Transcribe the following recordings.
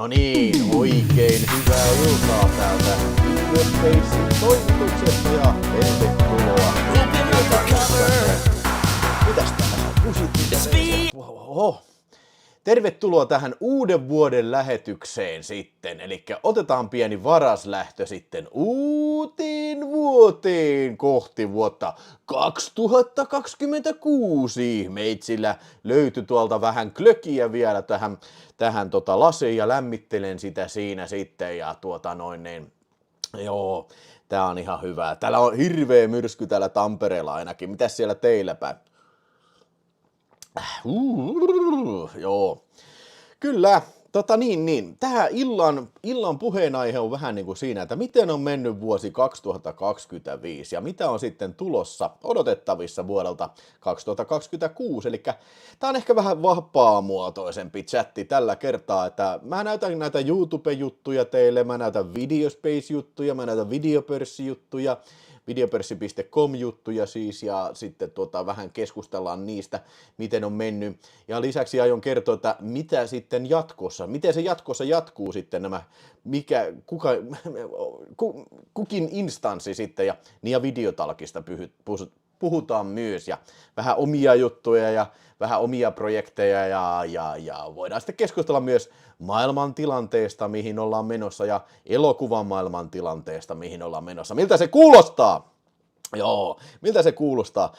niin, oikein hyvää iltaa täältä Spacein toimituksesta ja tervetuloa. Mitäs täällä on? Oho. Tervetuloa tähän uuden vuoden lähetykseen sitten, eli otetaan pieni varaslähtö sitten uuteen vuoteen kohti vuotta 2026. Meitsillä löytyi tuolta vähän klökiä vielä tähän lasiin ja lämmittelen sitä siinä sitten ja joo, tää on ihan hyvä. Täällä on hirveä myrsky täällä Tampereella ainakin. Mitäs siellä teillä päin? Joo. Kyllä, tähän illan puheenaihe on vähän niin kuin siinä, että miten on mennyt vuosi 2025 ja mitä on sitten tulossa odotettavissa vuodelta 2026. Eli tämä on ehkä vähän vapaamuotoisempi chatti tällä kertaa, että mä näytän näitä YouTube-juttuja teille, mä näytän Videospace-juttuja, mä näytän Videopörssi-juttuja, videopörssi.com-juttuja siis, ja sitten vähän keskustellaan niistä, miten on mennyt. Ja lisäksi aion kertoa, että mitä sitten jatkossa, miten se jatkossa jatkuu sitten nämä, kukin instanssi sitten, ja videotalkista puhutaan myös, ja vähän omia juttuja ja vähän omia projekteja, ja voidaan sitten keskustella myös maailman tilanteesta, mihin ollaan menossa, ja elokuvan maailman tilanteesta, mihin ollaan menossa. Miltä se kuulostaa? Joo, miltä se kuulostaa?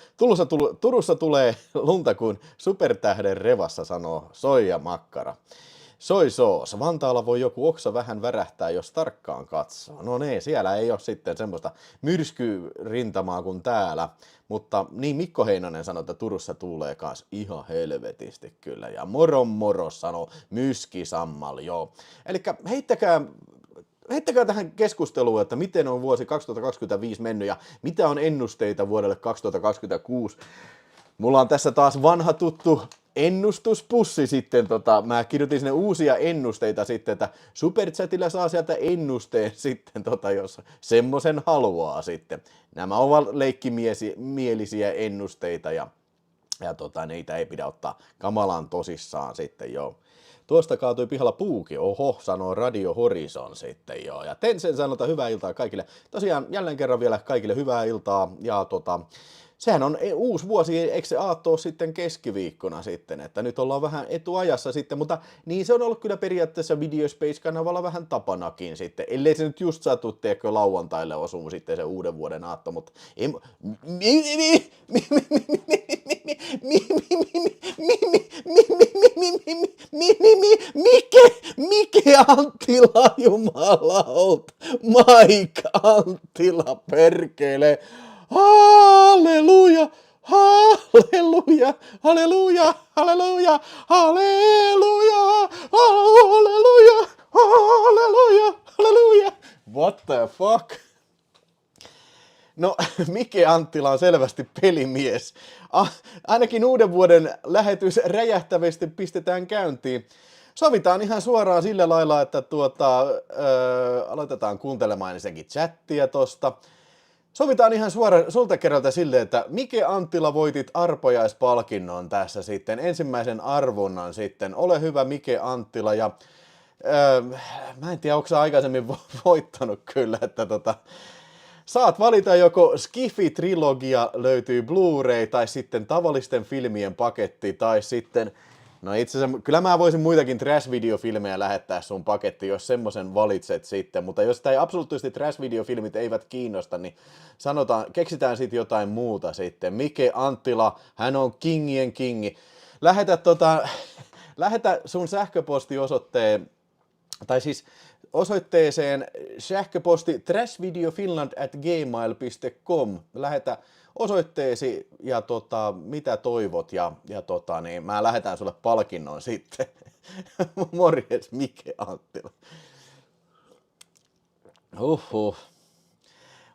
Turussa tulee lunta kuin supertähden revassa, sanoo Soija Makkara. Soi soos. Vantaalla voi joku oksa vähän värähtää, jos tarkkaan katsoo. No niin, siellä ei ole sitten semmoista myrskyrintamaa kuin täällä. Mutta niin Mikko Heinonen sanoi, että Turussa tuulee kans ihan helvetisti kyllä. Ja moro sanoo Myskisammal, joo. Elikkä heittäkää tähän keskusteluun, että miten on vuosi 2025 mennyt ja mitä on ennusteita vuodelle 2026. Mulla on tässä taas vanha tuttu ennustuspussi sitten, mä kirjoitin sinne uusia ennusteita sitten, että Superchatilla saa sieltä ennusteen sitten, jos semmosen haluaa sitten. Nämä ovat leikkimielisiä ennusteita ja niitä ei pidä ottaa kamalan tosissaan sitten, joo. Tuosta kaatui pihalla puuki, oho, sanoo Radio Horizon sitten, joo. Ja Tensen sanota hyvää iltaa kaikille. Tosiaan jälleen kerran vielä kaikille hyvää iltaa, ja sehän on uusi vuosi, eikö se aatto ole sitten keskiviikkona sitten, että nyt ollaan vähän etuajassa sitten, mutta niin se on ollut kyllä periaatteessa Videospace-kanavalla vähän tapanakin sitten, ellei se nyt just satu, teekö lauantaille osuu sitten se uuden vuoden aatto, mutta Mike Anttila, jumalauta, Mike Anttila, perkele. Halleluja, halleluja, halleluja, halleluja, halleluja, halleluja, halleluja, halleluja. What the fuck? No, Mike Anttila on selvästi pelimies. Ainakin uuden vuoden lähetys räjähtävästi pistetään käyntiin. Sovitaan ihan suoraan sillä lailla, että aloitetaan kuuntelemaan ensinnäkin chattia tosta. Sovitaan ihan suoraan sulta kerralta silleen, että Mike Anttila voitit arpajaispalkinnon tässä sitten, ensimmäisen arvonnan sitten. Ole hyvä Mike Anttila ja mä en tiedä, onko sä aikaisemmin voittanut kyllä, että saat valita joko Skifi-trilogia löytyy Blu-ray tai sitten tavallisten filmien paketti tai sitten, no itse asiassa kyllä mä voisin muitakin trash-videofilmejä lähettää sun paketti, jos semmosen valitset sitten, mutta jos tai absoluuttisesti trash-videofilmit eivät kiinnosta, niin keksitään sitten jotain muuta sitten. Mike Anttila, hän on kingien kingi. Lähetä sun sähköpostiosoitteen, tai siis osoitteeseen sähköposti trashvideofinland@gmail.com. Lähetä osoitteesi ja mitä toivot ja niin mä lähetän sulle palkinnon sitten. Morjes Mike Anttila.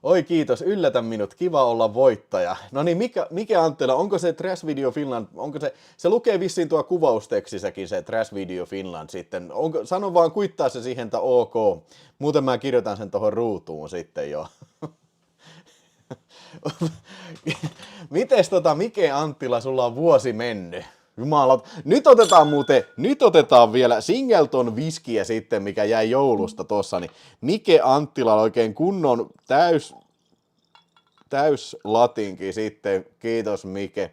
Oi kiitos, yllätä minut, kiva olla voittaja. No niin, Mike Anttila, onko se Trash Video Finland, se lukee vissiin tuo kuvausteksissäkin se Trash Video Finland sitten, sano vaan kuittaa se siihen, että ok, muuten mä kirjoitan sen tohon ruutuun sitten jo. Mites Mike Anttila, sulla on vuosi mennyt? Jumala. Nyt otetaan vielä Singleton viskiä sitten, mikä jäi joulusta tossa, niin Mike Anttila oikein kunnon täys latinki sitten. Kiitos Mike.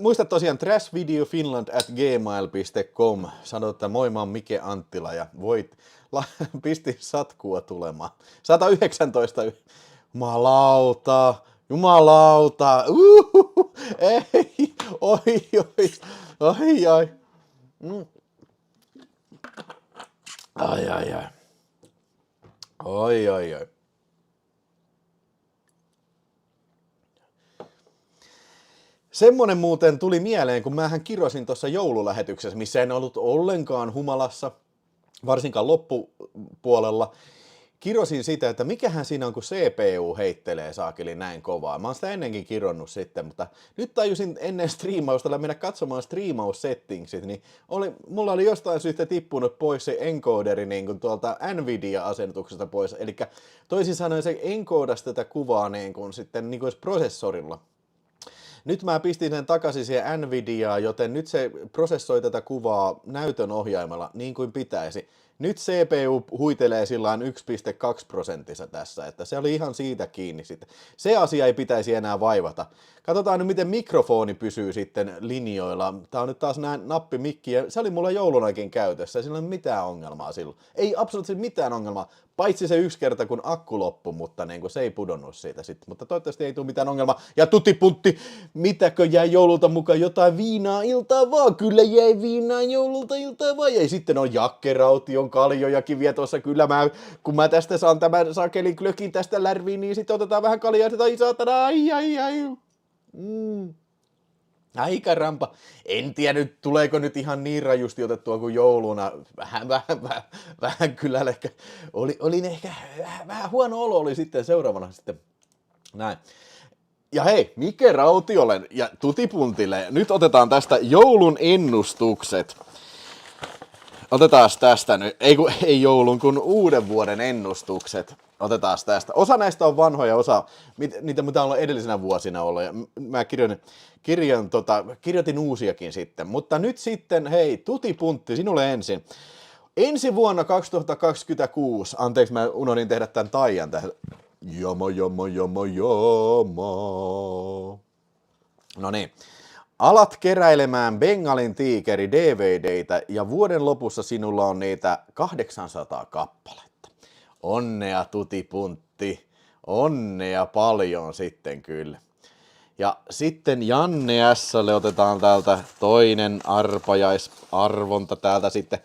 Muista tosiaan trashvideofinland@gmail.com. Sano, että moi, mä oon Mike Anttila ja pisti satkua tulemaan. 119. Jumalauta. Ei. Oi. Ai. Ai. Oi. Semmonen muuten tuli mieleen, kun mähän kirosin tuossa joululähetyksessä, missä en ollut ollenkaan humalassa, varsinkaan loppupuolella. Kirosin sitä, että mikähän siinä on, kun CPU heittelee saakeli näin kovaa. Mä oon sitä ennenkin kironnut sitten, mutta nyt tajusin ennen striimausta mennä katsomaan striimaussettingsit, niin mulla oli jostain syystä tippunut pois se encoderi niin kuin tuolta Nvidia-asennuksesta pois. Eli toisin sanoen se encodasi tätä kuvaa niin kuin sitten niin kuin prosessorilla. Nyt mä pistin sen takaisin siihen Nvidiaan, joten nyt se prosessoi tätä kuvaa näytön ohjaimella niin kuin pitäisi. Nyt CPU huitelee sillain 1,2% tässä, että se oli ihan siitä kiinni sitten. Se asia ei pitäisi enää vaivata. Katsotaan nyt, miten mikrofoni pysyy sitten linjoilla. Tää on nyt taas näin nappimikki, ja se oli mulla joulunakin käytössä, ja sillä ei ole mitään ongelmaa silloin. Ei absoluuttisesti mitään ongelmaa, paitsi se yksi kerta, kun akku loppui, mutta niin se ei pudonnut siitä sitten. Mutta toivottavasti ei tule mitään ongelmaa. Ja tutipuntti, mitäkö jäi joululta mukaan? Jotain viinaa iltaa vaan. Kyllä jäi viinaa joululta iltaa vaan. Ja sitten on jakkeraution kaljojakin vielä tuossa. Kyllä kun mä tästä saan tämän sakelin klökin tästä lärviin, niin sitten otetaan vähän kaljaa. Ai saatana, ai. Aika rampa. En tiedä nyt, tuleeko nyt ihan niin rajusti otettua kuin jouluna. Vähän kyllä ehkä. Olin ehkä vähän huono olo oli sitten seuraavana sitten. Näin. Ja hei, Mike Rautiolle ja Tutipuntille. Nyt otetaan tästä joulun ennustukset. Otetaan tästä nyt, ei joulun, kun uuden vuoden ennustukset. Otetaan tästä. Osa näistä on vanhoja, osa niitä mitä on edellisenä vuosina ollut. Ja mä kirjoitin uusiakin sitten. Mutta nyt sitten, hei, Tutipuntti, sinulle ensin. Ensi vuonna 2026, anteeksi mä unohdin tehdä tämän taian tähän. Jama. No niin. Alat keräilemään Bengalin tiikeri DVDitä ja vuoden lopussa sinulla on niitä 800 kappaletta. Onnea Tutipuntti, onnea paljon sitten kyllä. Ja sitten Janne S:lle otetaan täältä toinen arpajaisarvonta täältä sitten.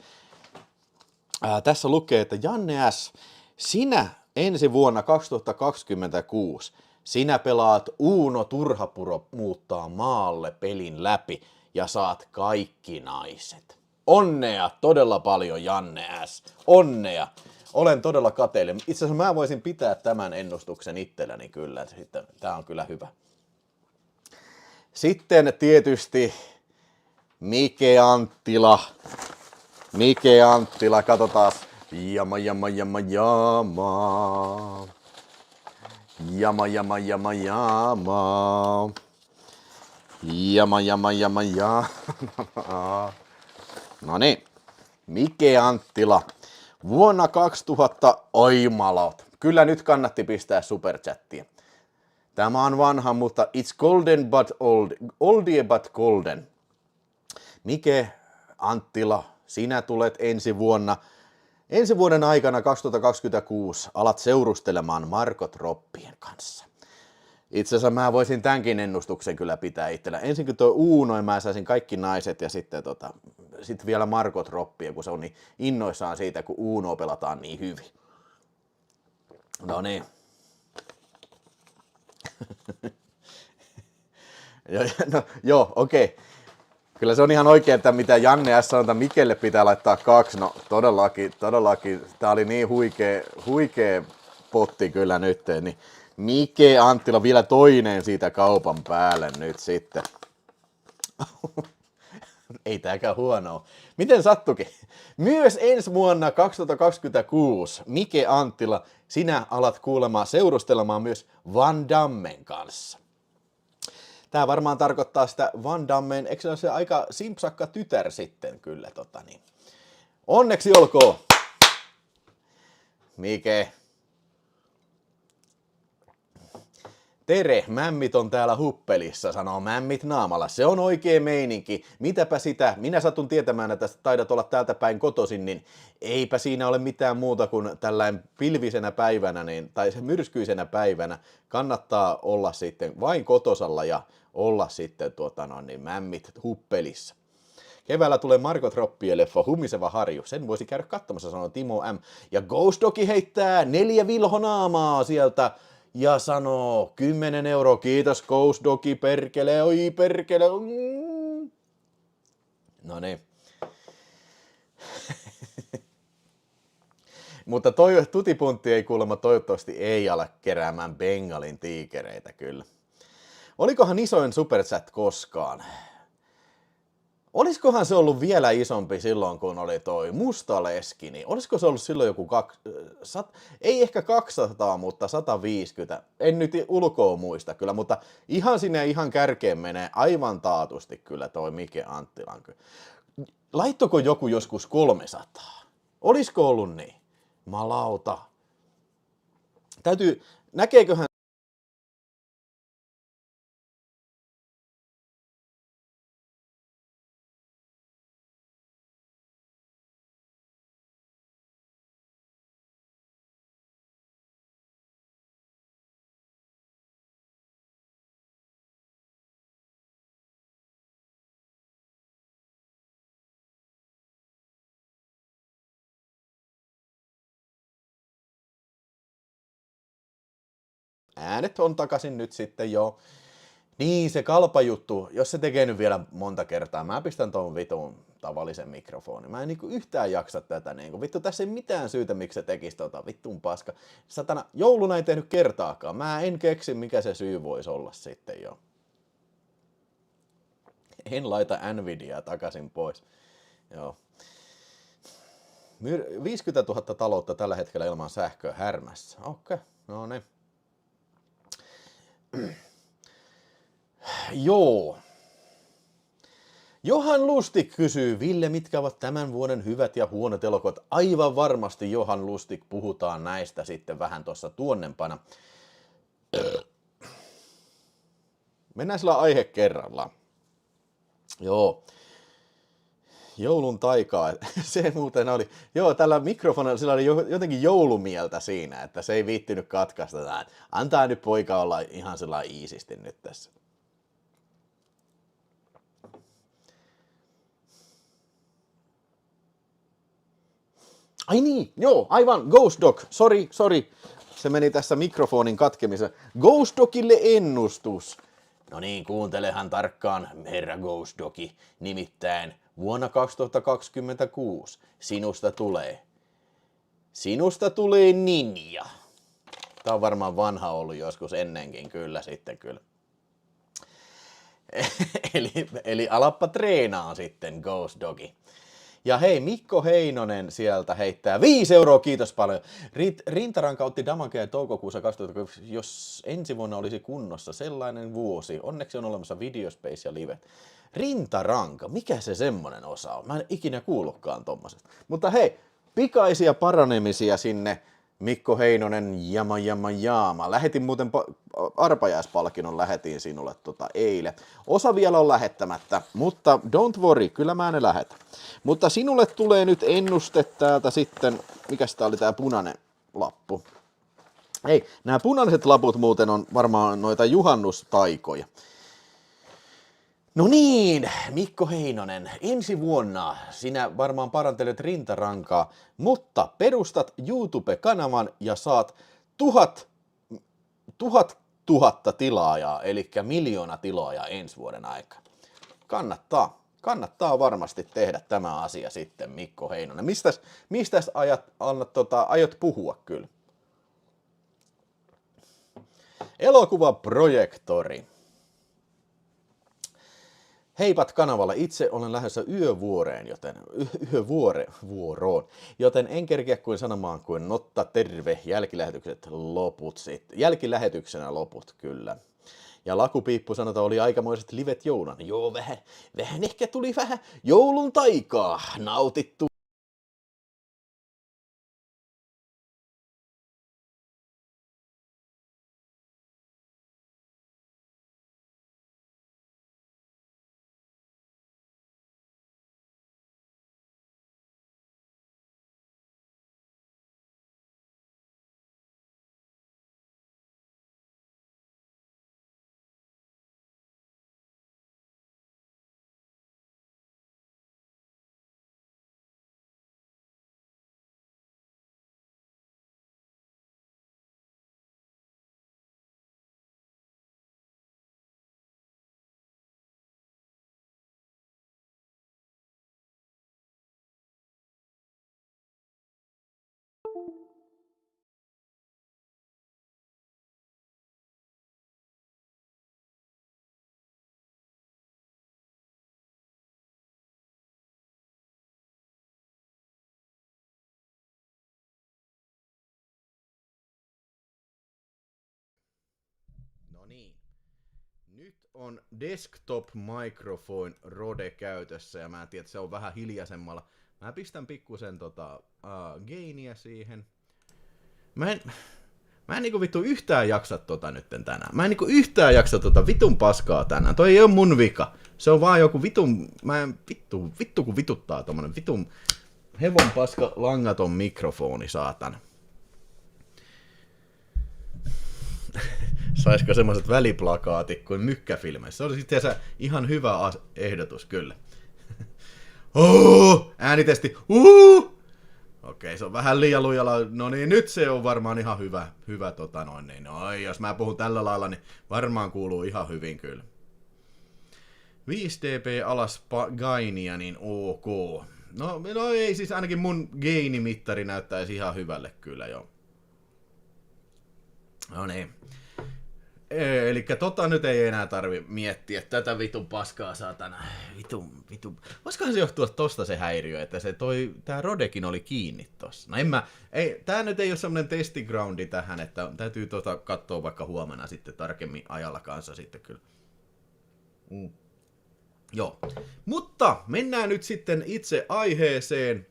Tässä lukee, että Janne S, sinä ensi vuonna 2026 sinä pelaat Uno Turhapuro muuttaa maalle pelin läpi ja saat kaikki naiset. Onnea todella paljon, Janne S. Onnea. Olen todella kateellinen. Itse asiassa mä voisin pitää tämän ennustuksen itselläni kyllä. Tää on kyllä hyvä. Sitten tietysti Mike Anttila. Katsotaan. Jama. Jama. No niin, Mike Anttila. Vuonna 2000, oimalot. Kyllä nyt kannatti pistää superchattia. Tämä on vanha, mutta it's golden but oldie but golden. Mike Anttila, sinä tulet ensi vuoden aikana 2026 alat seurustelemaan Margot Robbien kanssa. Itse asiassa mä voisin tämänkin ennustuksen kyllä pitää itsellä. Ensin kun tuo Uno, mä saisin kaikki naiset ja sitten sit vielä Margot Robbie, kun se on niin innoissaan siitä, kun Uno pelataan niin hyvin. No niin. Joo, okei. Kyllä se on ihan oikein, että mitä Janne S sanoo, että Mikelle pitää laittaa 2. No todellakin. Tää oli niin huikea potti kyllä nyt. Niin Mike Anttila vielä toinen siitä kaupan päälle nyt sitten. Ei tääkään huonoa. Miten sattukin? Myös ensi vuonna 2026 Mike Anttila, sinä alat kuulemaan seurustelemaan myös Van Dammen kanssa. Tää varmaan tarkoittaa sitä Van Dammen, eikö se ole se aika simpsakka tytär sitten kyllä niin. Onneksi olkoon! Mike. Tere, mämmit on täällä huppelissa, sanoo mämmit naamalla. Se on oikea meininki. Mitäpä sitä? Minä satun tietämään, että taidat olla täältä päin kotoisin, niin eipä siinä ole mitään muuta kuin tällainen pilvisenä päivänä, tai myrskyisenä päivänä kannattaa olla sitten vain kotosalla ja olla sitten mämmit huppelissa. Keväällä tulee Margot Robbie leffa Humiseva harju. Sen voisi käydä katsomassa, sanoo Timo M. Ja Ghost Doggy heittää 4 vilhonaamaa sieltä ja sanoo 10 €. Kiitos Ghost Doggy, perkele, oi perkele. No niin. Mutta toi tutipuntti ei kuulemma toivottavasti ei ala keräämään Bengalin tiikereitä kyllä. Olikohan isoin superchat koskaan? Olisikohan se ollut vielä isompi silloin, kun oli toi musta leski, niin olisiko se ollut silloin joku ei ehkä 200, mutta 150. En nyt ulkoa muista kyllä, mutta ihan sinne ihan kärkeen menee aivan taatusti kyllä toi Mike Anttilan. Laittoko joku joskus 300? Olisiko ollut niin? Malauta. Näkeeköhän äänet on takaisin nyt sitten jo. Niin, se kalpajuttu, jos se tekee nyt vielä monta kertaa, mä pistän ton vitun tavallisen mikrofonin. Mä en niinku yhtään jaksa tätä niinku. Vittu, tässä ei mitään syytä, miksi se tekisi vittun paska. Satana, jouluna ei tehnyt kertaakaan. Mä en keksi, mikä se syy voisi olla sitten jo. En laita Nvidiaa takaisin pois. Joo. 50 000 taloutta tällä hetkellä ilman sähköä härmässä. Okei, no niin. Joo. Johan Lustig kysyy, Ville, mitkä ovat tämän vuoden hyvät ja huonot elokuvat? Aivan varmasti Johan Lustig, puhutaan näistä sitten vähän tuossa tuonnempana. Mennään sillä aihe kerrallaan. Joo. Joulun taikaa, se muuten oli, joo, tällä mikrofonilla sillä oli jotenkin joulumieltä siinä, että se ei viittinyt katkaista. Antaa nyt poika olla ihan sellainen iisisti nyt tässä. Ai niin, joo, aivan, Ghost Dog, sorry, se meni tässä mikrofonin katkemiseen. Ghost Dogille ennustus. No niin, kuuntelehan tarkkaan, herra Ghost Dogi, nimittäin vuonna 2026 sinusta tulee ninja. Tää on varmaan vanha ollut joskus ennenkin, kyllä sitten kyllä. eli alappa treenaa sitten Ghost Dogi. Ja hei, Mikko Heinonen sieltä heittää 5 €, kiitos paljon. Rintaranka otti Damakea toukokuussa 2020, jos ensi vuonna olisi kunnossa sellainen vuosi. Onneksi on olemassa Videospace ja Live. Rintaranka, mikä se semmonen osa on? Mä en ikinä kuullutkaan tommosesta. Mutta hei, pikaisia paranemisia sinne Mikko Heinonen, jaama. Lähetin muuten arpajaispalkinnon lähetin sinulle eilen. Osa vielä on lähettämättä, mutta don't worry, kyllä mä ne lähetän. Mutta sinulle tulee nyt ennuste täältä sitten, mikäs tää oli tää punainen lappu. Hei, nämä punaiset laput muuten on varmaan noita juhannustaikoja. No niin, Mikko Heinonen, ensi vuonna sinä varmaan parantelet rintarankaa, mutta perustat YouTube-kanavan ja saat 1000 tilaajaa, eli 1 miljoona tilaajaa ensi vuoden aikana. Kannattaa varmasti tehdä tämä asia sitten, Mikko Heinonen. Mistäs aiot puhua kyllä? Elokuvaprojektori. Heipat kanavalla, itse olen lähdössä yövuoroon, joten en kerkeä kuin sanomaan kuin notta terve, jälkilähetyksenä loput kyllä. Ja Lakupiippu sanoi, että oli aikamoiset livet jouluna. Joo, vähän ehkä tuli vähän joulun taikaa nautittu. No niin. Nyt on desktop microphone Rode käytössä ja mä tiedän, että se on vähän hiljaisemmalla. Mä pistän pikkusen gainia siihen. Mä en niinku vittu yhtään jaksa nytten tänään. Mä en niinku yhtään jaksa vitun paskaa tänään. Toi ei oo mun vika. Se on vaan joku vitun... Vittu kun vituttaa tommonen vitun hevon paska langaton mikrofoni, saatana. Saisiko semmoset väliplakaatit kuin mykkäfilmeissä? Se olisi itse ihan hyvä ehdotus, kyllä. Äänitesti. Okei, se on vähän liian lujalla. No niin, nyt se on varmaan ihan hyvä jos mä puhun tällä lailla, niin varmaan kuuluu ihan hyvin kyllä. 5 dB alas gainia, niin ok. No ei, siis ainakin mun gainimittari näyttäisi ihan hyvälle kyllä jo. No niin. Eli nyt ei enää tarvi miettiä tätä vitun paskaa, saatana. Vitun. Voisikohan se johtua tosta se häiriö, että tää Rodekin oli kiinni tossa. No tää nyt ei ole semmonen testigroundi tähän, että täytyy katsoa vaikka huomenna sitten tarkemmin ajalla kanssa sitten kyllä. Joo. Mutta mennään nyt sitten itse aiheeseen,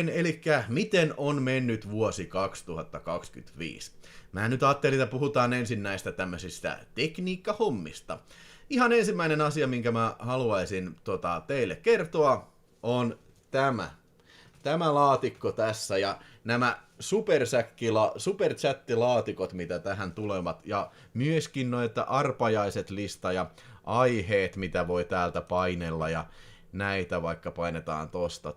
eli miten on mennyt vuosi 2025. Mä nyt ajattelin, että puhutaan ensin näistä tämmöisistä tekniikkahommista. Ihan ensimmäinen asia, minkä mä haluaisin teille kertoa, on tämä laatikko tässä ja nämä superchat-laatikot, mitä tähän tulevat, ja myöskin noita arpajaiset lista ja aiheet, mitä voi täältä painella, ja näitä vaikka painetaan tosta,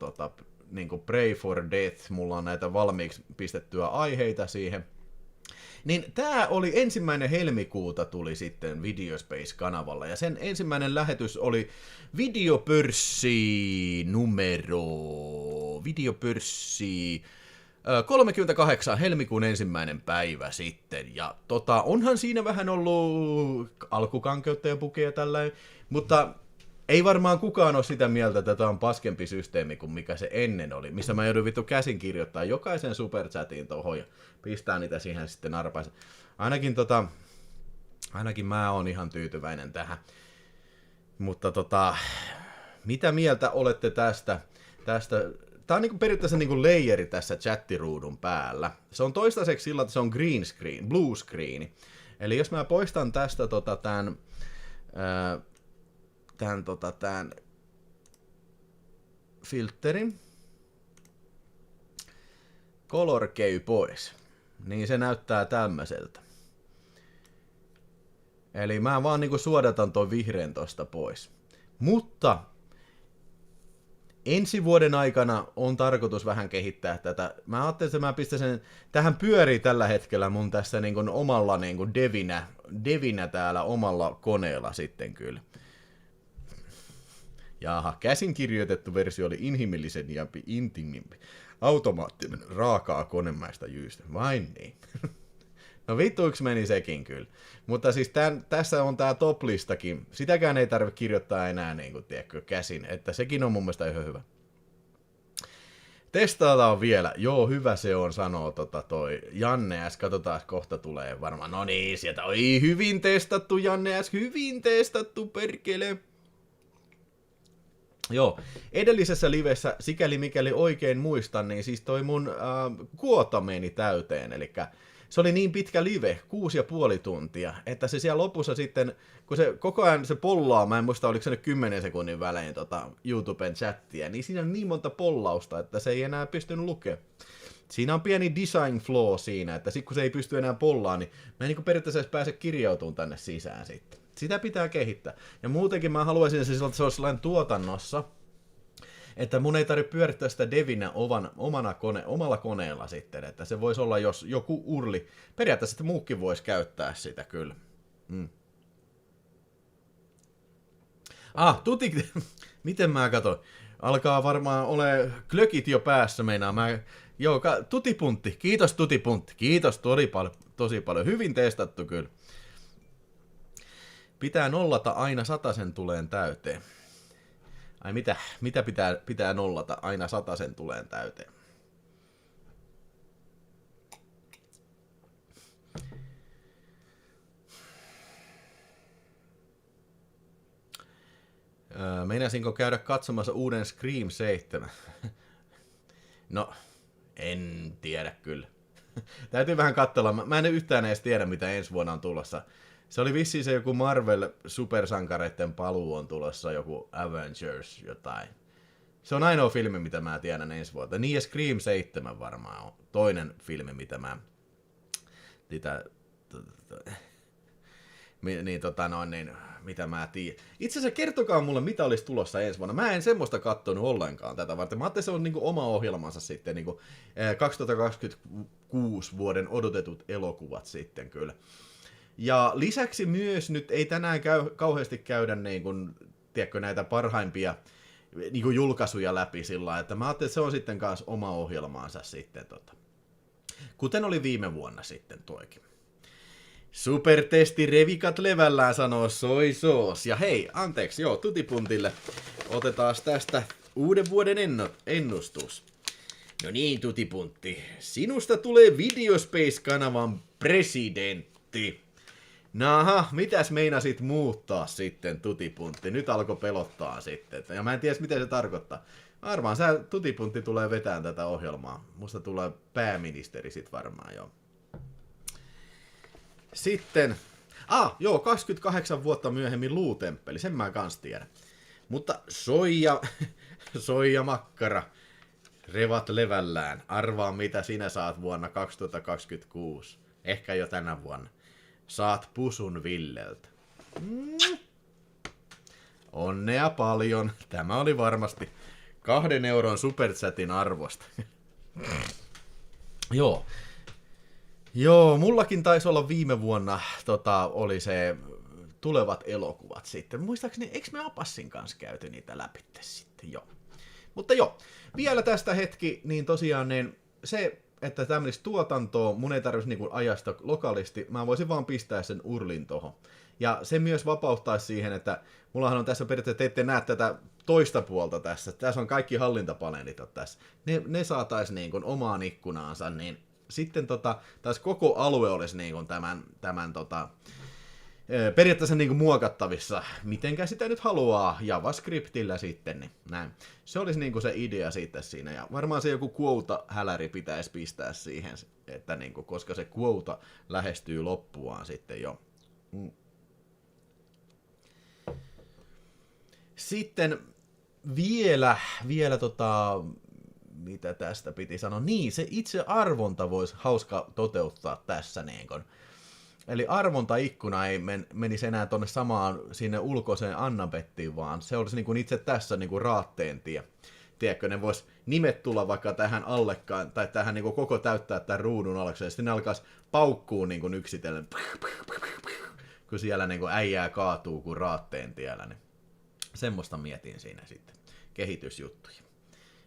niin kuin Pray for Death, mulla on näitä valmiiksi pistettyä aiheita siihen. Niin tää oli 1. helmikuuta tuli sitten Videospace-kanavalla, ja sen ensimmäinen lähetys oli Videopörssi 38 helmikuun 1. päivä sitten, ja onhan siinä vähän ollut alkukankeutta ja pukeja tällä, mutta ei varmaan kukaan ole sitä mieltä, että tämä on paskempi systeemi kuin mikä se ennen oli, missä mä joudun vittu käsin kirjoittaa jokaisen superchatiin tohon ja pistää niitä siihen sitten arpaisen. Ainakin mä oon ihan tyytyväinen tähän. Mutta mitä mieltä olette tästä? Tää on niinku periaatteessa niinku layeri tässä chattiruudun päällä. Se on toistaiseksi sillä, että se on green screen, blue screen. Eli jos mä poistan tästä tämän filterin, color käy pois, niin se näyttää tämmöiseltä. Eli mä vaan niinku suodatan ton vihreän tosta pois. Mutta ensi vuoden aikana on tarkoitus vähän kehittää tätä. Mä ajattelin, että mä pistän sen, tähän pyörii tällä hetkellä mun tässä niinku omalla niinku devinä täällä omalla koneella sitten kyllä. Jaha, käsin kirjoitettu versio oli inhimillisempi, intiimimpi, automaattinen, raakaa konemäistä jyystä. Vain niin. No vittuiksi meni sekin kyllä. Mutta siis tässä on tää top-listakin. Sitäkään ei tarvitse kirjoittaa enää niin kuin, tiedätkö, käsin, että sekin on mun mielestä ihan hyvä. Testataan vielä. Joo, hyvä se on, sanoo toi Janne S. Katsotaan, kohta tulee varmaan. No niin, sieltä oi hyvin testattu, Janne S. Hyvin testattu, perkele. Joo, edellisessä livessä, sikäli mikäli oikein muistan, niin siis toi mun kuota meni täyteen, eli se oli niin pitkä live, 6,5 tuntia, että se siellä lopussa sitten, kun se koko ajan se pollaa, mä en muista oliko se nyt 10 sekunnin välein YouTuben chattia, niin siinä on niin monta pollausta, että se ei enää pystynyt lukemaan. Siinä on pieni design flaw siinä, että sit kun se ei pysty enää pollaan, niin mä en niin periaatteessa edes pääse kirjautumaan tänne sisään sitten. Sitä pitää kehittää. Ja muutenkin mä haluaisin, että se olisi sellainen tuotannossa, että mun ei tarvitse pyörittää sitä devinä omalla koneella sitten, että se voisi olla, jos joku urli, periaatteessa että muukin voisi käyttää sitä kyllä. Miten mä katson? Alkaa varmaan ole klökit jo päässä meinaa. Joo, tutipuntti, kiitos tutipuntti, kiitos tosi paljon, hyvin testattu kyllä. Pitää nollata aina 100 tuleen täyteen. Ai mitä pitää nollata aina 100 tuleen täyteen? Meinasinko käydä katsomassa uuden Scream 7? No, en tiedä kyllä. Täytyy vähän katsella. Mä en yhtään edes tiedä, mitä ensi vuonna on tulossa. Se oli vissiin se joku Marvel supersankareiden paluu on tulossa, joku Avengers jotain. Se on ainoa filmi, mitä mä tiedän ensi vuotta. Niin ja Scream 7 varmaan on toinen filmi, mitä mä... mitä mä tiedän. Itse asiassa kertokaa mulle, mitä olisi tulossa ensi vuonna. Mä en semmoista kattonut ollenkaan tätä varten. Mä ajattelin, se on niinku oma ohjelmansa sitten, niinku 2026 vuoden odotetut elokuvat sitten kyllä. Ja lisäksi myös nyt ei tänään kauheasti käydä niin kuin, tiedätkö, näitä parhaimpia niin kuin julkaisuja läpi sillä lailla, että mä ajattelin, että se on sitten kanssa oma ohjelmaansa sitten. Kuten oli viime vuonna sitten toikin. Supertesti revikat levällään sanoo soi soos. Ja hei, anteeksi, joo, tutipuntille. Otetaan tästä uuden vuoden ennustus. No niin, tutipuntti. Sinusta tulee Videospace-kanavan presidentti. Naha, mitäs meinasit muuttaa sitten, tutipuntti? Nyt alkoi pelottaa sitten. Ja mä en tiedä, mitä se tarkoittaa. Arvaan, tutipuntti tulee vetään tätä ohjelmaa. Musta tulee pääministeri sit varmaan, joo. Sitten, 28 vuotta myöhemmin luutemppeli, sen mä kans tiedän. Mutta soija makkara, revat levällään. Arvaa, mitä sinä saat vuonna 2026. Ehkä jo tänä vuonna. Saat pusun Villeltä. Onnea paljon. Tämä oli varmasti 2 euron superchatin arvosta. Joo, mullakin taisi olla viime vuonna, oli se tulevat elokuvat sitten. Muistaakseni, eikö me Apassin kanssa käyty niitä läpi sitten? Joo. Mutta joo, vielä tästä hetki, niin tosiaan niin se, että tämmöistä tuotantoa, mun ei tarvitsisi niinku ajasta lokaalisti, mä voisin vaan pistää sen urlin tohon. Ja se myös vapauttaisi siihen, että mullahan on tässä periaatteessa, te ette näe tätä toista puolta tässä. Tässä on kaikki hallintapaneelit tässä. Ne saataisiin niin kuin omaan ikkunaansa, niin sitten taas koko alue olisi niin kuin tämän periaatteessa niin kuin muokattavissa, mitenkä sitä nyt haluaa, JavaScriptillä sitten, niin näin. Se olisi niin kuin se idea sitten siinä, ja varmaan se joku quota-häläri pitäisi pistää siihen, että niin kuin, koska se quota lähestyy loppuaan sitten jo. Sitten vielä mitä tästä piti sanoa, niin se itse arvonta voisi hauska toteuttaa tässä niin kun. Eli arvontaikkuna ei menisi enää tonne samaan sinne ulkoiseen Annabettiin, vaan se olisi niin kuin itse tässä niin kuin raatteen tie. Tiedätkö, ne vois nimet tulla vaikka tähän allekkaan, tai tähän niin kuin koko täyttää tämän ruudun alakseen, ja sitten ne alkaisi paukkuu niin kuin yksitellen, kun siellä niin kuin äijää kaatuu kuin raatteen tiellä. Niin semmoista mietin siinä sitten, kehitysjuttuja.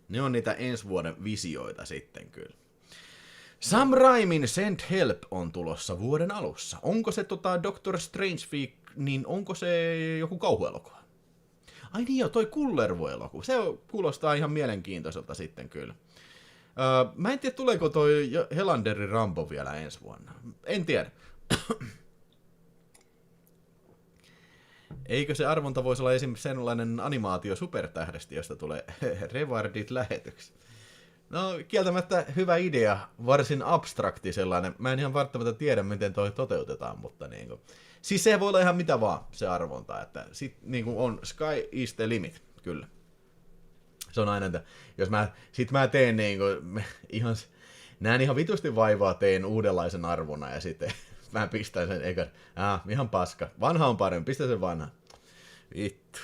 Ne on niitä ensi vuoden visioita sitten kyllä. Sam Raimin Send Help on tulossa vuoden alussa. Onko se Doctor Strange, niin onko se joku kauhuelokuva? Ai niin joo, toi Kullervo-elokuva. Se kuulostaa ihan mielenkiintoiselta sitten kyllä. Mä en tiedä, tuleeko toi Helanderin Rambo vielä ensi vuonna. En tiedä. Eikö se arvonta voisi olla esimerkiksi sellainen animaatio supertähdestä, josta tulee rewardit lähetyksi? No, kieltämättä hyvä idea, varsin abstrakti sellainen. Mä en ihan välttämättä tiedä, miten toi toteutetaan, mutta niinku... Siis se voi olla ihan mitä vaan, se arvonta, että sit niinku on sky is the limit, kyllä. Se on aina, että jos mä teen niinku, näen ihan vitusti vaivaa, teen uudenlaisen arvona ja sitten mä pistän sen ekan, ihan paska, vanha on parempi, pistä sen vanha. Vittu.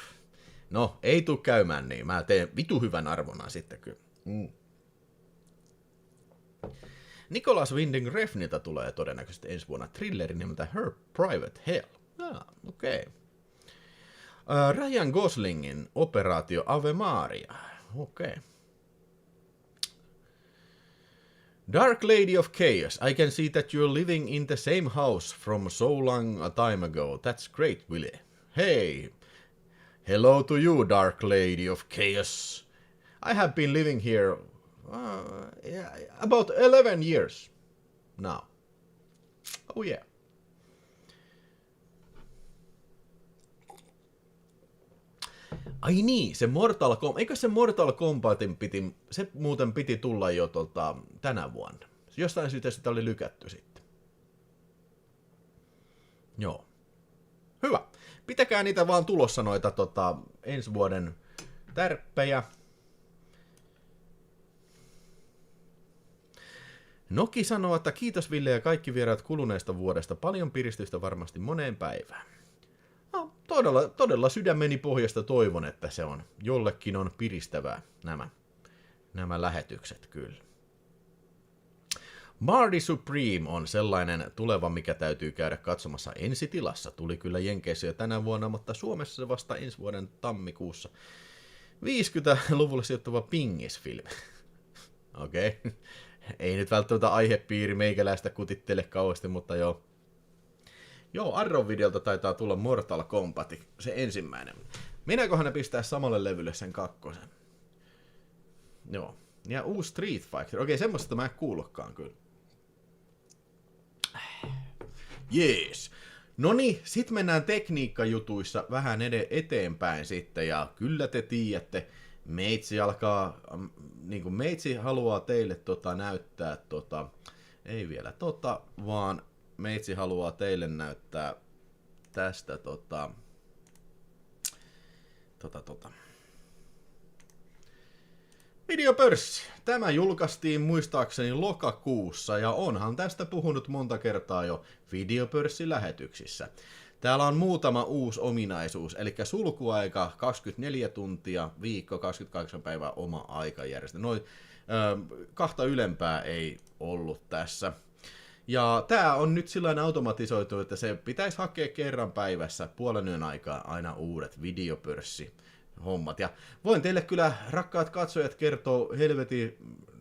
No, ei tuu käymään niin, mä teen vitu hyvän arvona sitten kyllä. Nicholas Winding Refniltä tulee todennäköisesti ensi vuonna thrilleri nimeltä Her Private Hell. Okei. Ryan Goslingin operaatio Ave Maria. Okei. Dark Lady of Chaos. I can see that you're living in the same house from so long a time ago. That's great, Willie. Hey. Hello to you, Dark Lady of Chaos. I have been living here about 11 years now. Oh yeah. Ai niin, se Mortal Kombat, eikö se Mortal Kombatin se muuten piti tulla jo tänä vuonna. Jostain syystä sitä oli lykätty sitten. Joo. Hyvä. Pitäkää niitä vaan tulossa noita ensi vuoden tärppejä. Noki sanoo, että kiitos Ville ja kaikki vieraat kuluneesta vuodesta. Paljon piristystä varmasti moneen päivään. No, todella sydämeni pohjasta toivon, että se on. Jollekin on piristävää nämä lähetykset kyllä. Mardi Supreme on sellainen tuleva, mikä täytyy käydä katsomassa ensitilassa. Tuli kyllä Jenkeissä jo tänä vuonna, mutta Suomessa se vasta ensi vuoden tammikuussa. 50-luvulle sijoittuva pingisfilmi. Okei. Ei nyt välttämättä aihepiiri meikäläistä kutittele kauheasti, mutta joo. Joo, Arrow-videolta taitaa tulla Mortal Kombat, se ensimmäinen. Minäköhän ne pistää samalle levylle sen kakkosen? Joo. Ja uusi Street Fighter. Okei, semmoista mä en kuullutkaan kyllä. Jees. Noniin, sit mennään tekniikkajutuissa vähän eteenpäin sitten, ja kyllä te tiedätte, meitsi alkaa, niinku meitsi haluaa teille näyttää ei vielä vaan meitsi haluaa teille näyttää tästä Videopörssi. Tämä julkaistiin muistaakseni lokakuussa ja onhan tästä puhunut monta kertaa jo videopörssilähetyksissä. Täällä on muutama uusi ominaisuus, eli sulkuaika 24 tuntia, viikko 28 päivää oma aikajärjestelmä. Kahta ylempää ei ollut tässä. Ja tää on nyt sillain automatisoitu, että se pitäisi hakea kerran päivässä puolen yön aikaa aina uudet videopörssihommat. Ja voin teille kyllä, rakkaat katsojat, kertoa helvetin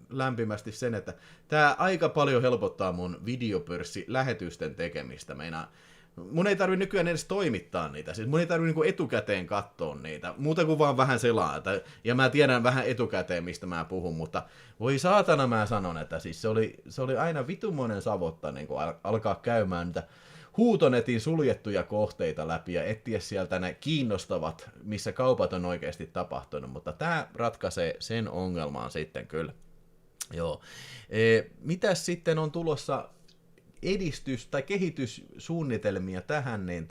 lämpimästi sen, että tää aika paljon helpottaa mun videopörssilähetysten tekemistä. Mun ei tarvi nykyään edes toimittaa niitä, siis mun ei tarvi niinku etukäteen katsoa niitä, muuta kuin vaan vähän selaa, ja mä tiedän vähän etukäteen, mistä mä puhun, mutta voi saatana mä sanon, että siis se oli aina vitumoinen savotta niin alkaa käymään niitä huutonetin suljettuja kohteita läpi ja etsiä sieltä ne kiinnostavat, missä kaupat on oikeasti tapahtunut, mutta tää ratkaisee sen ongelmaan sitten kyllä. Joo. Mitäs sitten on tulossa edistys- tai kehityssuunnitelmia tähän, niin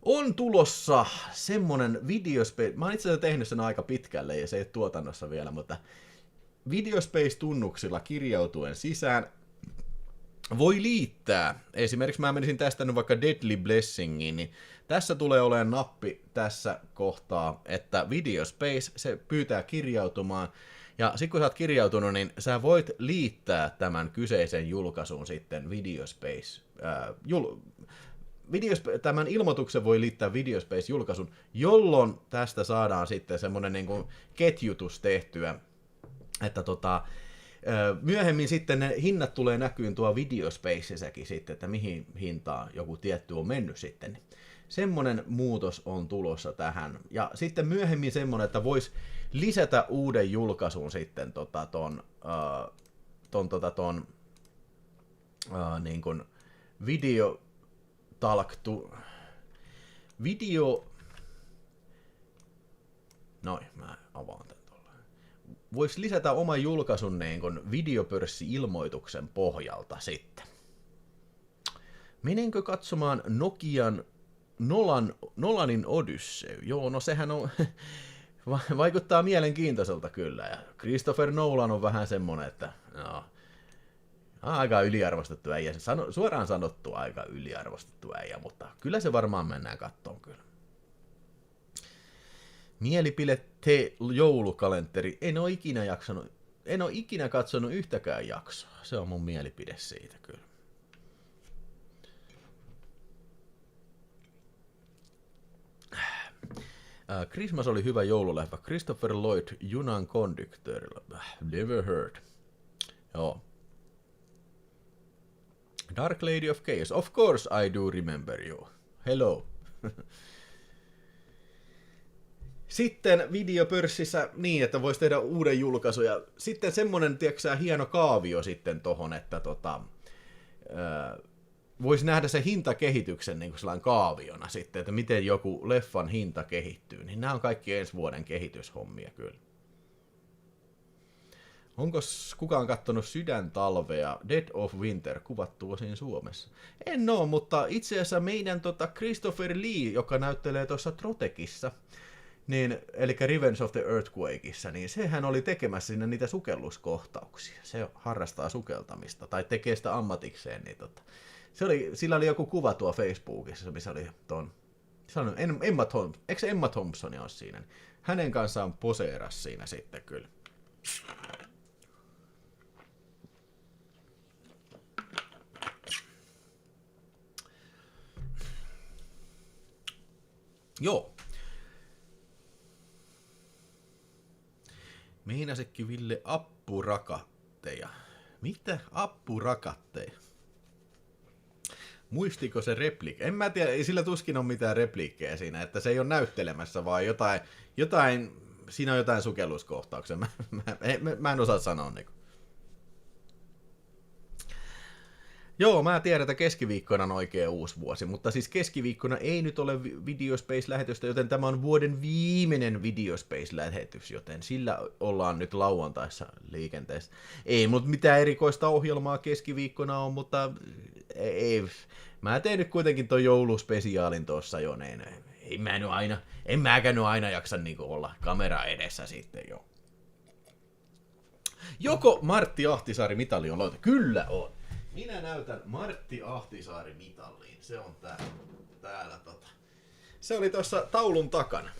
on tulossa semmonen Videospace, mä oon itse asiassa tehnyt sen aika pitkälle ja se ei ole tuotannossa vielä, mutta Videospace-tunnuksilla kirjautuen sisään voi liittää, esimerkiksi mä menisin tästä nyt vaikka Deadly Blessingiin, niin tässä tulee olemaan nappi tässä kohtaa, että Videospace, se pyytää kirjautumaan. Ja sitten kun sä oot kirjautunut, niin sä voit liittää tämän kyseisen julkaisun sitten Videospace. Tämän ilmoituksen voi liittää Videospace-julkaisun, jolloin tästä saadaan sitten semmonen niin kuin ketjutus tehtyä, että Myöhemmin sitten ne hinnat tulee näkyyn tuo Videospacessäkin sitten, että mihin hintaan joku tietty on mennyt sitten. Semmoinen muutos on tulossa tähän. Ja sitten myöhemmin semmoinen, että voisi lisätä uuden julkaisun sitten niin kuin Noin, mä avaan tän tuolla. Voisi lisätä oman julkaisun niin kuin videopörssi-ilmoituksen pohjalta sitten. Menenkö katsomaan Nokian Nolanin Odyssey? Joo, no sehän on... vaikuttaa mielenkiintoiselta kyllä. Ja Christopher Nolan on vähän semmonen, että... No, aika yliarvostettu äijä. Suoraan sanottu aika yliarvostettu äijä, mutta kyllä se varmaan mennään kattoon kyllä. Mielipide joulukalenteri. En ole ikinä katsonut yhtäkään jaksoa. Se on mun mielipide siitä kyllä. Christmas oli hyvä joululeffa. Christopher Lloyd, junan conductor. Never heard. Joo. Dark Lady of Chaos. Of course I do remember you. Hello. Sitten videopörssissä niin, että voisi tehdä uuden julkaisun. Ja sitten semmonen, tiedätkö, hieno kaavio sitten tohon, että voisi nähdä se hintakehityksen niin kuin sellainen kaaviona sitten, että miten joku leffan hinta kehittyy. Niin nämä on kaikki ensi vuoden kehityshommia kyllä. Onko kukaan kattonut Sydäntalvea, Dead of Winter, kuvattu osin Suomessa? En oo, mutta itse asiassa meidän Christopher Lee, joka näyttelee tuossa Trotekissa, niin, eli Revenge of the Earthquakeissa, niin sehän oli tekemässä sinne niitä sukelluskohtauksia. Se harrastaa sukeltamista, tai tekee sitä ammatikseen. Niin sillä oli joku kuva tuo Facebookissa, missä oli eikö Emma Thompson ole siinä? Hänen kanssaan poseeras siinä sitten kyllä. Joo. Meinasikki Ville appurakatteja. Mitä appurakatteja? Muistiko se repliikki? En mä tiedä, ei sillä tuskin ole mitään repliikkejä siinä, että se ei ole näyttelemässä, vaan siinä on jotain sukelluskohtauksia. Mä en osaa sanoa niinku. Joo, mä tiedän, että keskiviikkona on oikea uusi vuosi, mutta siis keskiviikkona ei nyt ole Videospace-lähetystä, joten tämä on vuoden viimeinen Videospace-lähetys, joten sillä ollaan nyt lauantaissa liikenteessä. Ei mut mitään erikoista ohjelmaa keskiviikkona on, mutta ei. Mä tein nyt kuitenkin ton jouluspesiaalin tossa jo, niin en mäkään nyt aina jaksa niinku olla kamera edessä sitten jo. Joko Martti Ahtisaari-mitali on loita? Kyllä on. Minä näytän Martti Ahtisaari-mitalliin. Se on täällä. Se oli tuossa taulun takana.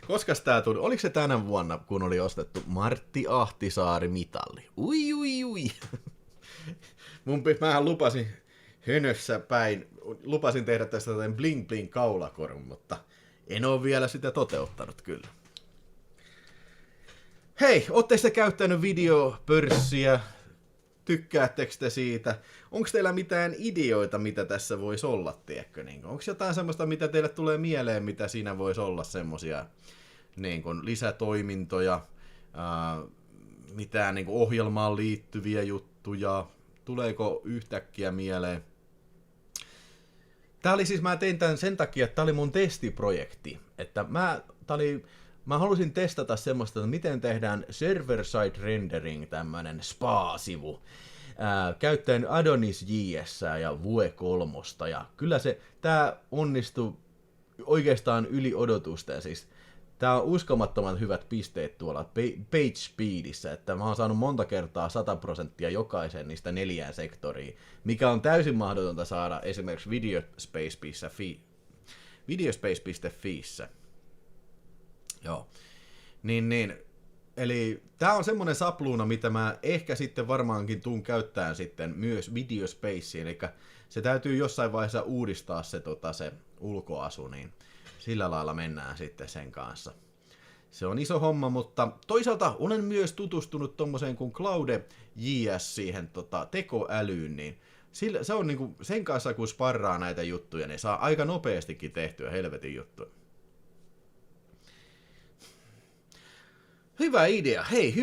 Koskas tää tuli? Oliko se tänä vuonna, kun oli ostettu Martti Ahtisaari-mitalli? Ui. Mähän lupasin hönössä päin, lupasin tehdä tästä bling bling kaulakorun, mutta en ole vielä sitä toteuttanut kyllä. Hei, ootte sitten käyttänyt videopörssiä? Tykkäättekö te siitä? Onko teillä mitään ideoita, mitä tässä voisi olla, tiedätkö? Onko jotain semmoista, mitä teille tulee mieleen, mitä siinä voisi olla semmoisia niin kuin lisätoimintoja, mitään niin kuin ohjelmaan liittyviä juttuja? Tuleeko yhtäkkiä mieleen? Mä tein tämän sen takia, että tämä oli mun testiprojekti. Että mä halusin testata semmoista, että miten tehdään server-side rendering, tämmönen spa-sivu, käyttäen Adonis JS ja Vue 3. Ja kyllä tää onnistui oikeastaan yli odotusta. Siis tää on uskomattoman hyvät pisteet tuolla page speedissä, että mä oon saanut monta kertaa 100% jokaisen niistä 4 sektoriin, mikä on täysin mahdotonta saada esimerkiksi videospace.fiissä. Joo. Niin. Eli tää on semmonen sapluuna, mitä mä ehkä sitten varmaankin tuun käyttämään sitten myös Videospaceen, eli se täytyy jossain vaiheessa uudistaa se ulkoasu, niin sillä lailla mennään sitten sen kanssa. Se on iso homma, mutta toisaalta olen myös tutustunut tommoseen kuin Claude JS siihen tekoälyyn, niin se on niinku, sen kanssa kun sparraa näitä juttuja, niin saa aika nopeastikin tehtyä helvetin juttuja. Hyvä idea, hei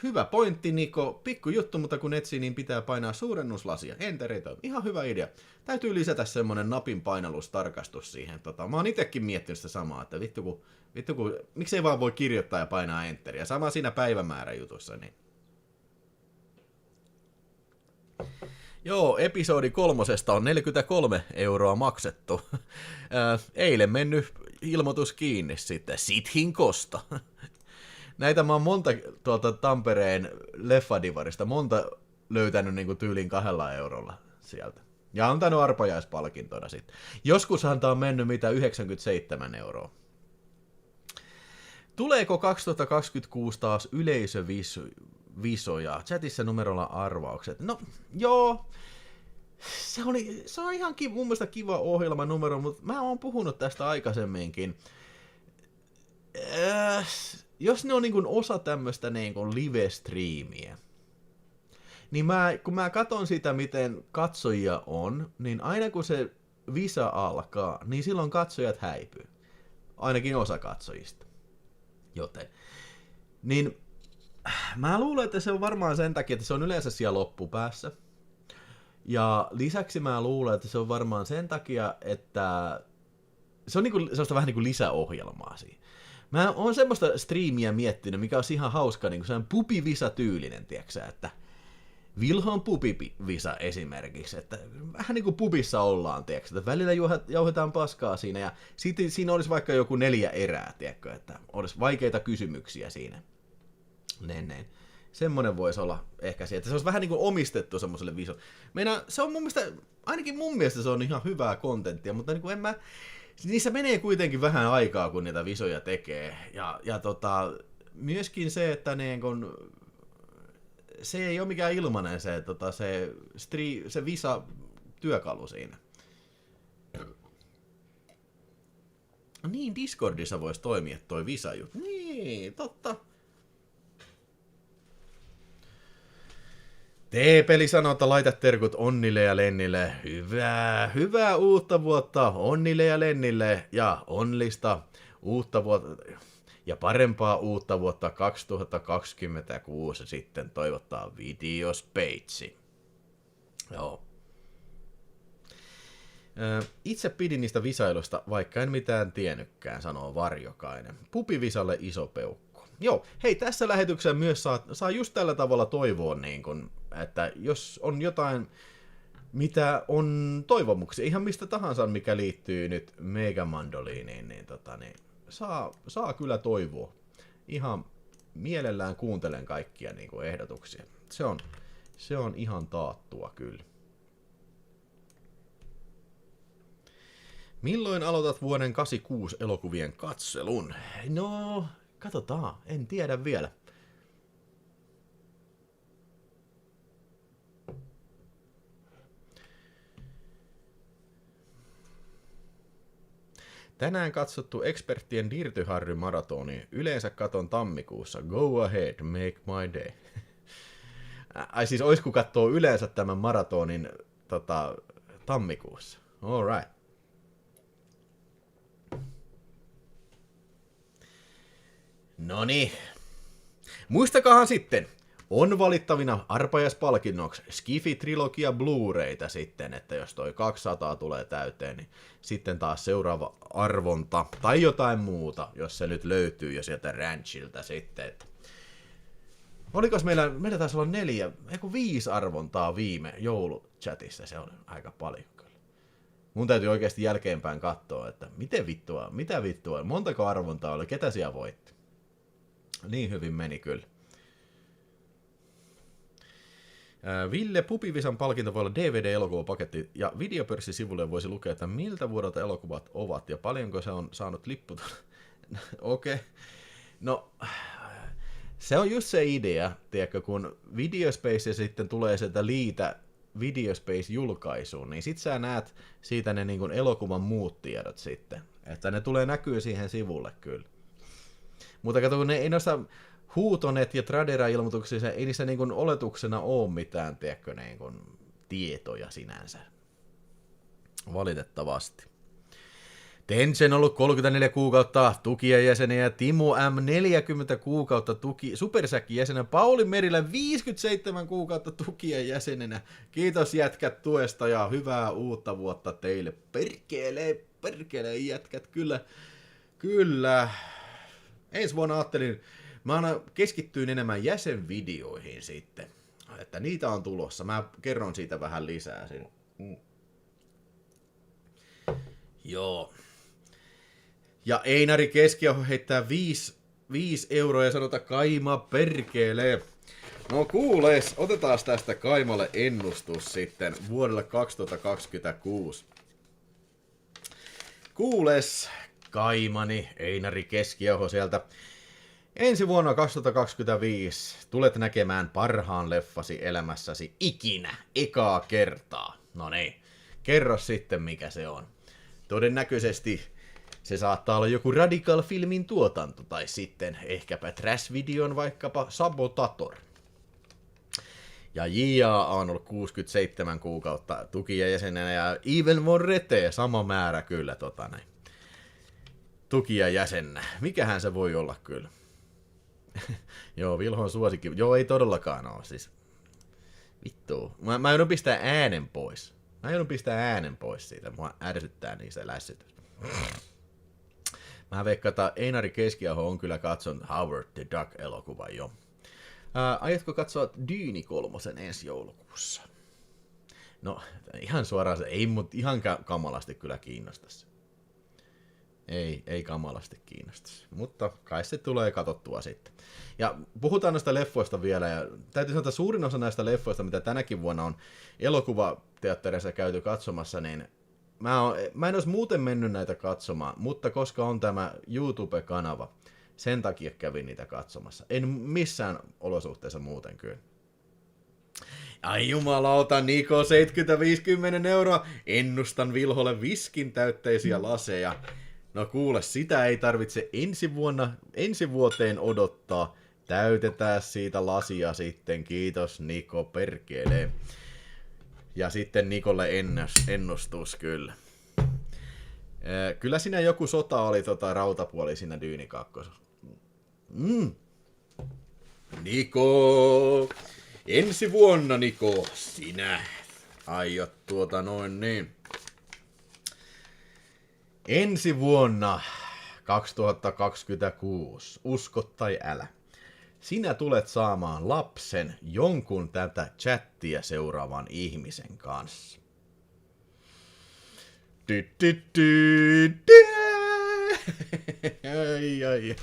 hyvä pointti Niko, pikku juttu, mutta kun etsii, niin pitää painaa suurennuslasia, enteritä, ihan hyvä idea. Täytyy lisätä semmonen napin painallustarkastus siihen, mä oon itekin miettinyt sitä samaa, että vittu kun miksei vaan voi kirjoittaa ja painaa enteriä, sama siinä päivämäärän jutussa, niin. Joo, episodi 3 on 43 € maksettu. Eilen mennyt ilmoitus kiinni sitten, Sithin kosto. Näitä mä oon monta Tampereen leffadivarista, monta löytänyt niinku tyylin 2 € sieltä. Ja antanut arpajaispalkintona sitten. Joskushan tää on mennyt mitä 97 €. Tuleeko 2026 taas yleisövisoja? Chatissa numerolla arvaukset. No, joo. Se on ihan mun mielestä kiva ohjelmanumero, mutta mä oon puhunut tästä aikaisemminkin. Jos ne on niin kuin osa tämmöistä niin kuin live-striimiä, niin kun mä katson sitä, miten katsojia on, niin aina kun se visa alkaa, niin silloin katsojat häipyy. Ainakin osa katsojista. Joten. Niin mä luulen, että se on varmaan sen takia, että se on yleensä siellä loppupäässä. Ja lisäksi mä luulen, että se on varmaan sen takia, että se on niinku, sellaista vähän niin kuin lisäohjelmaa siinä. Mä oon semmoista striimiä miettinyt, mikä on ihan hauska, niin kuin sellainen pupivisa-tyylinen, tiiäksä, että Vilhon pupivisa esimerkiksi, että vähän niin kuin pubissa ollaan, tiiäksä, että välillä jauhetaan paskaa siinä, ja sitten siinä olisi vaikka joku 4 erää, tiiäkö, että olisi vaikeita kysymyksiä siinä. Näin. Semmoinen voisi olla ehkä se, että se olisi vähän niin kuin omistettu semmoiselle visolle. Se on mun mielestä, ainakin mun mielestä se on ihan hyvää kontenttia, mutta niin kuin niissä menee kuitenkin vähän aikaa, kun niitä visoja tekee. Ja myöskin se, että niin kun, se ei ole mikään ilmanen se visa-työkalu siinä. Niin, Discordissa voisi toimia toi visa-juttu. Niin, totta. T-peli sanoo, että laita terkut Onnille ja Lennille. Hyvää uutta vuotta Onnille ja Lennille ja onnellista uutta vuotta ja parempaa uutta vuotta 2026 sitten toivottaa Videospace. Joo. Itse pidin niistä visailusta, vaikka en mitään tiennytkään, sanoo Varjokainen. Pupivisalle iso peukku. Joo, hei, tässä lähetyksessä myös saa just tällä tavalla toivoa, niin kun, että jos on jotain, mitä on toivomuksia, ihan mistä tahansa, mikä liittyy nyt Mega Mandoliiniin, niin, saa kyllä toivoa. Ihan mielellään kuuntelen kaikkia niin kuin ehdotuksia. Se on ihan taattua kyllä. Milloin aloitat vuoden 86 elokuvien katselun? No, katsotaan, en tiedä vielä. Tänään katsottu eksperttien Dirty Harry maratoni. Yleensä katon tammikuussa. Go ahead, make my day. Ai siis olisiko kattoo yleensä tämän maratonin tammikuussa? All right. Noniin. Muistakahan sitten, on valittavina arpajaispalkinnoksi Skifi-trilogia Blu-rayta sitten, että jos toi 200 tulee täyteen, niin sitten taas seuraava arvonta tai jotain muuta, jos se nyt löytyy jo sieltä Ranchilta sitten. Että olikos meillä taisi olla 5 arvontaa viime jouluchatissa, se on aika paljon kyllä. Mun täytyy oikeasti jälkeenpäin katsoa, että mitä vittua, montako arvontaa oli, ketä siellä voitti. Niin hyvin meni kyllä. Ville Pupivisan palkinto voi olla DVD-elokuvapaketti, ja Videopörssi-sivulle voisi lukea, että miltä vuodelta elokuvat ovat, ja paljonko se on saanut lipput. Okei. No, se on just se idea, tiedätkö, kun Videospace sitten tulee sieltä liitä Videospace-julkaisuun, niin sit sä näet siitä ne niin kuin elokuvan muut tiedot sitten, että ne tulee näkyä siihen sivulle kyllä. Mutta kato, kun ne ei noissa Huutonet ja Tradera-ilmoituksissa, ei niissä niin kuin oletuksena ole mitään, tiedätkö, niin kuin tietoja sinänsä. Valitettavasti. Tencent on ollut 34 kuukautta tukijajäseniä ja Timo M 40 kuukautta Supersäkki-jäsenenä. Pauli Merilä 57 kuukautta tukijajäsenenä. Kiitos jätkät tuesta ja hyvää uutta vuotta teille. Perkele jätkät, kyllä. Ensi vuonna ajattelin, mä keskittyin enemmän jäsenvideoihin sitten. Että niitä on tulossa. Mä kerron siitä vähän lisää siinä. Joo. Ja Einari Keskiaho heittää 5 euroa ja sanotaan kaima perkele. No kuules, otetaan tästä Kaimalle ennustus sitten vuodelle 2026. Kuules, Kaimani, Einari Keskiaho sieltä. Ensi vuonna 2025 tulet näkemään parhaan leffasi elämässäsi ikinä, ekaa kertaa. No niin, kerro sitten mikä se on. Todennäköisesti se saattaa olla joku Radical-filmin tuotanto, tai sitten ehkäpä Trash-videon vaikkapa Sabotator. Ja J.A. on ollut 67 kuukautta tukijajäsenenä, ja Even Morrete, sama määrä kyllä tukijajäsenenä. Mikähän se voi olla kyllä? Joo, Vilhon suosikki. Joo, ei todellakaan ole, siis. Vittu. Mä joudun pistää äänen pois. Siitä. Mua ärsyttää niistä lässytys. Mä veikkaan, että Einari Keskiaho on kyllä katsonut Howard the Duck-elokuvan jo. Aiotko katsoa Dyyni 3 ensi joulukuussa? No, ihan suoraan se ei, mutta ihan kamalasti kyllä kiinnostaisi. Ei kamalasti kiinnostaisi, mutta kai se tulee katsottua sitten. Ja puhutaan näistä leffoista vielä, ja täytyy sanoa, että suurin osa näistä leffoista, mitä tänäkin vuonna on elokuvateatterissa käyty katsomassa, niin mä en olisi muuten mennyt näitä katsomaan, mutta koska on tämä YouTube-kanava, sen takia kävin niitä katsomassa. En missään olosuhteessa muuten kyllä. Ai jumalauta, Niko, 70-50 euroa. Ennustan Vilholle viskin täytteisiä laseja. No kuule, sitä ei tarvitse ensi vuoteen odottaa. Täytetään siitä lasia sitten. Kiitos Niko, perkele. Ja sitten Nikolle ennustus kyllä. Kyllä siinä joku sota oli rautapuoli siinä Dyyni 2. Niko! Ensi vuonna, Niko, sinä aiot niin. Ensi vuonna 2026, usko tai älä, sinä tulet saamaan lapsen jonkun tätä chattia seuraavan ihmisen kanssa. Ai.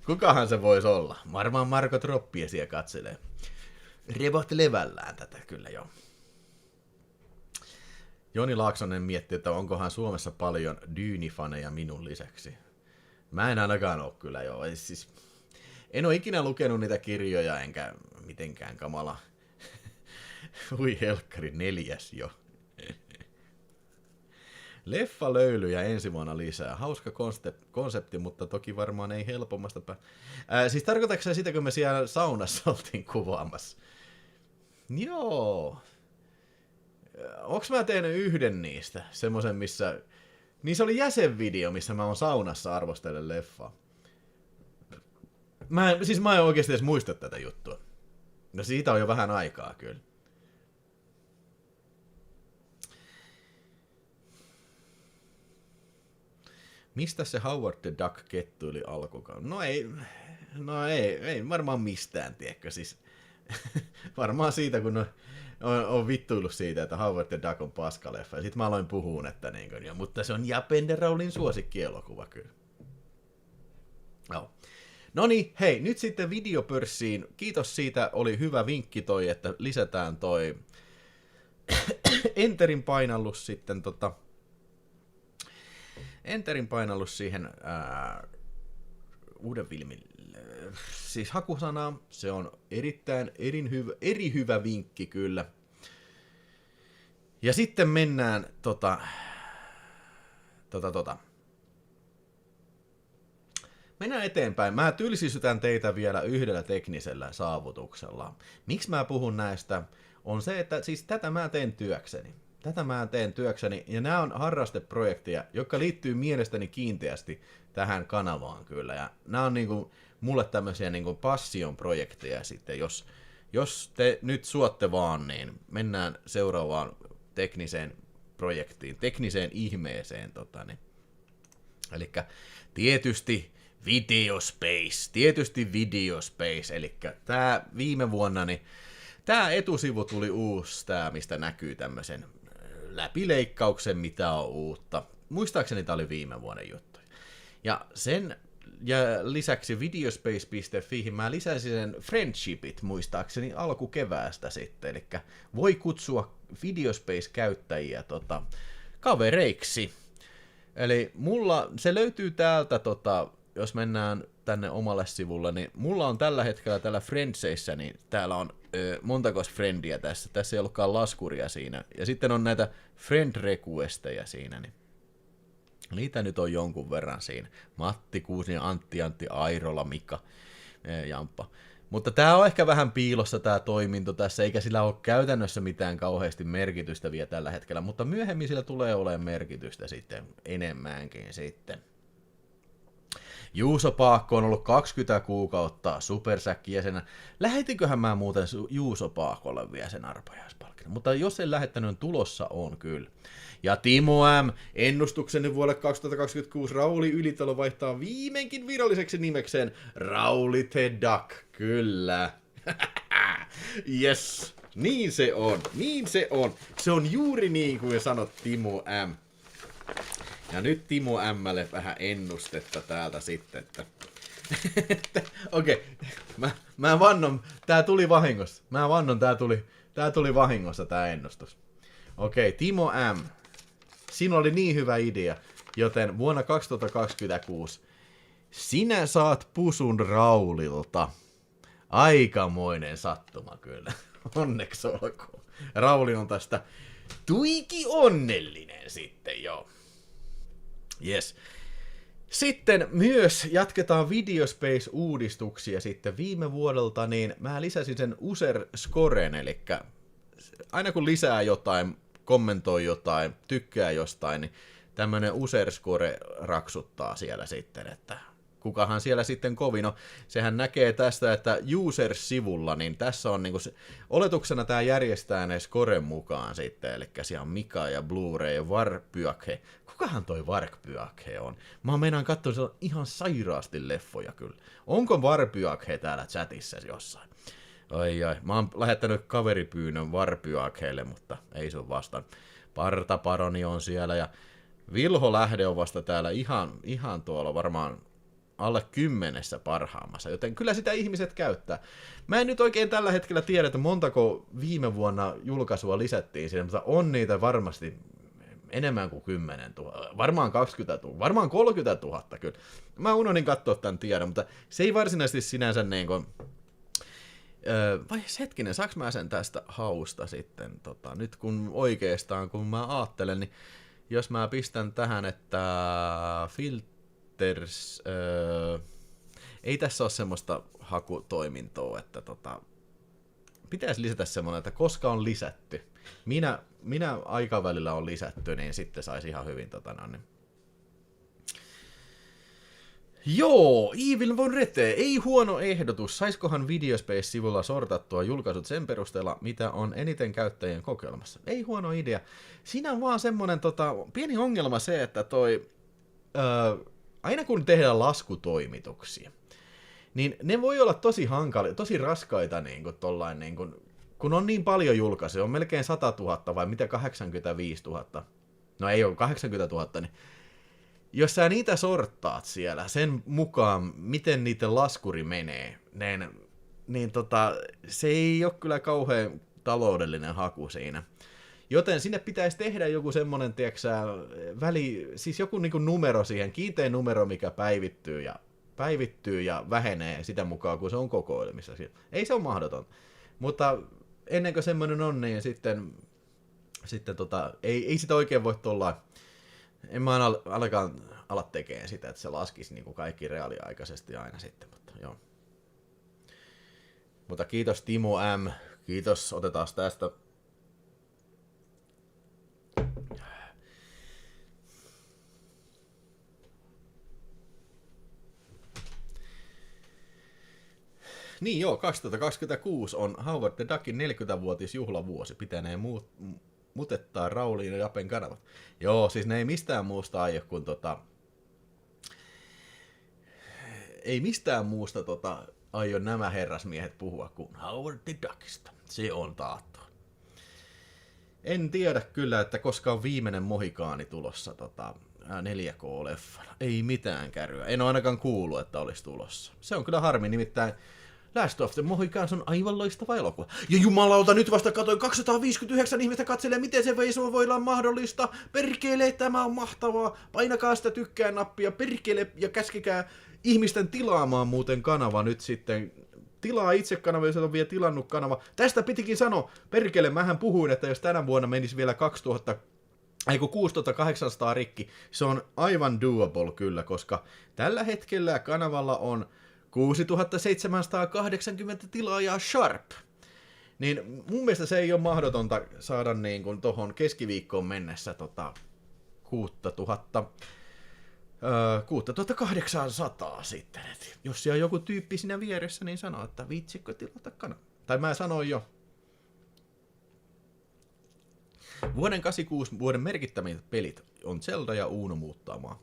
Kukahan se voisi olla? Varmaan Marko Troppi siellä katselee. Revot levällään tätä kyllä jo. Joni Laaksonen miettii, että onkohan Suomessa paljon Dyyni-faneja minun lisäksi. Mä en ainakaan ole kyllä jo. Siis, en ole ikinä lukenut niitä kirjoja, enkä mitenkään kamala. Ui helkkari, 4 jo. Leffalöylyjä ensi vuonna lisää. Hauska konsepti, mutta toki varmaan ei helpommasta siis tarkoitatko sä sitä, kun me siellä saunassa oltiin kuvaamassa? Joo. Onks mä tehnyt yhden niistä? Semmoisen, missä... Niin se oli jäsenvideo, missä mä oon saunassa arvostellen leffaa. Mä en oikeesti edes muista tätä juttua. No siitä on jo vähän aikaa kyllä. Mistä se Howard the Duck kettuili alkukaan? No ei varmaan mistään, tiedätkö, siis varmaan siitä, kun on vittuillut siitä, että Howard the Duck on paskaleffa, ja sit mä aloin puhua, että mutta se on Japende Raulin suosikkielokuva kyllä. No niin, hei, nyt sitten videopörssiin. Kiitos siitä, oli hyvä vinkki toi, että lisätään toi Enterin painallus sitten Enterin painallus siihen uuden filmin siis hakusanaa. Se on erittäin eri hyvä vinkki kyllä. Ja sitten mennään Mennään eteenpäin. Mä tylsisytän teitä vielä yhdellä teknisellä saavutuksella. Miksi mä puhun näistä? On se, että siis tätä mä teen työkseni. Ja nämä on harrasteprojekteja, jotka liittyy mielestäni kiinteästi tähän kanavaan kyllä. Ja nämä on niinku mulle tämmöisiä niinku passion-projekteja sitten. Jos te nyt suotte vaan, niin mennään seuraavaan tekniseen projektiin, tekniseen ihmeeseen. Elikkä tietysti Videospace, eli tää viime vuonna, niin tää etusivu tuli uusi, tää mistä näkyy tämmösen läpileikkauksen, mitä on uutta. Muistaakseni tää oli viime vuoden juttu. Ja lisäksi videospace.fiihin mä lisäsin sen friendshipit muistaakseni alkukeväästä sitten, eli voi kutsua Videospace-käyttäjiä kavereiksi. Eli mulla, se löytyy täältä, jos mennään tänne omalle sivulle, niin mulla on tällä hetkellä täällä Friendseissä, niin täällä on montakos friendiä tässä. Tässä ei ollutkaan laskuria siinä. Ja sitten on näitä friend requesteja siinä, niin niitä nyt on jonkun verran siinä. Matti Kuusi, Antti, Airola, Mika, Jamppa. Mutta tää on ehkä vähän piilossa tää toiminto tässä, eikä sillä ole käytännössä mitään kauheasti merkitystä vielä tällä hetkellä, mutta myöhemmin sillä tulee olemaan merkitystä sitten enemmänkin sitten. Juuso Paakko on ollut 20 kuukautta Supersäkki-jäsenä. Lähetinköhän mä muuten Juuso Paakolle vielä sen arpajaispalkinnon, mutta jos en lähettänyt, on tulossa on kyllä. Ja Timo M. Ennustukseni vuodelle 2026 Rauli Ylitalo vaihtaa viimeinkin viralliseksi nimekseen Rauli the Duck. Kyllä. Yes. Niin se on. Se on juuri niin kuin sanot Timo M. Ja nyt Timo M:lle vähän ennustetta täältä sitten, että okei, mä vannon, tää tuli vahingossa. Tää tuli vahingossa tää ennustus. Okei, Timo M. Sinulla oli niin hyvä idea, joten vuonna 2026 sinä saat pusun Raulilta. Aikamoinen sattuma kyllä. Onneksi olkoon. Rauli on tästä tuiki onnellinen sitten, joo. Yes. Sitten myös jatketaan Videospace-uudistuksia sitten viime vuodelta, niin mä lisäsin sen user-scoren, eli aina kun lisää jotain, kommentoi jotain, tykkää jostain, niin tämmönen user-score raksuttaa siellä sitten, että kukahan siellä sitten kovin. No, sehän näkee tästä, että users-sivulla, niin tässä on niinku oletuksena tämä järjestää ne scoren mukaan sitten, eli siellä on Mika ja Blu-ray ja Varpyakhe. Kukahan toi Varpyakhe on? Mä meinaan katsoa, se on ihan sairaasti leffoja kyllä. Onko Varpyakhe täällä chatissa jossain? Oi, mä oon lähettänyt kaveripyynnön Varpyakheelle, mutta ei sun vastaan. Partaparoni on siellä ja Vilho Lähde on vasta täällä ihan tuolla varmaan alle 10 parhaammassa, joten kyllä sitä ihmiset käyttää. Mä en nyt oikein tällä hetkellä tiedä, että montako viime vuonna julkaisua lisättiin sinne, mutta on niitä varmasti enemmän kuin 10 000, varmaan 20 000, varmaan 30 000 kyllä. Mä unohdin katsoa tämän tiedon, mutta se ei varsinaisesti sinänsä niin kuin vai hetkinen, saaks mä sen tästä hausta sitten, nyt kun oikeastaan, kun mä ajattelen, niin jos mä pistän tähän, että filters, ei tässä ole semmoista hakutoimintoa, että pitäisi lisätä semmoinen, että koska on lisätty, minä aikavälillä on lisätty, niin sitten saisi ihan hyvin niin. Joo, Evil Von Rete, ei huono ehdotus. Saiskohan Videospace-sivulla sortattua julkaisut sen perusteella, mitä on eniten käyttäjien kokeilmassa? Ei huono idea. Siinä on vaan semmonen pieni ongelma se, että aina kun tehdään laskutoimituksia, niin ne voi olla tosi hankalia, tosi raskaita, kun on niin paljon julkaisuja, on melkein 100 000 vai mitä 85 000, no ei ole 80 000, niin jos sä niitä sorttaat siellä sen mukaan, miten niiden laskuri menee, niin se ei ole kyllä kauhean taloudellinen haku siinä. Joten sinne pitäisi tehdä joku semmonen, siis joku niinku numero siihen, kiinteä numero, mikä päivittyy ja vähenee sitä mukaan, kun se on kokoelmissa. Ei se ole mahdoton. Mutta ennen kuin semmoinen on, niin sitten ei sitä oikein voi tuolla, en mä ainakaan ala tekemään sitä, että se laskisi niin kuin kaikki reaaliaikaisesti aina sitten, mutta joo. Mutta kiitos Timo M, kiitos, otetaan tästä. Niin joo, 2026 on Howard the Duckin 40-vuotisjuhlavuosi. Pitäneen mutettaa Rauliin ja Japen kanavat. Joo, siis ne ei mistään muusta aio kuin ei mistään muusta aio nämä herrasmiehet puhua kuin Howard the Duckista. Se on taattu. En tiedä kyllä, että koska on viimeinen mohikaani tulossa 4K-leffana. Ei mitään kärryä. En ole ainakaan kuullut, että olisi tulossa. Se on kyllä harmi, nimittäin Last of the Mohicans on aivan loistava elokuva. Ja jumalauta, nyt vasta katsoin, 259 ihmistä katselee, miten se voi olla mahdollista. Perkele, tämä on mahtavaa. Painakaa sitä tykkää-nappia, perkele, ja käskekää ihmisten tilaamaan muuten kanava nyt sitten. Tilaa itse kanava, jos on vielä tilannut kanava. Tästä pitikin sanoa, perkele, mähän puhuin, että jos tänä vuonna menisi vielä 6800 rikki, se on aivan doable kyllä, koska tällä hetkellä kanavalla on 6780 tilaajaa sharp. Niin mun mielestä se ei ole mahdotonta saada niin kuin tohon keskiviikkoon mennessä 6800 sitten. Et jos siellä on joku tyyppi siinä vieressä, niin sanoo, että viitsikö tilata kanava. Tai mä sanoin jo. Vuoden 86 vuoden merkittävimmät pelit on Zelda ja Uno muuttamaan.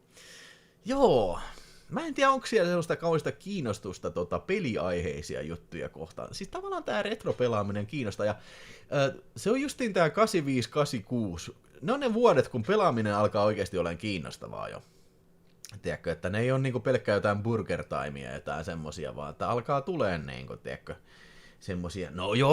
Joo. Mä en tiedä, onko siellä sellaista kauheasta kiinnostusta peliaiheisia juttuja kohtaan. Siis tavallaan tää retropelaaminen kiinnostaa. Ja se on justiin tää 85-86. Ne on ne vuodet, kun pelaaminen alkaa oikeasti olemaan kiinnostavaa jo. Tiedätkö, että ne ei ole niinku pelkkää jotain Burger Timea ja jotain semmosia, vaan että alkaa tulemaan niinku, tiedätkö, semmosia. No joo,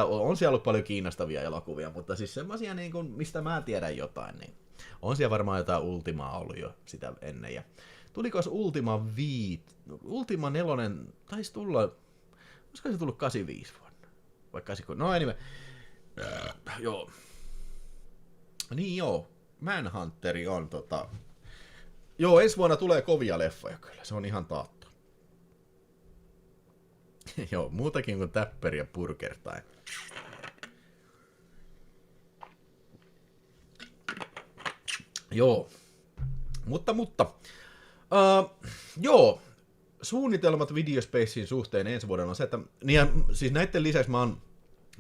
on siellä ollut paljon kiinnostavia elokuvia, mutta siis semmosia, niinku, mistä mä tiedän jotain, niin on siellä varmaan jotain Ultimaa ollut jo sitä ennen. Ja tuliko Ultima 4, taisi tulla, olisiko se tullut 85 vuonna? Vai 86? No anyway. Joo. Niin joo, Manhunteri on Joo, ensi vuonna tulee kovia leffoja kyllä, se on ihan taattu. Joo, muutakin kuin täppäri ja Burger Time. Joo, mutta joo, suunnitelmat Videospacen suhteen ensi vuodella on se, että siis näiden lisäksi mä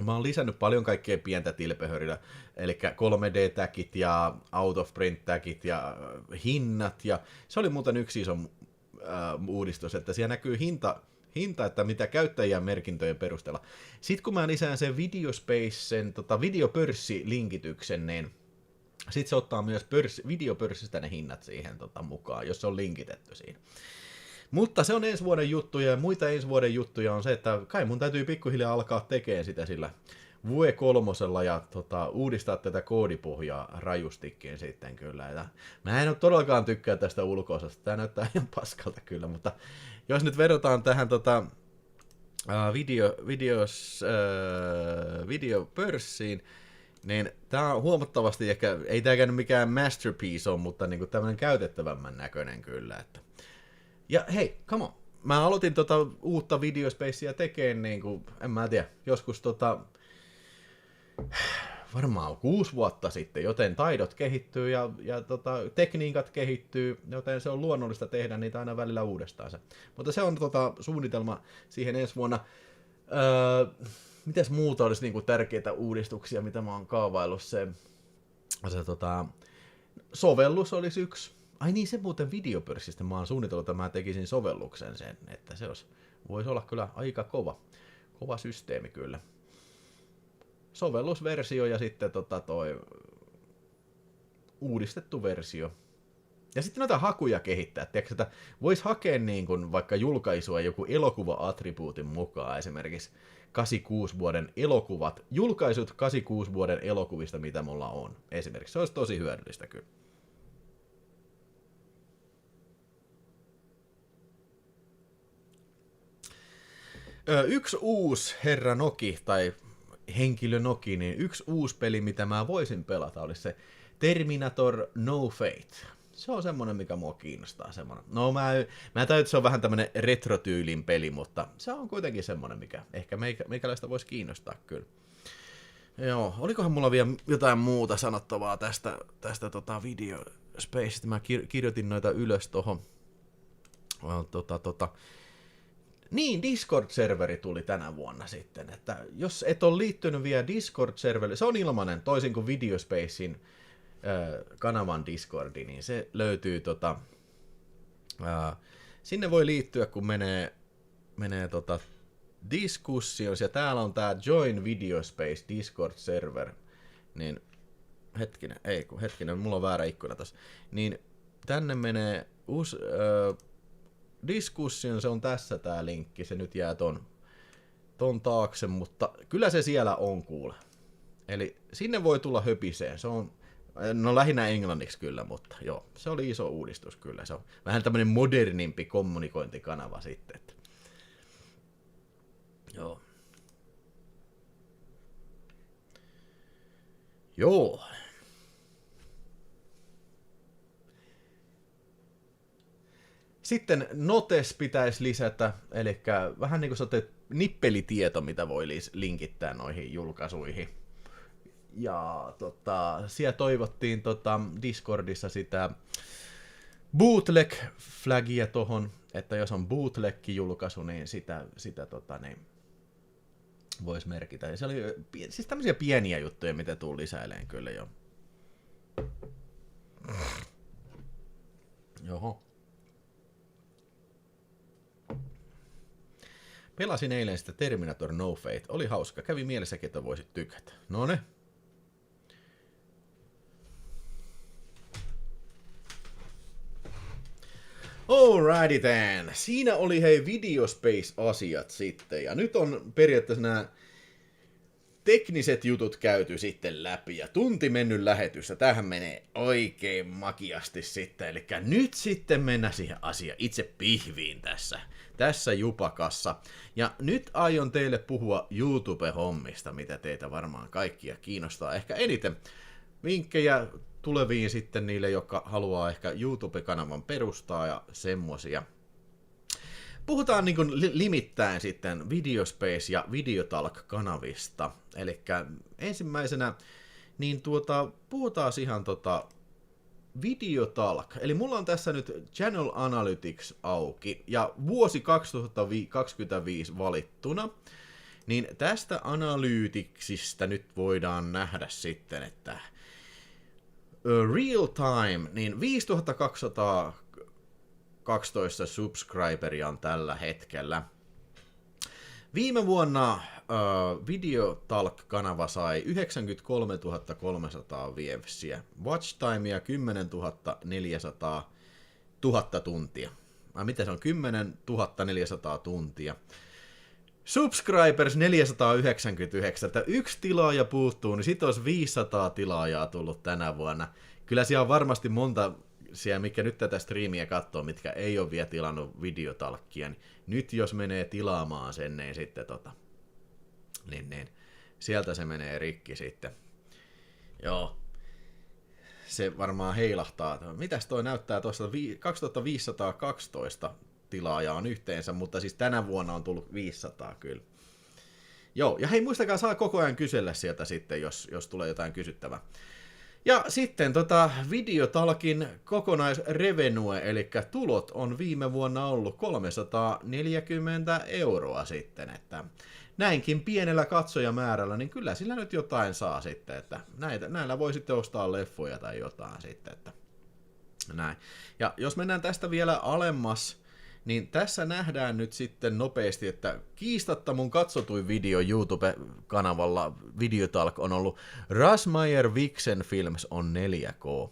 oon lisännyt paljon kaikkea pientä tilpehörillä, eli 3D-täkit ja out of print-täkit ja hinnat, ja se oli muuten yksi iso uudistus, että siellä näkyy hinta, että mitä käyttäjien merkintöjen perusteella. Sitten kun mä lisään sen Videospacen videopörssilinkityksen, niin sitten se ottaa myös videopörssistä ne hinnat siihen mukaan, jos se on linkitetty siinä. Mutta se on ensi vuoden juttuja, ja muita ensi vuoden juttuja on se, että kai mun täytyy pikkuhiljaa alkaa tekemään sitä sillä Vue 3 ja uudistaa tätä koodipohjaa rajustikin sitten kyllä. Ja mä en ole todellakaan tykkää tästä ulko-osasta, tää näyttää ihan paskalta kyllä, mutta jos nyt vedotaan tähän videopörssiin, niin tää on huomattavasti ehkä, ei tääkään mikään masterpiece on, mutta niinku tämmönen käytettävämmän näköinen kyllä, että. Ja hei, come on, mä aloitin uutta Videospacea tekemään niinku, en mä tiedä, joskus varmaan 6 vuotta sitten, joten taidot kehittyy ja tekniikat kehittyy, joten se on luonnollista tehdä niitä aina välillä uudestaan. Mutta se on suunnitelma siihen ensi vuonna. Mitäs muuta olisi niinku tärkeitä uudistuksia, mitä mä oon kaavaillut? Se sovellus olisi yksi. Ai niin, se muuten videopörssistä mä oon suunnitellut, että mä tekisin sovelluksen sen, että se voisi olla kyllä aika kova systeemi kyllä. Sovellusversio ja sitten toi uudistettu versio. Ja sitten noita hakuja kehittää, tiedätkö, että voisi hakea niin kuin vaikka julkaisua joku elokuva-attribuutin mukaan, esimerkiksi 86 vuoden elokuvat, julkaisut 86 vuoden elokuvista, mitä mulla on. Esimerkiksi se olisi tosi hyödyllistä kyllä. Yksi uusi herra Noki, tai henkilö Noki, niin yksi uusi peli, mitä mä voisin pelata, olisi se Terminator No Fate. Se on semmonen, mikä mua kiinnostaa. Semmonen. No mä täytyy, että se on vähän tämmönen retrotyylin peli, mutta se on kuitenkin semmonen, mikä ehkä meikäläistä voisi kiinnostaa kyllä. Joo, olikohan mulla vielä jotain muuta sanottavaa tästä Video Spacesta? Mä kirjoitin noita ylös tohon. Niin, Discord-serveri tuli tänä vuonna sitten, että jos et ole liittynyt vielä Discord-serverille, se on ilmainen, toisin kuin Videospacein kanavan Discordi, niin se löytyy sinne voi liittyä, kun menee Discussions, ja täällä on tää Join Videospace Discord-server, niin hetkinen, mulla on väärä ikkuna tässä, niin tänne menee Discussion, se on tässä tää linkki, se nyt jää ton taakse, mutta kyllä se siellä on kuule. Eli sinne voi tulla höpiseen, se on, no lähinnä englanniksi kyllä, mutta joo, se oli iso uudistus kyllä, se on vähän tämmönen modernimpi kommunikointikanava sitten. Että. Joo. Joo. Sitten Notes pitäisi lisätä, eli vähän niin kuin nippelitieto, mitä voi linkittää noihin julkaisuihin. Ja siellä toivottiin Discordissa sitä bootleg-flagia tohon, että jos on bootleg-julkaisu, niin sitä niin voisi merkitä. Ja se oli siis tämmöisiä pieniä juttuja, mitä tuu lisäileen kyllä jo. Joho. Pelasin eilen sitä Terminator No Fate. Oli hauska. Kävi mielessäkin, että voisit tykätä. None. Alrighty then. Siinä oli hei Videospace-asiat sitten. Ja nyt on periaatteessa nämä tekniset jutut käyty sitten läpi. Ja tunti mennyt lähetyssä. Tämähän menee oikein makiasti sitten. Eli nyt sitten mennään siihen asiaan itse pihviin tässä jupakassa. Ja nyt aion teille puhua YouTube-hommista, mitä teitä varmaan kaikkia kiinnostaa ehkä eniten. Vinkkejä tuleviin sitten niille, jotka haluaa ehkä YouTube-kanavan perustaa ja semmosia. Puhutaan niin kuin limittäin sitten Videospace ja Videotalk-kanavista. Eli ensimmäisenä niin puhutaan ihan Videotalk. Eli mulla on tässä nyt Channel Analytics auki ja vuosi 2025 valittuna. Niin tästä Analyticsista nyt voidaan nähdä sitten, että real time, niin 5212 subscriberia on tällä hetkellä. Viime vuonna Videotalk-kanava sai 93 300 viewsiä, watch timea 10 400 000 tuntia. Mitä se on? 10 400 tuntia. Subscribers 499, että yksi tilaaja puuttuu, niin sit olisi 500 tilaajaa tullut tänä vuonna. Kyllä siellä on varmasti monta siellä, mikä nyt tätä striimiä katsoo, mitkä ei ole vielä tilannut Videotalkkia, niin nyt jos menee tilaamaan sen, niin sitten niin sieltä se menee rikki sitten. Joo. Se varmaan heilahtaa. Mitäs toi näyttää tuosta 2512 tilaajaa on yhteensä, mutta siis tänä vuonna on tullut 500 kyllä. Joo, ja hei muistakaa, saa koko ajan kysellä sieltä sitten, jos tulee jotain kysyttävää. Ja sitten Videotalkin kokonaisrevenue, eli tulot on viime vuonna ollut 340 € sitten, että näinkin pienellä katsojamäärällä, niin kyllä sillä nyt jotain saa sitten, että näillä voi sitten ostaa leffoja tai jotain sitten, että näin. Ja jos mennään tästä vielä alemmas, niin tässä nähdään nyt sitten nopeasti, että kiistatta mun katsotuin video YouTube-kanavalla Videotalk on ollut Rasmeyer Vixen Films on 4K.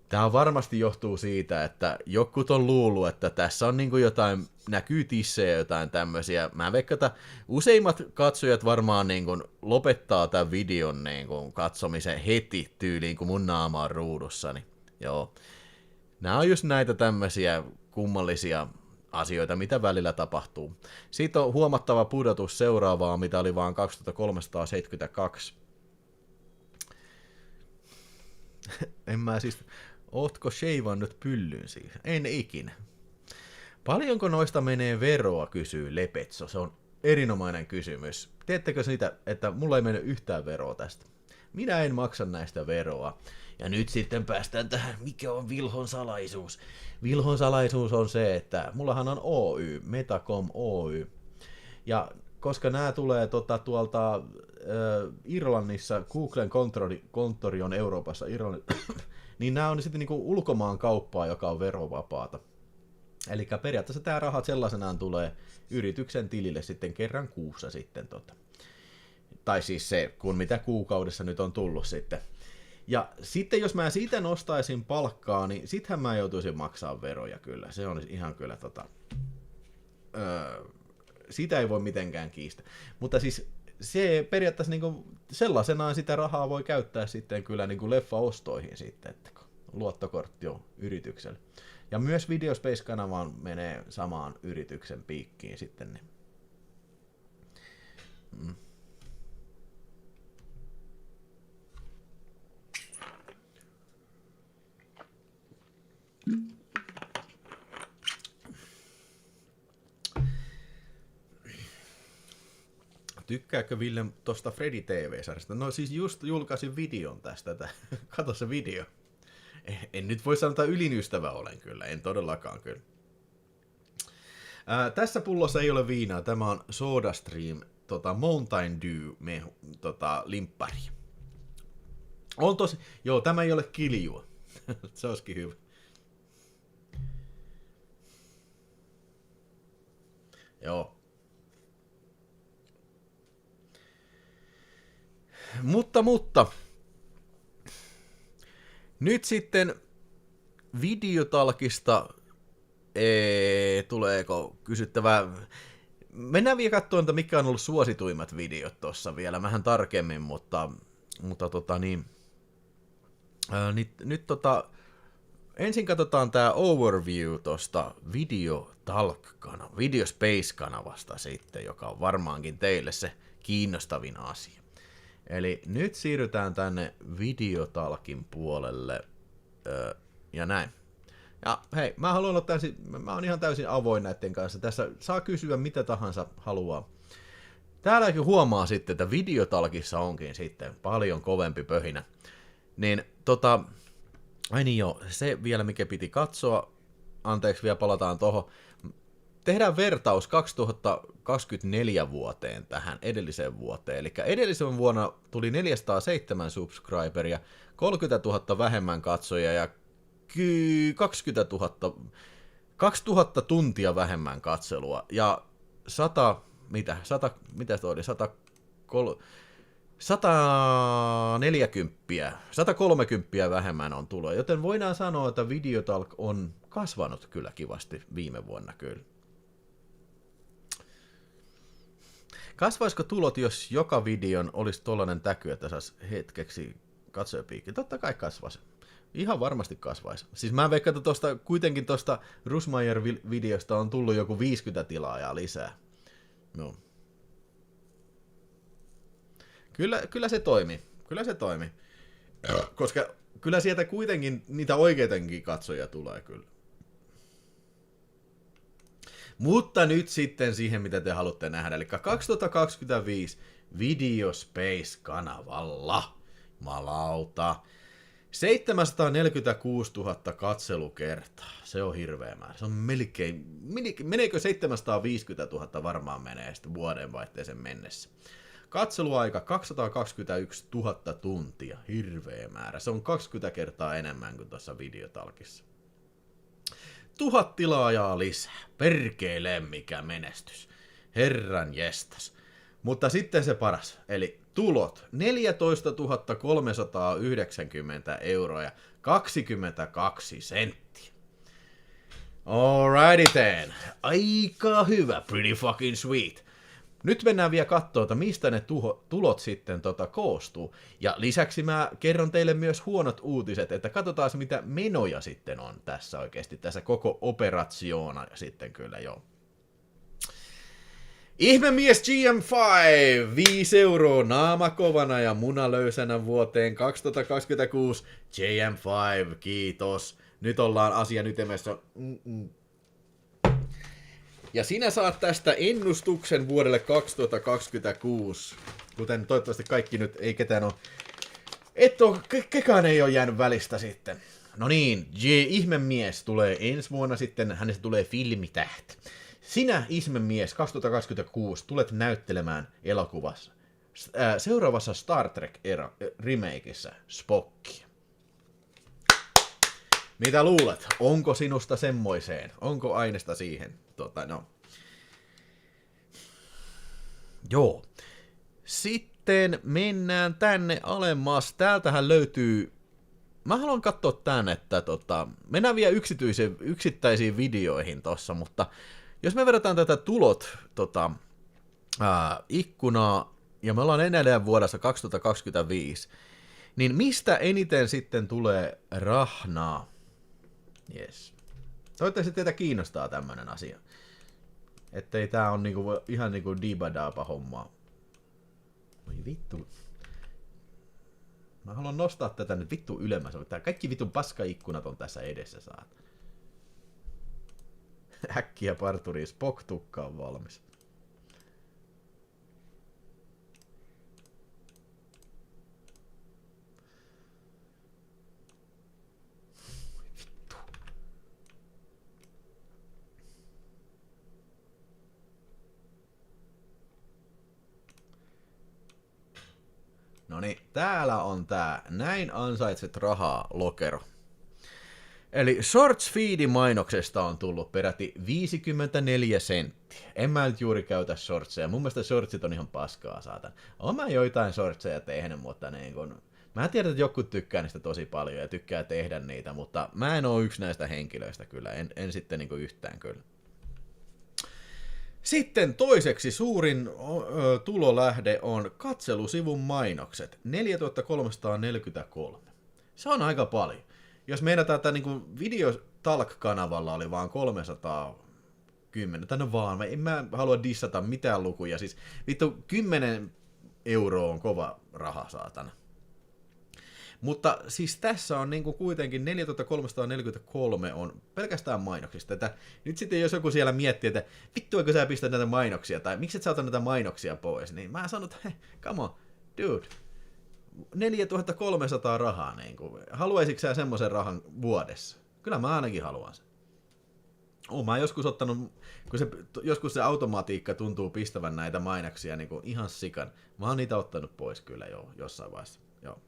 Tämä varmasti johtuu siitä, että jokut on luullut, että tässä on niinku jotain, näkyy tissejä jotain tämmöisiä. Mä veikkaan, että useimmat katsojat varmaan niinku lopettaa tämän videon niinku katsomisen heti tyyliin, kun mun naama on ruudussa. Niin joo. Nämä on just näitä tämmöisiä kummallisia asioita, mitä välillä tapahtuu. Siitä on huomattava pudotus seuraavaa, mitä oli vaan 2372. En mä siis Ootko sheivannut pyllyn siis? En ikinä. Paljonko noista menee veroa, kysyy Lepetso. Se on erinomainen kysymys. Teettekö sitä, että mulla ei mene yhtään veroa tästä? Minä en maksa näistä veroa. Ja nyt sitten päästään tähän, mikä on Vilhon salaisuus. Vilhon salaisuus on se, että mullahan on Oy, Metacom Oy. Ja koska nämä tulee tuolta Irlannissa, Googlen konttori on Euroopassa, niin nämä on sitten niinku ulkomaan kauppaa, joka on verovapaata. Eli periaatteessa tämä rahat sellaisenaan tulee yrityksen tilille sitten kerran kuussa sitten. Tai siis se, kun mitä kuukaudessa nyt on tullut sitten. Ja sitten jos mä siitä nostaisin palkkaa, niin sittenhän mä joutuisin maksaa veroja kyllä. Se on ihan kyllä sitä ei voi mitenkään kiistä. Mutta siis se periaatteessa niinku sellaisenaan sitä rahaa voi käyttää sitten kyllä niinku leffaostoihin sitten, että luottokortti on yritykselle. Ja myös Videospace-kanavaan menee samaan yrityksen piikkiin sitten. Niin. Tykkääkö Ville tuosta Freddy TV-sarjasta? No siis just julkaisin videon tästä. Kato se video. En nyt voi sanoa, että ylin ystävä olen kyllä. En todellakaan kyllä. Tässä pullossa ei ole viinaa. Tämä on SodaStream Mountain Dew limppari. On tosi... Joo, tämä ei ole kiljua. Se olisikin hyvä. Joo. Mutta. Nyt sitten videotalkista tuleeko kysyttävää. Mennään vielä katsomaan, mikä on ollut suosituimmat videot tuossa vielä vähän tarkemmin, mutta ensin katsotaan tämä overview tuosta Videospace-kanavasta sitten, joka on varmaankin teille se kiinnostavin asia. Eli nyt siirrytään tänne Videotalkin puolelle ja näin. Ja hei, mä oon ihan täysin avoin näiden kanssa. Tässä saa kysyä mitä tahansa haluaa. Täälläkin huomaa sitten, että Videotalkissa onkin sitten paljon kovempi pöhinä. Niin ai niin joo, se vielä mikä piti katsoa. Anteeksi, vielä palataan tohon. Tehdään vertaus 2024 vuoteen tähän edelliseen vuoteen. Eli edellisen vuonna tuli 407 subscriberia, 30 000 vähemmän katsojia ja 2000 tuntia vähemmän katselua. Ja 130 vähemmän on tuloa. Joten voidaan sanoa, että Videotalk on kasvanut kyllä kivasti viime vuonna kyllä. Kasvaisiko tulot, jos joka videon olisi tollainen täky, että saisi hetkeksi katsojapiikki? Totta kai kasvaisi. Ihan varmasti kasvaisi. Siis mä veikkaan, että kuitenkin tuosta Rusmeier-videosta on tullut joku 50 tilaajaa lisää. No. Kyllä se toimi. Koska kyllä sieltä kuitenkin niitä oikeitakin katsojia tulee kyllä. Mutta nyt sitten siihen, mitä te haluatte nähdä. Eli 2025 Videospace-kanavalla. Malauta. 746 000 katselukertaa. Se on hirveä määrä. Se on meneekö 750 000 varmaan menee sitten vuodenvaihteeseen mennessä. Katseluaika 221 000 tuntia. Hirveä määrä. Se on 20 kertaa enemmän kuin tuossa Videotalkissa. 1000 tilaajaa lisää. Perkele mikä menestys. Herran jestas. Mutta sitten se paras. Eli tulot 14 390 € ja 22 senttiä. Alrighty then. Aika hyvä. Pretty fucking sweet. Nyt mennään vielä katsoa, että mistä ne tulot sitten koostuu. Ja lisäksi mä kerron teille myös huonot uutiset, että katsotaan mitä menoja sitten on tässä oikeasti, tässä koko operatioona sitten kyllä joo. Ihmemies GM5, 5 euroa naamakovana ja munalöysänä vuoteen 2026. GM5, kiitos. Nyt ollaan asian ytimessä. Ja sinä saat tästä ennustuksen vuodelle 2026. Kuten toivottavasti kaikki nyt, ei ketään ole. Kekään ei ole jäänyt välistä sitten. No niin, Ihmemies tulee ensi vuonna sitten, hänestä tulee filmitähti. Sinä, Ihmemies, 2026 tulet näyttelemään elokuvassa. Seuraavassa Star Trek remakeissa Spockia. Mitä luulet? Onko sinusta semmoiseen? Onko aineesta siihen? Joo. Sitten mennään tänne alemmas. Täältähän löytyy... Mä haluan katsoa tän, että mennään vielä yksittäisiin videoihin tossa, mutta jos me verrataan tätä tulot ikkunaa, ja me ollaan edelleen vuodessa 2025, niin mistä eniten sitten tulee rahnaa? Yes. Toivottavasti teitä kiinnostaa tämmönen asia. Ettei tää on ihan niinku dibadaapa hommaa. Oi vittu. Mä haluan nostaa tätä nyt vittu ylemmäs. Tää kaikki vitun paskaikkunat on tässä edessä, saat. Äkkiä parturiin, Spock-tukka on valmis. Noniin, täällä on tää. Näin ansaitset rahaa, lokero. Eli Shorts Feedin mainoksesta on tullut peräti 54 senttiä. En mä nyt juuri käytä shortseja. Mun mielestä shortsit on ihan paskaa, saatan. Oon mä joitain shortseja tehnyt, mutta niin kun... Mä tiedän, että joku tykkää niistä tosi paljon ja tykkää tehdä niitä, mutta mä en oo yksi näistä henkilöistä kyllä. En sitten niinku yhtään kyllä. Sitten toiseksi suurin tulolähde on katselusivun mainokset. 4343. Se on aika paljon. Jos meinataan, että niin Videotalk-kanavalla oli vaan 310, tai no vaan, en mä halua dissata mitään lukuja, siis vittu 10 euroa on kova raha, saatana. Mutta siis tässä on niinku kuitenkin 4343 on pelkästään mainoksista. Että nyt sitten jos joku siellä miettii, että vittu eikö sä pistä näitä mainoksia, tai miksi et sä ota näitä mainoksia pois, niin mä sanon, että come on, dude. 4300 rahaa, niin kuin. Haluaisitko sä semmoisen rahan vuodessa? Kyllä mä ainakin haluan sen. Oon mä joskus ottanut, kun joskus se automatiikka tuntuu pistävän näitä mainoksia niin kuin ihan sikan. Mä oon niitä ottanut pois kyllä jo jossain vaiheessa. Joo.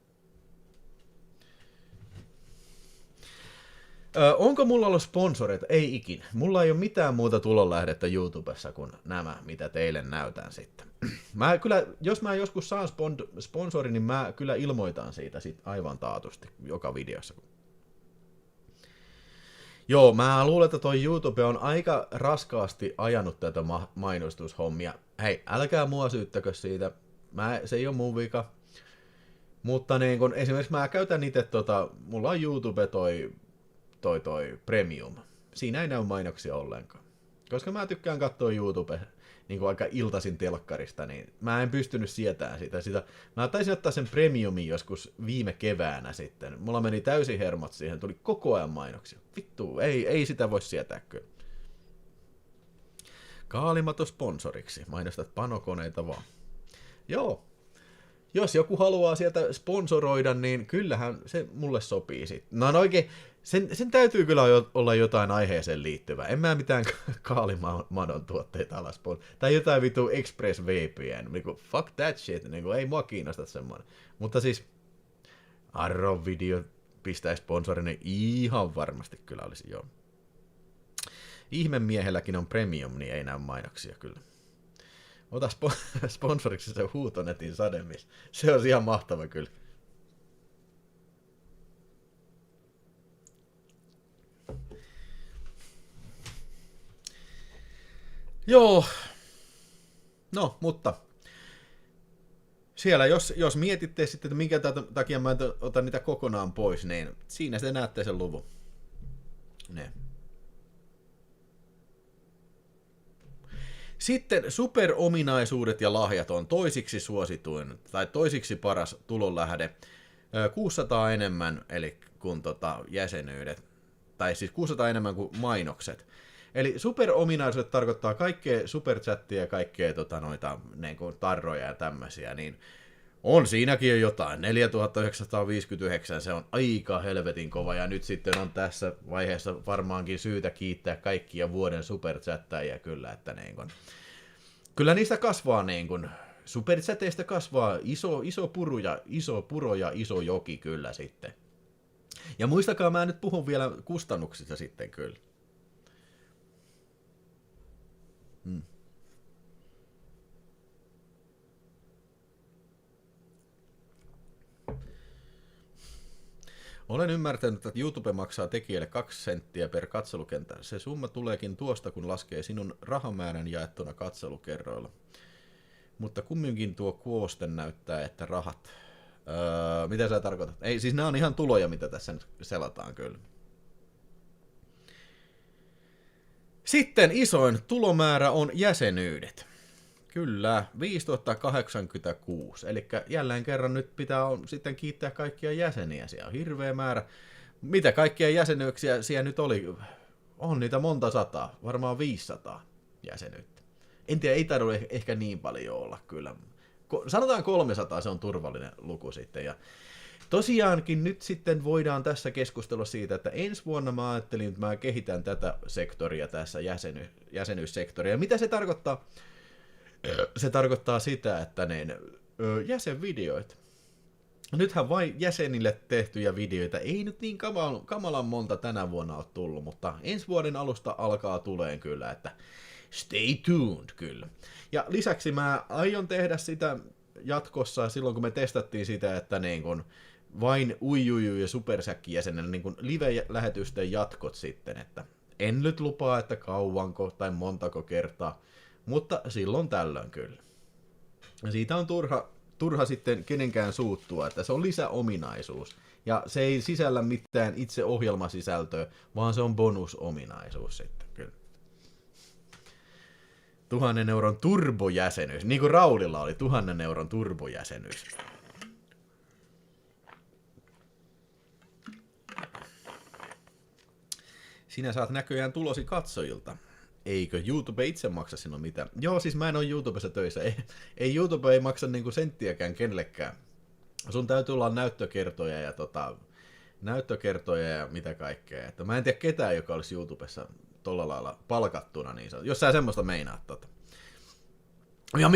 Onko mulla ollut sponsoreita? Ei ikinä. Mulla ei ole mitään muuta tulonlähdettä YouTubessa kuin nämä, mitä teille näytän sitten. Mä kyllä, jos mä joskus saan sponsorin, niin mä kyllä ilmoitan siitä sit aivan taatusti joka videossa. Joo, mä luulen, että toi YouTube on aika raskaasti ajanut tätä mainostushommia. Hei, älkää mua syyttäkö siitä. Se ei ole mun vika. Mutta niin kun, esimerkiksi mä käytän itse mulla on YouTube toi Premium. Siinä ei näy mainoksia ollenkaan. Koska mä tykkään katsoa YouTube niin kuin aika iltaisin telkkarista, niin mä en pystynyt sietämään sitä. Mä taisin ottaa sen Premiumin joskus viime keväänä sitten. Mulla meni täysin hermot siihen, tuli koko ajan mainoksia. Vittu, ei sitä voi sietää kyllä. Kaalimato sponsoriksi, mainostat panokoneita vaan. Joo. Jos joku haluaa sieltä sponsoroida, niin kyllähän se mulle sopii sitten. No oikein, sen täytyy kyllä olla jotain aiheeseen liittyvää. En mä mitään kaalimadon tuotteita alas. Tai jotain vitu Express VPN. Niinku, fuck that shit. Niinku, ei mua kiinnosta semmoinen. Mutta siis Arrow Video pistää sponsorin, niin ihan varmasti kyllä olisi joo. Ihmemiehelläkin on Premium, niin ei näy mainoksia kyllä. Ota sponsoriksi se Huutonetin sademies. Se on ihan mahtava kyllä. Joo. No, mutta siellä jos mietitte sitten, että minkä takia mä otan niitä kokonaan pois, niin siinä te näette sen luvun. Ne. Sitten superominaisuudet ja lahjat on toisiksi suosituin tai toisiksi paras tulonlähde. 600 enemmän eli kuin jäsenyydet, tai siis 600 enemmän kuin mainokset. Eli superominaisuudet tarkoittaa kaikkea superchattia ja kaikkea noita niin kuin tarroja ja tämmöisiä, niin on siinäkin jo jotain. 4959, se on aika helvetin kova, ja nyt sitten on tässä vaiheessa varmaankin syytä kiittää kaikkia vuoden superchattajia kyllä, että niin kun, kyllä niistä kasvaa niin kun, superchateista kasvaa iso puro ja iso joki kyllä sitten. Ja muistakaa, mä nyt puhun vielä kustannuksista sitten kyllä. Olen ymmärtänyt, että YouTube maksaa tekijälle 2 senttiä per katselukenttä. Se summa tuleekin tuosta, kun laskee sinun rahamäärän jaettuna katselukerroilla. Mutta kumminkin tuo kuoste näyttää, että rahat... mitä sä tarkoitat? Ei, siis nämä on ihan tuloja, mitä tässä nyt selataan kyllä. Sitten isoin tulomäärä on jäsenyydet. Kyllä, 5086. Eli jälleen kerran nyt pitää sitten kiittää kaikkia jäseniä. Siellä on hirveä määrä. Mitä kaikkia jäsenyyksiä siellä nyt oli? On niitä monta sataa, varmaan 500 jäsenyyttä. En tiedä, ei taidu ehkä niin paljon olla kyllä. Sanotaan 300, se on turvallinen luku sitten. Ja tosiaankin nyt sitten voidaan tässä keskustella siitä, että ensi vuonna mä ajattelin, että mä kehitän tätä sektoria tässä jäsenyyssektoria. Ja mitä se tarkoittaa? Se tarkoittaa sitä, että jäsenvideoita. Nythän vain jäsenille tehtyjä videoita ei nyt niin kamalan monta tänä vuonna ole tullut, mutta ensi vuoden alusta alkaa tuleen kyllä, että stay tuned kyllä. Ja lisäksi mä aion tehdä sitä jatkossa silloin, kun me testattiin sitä, että niin kun vain Uijuju ja Supersäkki-jäsenelle niin kun live-lähetysten jatkot sitten, että en nyt lupaa, että kauanko tai montako kertaa, mutta silloin tällöin kyllä. Ja siitä on turha sitten kenenkään suuttua, että se on lisäominaisuus. Ja se ei sisällä mitään itse ohjelmasisältöä, vaan se on bonusominaisuus sitten kyllä. 1 000 euron turbojäsenyys, niin kuin Raulilla oli 1 000 euron turbojäsenyys. Sinä saat näköjään tulosi katsojilta. Eikö YouTube itse maksa sinun mitään? Joo, siis mä en ole YouTubessa töissä. Ei YouTube ei maksa niinku senttiäkään kenellekään. Sun täytyy olla näyttökertoja ja mitä kaikkea. Että mä en tiedä ketään, joka olisi YouTubessa tolla lailla palkattuna. Niin jos sä semmoista meinaat. Ja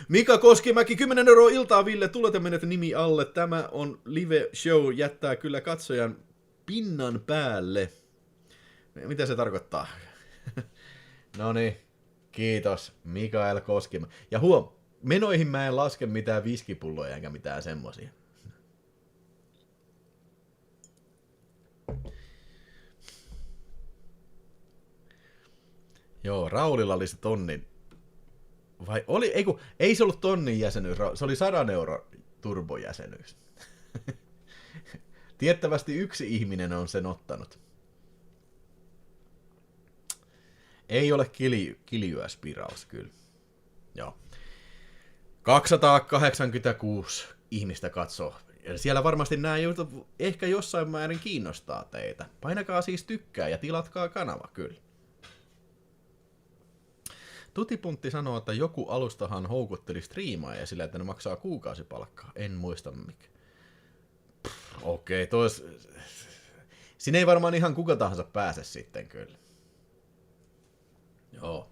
Mika Koskimäki, 10 € iltaa, Ville, tulette menet nimi alle. Tämä on live show, jättää kyllä katsojan pinnan päälle. Mitä se tarkoittaa? No niin, kiitos Mikael Koskima. Ja menoihin mä en laske mitään viskipulloja enkä mitään semmosia. Joo, Raulilla oli se tonnin. Vai oli, ei se ollut tonnin jäsenyys, se oli 100 € turbojäsenyys. Tiettävästi yksi ihminen on sen ottanut. Ei ole kiljuäspiraus, kyllä. Joo. 286 ihmistä katsoo. Ja siellä varmasti nämä jutut ehkä jossain määrin kiinnostaa teitä. Painakaa siis tykkää ja tilatkaa kanava, kyllä. Tutipuntti sanoo, että joku alustahan houkutteli striimaajia sillä, että ne maksaa kuukausipalkkaa. En muista mikä. Okei, siinä ei varmaan ihan kuka tahansa pääse sitten kyllä. Joo.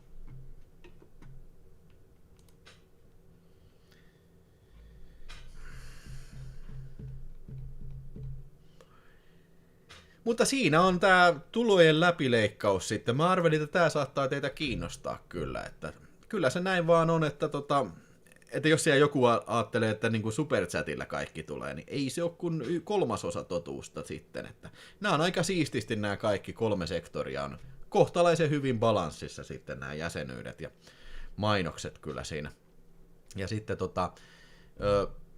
Mutta siinä on tää tulojen läpileikkaus sitten. Mä arvelin, että tää saattaa teitä kiinnostaa kyllä. Että kyllä se näin vaan on, että että jos siellä joku ajattelee, että niin kuin superchatilla kaikki tulee, niin ei se ole kuin 1/3 totuusta sitten. Että nämä on aika siististi nämä kaikki 3 sektoria on kohtalaisen hyvin balanssissa sitten nämä jäsenyydet ja mainokset kyllä siinä. Ja sitten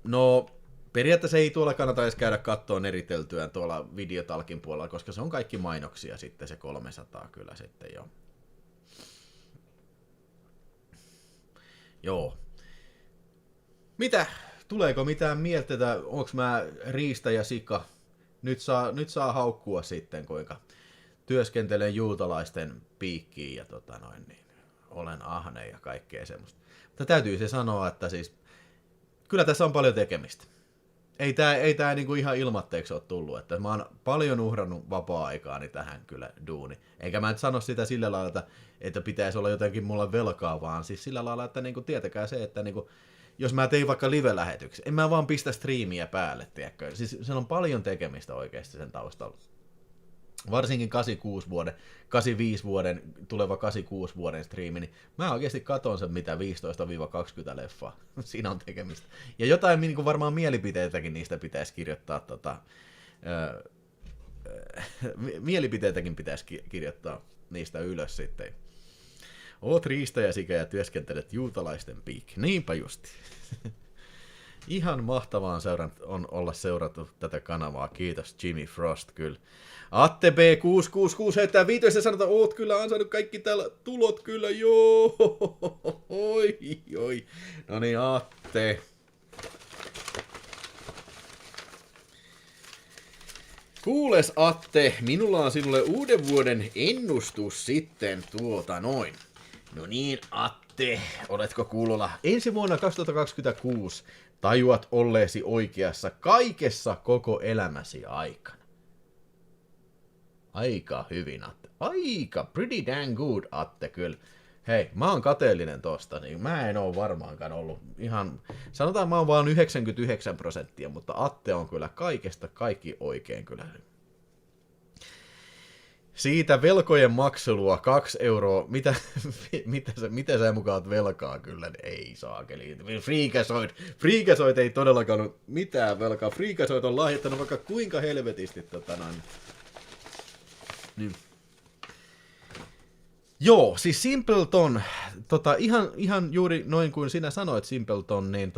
no periaatteessa ei tuolla kannata edes käydä kattoon eriteltyä tuolla videotalkin puolella, koska se on kaikki mainoksia sitten se 300 kyllä sitten jo. Joo. Mitä? Tuleeko mitään mieltä, onks mä riista ja sika? Nyt saa haukkua sitten, kuinka työskentelen juutalaisten piikkiin ja niin, olen ahne ja kaikkea semmoista. Mutta täytyy se sanoa, että siis kyllä tässä on paljon tekemistä. Ei tää niinku ihan ilmatteeksi ole tullut, että mä oon paljon uhrannut vapaa-aikaani tähän kyllä duuni. Eikä mä nyt sano sitä sillä lailla, että pitäisi olla jotenkin mulla velkaa, vaan siis sillä lailla, että niinku tietäkää se, että niinku, jos mä tein vaikka live-lähetyksen, en mä vaan pistä striimiä päälle, tiedätkö? Siis se on paljon tekemistä oikeasti sen taustalla. Varsinkin 85 vuoden, tuleva 86 vuoden striimi, niin mä oikeasti katon sen mitä 15-20 leffaa. Siinä on tekemistä. Ja jotain niin kuin varmaan mielipiteitäkin niistä pitäisi kirjoittaa, mielipiteitäkin pitäisi kirjoittaa niistä ylös sitten. Oot riistäjäsikä ja työskentelet juutalaisten piikki. Niinpä justi. Ihan mahtavaa on olla seurattu tätä kanavaa. Kiitos Jimmy Frost kyllä. Atte B666 heittää viitoissa ja sanotaan, oot kyllä ansainnut kaikki täällä tulot kyllä, joo. Oi. No niin, Atte. Kuules Atte, minulla on sinulle uuden vuoden ennustus sitten noin. No niin, Atte, oletko kuulolla? Ensi vuonna 2026 tajuat olleesi oikeassa kaikessa koko elämäsi aikana. Aika hyvin, Atte. Aika pretty dang good, Atte, kyllä. Hei, mä oon kateellinen tosta, niin mä en oo varmaankaan ollut ihan, sanotaan mä oon vaan 99%, mutta Atte on kyllä kaikesta kaikki oikein kyllä. Siitä velkojen makselua 2 €, mitä sä mukaan oot velkaa kyllä, ei saakeli. Freakazoid ei todellakaan ole mitään velkaa. Freakazoid on lahjoittanut vaikka kuinka helvetisti niin. Joo, siis Simpleton, ihan juuri noin kuin sinä sanoit Simpleton, niin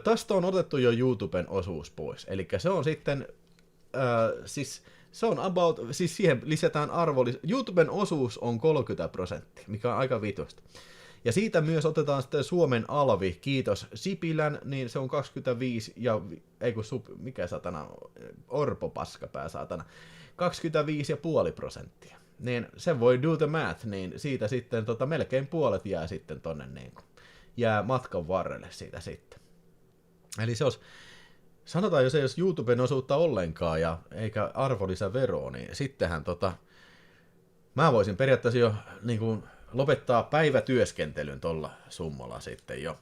tästä on otettu jo YouTuben osuus pois. Eli se on sitten, siis se on siis siihen lisätään YouTuben osuus on 30%, mikä on aika vituista. Ja siitä myös otetaan sitten Suomen alvi, kiitos Sipilän, niin se on 25 ja, mikä satana, Orpo paskapää satana, 25,5%. Niin se voi do the math, niin siitä sitten melkein puolet jää sitten tonne niin kuin, jää matkan varrelle siitä sitten. Eli se olisi, sanotaan jos ei olisi YouTuben osuutta ollenkaan ja eikä arvonlisäveroa, niin sittenhän mä voisin periaatteessa jo niin kuin, lopettaa päivätyöskentelyn tolla summalla sitten jo.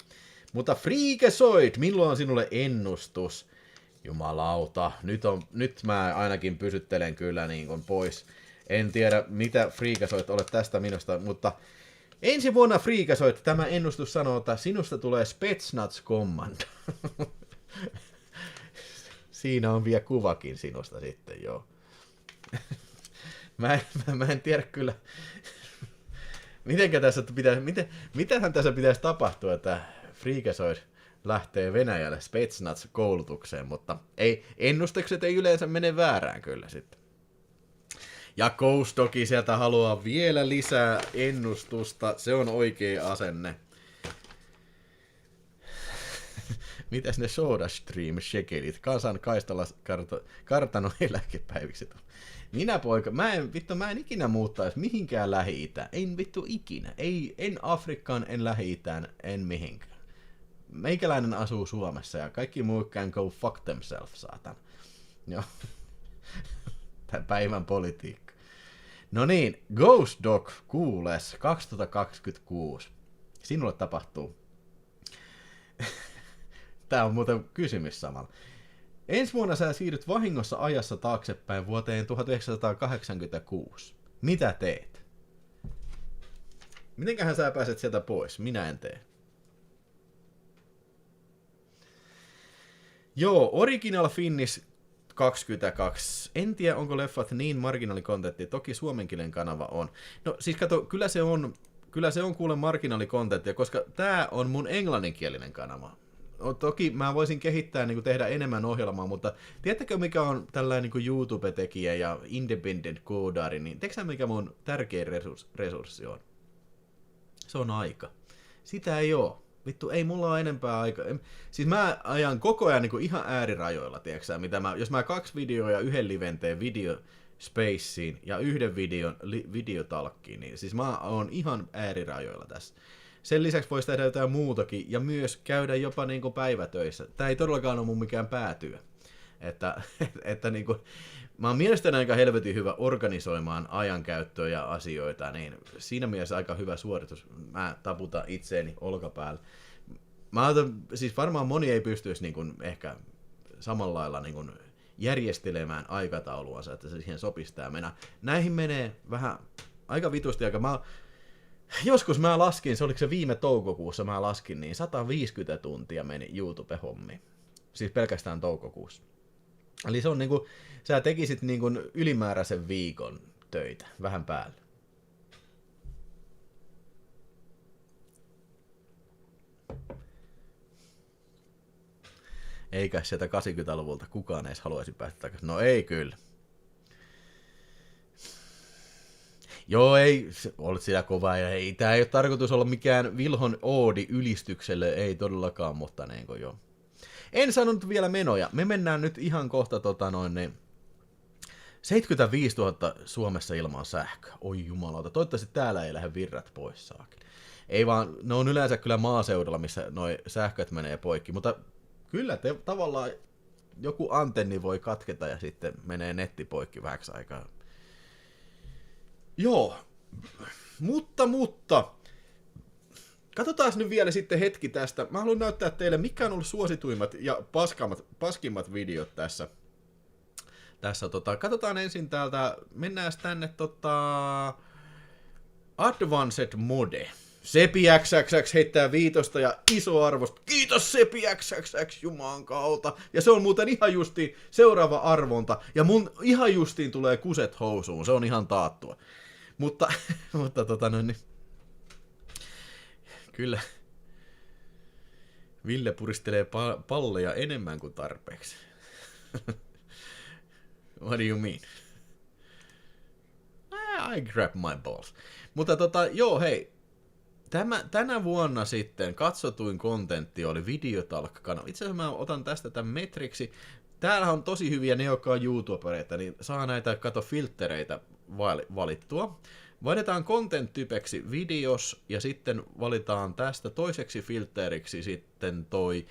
Mutta Freakazoid, milloin on sinulle ennustus? Jumalauta, nyt mä ainakin pysyttelen kyllä niin kuin pois. En tiedä, mitä Freakazoid olet tästä minusta, mutta ensi vuonna Freakazoid, tämä ennustus sanoo, että sinusta tulee Spetsnaz Commando. Siinä on vielä kuvakin sinusta sitten, joo. Mä en tiedä kyllä, mitähän tässä pitäisi tapahtua, että Freakazoid lähtee Venäjälle Spetsnaz-koulutukseen, mutta ennustukset ei yleensä mene väärään kyllä sitten. Ja Ghostoki sieltä haluaa vielä lisää ennustusta, se on oikea asenne. Mitäs ne SodaStream-shekelit, Kansan kaistalla kartanon eläkepäiviksi. Minä poika, mä en ikinä muuttaisi mihinkään Lähi-Itään, en vittu ikinä, en Afrikkaan, en Lähi-Itään, en mihinkään. Meikäläinen asuu Suomessa ja kaikki muut can go fuck themselves, saatan. Joo. Tää päivän politiikka. No niin, Ghost Dog kuules 2026. Sinulle tapahtuu. Tää on muuten kysymys samalla. Ensi vuonna sä siirryt vahingossa ajassa taaksepäin vuoteen 1986. Mitä teet? Mitenköhän sä pääset sieltä pois? Minä en tee. Joo, Original Finnish 22. En tiedä, onko leffat niin marginaalikontentti. Toki suomenkielen kanava on. No siis kato, kyllä se on kuule marginaalikontenttia, koska tää on mun englanninkielinen kanava. No, toki mä voisin kehittää, niin kuin tehdä enemmän ohjelmaa, mutta tiedättekö mikä on tällainen niin YouTube-tekijä ja independent koodari, niin tiedätkö mikä mun tärkein resurssi on? Se on aika. Sitä ei oo. Vittu, ei mulla ole enempää aikaa. Siis mä ajan koko ajan niinku ihan äärirajoilla, tiiäksä, jos mä 2 videoa ja 1 liven teen video spaceen ja 1 videon videotalkkiin, niin siis mä oon ihan äärirajoilla tässä. Sen lisäksi voisi tehdä jotain muutakin ja myös käydä jopa niinku päivätöissä. Tää ei todellakaan ole mun mikään päätyö. Että niinku, mä oon mielestäni aika helvetin hyvä organisoimaan ajankäyttöä ja asioita, niin siinä mielessä aika hyvä suoritus. Mä taputan itseeni olkapäälle. Siis varmaan moni ei pystyisi niin kuin ehkä samalla lailla niin kuin järjestelemään aikatauluansa, että se siihen sopisi tää mennä. Näihin menee vähän aika vitusti aika. Joskus mä laskin, se oliko se viime toukokuussa mä laskin, niin 150 tuntia meni YouTube-hommiin. Siis pelkästään toukokuussa. Eli se on niinku, sä tekisit niinku ylimääräisen viikon töitä, vähän päälle. Eikä sieltä 80-luvulta kukaan edes haluaisi päästä takaisin. No ei kyllä. Joo, ei, olet siellä kovaa ja ei, tää ei ole tarkoitus olla mikään Vilhon oodi ylistykselle, ei todellakaan, mutta niinku joo. En sanonut vielä menoja. Me mennään nyt ihan kohta 75 000 Suomessa ilman sähköä. Oi jumalauta, toivottavasti täällä ei lähde virrat pois saakin. Ei vaan, ne on yleensä kyllä maaseudulla, missä noi sähköt menee poikki, mutta kyllä tavallaan joku antenni voi katketa ja sitten menee netti poikki vähäksi aikaa. Joo, mutta katsotaan nyt vielä sitten hetki tästä. Mä haluan näyttää teille, mikä on ollut suosituimmat ja paskimmat videot tässä. Katsotaan ensin täältä, mennään tänne Advanced Mode. Sepi XXX heittää 5 ja iso arvosta. Kiitos Sepi XXX, juman kautta. Ja se on muuten ihan justiin seuraava arvonta. Ja mun ihan justiin tulee kuset housuun, se on ihan taattua. Mutta niin. Kyllä. Ville puristelee palleja enemmän kuin tarpeeksi. What do you mean? I grab my balls. Mutta joo hei. Tänä vuonna sitten katsotuin kontentti oli Videotalk-kanava. Itse asiassa mä otan tästä tämän metriksi. Täällä on tosi hyviä ne, jotka on YouTubereita, niin saa näitä filttereitä valittua. Vaihdetaan content-typeksi videos ja sitten valitaan tästä toiseksi filteriksi sitten toi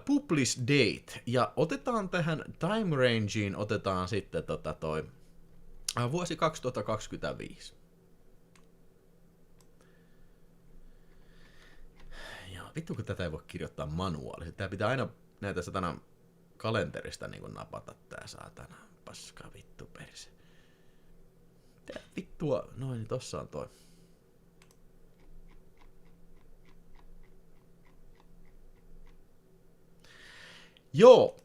publish date. Ja otetaan tähän time rangeen, otetaan sitten toi vuosi 2025. Ja vittu kun tätä ei voi kirjoittaa manuaalisesti. Tää pitää aina näitä satana kalenterista niin kuin napata tää saatana paska vittu perse. Mitä vittua? Noin, niin tossa on toi. Joo,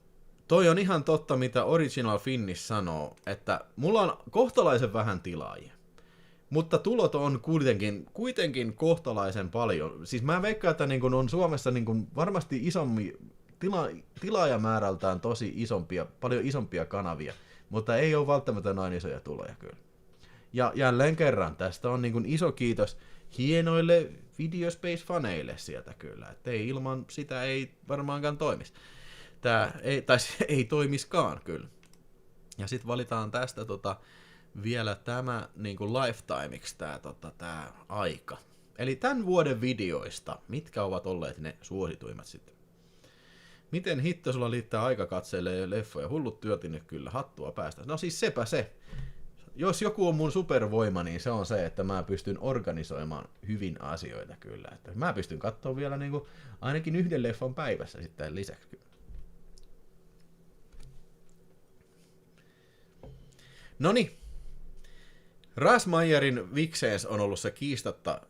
toi on ihan totta, mitä Original Finnish sanoo, että mulla on kohtalaisen vähän tilaajia. Mutta tulot on kuitenkin kohtalaisen paljon. Siis mä veikkaan, että niin kun on Suomessa niin kun varmasti tilaajamäärältään tosi paljon isompia kanavia, mutta ei ole välttämättä noin isoja tuloja kyllä. Ja jälleen kerran, tästä on niin kun iso kiitos hienoille Videospace-faneille sieltä kyllä, että ei ilman sitä ei varmaankaan toimisi. Ei toimiskaan kyllä. Ja sitten valitaan tästä vielä tämä niinku lifetimeiksi tää aika. Eli tämän vuoden videoista, mitkä ovat olleet ne suosituimmat sitten? Miten hitto sulla liittää aikakatseelle ja leffoja? Hullut työt, kyllä, hattua päästä. No siis sepä se. Jos joku on mun supervoima, niin se on se, että mä pystyn organisoimaan hyvin asioita kyllä. Että mä pystyn katsoa vielä niinku ainakin 1 leffan päivässä sitten lisäksi kyllä. Noniin. Rasmayerin Vixens on ollut se kiistatta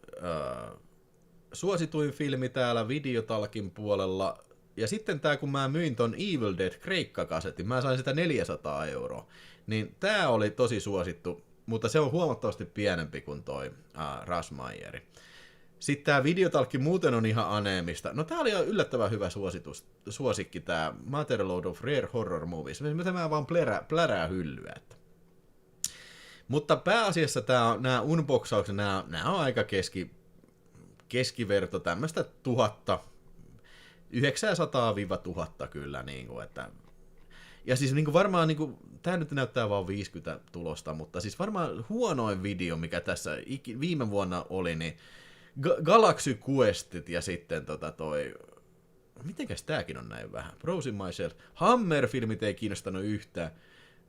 suosituin filmi täällä Videotalkin puolella. Ja sitten tää, kun mä myin ton Evil Dead Kreikka-kasetin, mä sain sitä 400 €. Niin tää oli tosi suosittu, mutta se on huomattavasti pienempi kuin toi Rasmayeri. Sitten tää Videotalkki muuten on ihan aneemista. No tää oli yllättävän hyvä suosikki tää Motherload of Rare Horror Movies. Mä vaan plärää hyllyä. Mutta pääasiassa nämä unboxaukset, nämä on aika keskiverto tämmöistä 900-1000 kyllä, niin kuin, että ja siis niin kuin varmaan, niin kuin, tämä nyt näyttää vaan 50 tulosta, mutta siis varmaan huonoin video, mikä tässä viime vuonna oli, niin Galaxy Questit ja sitten toi mitenkäs tääkin on näin vähän? Browsing Myself. Hammer-filmit ei kiinnostanut yhtään.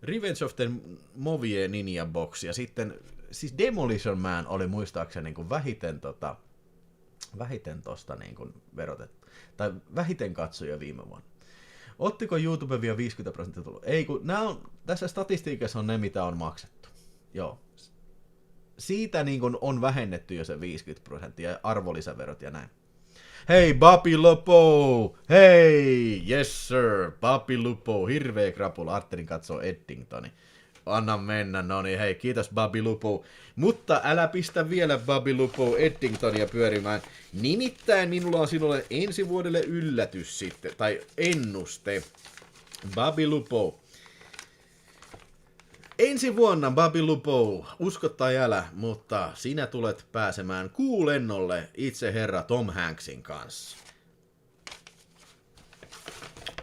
Revenge of the Movie Ninja Box ja sitten siis Demolition Man oli muistaakseni niin kuin vähiten tosta niin kuin verotettu. Tai vähiten katsoja viime vuonna. Ottiko YouTube vielä 50% tullut? Ei, kun tässä statistiikassa on ne, mitä on maksettu. Joo. Siitä niin kuin on vähennetty jo se 50% ja arvonlisäverot ja näin. Hei, Babi Lupo! Hei! Yes sir! Babi Lupo, hirveä krapula. Arterin katsoo Eddingtoni. Anna mennä, no niin, hei, kiitos Babi Lupo. Mutta älä pistä vielä Babi Lupo Eddingtonia pyörimään. Nimittäin minulla on sinulle ensi vuodelle yllätys sitten, tai ennuste. Babi Lupo. Ensi vuonna, Babi Lupo, usko tai älä, mutta sinä tulet pääsemään kuulennolle itse herra Tom Hanksin kanssa.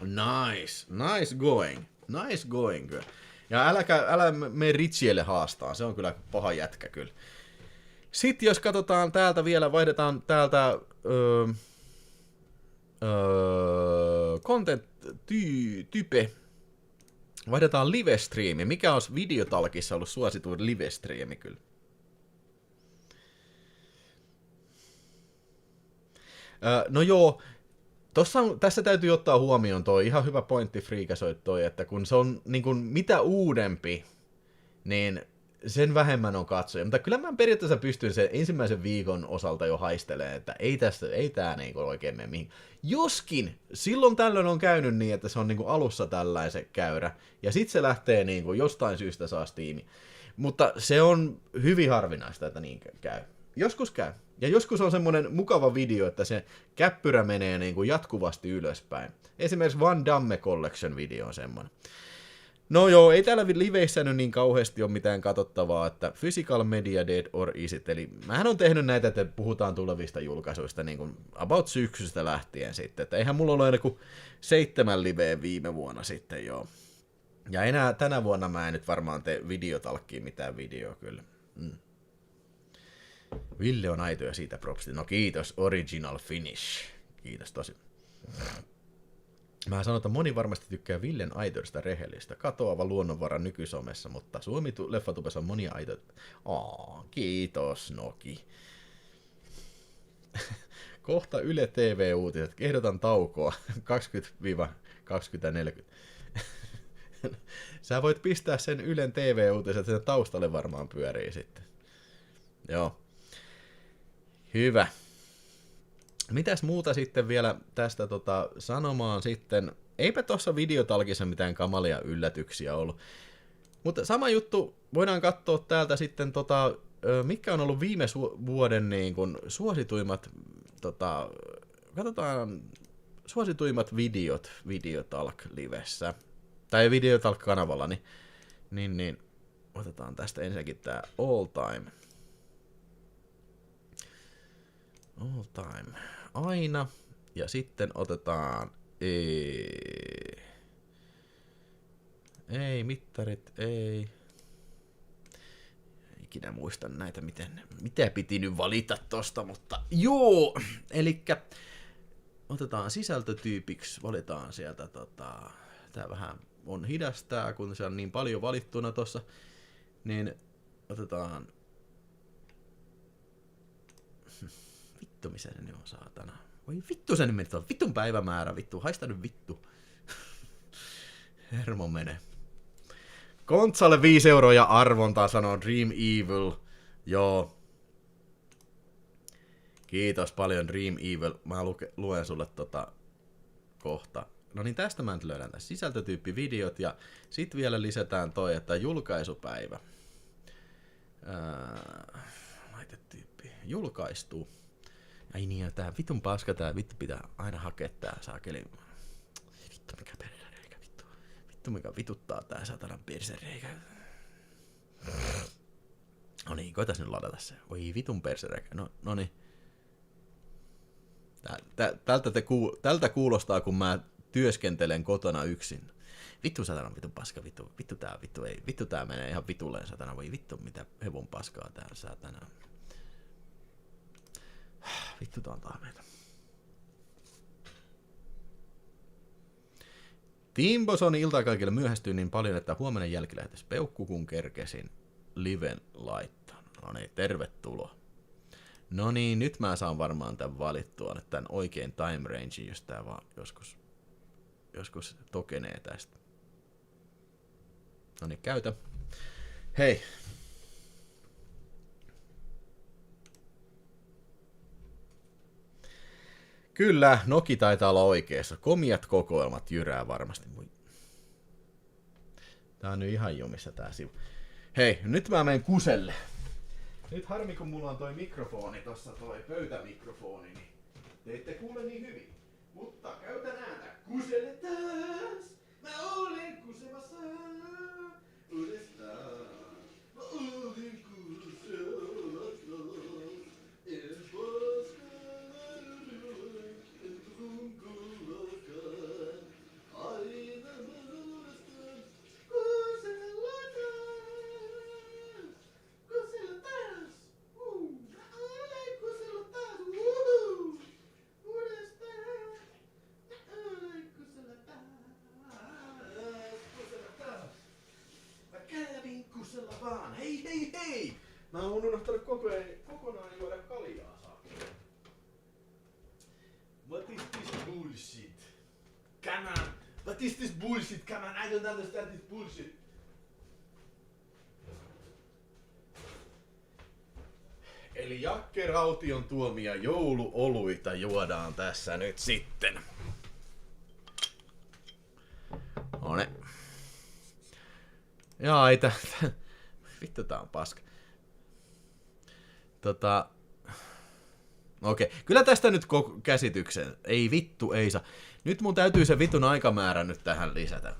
Nice going. Nice going, kyllä. Ja älä mene Richielle haastaa, se on kyllä paha jätkä kyllä. Sitten jos katsotaan täältä vielä, vaihdetaan täältä content type. Vaihdetaan live-striimi. Mikä olisi Videotalkissa ollut suosituin live-striimi kyllä? No joo, tässä täytyy ottaa huomioon toi, ihan hyvä pointti Friikasoit toi, että kun se on niin kun, mitä uudempi, niin sen vähemmän on katsoja. Mutta kyllä mä periaatteessa pystyn sen ensimmäisen viikon osalta jo haistelemaan, että ei tää niin oikein mene mihin. Joskin silloin tällöin on käynyt niin, että se on niin alussa tällaisen käyrä, ja sitten se lähtee niin jostain syystä saa Steami. Mutta se on hyvin harvinaista, että niin käy. Joskus käy. Ja joskus on semmoinen mukava video, että se käppyrä menee niin kuin jatkuvasti ylöspäin. Esimerkiksi Van Damme Collection video on semmoinen. No joo, ei täällä liveissä nyt niin kauheasti ole mitään katsottavaa, että Physical Media Dead or Is It, eli mähän on tehnyt näitä, että puhutaan tulevista julkaisuista niin kuin about syksystä lähtien sitten, että eihän mulla ole aina kuin 7 liveä viime vuonna sitten joo. Ja enää tänä vuonna mä en nyt varmaan tee videotalkkiin mitään videoa kyllä. Ville on aito ja siitä propsti. No kiitos, original finish. Kiitos tosi. Mä sanon, että moni varmasti tykkää Villen aitoista rehellistä, katoava luonnonvara nykysomessa, mutta Suomi-leffatubessa on monia aitoita. Kiitos, Noki. Kohta Yle TV-uutiset. Ehdotan taukoa 20-2040. Sä voit pistää sen Ylen TV-uutiset, sen taustalle varmaan pyörii sitten. Joo. Hyvä. Mitäs muuta sitten vielä tästä sanomaan sitten? Eipä tuossa Videotalkissa mitään kamalia yllätyksiä ollut. Mutta sama juttu, voidaan katsoa täältä sitten, mitkä on ollut viime vuoden niin kun suosituimmat, katsotaan suosituimmat videot Videotalk-livessä. Tai Videotalk-kanavalla, niin otetaan tästä ensinnäkin tää all time. All time. Aina. Ja sitten otetaan... Ei, mittarit, ei. Ikinä muista näitä, mitä piti nyt valita tosta, mutta joo! Elikkä otetaan sisältötyypiksi, valitaan sieltä tää vähän on hidastaa, kun se on niin paljon valittuna tossa, niin otetaan... Vittu, missä se nyt on, saatana. Voi vittu, sen meni tuon vittun päivämäärä, vittu. Haista nyt vittu. Hermo mene. Kontsalle 5 € ja arvontaa, sanoo Dream Evil. Joo. Kiitos paljon Dream Evil. Mä luen sulle kohta. No niin, tästä mä nyt löydän tässä sisältötyyppi videot ja sit vielä lisätään toi, että julkaisupäivä. Laitetyyppi. Julkaistu. Ai niin, ja tää vitun paska, tää vittu pitää aina hakea tää saakeli. Vittu mikä persereikä, vittu. Vittu mikä vituttaa tää satanan persereikä. No niin, koitas nyt ladata se. Oi vitun persereikä. No niin. Tältä kuulostaa, kun mä työskentelen kotona yksin. Vittu satana, vittu paska, vittu tää menee ihan vitulleen satana, voi vittu mitä hevon paskaa tää satana. Vittu tää antaa meitä. Timbos on iltaa kaikille myöhästyy niin paljon, että huomenna jälkilähetys peukku, kun kerkesin liven laittaa. No niin, tervetuloa. No niin, nyt mä saan varmaan tän valittua, nyt tän oikein time range, jos tää vaan joskus tokenee tästä. No niin, käytä. Hei. Kyllä, Noki taitaa olla oikeassa. Komiat kokoelmat jyrää varmasti. Tää on nyt ihan jumissa tää sivu. Hei, nyt mä menen kuselle. Nyt harmi kun mulla on toi mikrofoni tossa, toi pöytämikrofoni, niin te ette kuule niin hyvin. Mutta käytän ääntä. Kusele taas! Mä olen kusemassa uudestaan. Mä olen kusemassa. En koskaan en tunkullakaan. Aina mä uudestaan. Kusella taas! Kusella taas! Mä olen kusella taas! Uudestaan! Mä kävin kusella vaan. Hei! Mä oon unohtanut kokonaan juoda kaljaa saakka. What is this bullshit? Come on! What is this bullshit? Come on, I don't understand this bullshit. Eli Jakke Raution tuomia jouluoluita juodaan tässä nyt sitten. None. Jaa, ei vittu tää on paska. Okei, kyllä tästä nyt käsityksen. Ei vittu, ei saa. Nyt mun täytyy se vitun aikamäärä nyt tähän lisätä.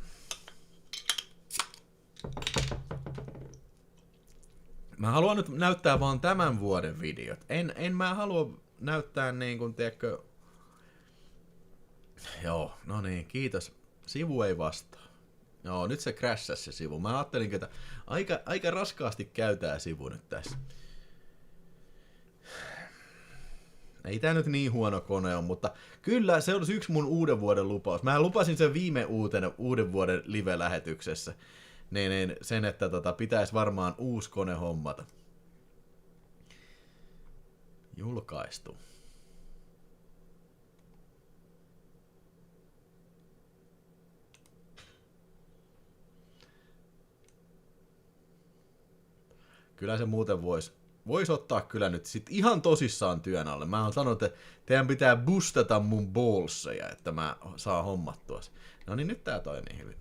Mä haluan nyt näyttää vaan tämän vuoden videot. En mä halua näyttää niin kuin, tiedätkö... Joo, no niin, kiitos. Sivu ei vastaa. Joo, nyt se crashasi se sivu. Mä ajattelin, että aika raskaasti käy tää sivu nyt tässä. Ei tää nyt niin huono kone on, mutta kyllä se olisi yksi mun uuden vuoden lupaus. Mä lupasin sen viime uuden vuoden live-lähetyksessä. Niin sen, että pitäisi varmaan uusi kone hommata. Julkaistu. Kyllä se muuten vois ottaa kyllä nyt sit ihan tosissaan työn alle. Mä oon sanonut, että teidän pitää boostata mun ballseja, että mä saan hommattua. No niin, nyt tää toimii hyvin.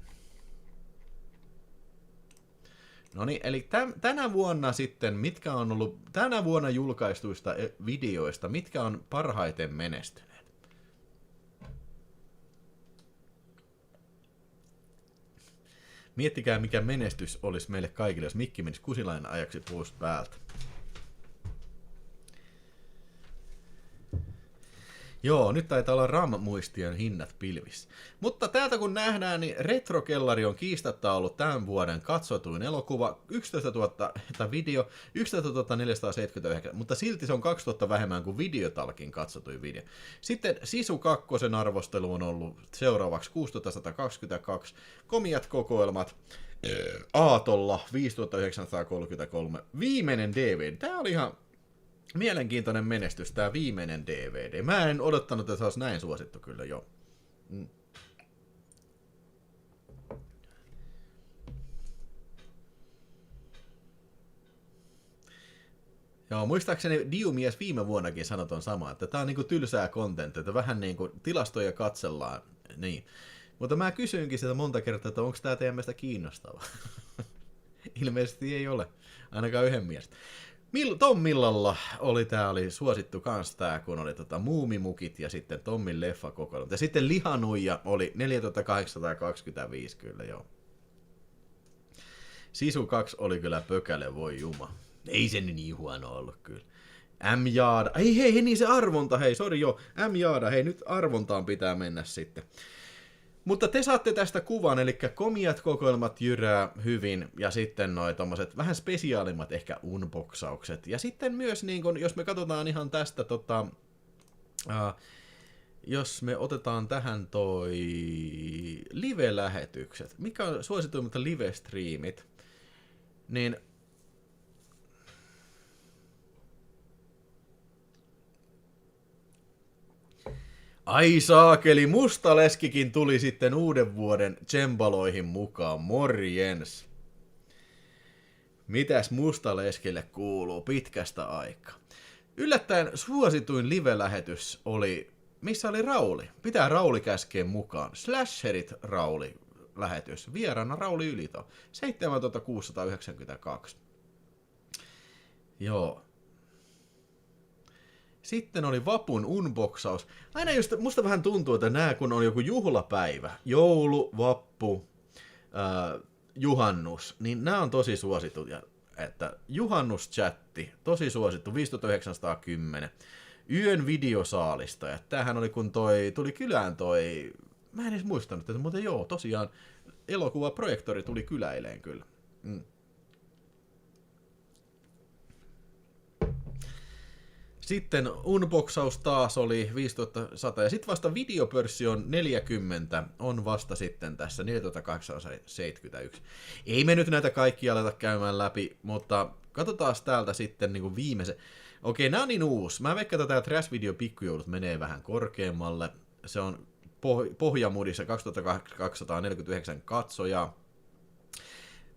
No niin, eli tänä vuonna sitten, mitkä on ollut tänä vuonna julkaistuista videoista, mitkä on parhaiten menestyneet? Miettikää, mikä menestys olisi meille kaikille, jos mikki menisi kusilainen ajaksi pois päältä. Joo, nyt taitaa olla RAM-muistion hinnat pilvissä. Mutta täältä kun nähdään, niin Retrokellari on kiistatta ollut tämän vuoden katsotuin elokuva, 11 000, tai video, 11 479, mutta silti se on 2000 vähemmän kuin Videotalkin katsotuin video. Sitten Sisu 2 arvostelu on ollut seuraavaksi 6122, Komiat kokoelmat, Aatolla 5933, viimeinen DVD. Tää oli ihan mielenkiintoinen menestys, tää viimeinen DVD. Mä en odottanut, että se olisi näin suosittu kyllä jo. Joo, muistaakseni Diumies viime vuonnakin sanoi ton sama, että tää on niinku tylsää content, että vähän niinku tilastoja katsellaan. Niin. Mutta mä kysyinkin sitä monta kertaa, että onko tää teidän mielestä kiinnostavaa? Ilmeisesti ei ole, ainakaan yhden mielestä. Tommillalla oli suosittu kans tää, kun oli Muumimukit ja sitten Tommin leffakokoelmat. Ja sitten Lihanuija oli 4825 kyllä, joo. Sisu 2 oli kyllä pökäle, voi juma. Ei se niin huono ollut kyllä. M-jaada. Hei, niin se arvonta, hei, sori joo. M-jaada, hei, nyt arvontaan pitää mennä sitten. Mutta te saatte tästä kuvan, eli komiat kokoelmat jyrää hyvin, ja sitten noi tommoset vähän spesiaalimmat ehkä unboxaukset. Ja sitten myös, niin kun, jos me katsotaan ihan tästä, jos me otetaan tähän toi live-lähetykset, mikä on suosituimmat live-striimit, niin ai saakeli, Mustaleskikin tuli sitten uuden vuoden tsembaloihin mukaan, morjens. Mitäs Mustaleskille kuuluu pitkästä aikaa? Yllättäen suosituin live-lähetys oli, missä oli Rauli. Pitää Rauli käskeen mukaan. Slasherit Rauli-lähetys. Vieraana Rauli Ylito. 7692. Joo. Sitten oli vapun unboxaus. Aina just musta vähän tuntuu, että nää kun on joku juhlapäivä, joulu, vappu, juhannus, niin nämä on tosi suosittuja. Että juhannuschatti, tosi suosittu, 5910. Yön videosaalista, ja tämähän oli kun tuli kylään mä en edes muistanut, että muuten joo, tosiaan elokuvaprojektori tuli kyläileen kyllä. Sitten unboxaus taas oli 5100, ja sitten vasta videopörssi on 40, on vasta sitten tässä 4871. Ei me nyt näitä kaikkia aleta käymään läpi, mutta katsotaan täältä sitten niin kuin viimeisen. Okei, nämä on niin uusi. Mä veikkaan, että tämä Trash Video pikkujoulut menee vähän korkeammalle. Se on pohjamudissa 2249 katsojaa.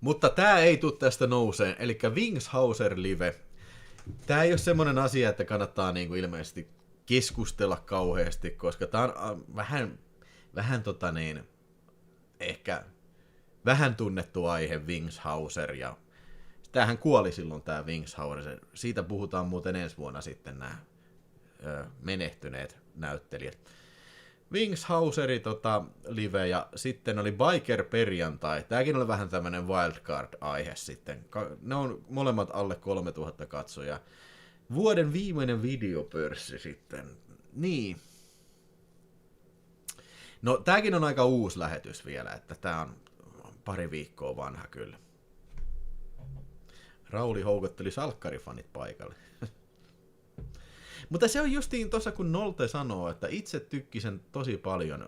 Mutta tää ei tule tästä nouseen, eli Wingshauser Live. Tää ei ole semmonen asia, että kannattaa niinku ilmeisesti keskustella kauheasti, koska tää on ehkä vähän tunnettu aihe, Wingshauser, ja tämähän kuoli silloin tää Wingshauser. Siitä puhutaan muuten ensi vuonna sitten nämä menehtyneet näyttelijät. Wingshauserin live, ja sitten oli Biker perjantai. Tääkin oli vähän tämmönen wildcard-aihe sitten. Ne on molemmat alle 3000 katsojaa. Vuoden viimeinen videopörssi sitten. Niin. No tääkin on aika uusi lähetys vielä, että tää on pari viikkoa vanha kyllä. Rauli houkutteli salkkarifanit paikalle. Mutta se on justiin tossa, kun Nolte sanoo, että itse tykkisen tosi paljon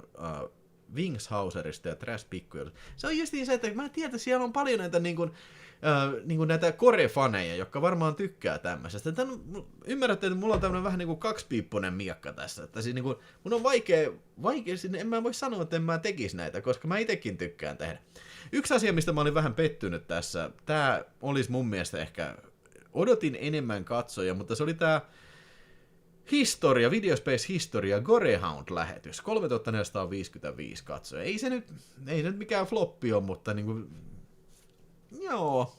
Wingshauserista ja Trash Pikkujoulut. Se on justiin se, että mä tiedän, että siellä on paljon näitä näitä core-faneja, jotka varmaan tykkää tämmöisestä. Ymmärrätte, että mulla on tämmönen vähän niinku kaksipiippunen miekka tässä. Että siis niinku, mun on vaikea, en mä voi sanoa, että en mä tekisi näitä, koska mä itekin tykkään tehdä. Yksi asia, mistä mä olin vähän pettynyt tässä, tää olisi mun mielestä ehkä, odotin enemmän katsoja, mutta se oli tää Videospace Historia Gorehound-lähetys, 3455 katsoja. Ei se nyt mikään floppi ole, mutta niinku, joo.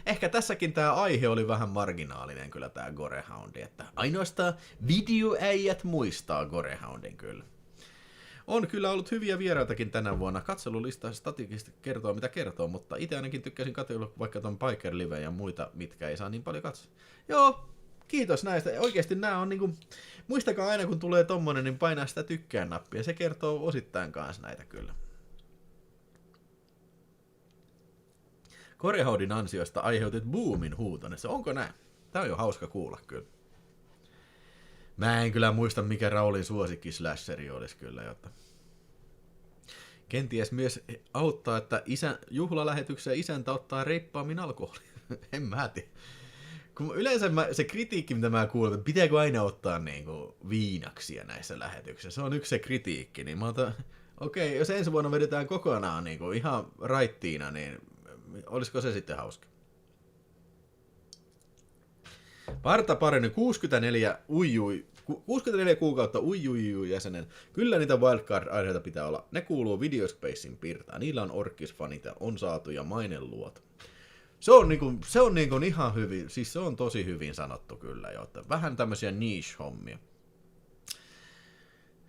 Ehkä tässäkin tää aihe oli vähän marginaalinen kyllä tää Gorehoundi, että ainoastaan videoäijät muistaa Gorehoundin kyllä. On kyllä ollut hyviä vieraitakin tänä vuonna. Katselulista statikista kertoo mitä kertoo, mutta itse ainakin tykkäsin katsella vaikka ton Biker Live ja muita, mitkä ei saa niin paljon katsoa. Joo, kiitos näistä. Oikeesti nää on niinku, muistakaa aina kun tulee tommonen, niin painaa sitä tykkään nappia. Se kertoo osittain kanssa näitä kyllä. Gorehoundin ansiosta aiheutit boomin huutonessa. Onko näin? Tää on jo hauska kuulla kyllä. Mä en kyllä muista, mikä Raulin suosikki slasheri olisi kyllä, jotta kenties myös auttaa, että juhlalähetykseen isäntä ottaa reippaammin alkoholia. En mä tiedä. Kun yleensä se kritiikki, mitä mä kuulen, että pitääkö aina ottaa niinku viinaksia näissä lähetyksissä, se on yksi se kritiikki, niin mä otan, okei, jos ensi vuonna vedetään kokonaan niinku ihan raittiina, niin olisiko se sitten hauska? Parta Parinen 64 kuukautta jäsenen. Kyllä niitä wildcard-aiheita pitää olla. Ne kuuluu Videospacein pirtaan. Niillä on orkkisfanit ja on saatu ja maine luotu. Se on niinku ihan hyvin, siis se on tosi hyvin sanottu kyllä jo. Vähän tämmöisiä niche-hommia.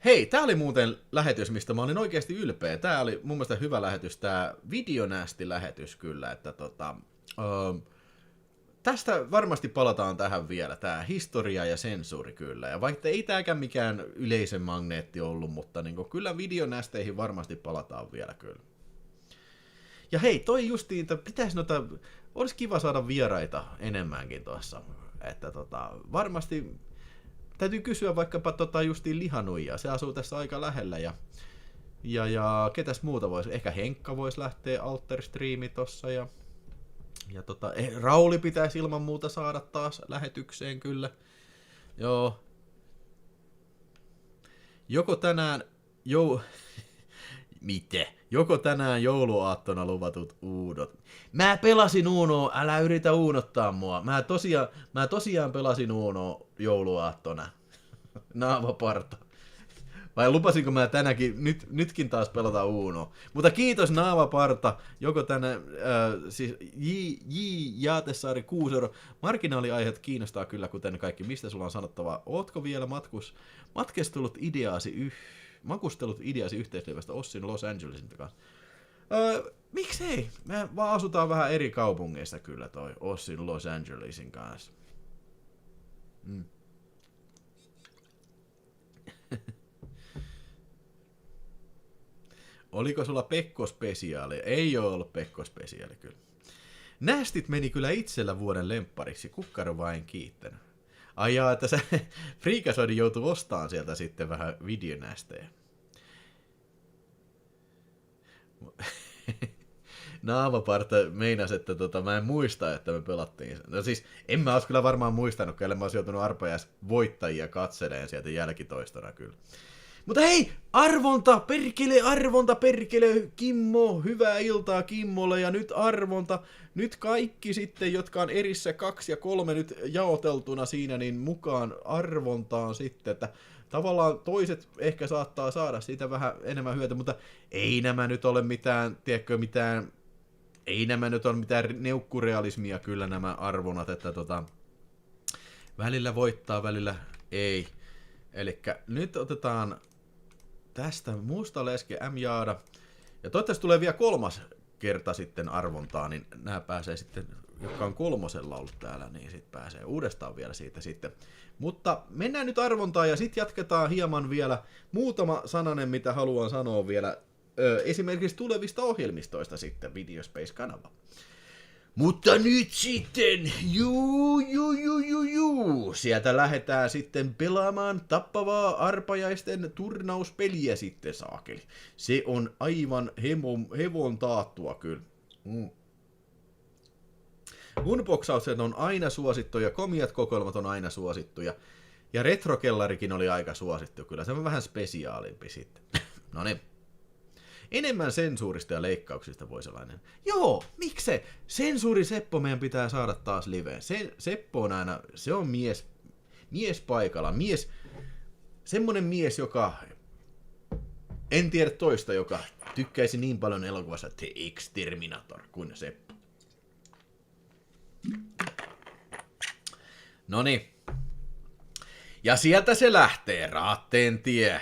Hei, tää oli muuten lähetys, mistä mä olin oikeasti ylpeä. Tää oli mun mielestä hyvä lähetys, tää Videonästi-lähetys kyllä, että tästä varmasti palataan tähän vielä, tämä historia ja sensuuri kyllä. Ja vaikka ei tämäkään mikään yleisen magneetti ollut, mutta niin kyllä videonästeihin varmasti palataan vielä kyllä. Ja hei, toi justiin, että pitäisi olisi kiva saada vieraita enemmänkin tuossa. Että varmasti täytyy kysyä vaikkapa justiin Lihanuijaa, se asuu tässä aika lähellä ja ketäs muuta voisi, ehkä Henkka voisi lähteä Alter-striimi tossa ja Rauli pitäisi ilman muuta saada taas lähetykseen kyllä. Joo. Joko tänään Miten? Joko tänään jouluaattona luvatut uudot? Mä pelasin Unoa, älä yritä uunottaa mua. Mä tosiaan pelasin Unoa jouluaattona. Naavaparta. Vai lupasinko mä tänäkin, nytkin taas pelata Unoa. Mutta kiitos Naavaparta, joko tänään, siis J. Jaatesaari 6 €. Marginaaliaiheet kiinnostaa kyllä, kuten kaikki. Mistä sulla on sanottavaa? Ootko vielä makustellut ideasi yhteislevästä Ossin Los Angelesin kanssa? Miksei? Me vaan asutaan vähän eri kaupungeissa kyllä toi Ossin Los Angelesin kanssa. Oliko sulla Pekko-spesiaali? Ei ole ollut Pekko-spesiaali kyllä. Nästit meni kyllä itsellä vuoden lemppariksi, kukkaro vain kiittänyt. Ai jaa, että se Friikasoidi joutui ostamaan sieltä sitten vähän videonästejä. Naavaparta meinasi, että mä en muista, että me pelattiin. No siis, en mä ois kyllä varmaan muistanut, kelle mä ois joutunut arpajais voittajia katseleen sieltä jälkitoistona kyllä. Mutta hei, arvonta perkele, Kimmo, hyvää iltaa Kimmolle ja nyt arvonta. Nyt kaikki sitten, jotka on erissä 2 ja 3 nyt jaoteltuna siinä, niin mukaan arvontaan sitten, että tavallaan toiset ehkä saattaa saada siitä vähän enemmän hyötyä, mutta ei nämä nyt ole mitään, tiedätkö, ei nämä nyt ole mitään neukkurealismia kyllä nämä arvonat, että välillä voittaa, välillä ei. Elikkä nyt otetaan tästä Musta Leske M. Jaada. Ja toivottavasti tulee vielä 3. kerta sitten arvontaa, niin nämä pääsee sitten, jotka on 3. ollut täällä, niin sitten pääsee uudestaan vielä siitä sitten. Mutta mennään nyt arvontaan ja sitten jatketaan hieman vielä muutama sananen, mitä haluan sanoa vielä esimerkiksi tulevista ohjelmistoista sitten Videospace-kanava. Mutta nyt sitten, sieltä lähdetään sitten pelaamaan tappavaa arpajaisten turnauspeliä sitten saakeli. Se on aivan hevon taattua kyllä. Unboxaukset on aina suosittuja, komiat kokoelmat on aina suosittuja. Ja retrokellarikin oli aika suosittu kyllä, se on vähän spesiaalimpi sitten. No niin. Enemmän sensuurista ja leikkauksista voi sellainen. Joo, miksei? Sensuuri Seppo meidän pitää saada taas liveen. Seppo on aina, se on mies paikalla. Semmonen mies, joka, en tiedä toista, joka tykkäisi niin paljon elokuvassa The Exterminator kuin Seppo. Noniin. Ja sieltä se lähtee, Raatteen tie.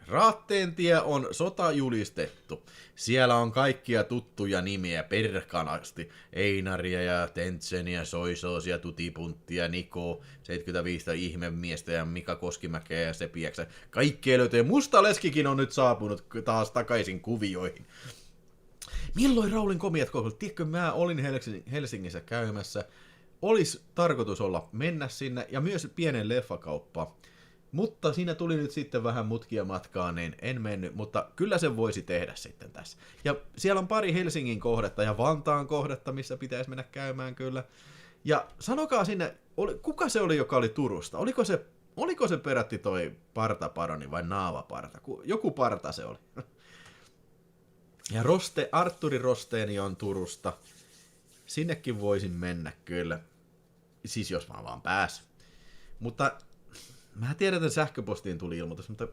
Raatteen tie on sotajulistettu. Siellä on kaikkia tuttuja nimiä perkanasti. Einaria ja Tentseniä, Soisoosia, Tutipunttia, Niko, 75 ihmemiestä ja Mika Koskimäkeä ja Sepiäksä. Kaikkea löytyy. Musta Leskikin on nyt saapunut taas takaisin kuvioihin. Milloin Raulin komiat kohdalla? Tiedätkö, mä olin Helsingissä käymässä. Olisi tarkoitus mennä sinne ja myös pienen leffakauppaan. Mutta siinä tuli nyt sitten vähän mutkia matkaan, niin en mennyt, mutta kyllä se voisi tehdä sitten tässä. Ja siellä on pari Helsingin kohdetta ja Vantaan kohdetta, missä pitäisi mennä käymään kyllä. Ja sanokaa sinne, kuka se oli, joka oli Turusta? Oliko se peräti toi Partaparoni vai Naavaparta? Joku parta se oli. Ja Artturi Rosteeni on Turusta. Sinnekin voisin mennä kyllä. Siis jos mä vaan pääs. Mutta mä tiedän, että sähköpostiin tuli ilmoitus, mutta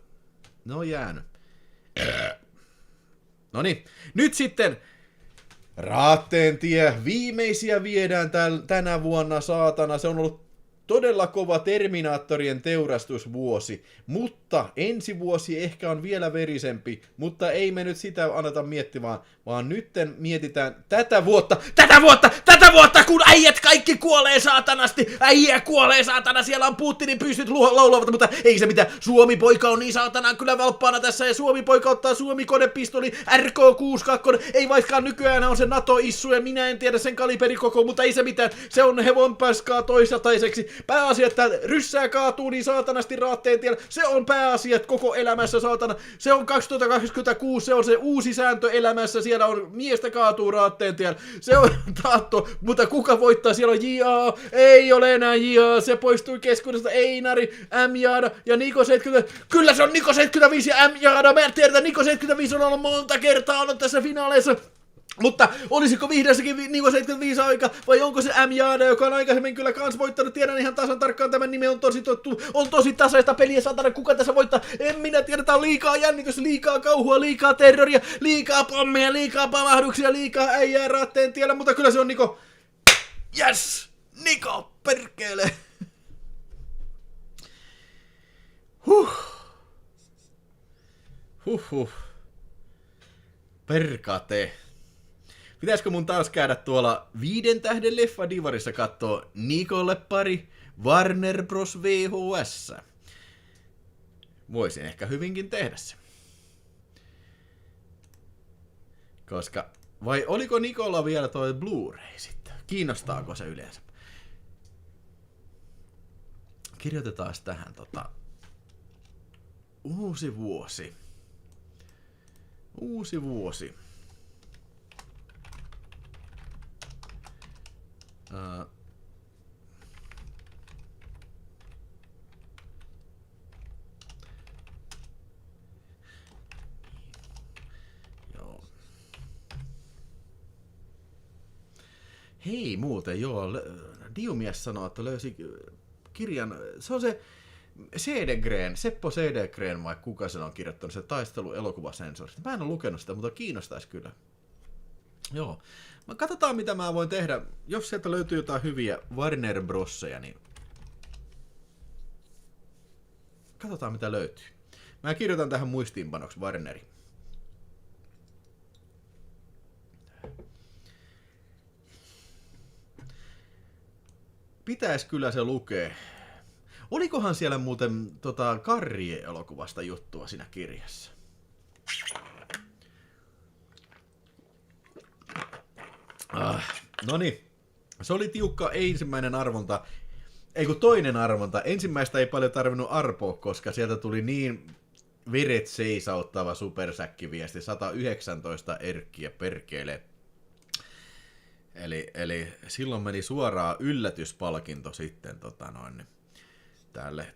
ne on jäänyt. Noniin, nyt sitten Raatteen tie. Viimeisiä viedään tänä vuonna, saatana. Se on ollut todella kova Terminaattorien teurastusvuosi, mutta ensi vuosi ehkä on vielä verisempi, mutta ei me nyt sitä anneta miettimään, vaan nytten mietitään tätä vuotta, kun äijät kaikki kuolee saatanasti, äijä kuolee saatana, siellä on Putinin pystyt laulavat, mutta ei se mitään, Suomi-poika on niin saatanan kyllä valppaana tässä, ja Suomi-poika ottaa Suomi-konepistoli RK62, ei vaikkaan nykyään on se NATO-issu, ja minä en tiedä sen kaliberikoko, mutta ei se mitään, se on hevon paskaa toisataiseksi, pääasia, että ryssää kaatuu niin saatanasti raatteen tiellä, se on pääasia koko elämässä saatana, se on 2026, se on se uusi sääntö elämässä, siellä on miestä kaatuu raatteen tiellä, se on taatto, mutta kuka voittaa, siellä on J.A., ei ole enää J.A., se poistui keskuudesta, Einari, M.Jaada ja Niko 70, kyllä se on Niko 75 ja M.Jaada, mä tiedän, että Niko 75 on ollut monta kertaa ollut tässä finaaleissa. Mutta olisiko vihdoinkin Niko 75 aika, vai onko se M.Jaada, joka on aikaisemmin kyllä kans voittanut, tiedän ihan tasan tarkkaan, tämän nimi on tosi tottu, on tosi tasaista peliä, satana, kuka tässä voittaa, en minä tiedä, tää on liikaa jännitystä, liikaa kauhua, liikaa terroria, liikaa pommeja, liikaa pamahduksia, liikaa äijää raatteen tiellä, mutta kyllä se on Niko, yes, Niko, perkele. Perkate. Pitäisikö mun taas käydä tuolla 5 tähden leffadivarissa kattoo Nikolle pari Warner Bros. VHS? Voisin ehkä hyvinkin tehdä se. Koska, vai oliko Nikolla vielä toi Blu-ray sitten? Kiinnostaako se yleensä? Kirjoitetaan tähän uusi vuosi. Uusi vuosi. Joo. Hei muuten, joo, Diumies sanoo, että löysi kirjan, se on se Cedergren, Seppo Cedergren, vai kuka sen on kirjoittanut, se taistelu elokuvasensorista. Mä en ole lukenut sitä, mutta kiinnostaisi kyllä. Joo. Katsotaan, mitä mä voin tehdä. Jos sieltä löytyy jotain hyviä Warner Brosseja, niin katsotaan, mitä löytyy. Mä kirjoitan tähän muistiinpanoksi Warneri. Pitäis kyllä se lukea. Olikohan siellä muuten Carrie-elokuvasta juttua siinä kirjassa? Noniin, se oli tiukka ensimmäinen arvonta, ei kun toinen arvonta. Ensimmäistä ei paljon tarvinnut arpoa, koska sieltä tuli niin veret seisauttava supersäkkiviesti, 119 erkkiä perkele. Eli silloin meni suoraan yllätyspalkinto sitten tälle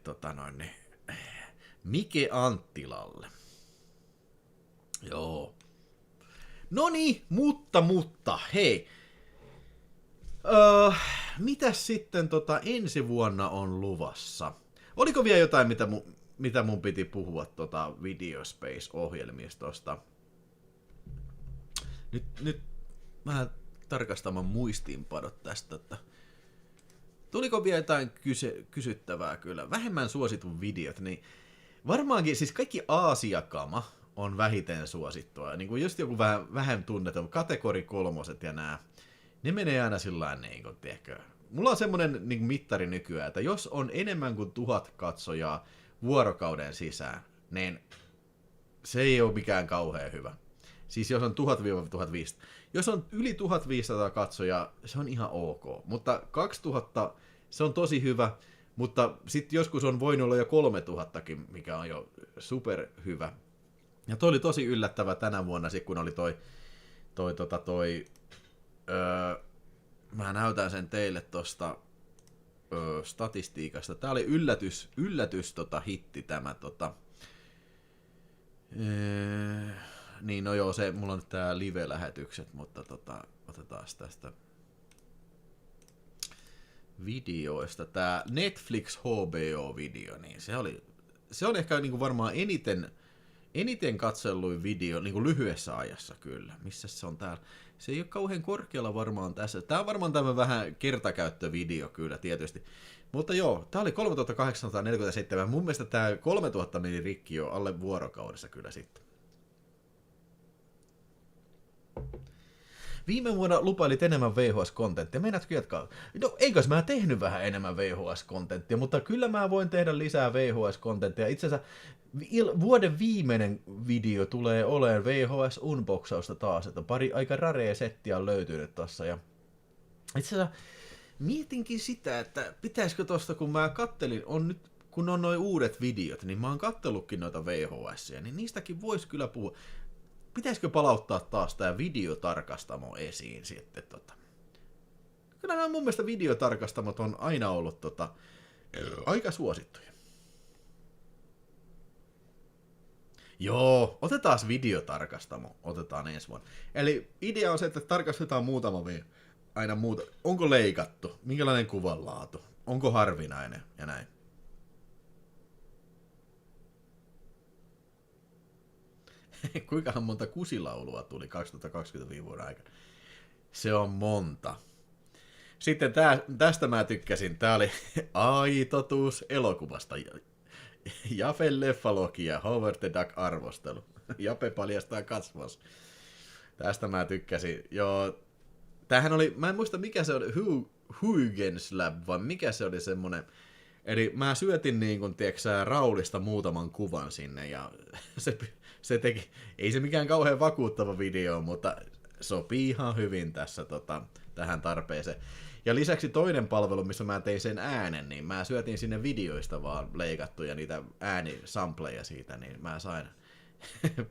Mike Anttilalle. Joo. Noniin, mutta, hei. Mitäs sitten ensi vuonna on luvassa? Oliko vielä jotain, mitä mun piti puhua Videospace-ohjelmistosta? Nyt vähän tarkastamaan muistiinpadot tästä, että tuliko vielä jotain kysyttävää kyllä? Vähemmän suositun videot, niin varmaankin, siis kaikki Aasia-kama on vähiten suosittua. Niin kuin just joku vähän tunnettu, kategori 3 ja nää, ne menee aina sillain niin kuin, tiedätkö. Mulla on semmonen niin mittari nykyään, että jos on enemmän kuin 1000 katsojaa vuorokauden sisään, niin se ei ole mikään kauhean hyvä. Siis jos on 1000-1500. Jos on yli 1500 katsojaa, se on ihan ok. Mutta 2000, se on tosi hyvä. Mutta sitten joskus on voinut olla jo 3000kin, mikä on jo super hyvä. Ja toi oli tosi yllättävä tänä vuonna, kun oli mä näytän sen teille tosta statistiikasta. Tää oli yllätys hitti tämä niin no joo, se mulla on nyt tää live-lähetykset, mutta otetaan tästä videoista. Tää Netflix HBO-video, niin se on ehkä niinku varmaan eniten katselluin video niin kuin lyhyessä ajassa kyllä. Missä se on täällä? Se ei ole kauhean korkealla varmaan tässä. Tää on varmaan tämä vähän kertakäyttövideo kyllä tietysti. Mutta joo, tää oli 3847. Mun mielestä tää 3000 meni rikki jo alle vuorokaudessa kyllä sitten. Viime vuonna lupailit enemmän VHS-kontenttia. Meinaatko jatkaa? No eikös mä tehnyt vähän enemmän VHS-kontenttia, mutta kyllä mä voin tehdä lisää VHS-kontenttia. Itse asiassa vuoden viimeinen video tulee olemaan VHS-unboxausta taas, että pari aika rarea settiä on löytynyt tossa. Ja itse asiassa mietinkin sitä, että pitäisikö tosta, kun mä kattelin, kun on noin uudet videot, niin mä oon kattelutkin noita VHS:iä, niin niistäkin vois kyllä puhua. Pitäisikö palauttaa taas tää videotarkastamo esiin sitten Kyllä nämä mun mielestä videotarkastamot on aina ollut aika suosittuja. Joo, otetaan videotarkastamo, otetaan ensi vuonna. Eli idea on se, että tarkastetaan muutama aina muuta. Onko leikattu? Minkälainen kuvanlaatu? Onko harvinainen? Ja näin. Kuinkahan monta kusilaulua tuli 2020 vuoden aikana? Se on monta. Sitten tästä mä tykkäsin. Tää oli AI-totuus elokuvasta. Japen leffalogi ja Howard the Duck-arvostelu. Jape paljastaa kasvonsa. Tästä mä tykkäsin. Joo. Tämähän oli, mä en muista mikä se oli, Huygens Lab, vai mikä se oli semmonen. Eli mä syötin niin kun, tiedätkö, Raulista muutaman kuvan sinne ja se teki, ei se mikään kauhean vakuuttava video, mutta sopii ihan hyvin tässä tähän tarpeeseen. Ja lisäksi toinen palvelu, missä mä tein sen äänen, niin mä syötin sinne videoista vaan leikattuja niitä äänisampleja siitä, niin mä sain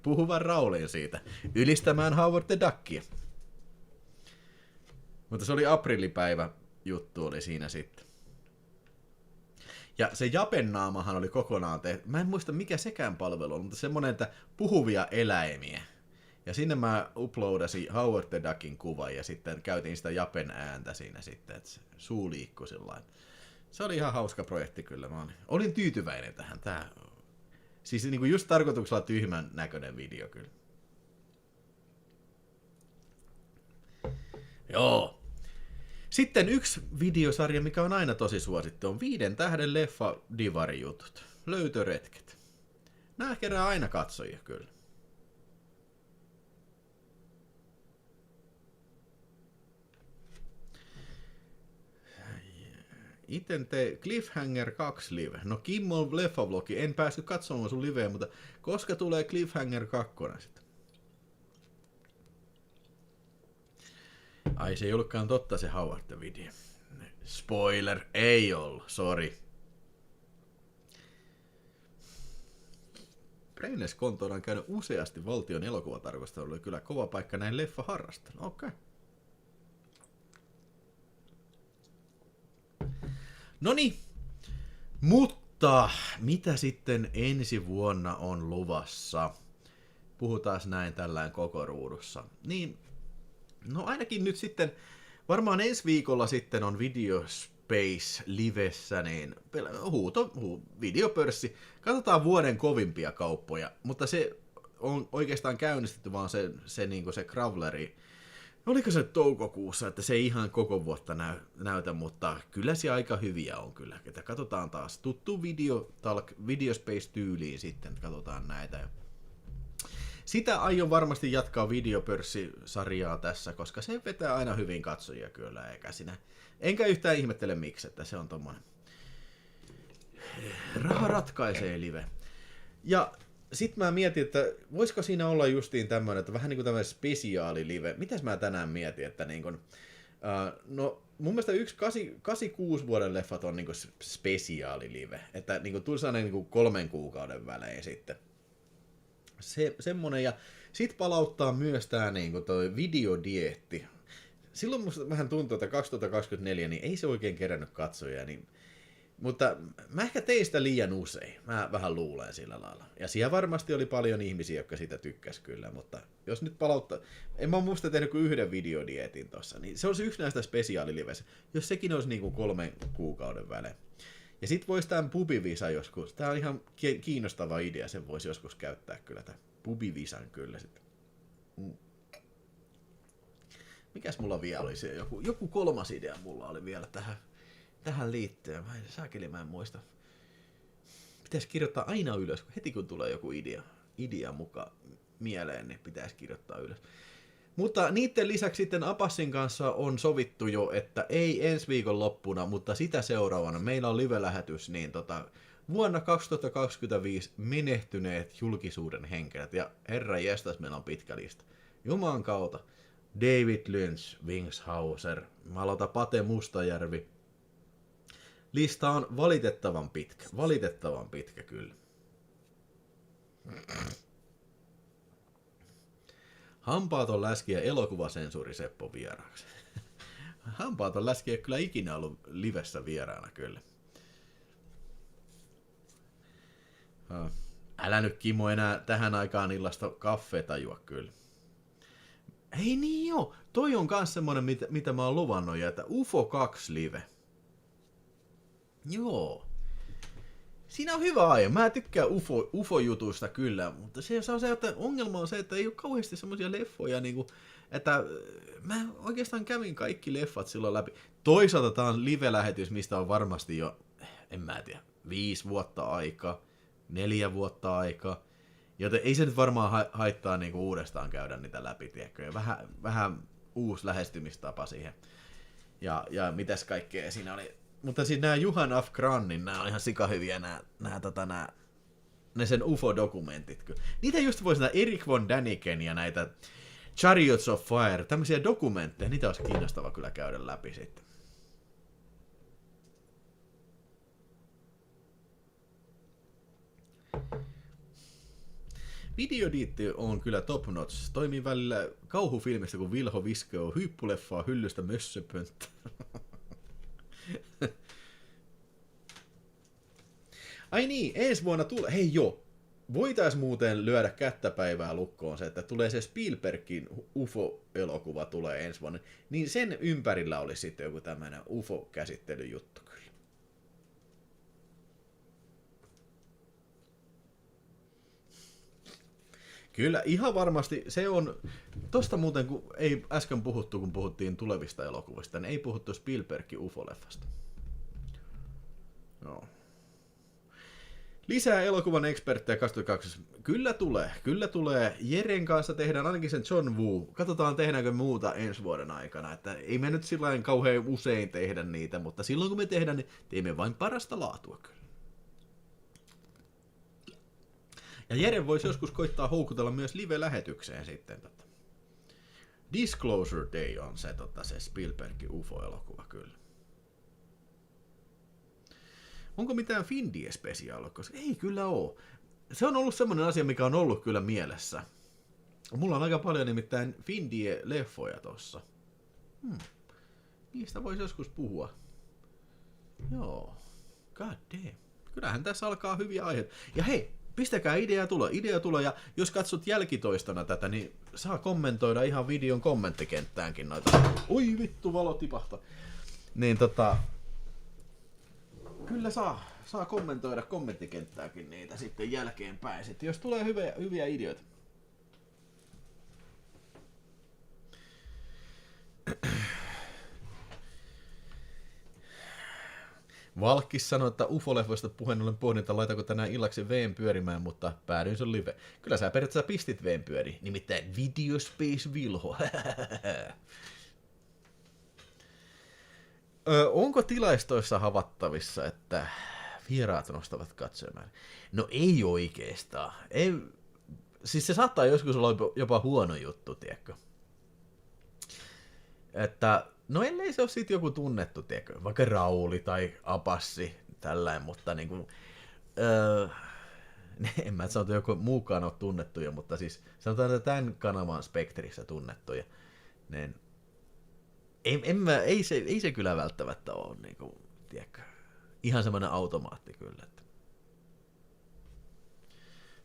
puhuvan Raulin siitä ylistämään Howard the Duckia. Mutta se oli aprillipäivä juttu oli siinä sitten. Ja se Japen naamahan oli kokonaan tehty. Mä en muista mikä sekään palvelu on, mutta semmonen, että puhuvia eläimiä. Ja sinne mä uploadasin Howard the Duckin kuvan ja sitten käytin sitä Japen ääntä siinä sitten, että se suu liikkui sillain. Se oli ihan hauska projekti kyllä. Mä olin tyytyväinen tähän. Siis niinku just tarkoituksella tyhmän näköinen video kyllä. Joo. Sitten yksi videosarja, mikä on aina tosi suosittu, on 5 tähden leffa divarijutut. Löytöretket. Nää kerää aina katsojia kyllä. Iten Cliffhanger 2 live. No Kimmon leffavlogi, en päässyt katsomaan sun liveä, mutta koska tulee Cliffhanger 2 sitten? Ai se ei ollutkaan totta se Howard video. Spoiler, ei ollut, sorry. Brainness-kontona on käynyt useasti valtion elokuvatarkastelulla, kyllä kova paikka näin leffa harrastan. Okei. Noniin, mutta mitä sitten ensi vuonna on luvassa? Puhutaan näin tällään koko ruudussa. Niin, no ainakin nyt sitten, varmaan ensi viikolla sitten on Videospace livessä, niin videopörssi. Katsotaan vuoden kovimpia kauppoja, mutta se on oikeastaan käynnistetty vaan se niinku se Crawleri. Oliko se toukokuussa, että se ei ihan koko vuotta näytä, mutta kyllä se aika hyviä on kyllä. Että katsotaan taas tuttu Videospace-tyyliin sitten, katsotaan näitä. Sitä aion varmasti jatkaa videopörssisarjaa tässä, koska se vetää aina hyvin katsojia kyllä, eikä sinä. Enkä yhtään ihmettele miksi, että se on tommonen. Raha ratkaisee live. Ja sit mä mietin, että voisiko siinä olla justiin tämmönen, että vähän niin kuin tämmönen spesiaalilive. Mitäs mä tänään mietin, että niin kuin, no mun mielestä yksi 86 vuoden leffat on niin kuin spesiaalilive, että niin kuin tuli sellainen niin kuin 3 kuukauden välein sitten. Semmonen, ja sit palauttaa myös tää niin kuin toi videodieetti. Silloin musta vähän tuntuu, että 2024 niin ei se oikein kerännyt katsojia, niin mutta mä ehkä tein sitä liian usein. Mä vähän luulen sillä lailla. Ja siellä varmasti oli paljon ihmisiä, jotka sitä tykkäs kyllä, mutta jos nyt palauttaa... En mä muista tehnyt kuin yhden videodietin tossa, niin se olisi yksi näistä spesiaaliliveissä, jos sekin olisi niin kuin 3 kuukauden välein. Ja sit vois tämän pubivisa joskus. Tää on ihan kiinnostava idea, sen voisi joskus käyttää kyllä tämän pubivisan kyllä sit. Mikäs mulla vielä oli se? Joku kolmas idea mulla oli vielä tähän liittyen. Mä en muista. Pitäisi kirjoittaa aina ylös, heti kun tulee joku idea mukaan mieleen, niin pitäisi kirjoittaa ylös. Mutta niiden lisäksi sitten Apassin kanssa on sovittu jo, että ei ensi viikon loppuna, mutta sitä seuraavana meillä on live-lähetys, niin vuonna 2025 menehtyneet julkisuuden henkilöt. Ja herra jestas, meillä on pitkä lista. Jumalan kautta. David Lynch, Wings Hauser, Malota Pate Mustajärvi. Lista on valitettavan pitkä kyllä. Hampaaton läski ja elokuvasensuuri Seppo vieraaksi. Hampaaton läski ei kyllä ikinä ollut livessä vieraana kyllä. Älä nyt Kimmo enää tähän aikaan illasta kaffeeta juo kyllä. Ei niin joo, toi on kans semmonen mitä mä oon luvannut jo, että UFO 2 live. Joo. Siinä on hyvä aihe. Mä tykkään UFO-jutuista kyllä, mutta se on se, että ongelma on se, että ei ole kauheasti semmoisia leffoja, niinku, että mä oikeastaan kävin kaikki leffat silloin läpi. Toisaalta tää on live-lähetys, mistä on varmasti jo, en mä tiedä, 5 vuotta aikaa, 4 vuotta aikaa, joten ei se nyt varmaan haittaa niinku uudestaan käydä niitä läpi, tiedätkö? Vähän uusi lähestymistapa siihen. Ja mitäs kaikkea siinä oli. Mutta siis nämä Juhan F. Grannin, nämä on ihan sikahyviä ne sen UFO-dokumentit. Niitä just voisi nämä Erik von Däniken ja näitä Chariots of Fire, tämmöisiä dokumentteja, niitä olisi kiinnostava kyllä käydä läpi sitten. Videodiitti on kyllä top notch. Toimii välillä kauhufilmistä, kun Vilho viskoo hyppuleffaa hyllystä mössöpönttä. Ai niin, ensi vuonna tulee. Hei joo, voitais muuten lyödä kättäpäivää lukkoon se, että tulee se Spielbergin UFO-elokuva tulee ensi vuonna. Niin sen ympärillä olisi sitten joku tämmöinen UFO-käsittelyjuttu kyllä. Kyllä, ihan varmasti se on, tosta muuten kun ei äsken puhuttu, kun puhuttiin tulevista elokuvista, niin ei puhuttu Spielbergin UFO-leffasta. No. Lisää elokuvan eksperttejä 22. Kyllä tulee. Jeren kanssa tehdään ainakin sen John Woo. Katsotaan tehdäänkö muuta ensi vuoden aikana. Että ei me nyt sillain kauhean usein tehdä niitä, mutta silloin kun me tehdään, niin teemme vain parasta laatua kyllä. Ja Jere voisi joskus koittaa houkutella myös live-lähetykseen sitten. Disclosure Day on se Spielbergin UFO-elokuva kyllä. Onko mitään Findie-spesiaalia? Koska ei kyllä oo. Se on ollut semmoinen asia, mikä on ollut kyllä mielessä. Mulla on aika paljon nimittäin Findie-leffoja tossa. Niistä voisi joskus puhua. Joo. God damn. Kyllähän tässä alkaa hyviä aiheita. Ja hei, pistäkää idea tulee, ja jos katsot jälkitoistona tätä, niin saa kommentoida ihan videon kommenttikenttäänkin noita. Oi vittu, valo tipahtaa. Niin kyllä saa kommentoida kommenttikenttääkin niitä sitten jälkeenpäin, sitten, jos tulee hyviä ideoita. Valkkis sanoi, että UFO-leffoista puheen ollen pohdin, että laitako tänään illaksi V:n pyörimään, mutta päädyin sun live. Kyllä sä periaatteessa pistit V:n pyöriin, nimittäin Video Space Vilho. Onko tilaistoissa havattavissa, että vieraat nostavat katsomaan? No ei oikeastaan. Ei, siis se saattaa joskus olla jopa huono juttu, tiedätkö? Että, no ellei se ole siitä joku tunnettu, tiedätkö? Vaikka Rauli tai Apassi, tällainen, mutta niinku... en mä sano, että joku muukaan ole tunnettuja, mutta siis sanotaan, että tämän kanavan spektrissä tunnettuja. Niin, ei se kyllä välttämättä ole, niinku, tiedätkö, ihan semmoinen automaatti kyllä. Että.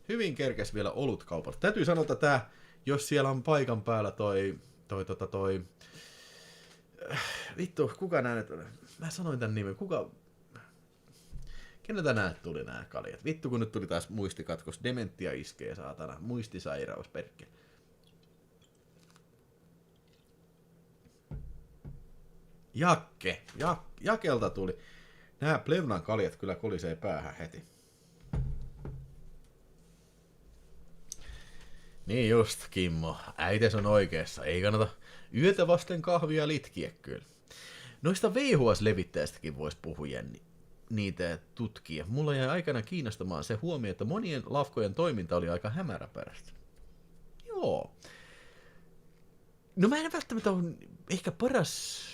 Hyvin kerkes vielä olutkaupalla. Täytyy sanoa, että tää, jos siellä on paikan päällä toi vittu, kuka nää nyt on? Mä sanoin tän nimen, kuka... Keneltä nää tuli nää kaljat? Vittu kun nyt tuli taas muistikatkos. Dementia iskee saatana. Muistisairaus perkele. Jakelta tuli. Nää Plevnan kaljat kyllä kolisee päähän heti. Niin just, Kimmo. Äites on oikeassa. Ei kannata yötä vasten kahvia litkiä kyllä. Noista VHS-levittäjistäkin voisi puhua niitä tutkia. Mulla jäi aikana kiinnostamaan se huomio, että monien lafkojen toiminta oli aika hämäräperäistä. Joo. No mä en välttämättä ole ehkä paras...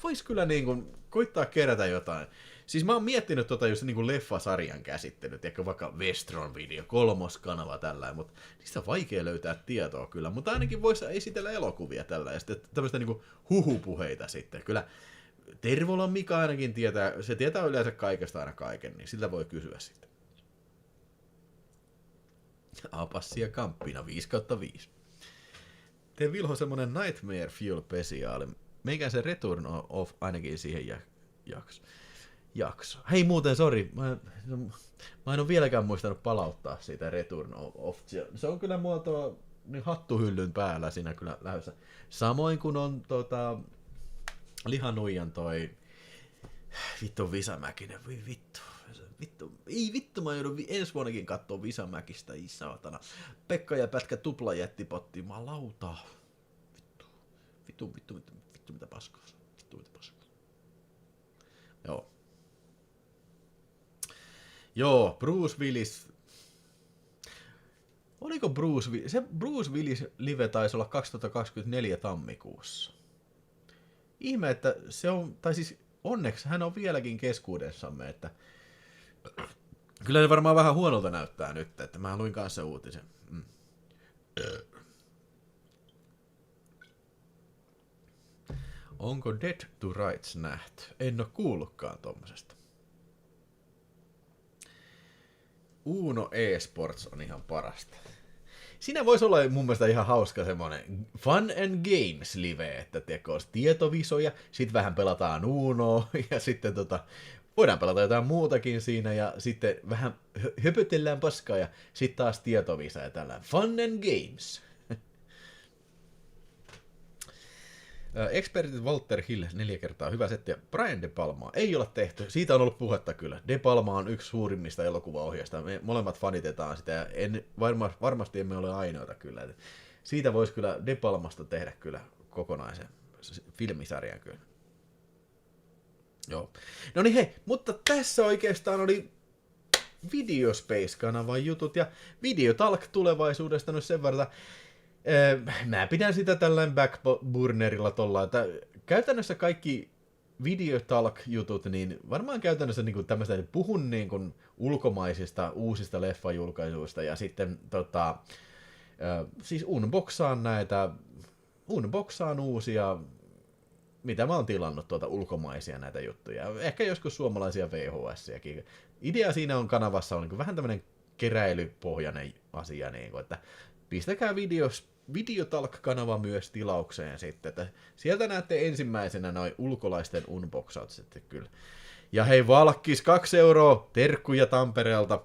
Vois kyllä niin kuin koittaa kerätä jotain. Siis mä oon miettinyt just niin kuin leffasarjan käsittelyt, ehkä vaikka Westron Video, 3. kanava tällainen, mutta niistä on vaikea löytää tietoa kyllä, mutta ainakin voisi esitellä elokuvia tällä ja sitten tämmöistä niin kuin huhupuheita sitten. Kyllä Tervolan Mika ainakin tietää, se tietää yleensä kaikesta aina kaiken, niin sillä voi kysyä sitten. Apassia Kamppina 5/5. Tee Vilho semmonen Nightmare Fuel-pesiaali. Meikään se Return of ainakin siihen jakso. Hei muuten, sori. Mä en ole vieläkään muistanut palauttaa siitä Return of. Se on kyllä muotoa niin hattuhyllyn päällä siinä kyllä lähdössä. Samoin kuin on Lihanuijan toi vittu Visamäkinen. Ei vittu, mä joudun ensi vuonnakin kattoo Visamäkistä, ei saatana. Pekka ja Pätkä tupla jättipotti, malauta. Vittu, mitä paskaa. Joo, Bruce Willis. Oliko Bruce Willis? Se Bruce Willis live taisi olla 2024 tammikuussa. Ihme, että se on, tai siis onneksi hän on vieläkin keskuudessamme, että kyllä ne varmaan vähän huonolta näyttää nyt, että mä luin kanssa uutisen. Onko Dead to Rights nähty? En oo kuullutkaan tommosesta. Uno eSports on ihan parasta. Siinä voisi olla mun mielestä ihan hauska semmonen Fun and Games live, että tekois tietovisoja, sit vähän pelataan Unoa ja sitten voidaan pelata jotain muutakin siinä ja sitten vähän höpötellään paskaa ja sit taas tietovisa ja tällä Fun and Games. Expertit Walter Hill 4 kertaa hyvä setti ja Brian De Palmaa ei ole tehty. Siitä on ollut puhetta kyllä. De Palma on yksi suurimmista elokuvaohjaajista. Me molemmat fanitetaan sitä ja varmasti emme ole ainoita kyllä. Siitä voisi kyllä De Palmasta tehdä kyllä kokonaisen filmisarjan kyllä. Joo. No niin hei, mutta tässä oikeastaan oli Videospace-kanavan jutut ja Videotalk tulevaisuudesta nyt sen verran. Mä pidän sitä tällainen backburnerilla tolla, että käytännössä kaikki Videotalk-jutut, niin varmaan käytännössä niin tämmöistä, että puhun niin kuin ulkomaisista uusista leffajulkaisuista ja sitten siis unboxaan uusia, mitä mä oon tilannut ulkomaisia näitä juttuja. Ehkä joskus suomalaisia VHS-siäkin. Idea siinä on kanavassa on niin vähän tämmöinen keräilypohjainen asia, niin kuin, että pistäkää Videotalk-kanava myös tilaukseen sitten, että sieltä näette ensimmäisenä noin ulkolaisten unboxaut sitten kyllä. Ja hei Valkkis, 2 euroa, terkkuja Tampereelta.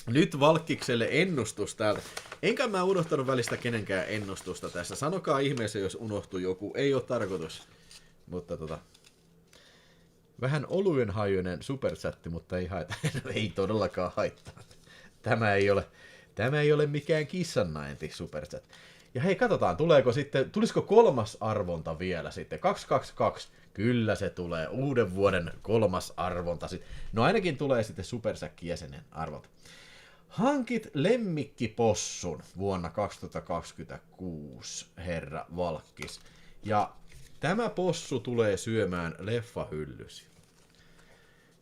Nyt Valkkikselle ennustus täältä. Enkä mä unohtanut välistä kenenkään ennustusta tässä. Sanokaa ihmeessä, jos unohtuu joku. Ei ole tarkoitus. Mutta vähän oluen hajuinen superchatti, mutta ei haita. Ei todellakaan haittaa. Tämä ei ole mikään kissannainti superchat. Ja hei, katsotaan, tulisiko 3. arvonta vielä sitten? 222. Kyllä se tulee. Uuden vuoden 3. arvonta. No ainakin tulee sitten Supersäkki-jäsenen arvonta. Hankit lemmikkipossun vuonna 2026, herra Valkkis. Ja tämä possu tulee syömään leffahyllysi.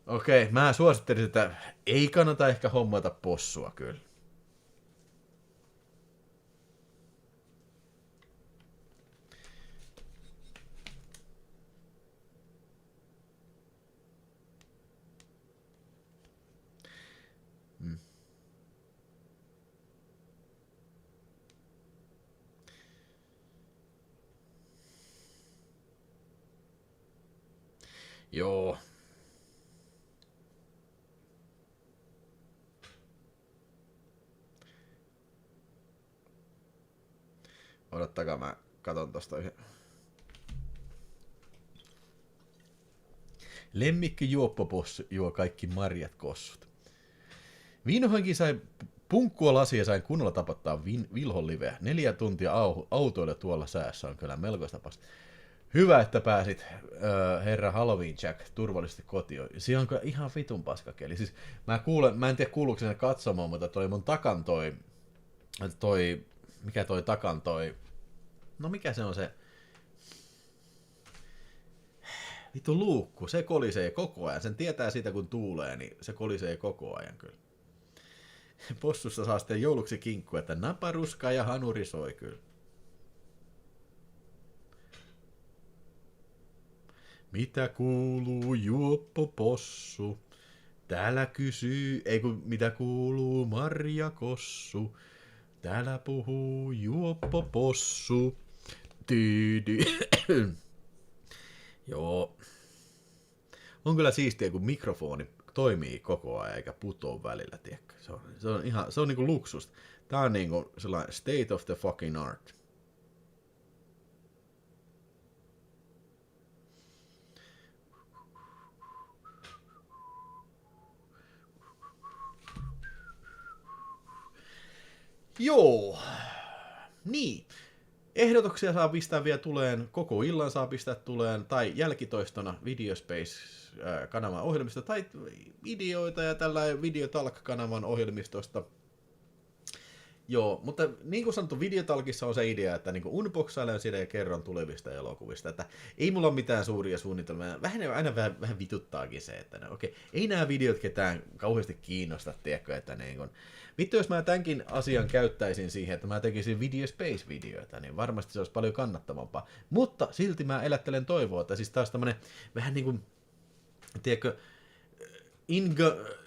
Okei, mä suosittelisin, että ei kannata ehkä hommata possua kyllä. Joo. odottakaa mä katon tosta yhden. Lemmikki juoppopossu juo kaikki marjat kossut. Viinohankin sai punkkua lasia ja sain kunnolla tapattaa Vilhon liveä. 4 tuntia autoille tuolla säässä on kyllä melkoista pasta. Hyvä, että pääsit, herra Halloween Jack, turvallisesti kotiin. Siinä on kyllä ihan vitun paskakeli. Siis mä en tiedä kuuluuko sinne katsomaan, mutta toi mun takan no mikä se on se, vittu luukku, se kolisee koko ajan. Sen tietää siitä kun tuulee, niin se kolisee koko ajan kyllä. Possusta saa sitten jouluksi kinkku, että naparuska ja hanuri soi kyllä. Mitä kuuluu juoppopossu? Täällä kysyy, mitä kuuluu Marja Kossu? Täällä puhuu juoppopossu. Tyydy. Joo. On kyllä siistiä, kun mikrofoni toimii koko ajan eikä putoa välillä, tiedätkö? Se on niinku luksusta. Tää on niinku sellainen state of the fucking art. Joo. Niin. Ehdotuksia saa pistää vielä tuleen, koko illan saa pistää tuleen, tai jälkitoistona Videospace-kanavan ohjelmista, tai videoita ja tällä Videotalk-kanavan ohjelmistosta. Joo, mutta niin kuin sanottu, Videotalkissa on se idea, että niin unboxailen sitä ja kerron tulevista elokuvista, että ei mulla ole mitään suuria suunnitelmia, aina vähän vituttaakin se, että ei nämä videot ketään kauheasti kiinnosta, tiedätkö, että niin kuin, vittu jos mä tämänkin asian käyttäisin siihen, että mä tekisin Videospace-videoita, niin varmasti se olisi paljon kannattavampaa, mutta silti mä elättelen toivoa, että siis taas tämmönen vähän niin kuin, tiedätkö,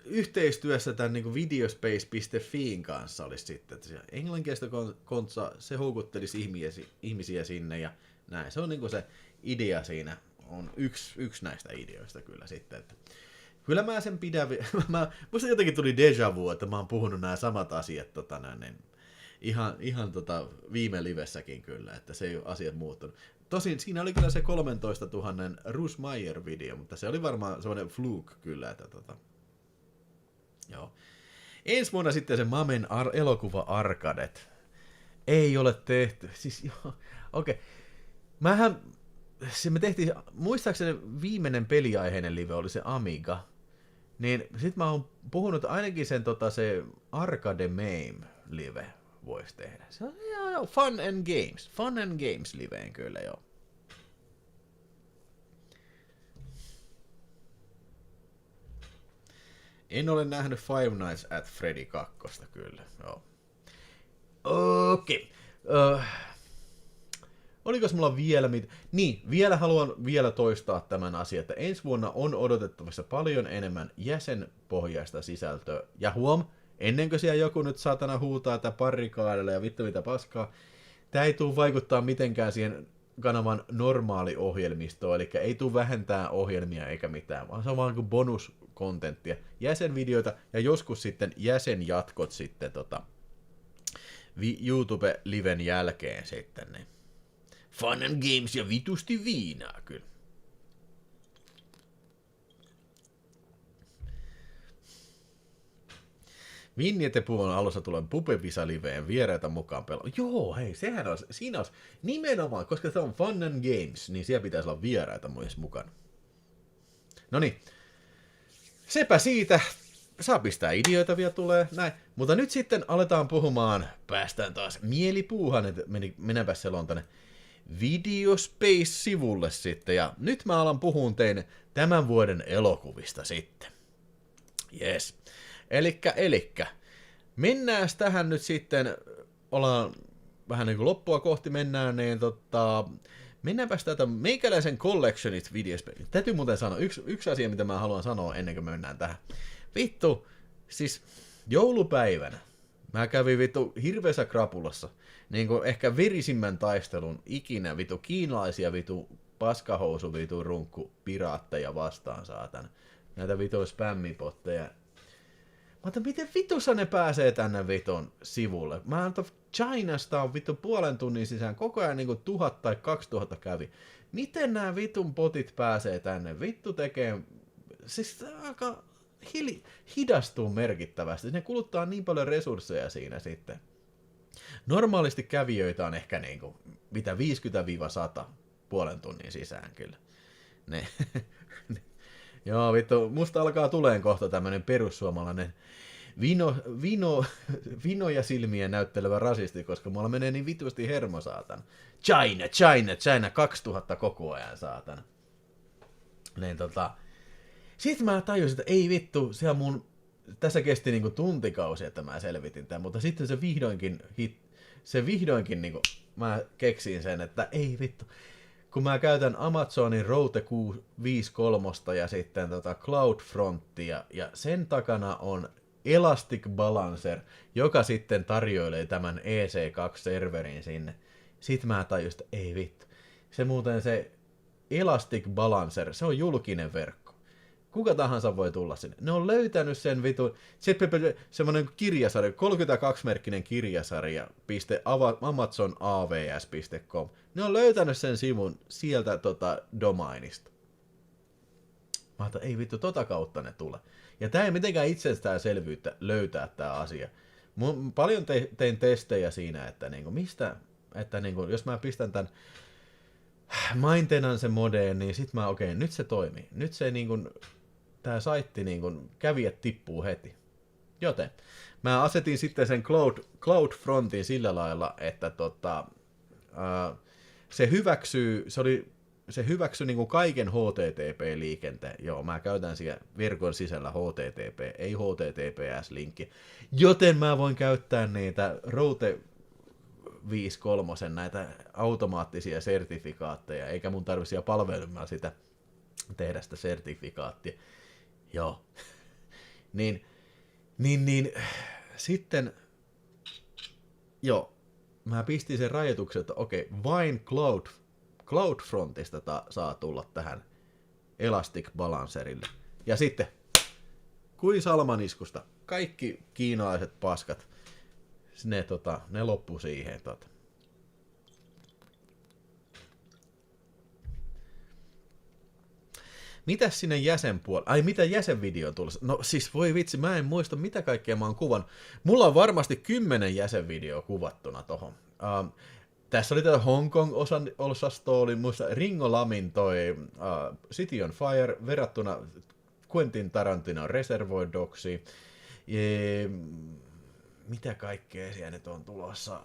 yhteistyössä tämän niin videospace.fiin kanssa olisi sitten, että englanninkielistä kontsa, se houkuttelisi ihmisiä sinne ja näin. Se on niin se idea siinä, on yksi näistä ideoista kyllä sitten. Että kyllä mä sen pidän, musta jotenkin tuli déjà vu, että mä oon puhunut nämä samat asiat ihan viime livessäkin kyllä, että se ei ole asiat muuttunut. Tosin siinä oli kyllä se 13 000 Russ Meyer-video, mutta se oli varmaan semmoinen fluke kyllä, että joo. Ensi vuonna sitten se Mamen elokuva Arcadet. Ei ole tehty. Siis joo, okei. Me tehtiin, muistaakseni viimeinen peliaiheinen live oli se Amiga. Niin sit mä oon puhunut ainakin sen se Arcade Mame live voisi tehdä. Se on joo, Fun and Games liveen kyllä joo. En ole nähnyt Five Nights at Freddy 2 kyllä, joo. Okei. Olikos mulla vielä mitä? Niin, vielä haluan vielä toistaa tämän asian, että ensi vuonna on odotettavissa paljon enemmän jäsenpohjaista sisältöä. Ja huom, ennen kuin siellä joku nyt saatana huutaa tätä parrikaadella ja vittu mitä paskaa, tää ei tule vaikuttaa mitenkään siihen kanavan normaaliohjelmistoon, eli ei tule vähentää ohjelmia eikä mitään, vaan se on vaan kuin bonuskontenttia, jäsenvideoita ja joskus sitten jäsenjatkot sitten YouTube-liven jälkeen sitten. Niin. Fun and Games ja vitusti viinaa kyllä. Vinjettepuun alussa tulen Pupevisa-liveen vieraita mukaan pelaamaan. Joo, hei, sehän olisi, siinä olisi nimenomaan, koska se on Fun and Games, niin siellä pitäisi olla vieraita myös mukana. Noniin, sepä siitä. Saa pistää ideoita vielä tulee, näin. Mutta nyt sitten aletaan puhumaan, päästään taas mielipuuhan, että mennäänpä selon tänne Videospace-sivulle sitten. Ja nyt mä alan puhun teille tämän vuoden elokuvista sitten. Yes. Elikkä, mennään tähän nyt sitten, ollaan vähän niin kuin loppua kohti mennään, niin mennäänpäs tätä meikäläisen collectionit Videospace. Täytyy muuten sanoa, yksi asia, mitä mä haluan sanoa ennen kuin mennään tähän. Vittu, siis joulupäivänä mä kävin vittu hirveässä krapulassa, niin kuin ehkä verisimmän taistelun ikinä vittu kiinalaisia vittu paskahousu vittu runkku piraatteja vastaan saatan. Näitä vittu spämmipotteja. Mutta miten vitussa ne pääsee tänne vitun sivulle? Mä antan Chinasta on vittu puolen tunnin sisään koko ajan niinku 1000 tai 2000 kävi. Miten nämä vitun potit pääsee tänne? Vittu tekee... Siis aika hidastuu merkittävästi. Ne kuluttaa niin paljon resursseja siinä sitten. Normaalisti kävijöitä on ehkä niinku, mitä 50-100 puolen tunnin sisään kyllä. Ne. Joo, vittu, musta alkaa tuleen kohta tämmönen perussuomalainen vinoja silmiä näyttelevä rasisti, koska mulla menee niin vitusti hermo, saatana. China, 2000 koko ajan, saatana. Niin sitten mä tajusin, että ei vittu, tässä kesti niinku tuntikausi, että mä selvitin tämän, mutta sitten se vihdoinkin niinku, mä keksin sen, että ei vittu. Kun mä käytän Amazonin Route Q53 ja sitten CloudFrontia, ja sen takana on Elastic Balancer, joka sitten tarjoilee tämän EC2-serverin sinne. Sitten mä tajusin, että ei vittu. Se Elastic Balancer, se on julkinen verkko. Kuka tahansa voi tulla sinne. Ne on löytänyt sen vitun, semmonen kirjasarja, 32-merkkinen kirjasarja, amazonavs.com. Ne on löytänyt sen sivun sieltä domainista. Mä ajattelin, ei vittu, kautta ne tulee. Ja tää ei mitenkään itsestäänselvyyttä löytää tää asia. Paljon tein testejä siinä, että niinku että niinku, jos mä pistän tän maintenance modeen, niin sit mä nyt se toimii. Nyt se niinku, tää saitti niinku, kävijät tippuu heti. Joten mä asetin sitten sen CloudFrontin sillä lailla, että se hyväksyi niinku kaiken HTTP-liikenteen. Joo, mä käytän siellä verkon sisällä HTTP, ei HTTPS-linkki. Joten mä voin käyttää niitä Route 5.3 näitä automaattisia sertifikaatteja, eikä mun tarvitse palvelemaan sitä tehdä sitä sertifikaattia. Joo. niin sitten joo, mä pistin sen rajoituksen, että okei, vain CloudFrontista saa tulla tähän Elastic Balancerille. Ja sitten, kuin salmaniskusta, kaikki kiinalaiset paskat, ne loppu siihen. Mitäs sinne jäsenpuolelle? Ai, mitä jäsenvideo on tulossa? No siis voi vitsi, mä en muista mitä kaikkea mä oon kuvannut. Mulla on varmasti 10 jäsenvideoa kuvattuna tohon. Tässä oli tätä Hong Kong-osasto, oli muista Ringo Lamin toi City on Fire verrattuna Quentin Tarantinon Reservoir Dogsiin. Mitä kaikkea siellä nyt on tulossa?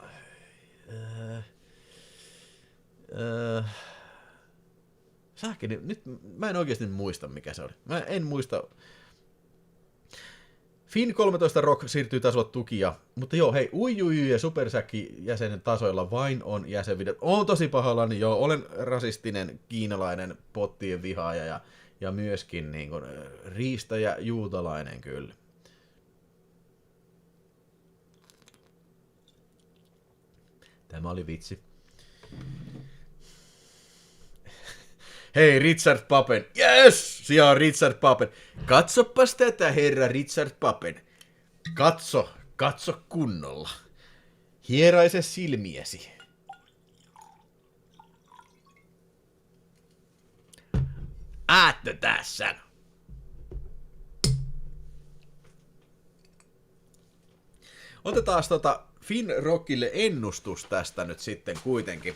Nyt mä en oikeasti muista, mikä se oli. Mä en muista. Fin 13 Rock siirtyy tasolla tukia, mutta joo, hei, Uijuju ja Supersäkki jäsenen tasoilla vain on jäsenvideot. Oon tosi pahallani, joo, olen rasistinen kiinalainen pottien vihaaja ja myöskin niin kuin, riistäjä juutalainen kyllä. Tämä oli vitsi. Hei, Richard Papen. Yes! Siellä on Richard Papen. Katsopas tätä, herra Richard Papen. Katso kunnolla. Hieraise silmiesi. Äättö tässä. Otetaan Finrockille ennustus tästä nyt sitten kuitenkin.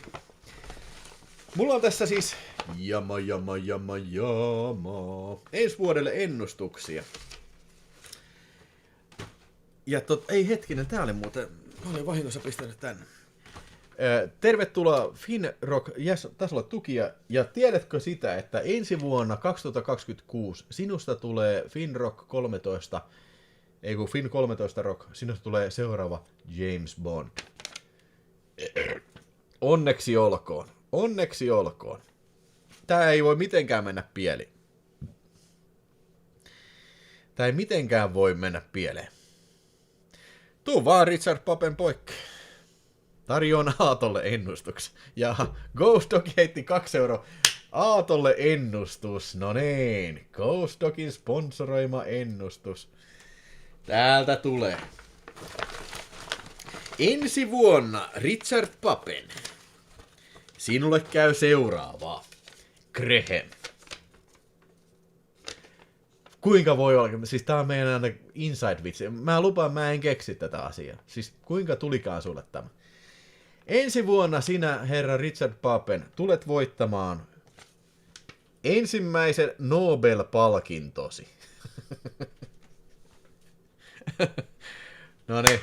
Mulla on tässä siis jama. Ensi vuodelle ennustuksia. Ja ei hetkinen, tää oli muuten, mä olin vahingossa pistänyt tänne. Tervetuloa Finrock tasolla tukia, ja tiedätkö sitä, että ensi vuonna 2026 sinusta tulee Finrock 13, Fin 13 Rock, sinusta tulee seuraava James Bond. Onneksi olkoon. Onneksi olkoon. Tää ei voi mitenkään mennä pieleen. Tää ei mitenkään voi mennä pieleen. Tuu vaan Richard Papen poikki. Tarjoan Aatolle ennustuksen. Ja Ghost Dog heitti 2 euroa. Aatolle ennustus. No niin. Ghost Dogin sponsoroima ennustus. Täältä tulee. Ensi vuonna Richard Papen. Sinulle käy seuraavaa. Graham. Kuinka voi olla? Siis tää on meidän inside-vitsi. Mä lupaan, mä en keksi tätä asiaa. Siis kuinka tulikaan sulle tämä? Ensi vuonna sinä, herra Richard Papen, tulet voittamaan ensimmäisen Nobel-palkintosi. No niin.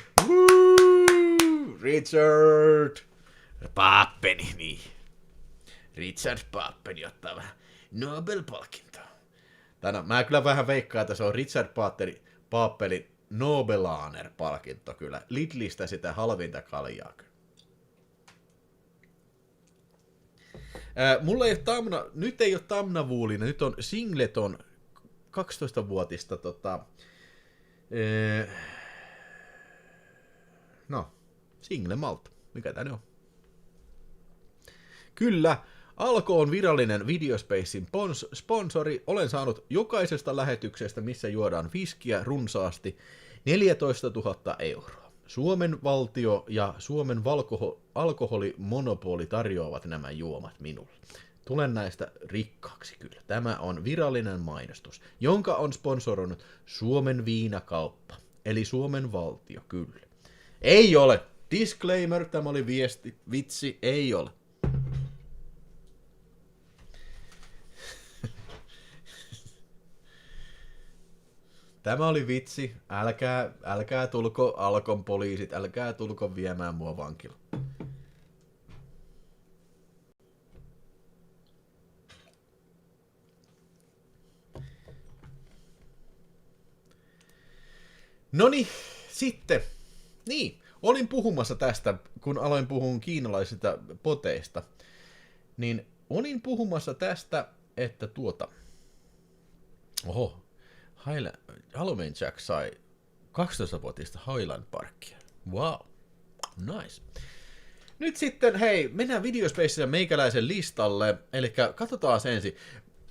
Richard Papeni, niin. Richard Papeni ottaa vähän Nobel-palkintoa. Mä kyllä vähän veikkaan, että se on Richard Papelin Nobelaner-palkinto kyllä. Lidlistä sitä halvinta kaljaa kyllä. Mulla ei ole nyt ei ole Tamnavuulina, nyt on Singleton 12-vuotista Single Malt. Mikä tää nyt on? Kyllä, Alko on virallinen Videospacein sponsori. Olen saanut jokaisesta lähetyksestä, missä juodaan viskiä runsaasti, 14 000 euroa. Suomen valtio ja Suomen alkoholimonopoli tarjoavat nämä juomat minulle. Tulen näistä rikkaaksi kyllä. Tämä on virallinen mainostus, jonka on sponsoroinut Suomen viinakauppa. Eli Suomen valtio, kyllä. Ei ole. Disclaimer, tämä oli vitsi, ei ole. Tämä oli vitsi. Älkää tulko Alkon poliisit, älkää tulko viemään mua vankilaan. Noniin, sitten. Niin, olin puhumassa tästä, kun aloin puhua kiinalaisista poteista. Niin olin puhumassa tästä, että Halloween Jack sai 12-vuotista Highland Parkia. Wow, nice. Nyt sitten, hei, mennään Videospacessa meikäläisen listalle, eli katsotaan ensin,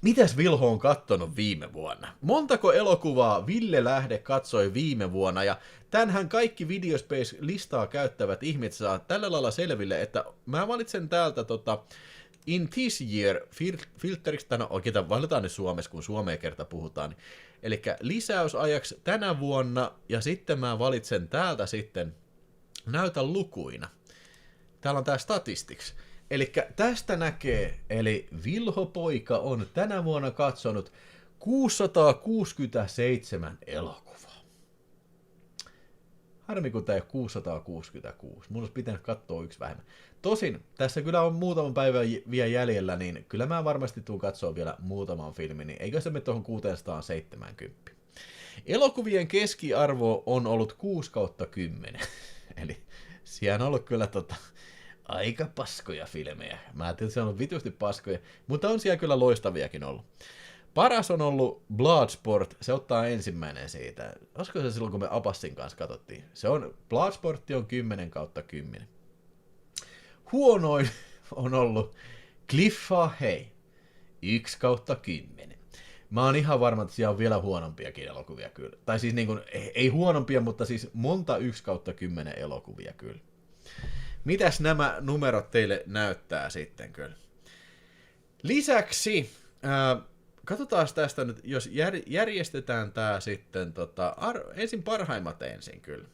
mitäs Vilho on kattonut viime vuonna. Montako elokuvaa Ville Lähde katsoi viime vuonna, ja tämänhän kaikki Videospace-listaa käyttävät ihmiset saa tällä lailla selville, että mä valitsen täältä In This Year filteristä, no oikein valitaan nyt suomessa, kun suomea kerta puhutaan, eli lisäysajaksi tänä vuonna, ja sitten mä valitsen täältä sitten näytä lukuina. Täällä on tää statistics. Eli tästä näkee, eli Vilho Poika on tänä vuonna katsonut 667 elokuvaa. Harmi, kun tämä ei ole 666. Mun olisi pitänyt katsoa yksi vähemmän. Tosin, tässä kyllä on muutaman päivän vielä jäljellä, niin kyllä mä varmasti tuun katsoa vielä muutaman filmin, niin eikö se mene tuohon 670. Elokuvien keskiarvo on ollut 6/10. Eli siellä on ollut kyllä aika paskoja filmejä. Mä ajattelin, että se on ollut vitusti paskoja, mutta on siellä kyllä loistaviakin ollut. Paras on ollut Bloodsport, se ottaa ensimmäinen siitä. Olisiko se silloin, kun me Apassin kanssa katsottiin? Bloodsport on 10/10. Huonoin on ollut Cliffa Hey, 1/10. Mä oon ihan varma, että siellä on vielä huonompiakin elokuvia kyllä. Tai siis niin kuin, ei huonompia, mutta siis monta 1/10 elokuvia kyllä. Mitäs nämä numerot teille näyttää sitten kyllä? Lisäksi, katsotaan tästä nyt, jos järjestetään tää sitten, ensin parhaimmat ensin kyllä.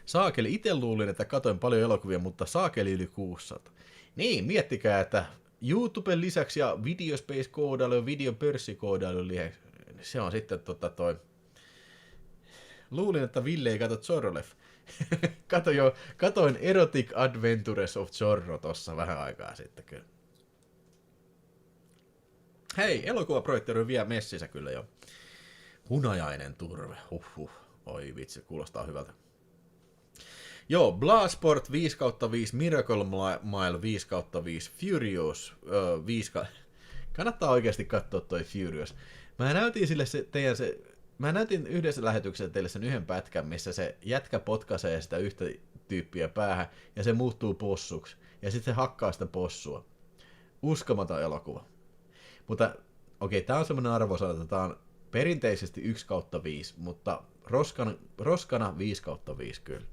Saakeli, itse luulin, että katoin paljon elokuvia, mutta saakeli yli 600. Niin, miettikää, että YouTuben lisäksi ja Videospace-koodailu ja videopörssikoodailun lisäksi, se on sitten Luulin, että Ville ei katso Zorro-leffa. Katoin Erotic Adventures of Zorro tossa vähän aikaa sitten kyllä. Hei, elokuvaprojektori on vielä messissä kyllä jo. Hunajainen turve, oi vitsi, kuulostaa hyvältä. Joo, Bloodsport 5/5, Miracle Mile 5/5, Furious 5. Kannattaa oikeasti katsoa toi Furious. Mä näytin yhdessä lähetyksessä teille sen yhden pätkän, missä se jätkä potkaisee sitä yhtä tyyppiä päähän, ja se muuttuu possuksi, ja sitten se hakkaa sitä possua. Uskomaton elokuva. Mutta okei, tää on semmoinen arvosana, että tää on perinteisesti 1/5, mutta Roskana 5/5 kyllä.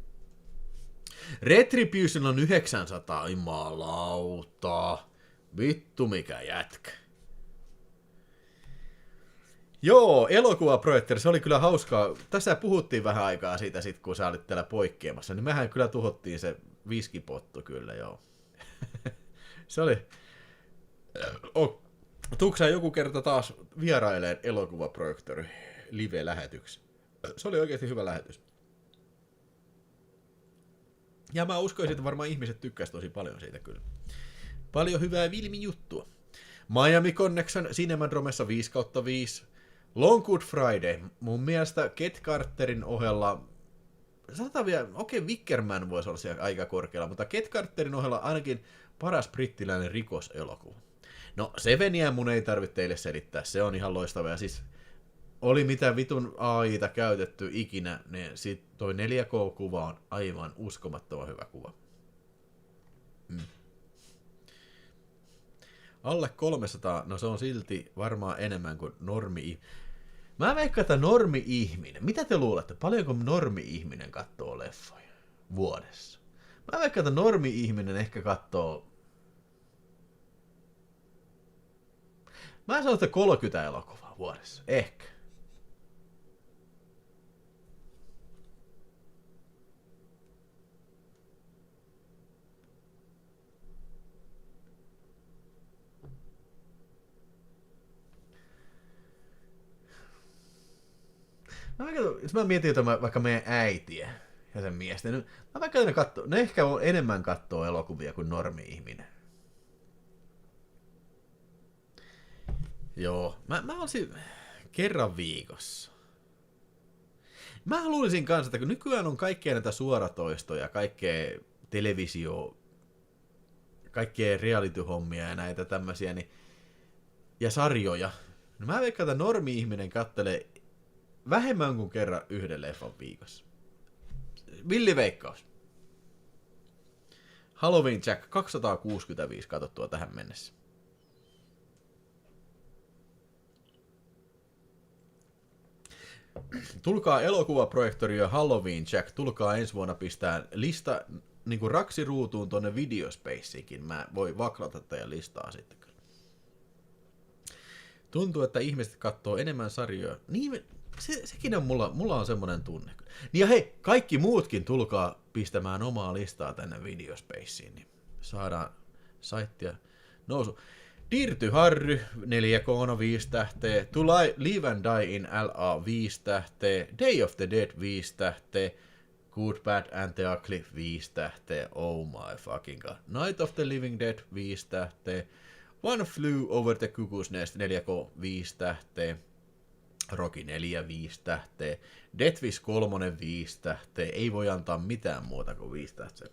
Retribution on 900, jumalauta. Vittu mikä jätkä. Joo, elokuvaprojektori, se oli kyllä hauskaa. Tässä puhuttiin vähän aikaa siitä, kun sä olit täällä poikkeamassa, niin mehän kyllä tuhottiin se viskipottu kyllä, joo. Se oli... Tuuksä joku kerta taas vieraileen elokuvaprojektori live-lähetyksi? Se oli oikeasti hyvä lähetys. Ja mä uskoisin, että varmaan ihmiset tykkäsivät tosi paljon siitä kyllä. Paljon hyvää Vilmi-juttua. Miami Connection Cinemadromessa 5/5. Long Good Friday. Mun mielestä Get Carterin ohella, sanotaan vielä, Wickerman voisi olla siellä aika korkealla, mutta Get Carterin ohella ainakin paras brittiläinen rikoselokuva. No, Seveniä mun ei tarvitse teille selittää, se on ihan loistava. Ja siis oli mitä vitun AI:ta käytetty ikinä, niin sit toi 4K-kuva on aivan uskomattoman hyvä kuva. Alle 300, no se on silti varmaan enemmän kuin normi. Mä veikkaan, että normi-ihminen, mitä te luulette, paljonko normi-ihminen katsoo leffoja vuodessa? Mä veikkaan, että normi-ihminen ehkä katsoo, mä sanon, että 30 elokuvaa vuodessa, ehkä. Jos mä mietin jotain vaikka meidän äitiä ja sen miestä, niin mä vaikka ne ehkä on enemmän kattoo elokuvia kuin normi-ihminen. Joo, mä olisin kerran viikossa. Mä luulisin kanssa, että kun nykyään on kaikkea näitä suoratoistoja, kaikkea televisio, kaikkea reality-hommia ja näitä tämmöisiä, niin, ja sarjoja, niin mä veikkaan, että normi-ihminen kattelee vähemmän kuin kerran yhden leffan viikossa. Villiveikkaus. Halloween Jack 265 katsottua tähän mennessä. Tulkaa elokuvaprojektori ja Halloween Jack. Tulkaa ensi vuonna pistää lista niinku raksiruutuun tonne Videospaceikin. Mä voin vaklata teidän listaa sitten kyllä. Tuntuu, että ihmiset katsoo enemmän sarjoja. Niin, sekin on mulla on semmoinen tunne. Niin ja hei, kaikki muutkin tulkaa pistämään omaa listaa tänne Videospaceen, niin saadaan saittia nousu. Dirty Harry, 4K 5 tähteä. To Live and Die in LA 5 tähteä. Day of the Dead 5 tähteä. Good Bad and the Ugly 5 tähteä. Oh my fucking god. Night of the Living Dead 5 tähteä. One Flew Over the Cuckoo's Nest 4K 5 tähteä. Rocky 4 5 tähteä. Death Wish 3 5 tähteä. Ei voi antaa mitään muuta kuin 5 tähteä.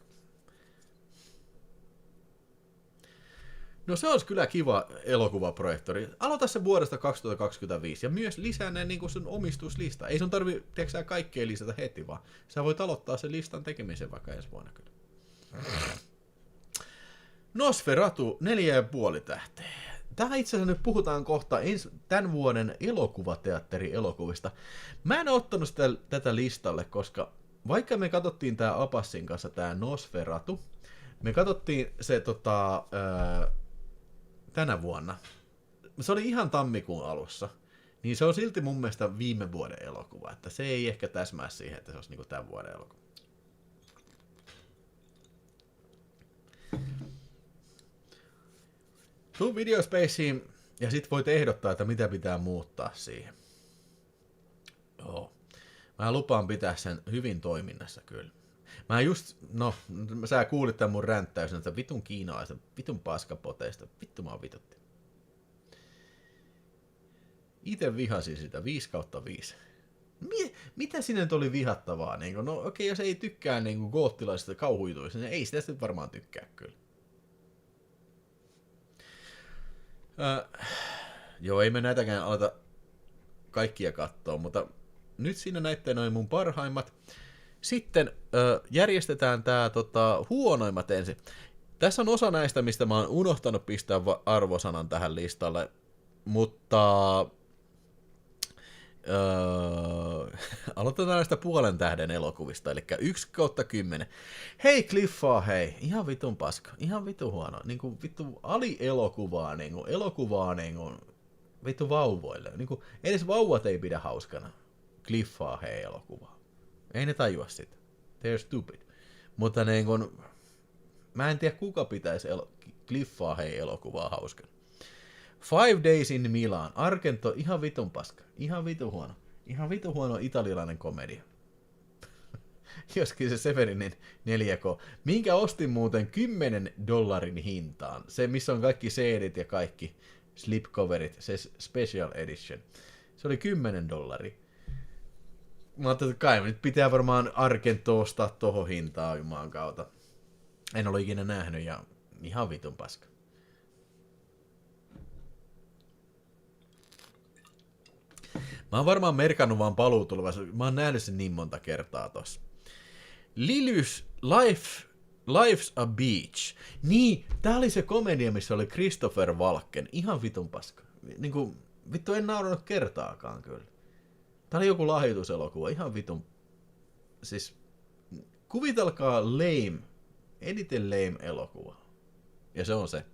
No se olisi kyllä kiva elokuvaprojektori. Aloita se vuodesta 2025 ja myös lisää ne niin kuin sun omistuslista. Ei sun tarvi, tiedätkö, kaikkea lisätä heti, vaan sä voit aloittaa sen listan tekemisen vaikka ensi vuonna kyllä. Nosferatu 4,5 tähteä. Tää itse asiassa nyt puhutaan kohta tämän vuoden elokuvateatteri-elokuvista. Mä en ottanut tätä listalle, koska vaikka me katsottiin tää Apassin kanssa tää Nosferatu, me katsottiin se tänä vuonna. Se oli ihan tammikuun alussa. Niin se on silti mun mielestä viime vuoden elokuva. Että se ei ehkä täsmää siihen, että se olisi niinku tämän vuoden elokuva. Tuu Videospaceen ja sit voit ehdottaa, että mitä pitää muuttaa siihen. Joo. Mä lupaan pitää sen hyvin toiminnassa kyllä. Sä kuulit tämän mun ränttäysen, että vitun kiinalaista, vitun paskapoteista, vittu mä oon vitutti. Ite vihasin sitä 5/5. Mitä sinne nyt oli vihattavaa? Niin, no okei, jos ei tykkää niin goottilaisista kauhuituista, niin ei sitä sitten varmaan tykkää kyllä. Joo, ei me näitäkään aleta kaikkia katsoa, mutta nyt siinä näitte noin mun parhaimmat. Sitten järjestetään tää huonoimmat ensin. Tässä on osa näistä, mistä mä oon unohtanut pistää arvosanan tähän listalle, mutta Aloitetaan näistä 0,5 elokuvista, eli 1/10. Hei Cliffaa, hei, ihan vitun paska, ihan vitun huono, niinku vittu alielokuvaa, niinku elokuvaa niinku vittu vauvoille, niinku edes vauvat ei pidä hauskana. Cliffaa, hei elokuvaa. Ei ne tajua sitä. They're stupid. Mutta niinku, mä en tiedä kuka pitäisi Cliffaa, hei elokuvaa hauskana. 5 Days in Milan, Argento, ihan vitun paska, ihan vitun huono. Ihan vitu huono italialainen komedia. Joskin se Severinin 4K. Minkä ostin muuten $10 hintaan. Se, missä on kaikki CDt ja kaikki slipcoverit. Se special edition. Se oli $10. Mä ajattelin, että kai nyt pitää varmaan Argento ostaa tohon hintaan jumaan kautta. En ole ikinä nähnyt ja ihan vitun paska. Mä oon varmaan merkannut vaan paluutulvaisuus. Mä oon nähnyt sen niin monta kertaa tossa. Lilys Life's a Beach. Niin, tää oli se komedia, missä oli Christopher Walken. Ihan vitun paska. Niinku, vittu en nauranut kertaakaan kyllä. Tää oli joku lahjoituselokuva. Ihan vitun... Siis, kuvitelkaa lame. Eniten lame elokuva. Ja se on se.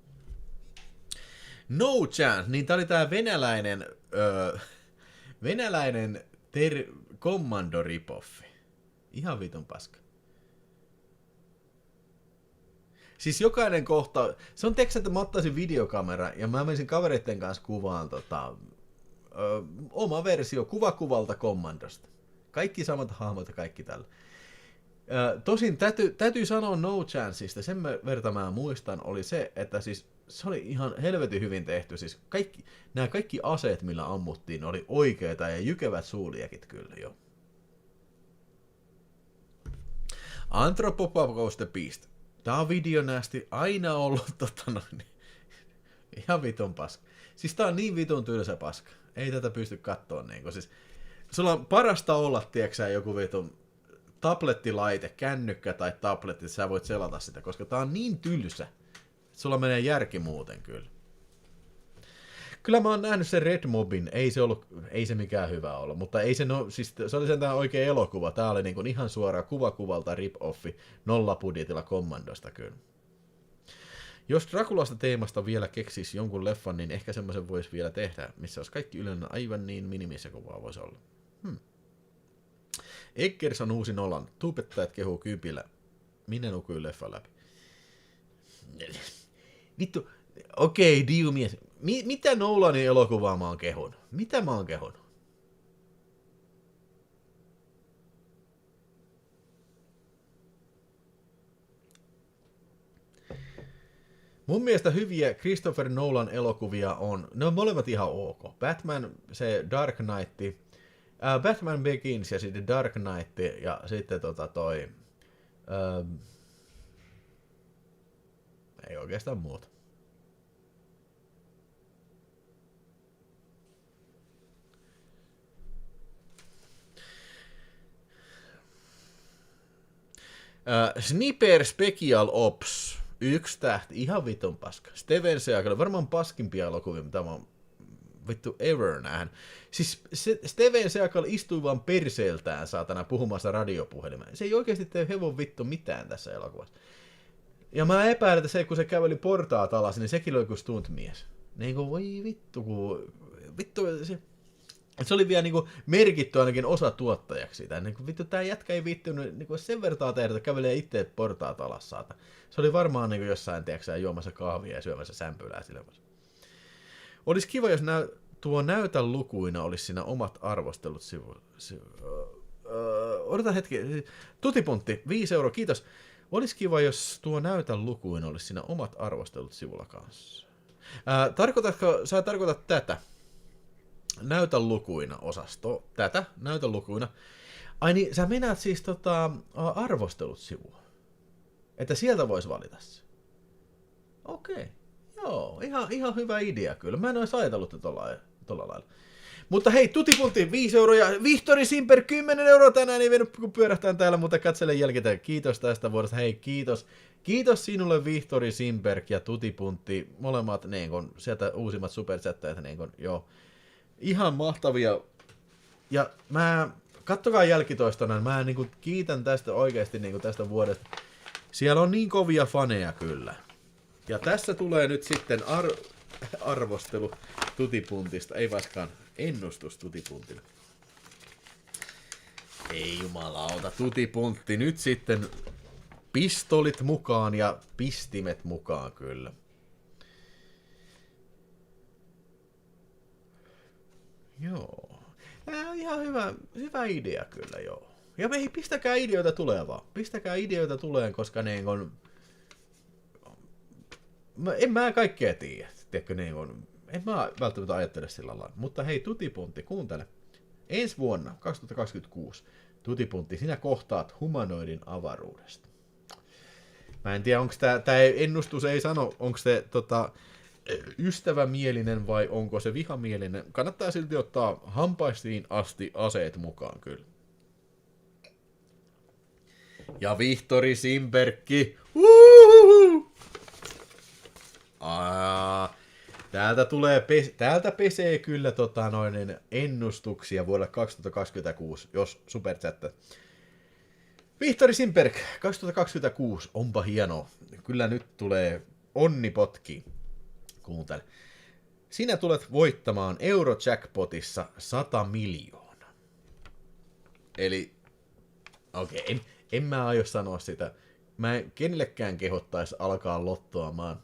No Chance. Niin tää oli tää venäläinen Commando ripoffi. Ihan vitun paska. Siis jokainen kohta, se on teksti, että mä ottaisin videokamera ja mä menisin kavereiden kanssa kuvaan oma versio kuvakuvalta Commandosta. Kaikki samat hahmot ja kaikki tällä. Tosin täytyy sanoa No Chanceista, sen verta mä muistan, oli se, että siis se oli ihan helvetin hyvin tehty. Siis nämä kaikki aseet, millä ammuttiin, oli oikeita ja jykevät suuliekit kyllä jo. Anthropophagus the Beast. Tää on videonäästi aina ollut ihan vitun paska. Siis tää on niin vitun tylsä paska. Ei tätä pysty kattoa niinku. Siis, sulla on parasta olla, tiiäksä, joku vitun tablettilaite, kännykkä tai tabletti, sä voit selata sitä, koska tää on niin tylsä. Sulla menee järki muuten kyllä. Kyllä mä oon nähnyt sen Red Mobin, ei se mikään hyvä ollut, mutta ei se, siis se oli sentään oikea elokuva. Tää oli niinku ihan suora kuvakuvalta rip-offi, nollapudjetilla Commandosta kyllä. Jos Draculasta teemasta vielä keksisi jonkun leffan, niin ehkä semmoisen voisi vielä tehdä, missä olisi kaikki yleensä aivan niin minimissä kuin vaan voisi olla. Eggers on uusi Nolan. Tuupettajat kehuu kympillä. Minä nukuin leffan läpi. Vittu, okei, diumies. Mitä Nolanin elokuvaa mä oon kehunut? Mitä mä oon kehunut? Mun mielestä hyviä Christopher Nolan elokuvia on, ne on molemmat ihan ok. Batman, se Dark Knight, Batman Begins ja sitten Dark Knight ja sitten ei oikeastaan muuta. Sniper Special Ops. 1 tähti, ihan vitun paska. Steven Seagal, varmaan paskimpia elokuvia, mitä mä oon vittu ever nähnyt. Siis Steven Seagal istui vaan perseeltään saatana puhumassa radiopuhelimeen. Se ei oikeasti tee hevon vittu mitään tässä elokuvassa. Ja mä epäilen, että se, kun se käveli portaat alas, niin sekin oli joku stuntmies. Niin kuin, voi vittu, se oli vielä niinku merkitty ainakin osa tuottajaksi siitä. Niin vittu, tää jätkä ei viittynyt niinku sen vertaa tehdä, että kävelee itse portaat alas saata. Se oli varmaan niinku jossain, tiedätkö, juomassa kahvia ja syömässä sämpylää silmässä. Olisi kiva, jos tuo näytä lukuina olisi siinä omat arvostelut sivuilla. Odota hetki. Tutipuntti, 5 €, kiitos. Olisi kiva, jos tuo näytä lukuina olisi siinä omat arvostelut sivulla kanssa. Sä tarkoitat tätä? Näytä lukuina osasto. Tätä, näytä lukuina. Ai niin, sä menet siis arvostelut sivua. Että sieltä voisi valita se. Okei. Joo, ihan hyvä idea kyllä. Mä en olisi ajatellut tolla lailla. Mutta hei, tutipultiin 5 € ja Vihtori Simper 10 € tänään, ei mennyt kun pyörähtään täällä, mutta katsele jälkikäteen. Kiitos tästä vuodesta. Hei, kiitos. Kiitos sinulle Vihtori Simberg ja Tutipuntti, molemmat niin kun, sieltä uusimmat superchattajat, niin kun, joo. Ihan mahtavia. Ja mä Kattokaa jälkitoistona, mä niinku kiitän tästä oikeasti niinku tästä vuodesta. Siellä on niin kovia faneja kyllä. Ja tässä tulee nyt sitten arvostelu Tutipuntista, ei vastaan ennustus Tutipuntille. Ei jumalauta, Tutipuntti, nyt sitten pistolit mukaan ja pistimet mukaan kyllä. Joo. Ihan hyvä idea kyllä, joo. Ja ei, pistäkää ideoita tulee vaan. Pistäkää ideoita tulee, koska niin on... En mä kaikkea tiedä, tiedätkö, niin on... En mä välttämättä ajattele sillä lailla. Mutta hei, Tutipuntti, kuuntele. Ensi vuonna, 2026, Tutipuntti, sinä kohtaat humanoidin avaruudesta. Mä en tiedä, onko tämä ennustus ei sano, onko se ystävämielinen vai onko se vihamielinen. Kannattaa silti ottaa hampaistiin asti aseet mukaan kyllä. Ja Vihtori Simberkki. Täältä pesee kyllä ennustuksia vuodelle 2026, jos superchatta. Vihtori Simberg, 2026, onpa hienoa. Kyllä nyt tulee onnipotki. Kuuntele. Sinä tulet voittamaan Eurojackpotissa 100 miljoonaa. Eli, okei, en mä aio sanoa sitä. Mä en kenellekään kehottaisi alkaa lottoamaan.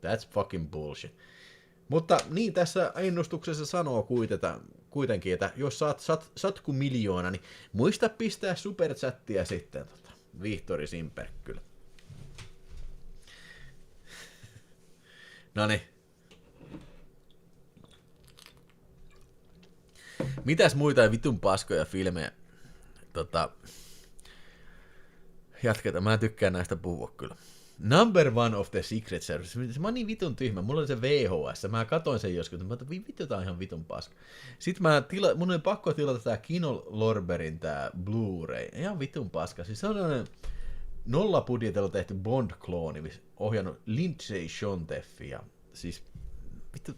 That's fucking bullshit. Mutta niin tässä ennustuksessa sanoo kuitenkin, että jos saat satku miljoona, niin muista pistää superchattia sitten Vihtori Simberg kyllä. Noniin. Mitäs muita vitun paskoja filmejä? Jatketaan, mä tykkään näistä puhua kyllä. Number one of the Secret Service. Mä oon niin vitun tyhmä. Mulla oli se VHS. Mä katoin sen joskus. Mä ajattelin, vittu, tää on ihan vitun paska. Sitten mun oli pakko tilata tää Kino Lorberin tää Blu-ray. Ihan vitun paska. Siis se on nolla budjetilla tehty Bond-klooni, ohjannut Lindsay Shonteff. Ja siis vittu.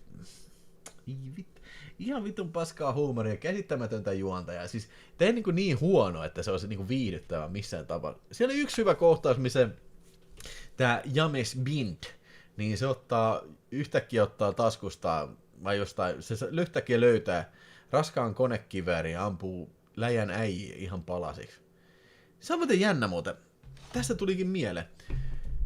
Ihan vitun paskaa huumoria, käsittämätöntä juontajaa. Siis tee niin huono, että se olisi viihdyttävä missään tavalla. Siellä oli yksi hyvä kohtaus, missä tää James Bint, niin se yhtäkkiä ottaa taskustaan, vai jostain, se yhtäkkiä löytää raskaan konekiväärin ja ampuu läjän äijä ihan palasiksi. Se on muuten jännä muuten. Tästä tulikin mieleen.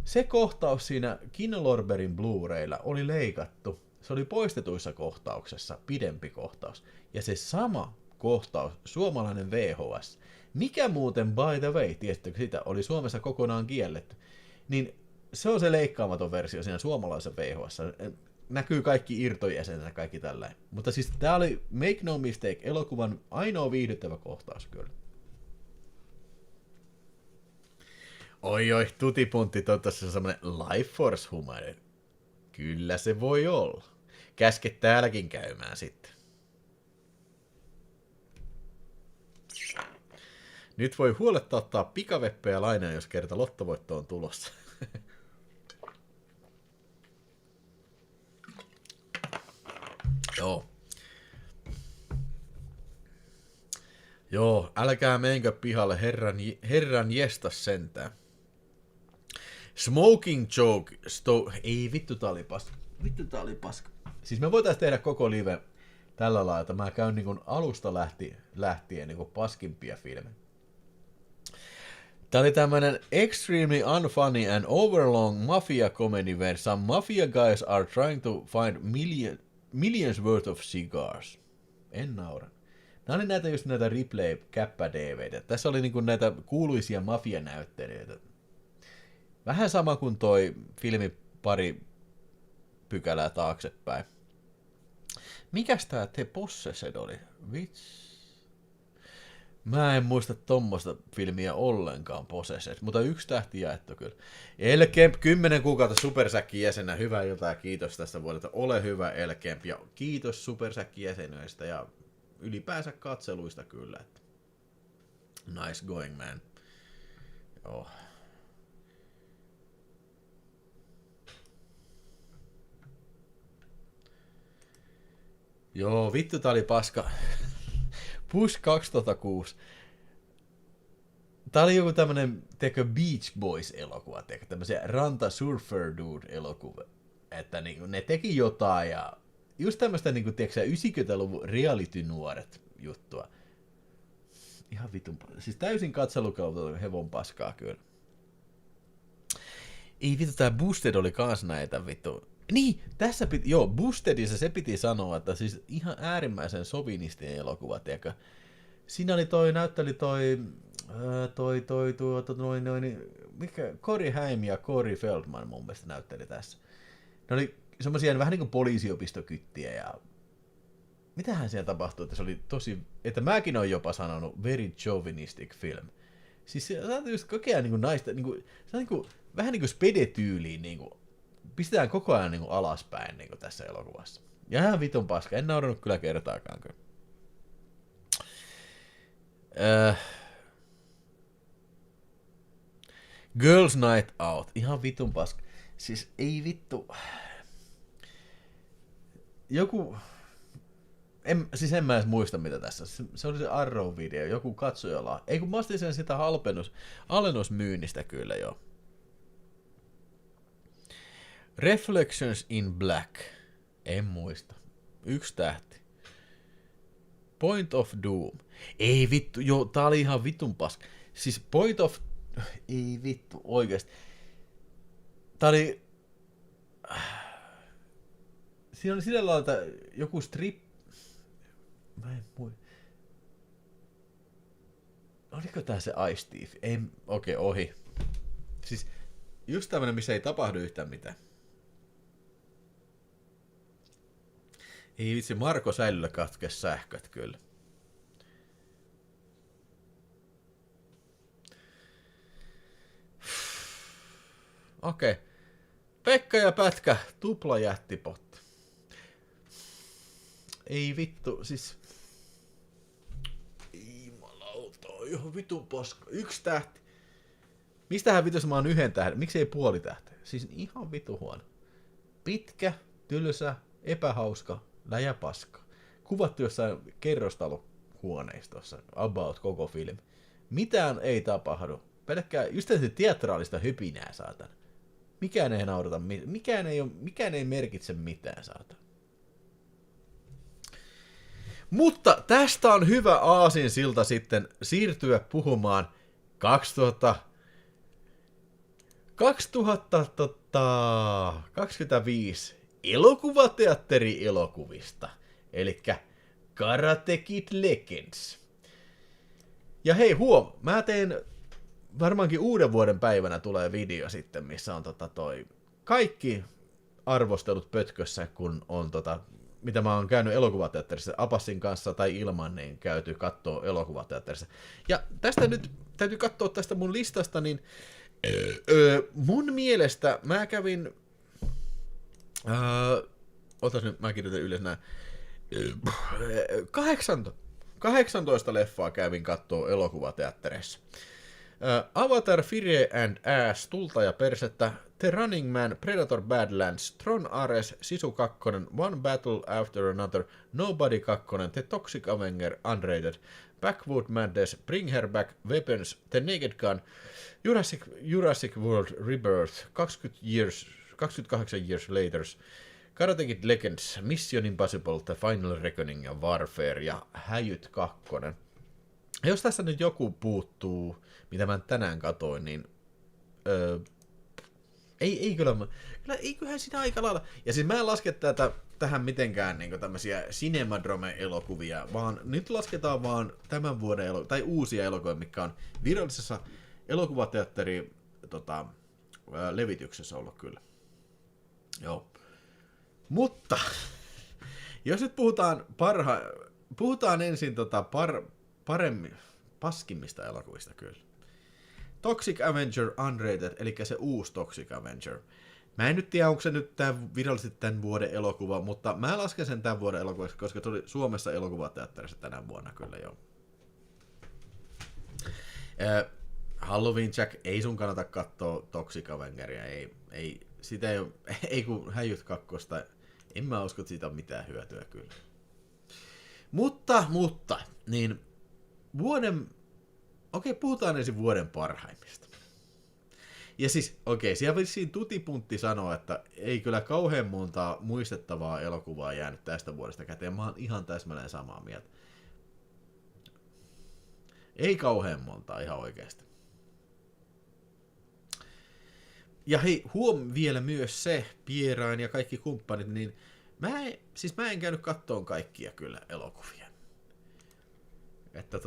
Se kohtaus siinä Kino Lorberin Blu-raylla oli leikattu. Se oli poistetuissa kohtauksessa, pidempi kohtaus. Ja se sama kohtaus, suomalainen VHS, mikä muuten, by the way, tiesittekö sitä, oli Suomessa kokonaan kielletty, niin se on se leikkaamaton versio siinä suomalaisessa VHS. Näkyy kaikki irtojäsenet ja kaikki tällainen. Mutta siis tää oli, make no mistake, elokuvan ainoa viihdyttävä kohtaus kyllä. Oi, Tutipuntti, toivottavasti se on semmonen Life Force humor. Kyllä se voi olla. Käske täälläkin käymään sitten. Nyt voi huoletta ottaa pikaveppejä lainaa, jos kerta lottovoitto on tulossa. Joo. Joo, älkää menkö pihalle, herran jestas sentään. Smoking joke, ei vittu tää oli paska. Siis me voitais tehdä koko live tällä lailla, että mä käyn niin alusta lähtien niin paskimpia filmejä. Tää oli tämmönen extremely unfunny and overlong mafia comedy where some mafia guys are trying to find millions worth of cigars. En naura. Nää oli näitä Ripley-käppä-DV:tä. Tässä oli niinku näitä kuuluisia mafianäyttelijöitä. Vähän sama kuin toi filmi pari pykälää taaksepäin. Mikäs tää The Possessed oli? Mä en muista tommoista filmiä ollenkaan, Possessed, mutta 1 tähti jaettu kyllä. Elkemp, 10 kuukautta Supersäkkin jäsenä. Hyvää iltaa ja kiitos tästä vuodelta. Ole hyvä, Elkemp, ja kiitos Supersäkkin jäsenöistä ja ylipäänsä katseluista kyllä. Nice going, man. Joo. Joo, vittu tää oli paska. Push 2006. Tää oli joku tämmönen, Beach Boys-elokuva, tämmöisiä Ranta Surfer Dude-elokuva. Että niinku, ne teki jotain ja just tämmöistä niinku, 90-luvun reality-nuoret juttua. Ihan vitun, siis täysin katselukelpoista hevon paskaa kyllä. Ei vittu, tää Boosted oli kans näitä vittu. Niin, tässä piti, joo, Boostedissa se piti sanoa, että siis ihan äärimmäisen sovinistinen elokuva, tiedäkö. Siinä oli näytteli mikä, Corey Haim ja Corey Feldman mun mielestä näytteli tässä. Ne oli semmosia vähän niinku poliisiopistokyttiä ja mitähän siellä tapahtui, että se oli tosi, että mäkin olen jopa sanonut very chauvinistic film. Siis se on just kokea niinku naista, niinku, se on niinku, vähän niinku spede-tyyliin, niinku, pistetään koko ajan niinku alaspäin niinku tässä elokuvassa. Ja ihan vitun paska, en naurannut kyllä kertaakaan kyllä. Girls Night Out, ihan vitun paska. Siis ei vittu. Joku... En mä edes muista mitä tässä. Se oli se Arrow-video, joku katsojalla. Ei kun mä ostin sen sitä alennusmyynnistä kyllä jo. Reflections in Black. En muista. 1 tähti. Point of Doom. Ei vittu, joo, tää oli ihan vitun paska. Siis Point of... Ei vittu, oikeesti. Tää oli... Siinä oli sillä lailla, että joku strip... Mä en muista. Oliko tää se Ice Thief? Ei, okei, ohi. Siis just tämmönen, missä ei tapahdu yhtään mitään. Ei vitsi, Marko Säilyllä katkes sähköt kyllä. Okei. Pekka ja Pätkä, tupla jättipotti. Ei vittu, siis... Ei jumalauta, ihan vitun paska. 1 tähti. Mistähän vitus mä oon 1 tähden? Miksi ei puoli tähteä? Siis ihan vitu huono. Pitkä, tylsä, epähauska, läjäpaska. Kuvattu jossain kerrostalohuoneistossa, about koko film. Mitään ei tapahdu. Pelkkää just se teatraalista hypinää, saatan. Mikään ei naurata, mikään ei merkitse mitään, saatan. Mutta tästä on hyvä aasinsilta sitten siirtyä puhumaan 2025 elokuvateatteri-elokuvista, elikkä Karate Kid Legends. Ja hei mä teen varmaankin uuden vuoden päivänä tulee video sitten, missä on kaikki arvostelut pötkössä, kun on mitä mä oon käynyt elokuvateatterissa Apassin kanssa tai ilman, niin käyty kattoo elokuvateatterissa. Ja tästä nyt täytyy katsoa tästä mun listasta, niin mun mielestä mä kävin... otas nyt, mä kirjoitan ylös nää. 18 leffaa kävin kattoo elokuvateatterissa. Avatar, Fire and Ass, Tulta ja persettä, The Running Man, Predator Badlands, Tron Ares, Sisu 2, One Battle After Another, Nobody 2, The Toxic Avenger, Unrated, Backwood Madness, Bring Her Back, Weapons, The Naked Gun, Jurassic World Rebirth, 28 Years Later, Karate Kid Legends, Mission Impossible, The Final Reckoning ja Warfare ja Häjyt 2. Jos tässä nyt joku puuttuu, mitä mä tänään katoin, niin eiköhän siinä aika lailla. Ja siis mä en laske tähän mitenkään niin tämmöisiä Cinemadrome-elokuvia, vaan nyt lasketaan vaan tämän vuoden tai uusia elokuvia, mikä on virallisessa elokuvateatteri levityksessä ollut kyllä. Joo. Mutta jos nyt puhutaan ensin paremmin paskimmista elokuvista kyllä. Toxic Avenger Unrated, eli se uusi Toxic Avenger. Mä en nyt tiedä, onko se nyt virallisesti tämän vuoden elokuva, mutta mä lasken sen tämän vuoden elokuvaksi, koska se oli Suomessa elokuvateatterissa tänä vuonna kyllä jo. Halloween Jack, ei sun kannata katsoa Toxic Avengeria, ei kun Häjyt 2, en mä usko, että siitä on mitään hyötyä kyllä. Mutta, Niin puhutaan ensin vuoden parhaimmista. Ja siis, siellä vissiin Tutipuntti sanoo, että ei kyllä kauhean montaa muistettavaa elokuvaa jäänyt tästä vuodesta käteen. Mä oon ihan täsmälleen samaa mieltä. Ei kauhean montaa ihan oikeasti. Ja hei, vielä myös se, Pierain ja kaikki kumppanit, niin mä en käynyt kattoon kaikkia kyllä elokuvia. Että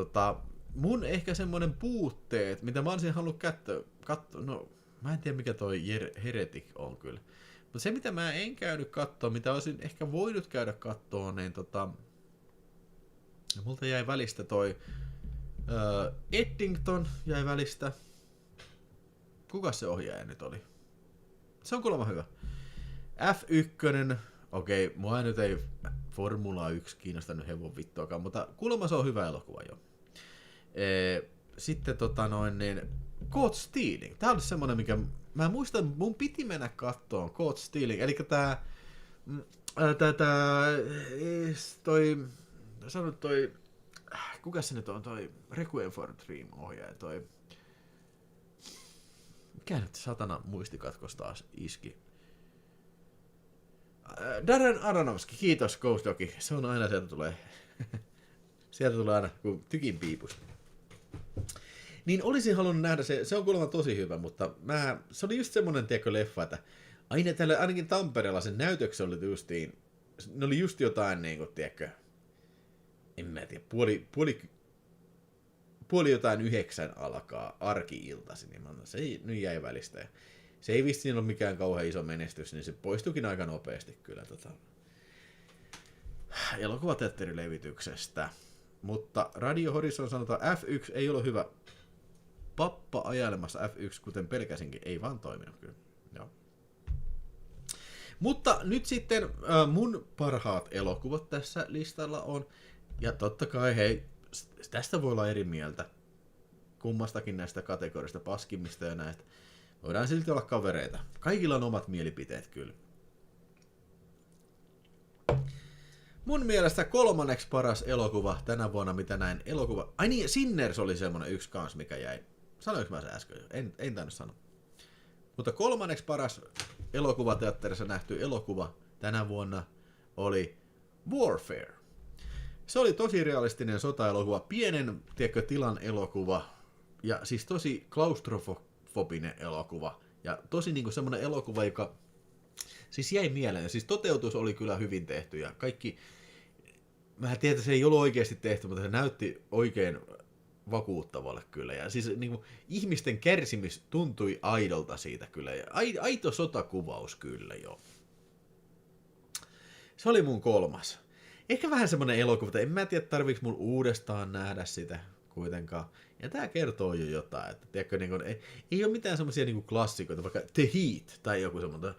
mun ehkä semmonen puutteet, mitä mä olisin halunnut katsoa, no mä en tiedä mikä toi Heretic on kyllä. Mutta se mitä mä en käynyt kattoon, mitä olisin ehkä voinut käydä kattoon, niin multa jäi välistä toi Eddington jäi välistä. Kuka se ohjaaja nyt oli? Se on kuulemma hyvä. F1, mua nyt ei Formula 1 kiinnostanut hevon vittuakaan, mutta kuulemma se on hyvä elokuva jo. Sitten niin Caught Stealing. Tää oli semmonen, mikä mä muistan, mun piti mennä kattoon Caught Stealing, eli kuka se nyt on, toi Requiem for a Dream -ohjaaja, mikä nyt satana muistikatkos taas iski? Darren Aronofsky, kiitos Ghost Dogi, se on aina sieltä tulee aina kuin tykin piipusta. Niin olisin halunnut nähdä se on kuulemma tosi hyvä, mutta se oli just semmonen leffa, että ainakin Tampereella sen näytöksen oli justiin, ne oli just jotain niinku, en mä tiedä, puoli jotain 9 alkaa arki-iltasi, niin se nyt jäi välistä. Ja se ei vissiin ole mikään kauhean iso menestys, niin se poistuikin aika nopeasti kyllä elokuvateatterilevityksestä. Mutta Radio Horizon sanotaan, F1 ei ole hyvä. Pappa ajelemassa F1, kuten pelkäsinkin, ei vaan toiminut kyllä. Joo. Mutta nyt sitten mun parhaat elokuvat tässä listalla on, ja totta kai hei, tästä voi olla eri mieltä kummastakin näistä kategorista, paskimmista ja näistä. Voidaan silti olla kavereita. Kaikilla on omat mielipiteet kyllä. Mun mielestä 3. paras elokuva tänä vuonna, mitä näin elokuva... Ai niin, Sinners oli semmonen yksi kans, mikä jäi. Sanoinko mä se äsken jo? En tainnut sanoa. Mutta 3. paras elokuvateatterissa nähty elokuva tänä vuonna oli Warfare. Se oli tosi realistinen sota-elokuva, pienen, tilan elokuva, ja siis tosi klaustrofobinen elokuva, ja tosi niinku semmoinen elokuva, joka siis jäi mieleen, ja siis toteutus oli kyllä hyvin tehty, ja kaikki, mä tiedän, että se ei ollut oikeasti tehty, mutta se näytti oikein vakuuttavalle kyllä, ja siis niinku ihmisten kärsimys tuntui aidolta siitä kyllä, ja aito sotakuvaus kyllä jo. Se oli mun 3. Ehkä vähän semmonen elokuva, että en mä tiedä tarviiks mun uudestaan nähdä sitä kuitenkaan. Ja tää kertoo jo jotain, että tiedätkö, niin kun, ei ole mitään semmosia niin klassikoita, vaikka The Heat tai joku semmoinen.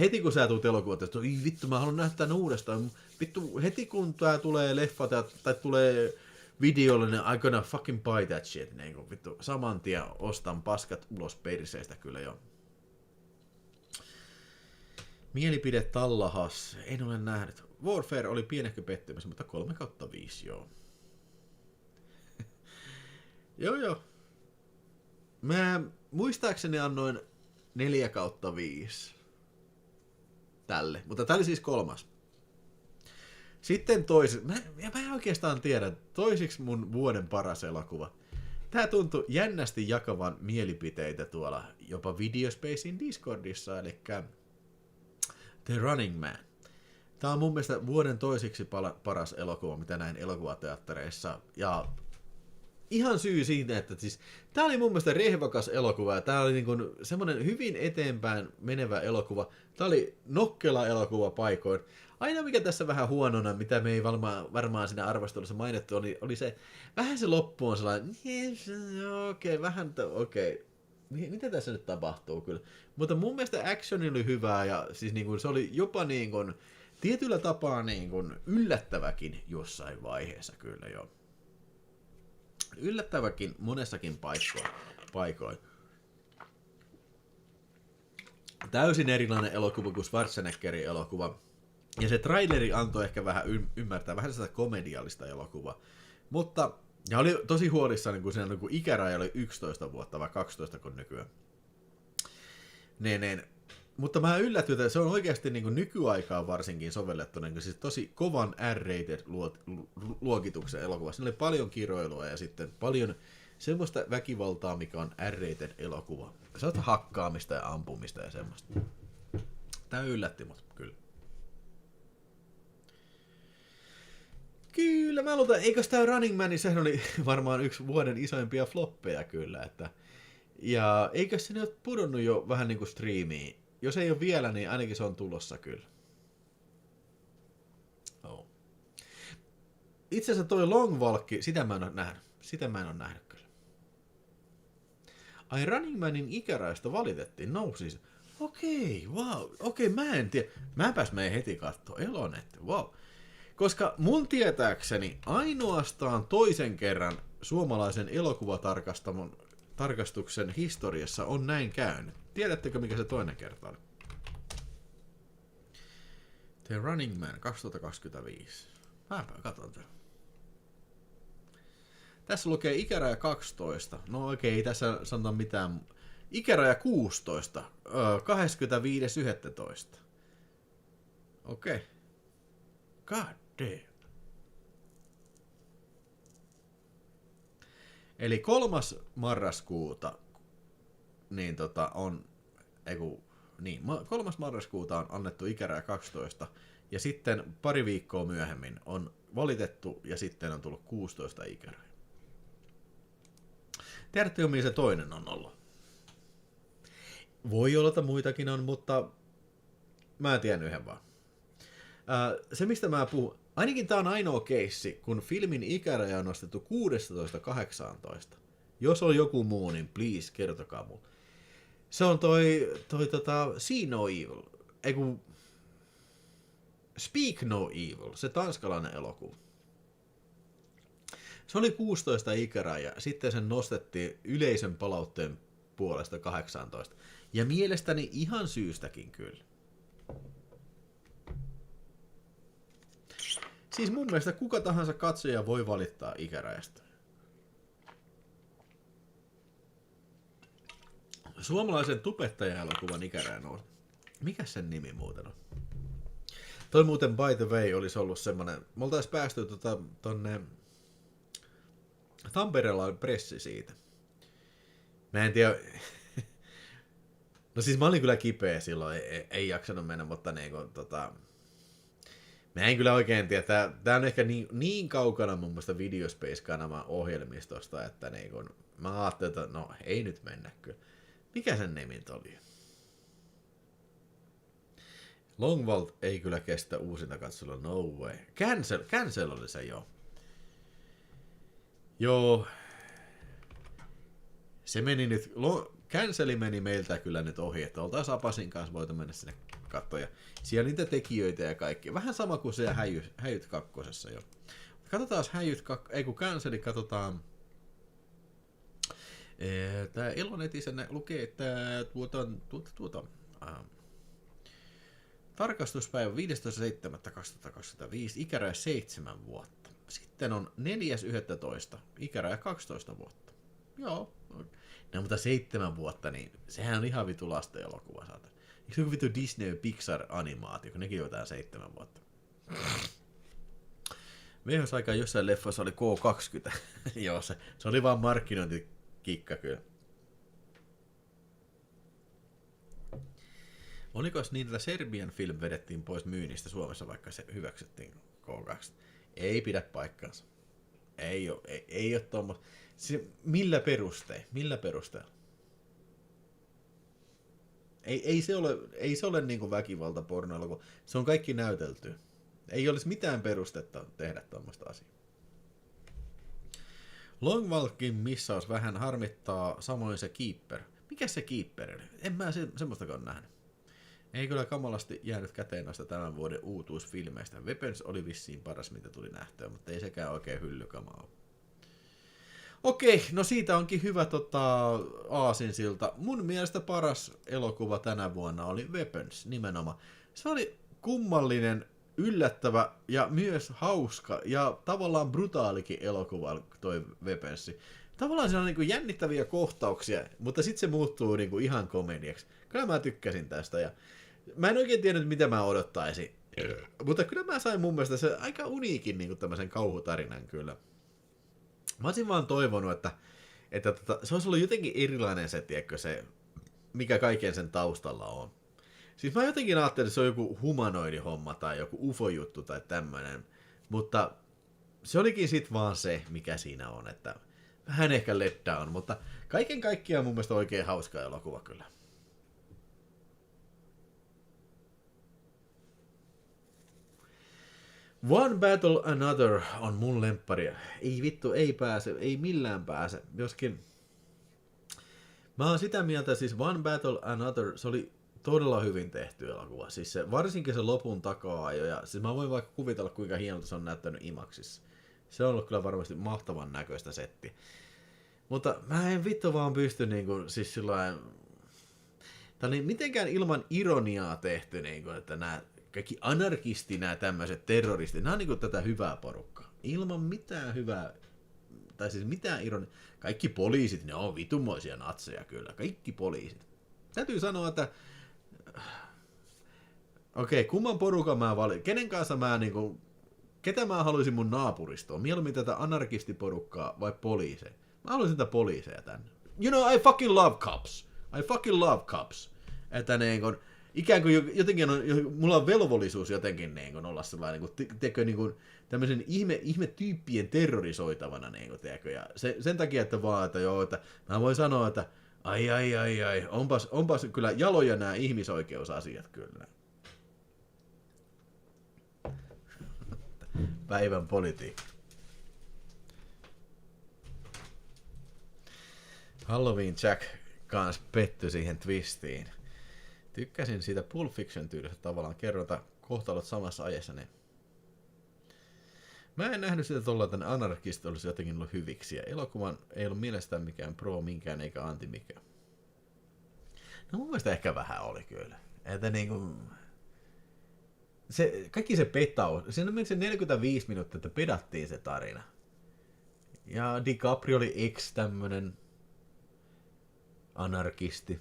Heti kun sä tulet elokuvat, että vittu mä haluan nähdä tän uudestaan, vittu heti kun tää tulee leffa tai tulee videolle, niin I'm gonna fucking buy that shit, niin kun, vittu saman tien ostan paskat ulos perseestä kyllä jo. Mielipide Tallahas, en ole nähnyt. Warfare oli pienehkö pettymys, mutta 3/5, joo. Joo. Mä muistaakseni annoin 4/5 tälle, mutta tää oli siis 3. Sitten mä en oikeastaan tiedä, toisiksi mun vuoden paras elokuva. Tää tuntui jännästi jakavan mielipiteitä tuolla jopa Videospacein Discordissa, eli The Running Man. Tää on mun mielestä vuoden toisiksi paras elokuva, mitä näin elokuvateattereissa. Ja ihan syy siitä, että siis tää oli mun mielestä rehvakas elokuva. Ja tää oli niin kuin semmonen hyvin eteenpäin menevä elokuva. Tää oli nokkela elokuva paikoin. Aina mikä tässä vähän huonona, mitä me ei varmaan siinä arvostelussa mainittu, oli se, vähän se loppu on sellainen, okei. Mitä tässä nyt tapahtuu kyllä? Mutta mun mielestä action oli hyvää ja siis niin kuin se oli jopa niin kuin tietyllä tapaa niin kuin yllättäväkin jossain vaiheessa kyllä jo. Yllättäväkin monessakin paikoin. Täysin erilainen elokuva kuin Schwarzeneggerin elokuva. Ja se traileri antoi ehkä vähän ymmärtää vähän sitä komediallista elokuvaa. Mutta, ja oli tosi huolissaan, kun siinä kun ikäraja oli 11 vuotta vai 12 kun nykyään. Mutta mä yllätyin, että se on oikeasti niin kuin nykyaikaan varsinkin sovellettu niin kuin siis tosi kovan R-rated luokituksen elokuvassa. Siinä oli paljon kiroilua ja sitten paljon semmoista väkivaltaa, mikä on R-rated elokuva. Sellaista hakkaamista ja ampumista ja semmoista. Tää yllätti mut, kyllä. Kyllä, mä luulen, eikös tää Running Man, sehän oli varmaan yksi vuoden isoimpia floppeja kyllä, että... Ja eikös se nyt ole pudonnut jo vähän niinku striimiin? Jos ei ole vielä, niin ainakin se on tulossa kyllä. Oh. Itse asiassa toi Long Walk, sitä mä en ole nähnyt. Sitä mä en ole nähnyt kyllä. Ai Running Manin ikärajasta valitettiin, no siis... Okei, wow, okei, mä en tiedä. Mäpäs menen heti kattoo, Elonetti, wow. Koska mun tietääkseni ainoastaan toisen kerran suomalaisen elokuvatarkastuksen historiassa on näin käynyt. Tiedättekö, mikä se toinen kerta oli? The Running Man 2025. Mäpä katson tämän. Tässä lukee ikäraja 12. No okei, ei tässä sanota mitään. Ikäraja 16. 25.11. Okei. God damn. Eli 3. marraskuuta niin on 3. marraskuuta on annettu ikäraja 12 ja sitten pari viikkoa myöhemmin on valitettu ja sitten on tullut 16 ikäraja. Tiedättekö, mihin se toinen on ollut? Voi olla, että muitakin on, mutta mä en tiedä yhden vaan. Se, mistä mä puhun, ainakin tää on ainoa keissi, kun filmin ikäraja on nostettu 16-18. Jos on joku muu, niin please, kertokaa mulle. Se on See No Evil, Speak No Evil, se tanskalainen elokuva. Se oli 16 ikäraja, sitten sen nostettiin yleisön palautteen puolesta 18. Ja mielestäni ihan syystäkin kyllä. Siis mun mielestä kuka tahansa katsoja voi valittaa ikärajasta. Suomalaisen tubettaja-elokuvan ikäraja on. Mikä sen nimi muuten on? Toi muuten by the way olisi ollut semmonen, me oltais päästy tonne Tampereella on pressi siitä. Mä en tiedä. No siis mä olin kyllä kipeä silloin, ei jaksanut mennä, mutta mä en kyllä oikein tiedä. Tää on ehkä niin kaukana mun mielestä Videospace-kanavan ohjelmistosta, että mä ajattelin, että no ei nyt mennä kyllä. Mikä sen nimi oli? Longvault ei kyllä kestä uusinta katselua, no way. Cancel oli se, joo. Joo. Se meni nyt, Canceli meni meiltä kyllä nyt ohi, että oltais Apasin kanssa voitu mennä sinne katsoa. Ja siellä niitä tekijöitä ja kaikki. Vähän sama kuin se Häjyt kakkosessa jo. Katsotaan kun Canceli katsotaan. Tää Elonetissä lukee, että tarkastuspäivä 15.7.2025, ikäraja 7 vuotta. Sitten on 4.11. ikäraja 12 vuotta. Joo. No mutta 7 vuotta, niin sehän on ihan vitu lasten elokuva, saatan. Eikö se joku vitu Disney Pixar animaatio, kun nekin jotain 7 vuotta? VHS-aikaan jossain leffassa oli K20. Joo, se oli vaan markkinointikikka kyllä. Olikos niin, että Serbian film vedettiin pois myynnistä Suomessa, vaikka se hyväksyttiin K2? Ei pidä paikkaansa. Ei ole tommo. Millä perusteella? Ei se ole niinku väkivaltapornoilu, se on kaikki näytelty. Ei olisi mitään perustetta tehdä tommoista asiaa. Longvalkin missaus vähän harmittaa, samoin se Keeper. Mikä se Keeper oli? En mä semmoistakaan nähnyt. Ei kyllä kamalasti jäänyt käteen noista tämän vuoden uutuusfilmeistä. Weapons oli vissiin paras, mitä tuli nähtyä, mutta ei sekään oikein hyllykamaa ole. Okei, no siitä onkin hyvä aasinsilta. Mun mielestä paras elokuva tänä vuonna oli Weapons nimenomaan. Se oli kummallinen yllättävä ja myös hauska ja tavallaan brutaalikin elokuva toi Weapons. Tavallaan se on niinku jännittäviä kohtauksia, mutta sitten se muuttuu niinku ihan komediaksi. Kyllä mä tykkäsin tästä ja mä en oikein tiennyt, mitä mä odottaisin. Mutta kyllä mä sain mun mielestä se aika uniikin niinku tämmöisen kauhutarinan kyllä. Mä olisin vaan toivonut, että se olisi ollut jotenkin erilainen se, tiedätkö, se, mikä kaiken sen taustalla on. Siis mä jotenkin ajattelin, että se on joku humanoidihomma tai joku ufo-juttu tai tämmöinen, mutta se olikin sit vaan se, mikä siinä on, että vähän ehkä let down, mutta kaiken kaikkiaan mun mielestä oikein hauska elokuva kyllä. One Battle Another on mun lemppari. Ei vittu, ei pääse, ei millään pääse. Joskin mä oon sitä mieltä, siis One Battle Another, se oli todella hyvin tehty elokuva. Siis se, varsinkin se lopun takaa-ajo, ja siis mä voin vaikka kuvitella, kuinka hienolta se on näyttänyt IMAXissa. Se on ollut kyllä varmasti mahtavan näköistä setti. Mutta mä en vittu vaan pysty niinku, siis sillain... Tää oli mitenkään ilman ironiaa tehty, niinku, että nämä kaikki anarkisti, nämä tämmöiset terroristit, nämä on niinku tätä hyvää porukkaa. Ilman mitään hyvää, tai siis mitään ironiaa. Kaikki poliisit, ne on vitumoisia natseja kyllä, kaikki poliisit. Täytyy sanoa, että okei, kumman porukan mä valin, kenen kanssa mä niinku, ketä mä haluaisin mun naapuristoon, mieluummin tätä anarkistiporukkaa vai poliiseja? Mä haluaisin tätä poliiseja tänne. You know, I fucking love cops. I fucking love cops. Että niinku, ikään kuin jotenkin on, mulla on velvollisuus jotenkin niinku olla sellainen, niinku, tämmöisen ihme tyyppien terrorisoitavana, niinku, teekö, ja sen takia, että vaan, että joo, että mä voin sanoa, että ai, onpas kyllä jaloja nämä ihmisoikeusasiat kyllä. Päivän politiikka. Halloween Jack kans pettyi siihen twistiin. Tykkäsin siitä Pulp Fiction -tyylisestä tavallaan kerrota kohtalot samassa ajassa. Niin. Mä en nähnyt sitä tuolla, että anarkistit olisi jotenkin ollut hyviksi. Ja elokuvan ei ollut mielestään mikään pro minkään eikä anti mikään. No mun mielestä ehkä vähän oli kyllä. Että niinku... Kaikki se petaus. Siinä meni se 45 minuuttia, että pedattiin se tarina. Ja DiCaprio oli tämmönen anarkisti.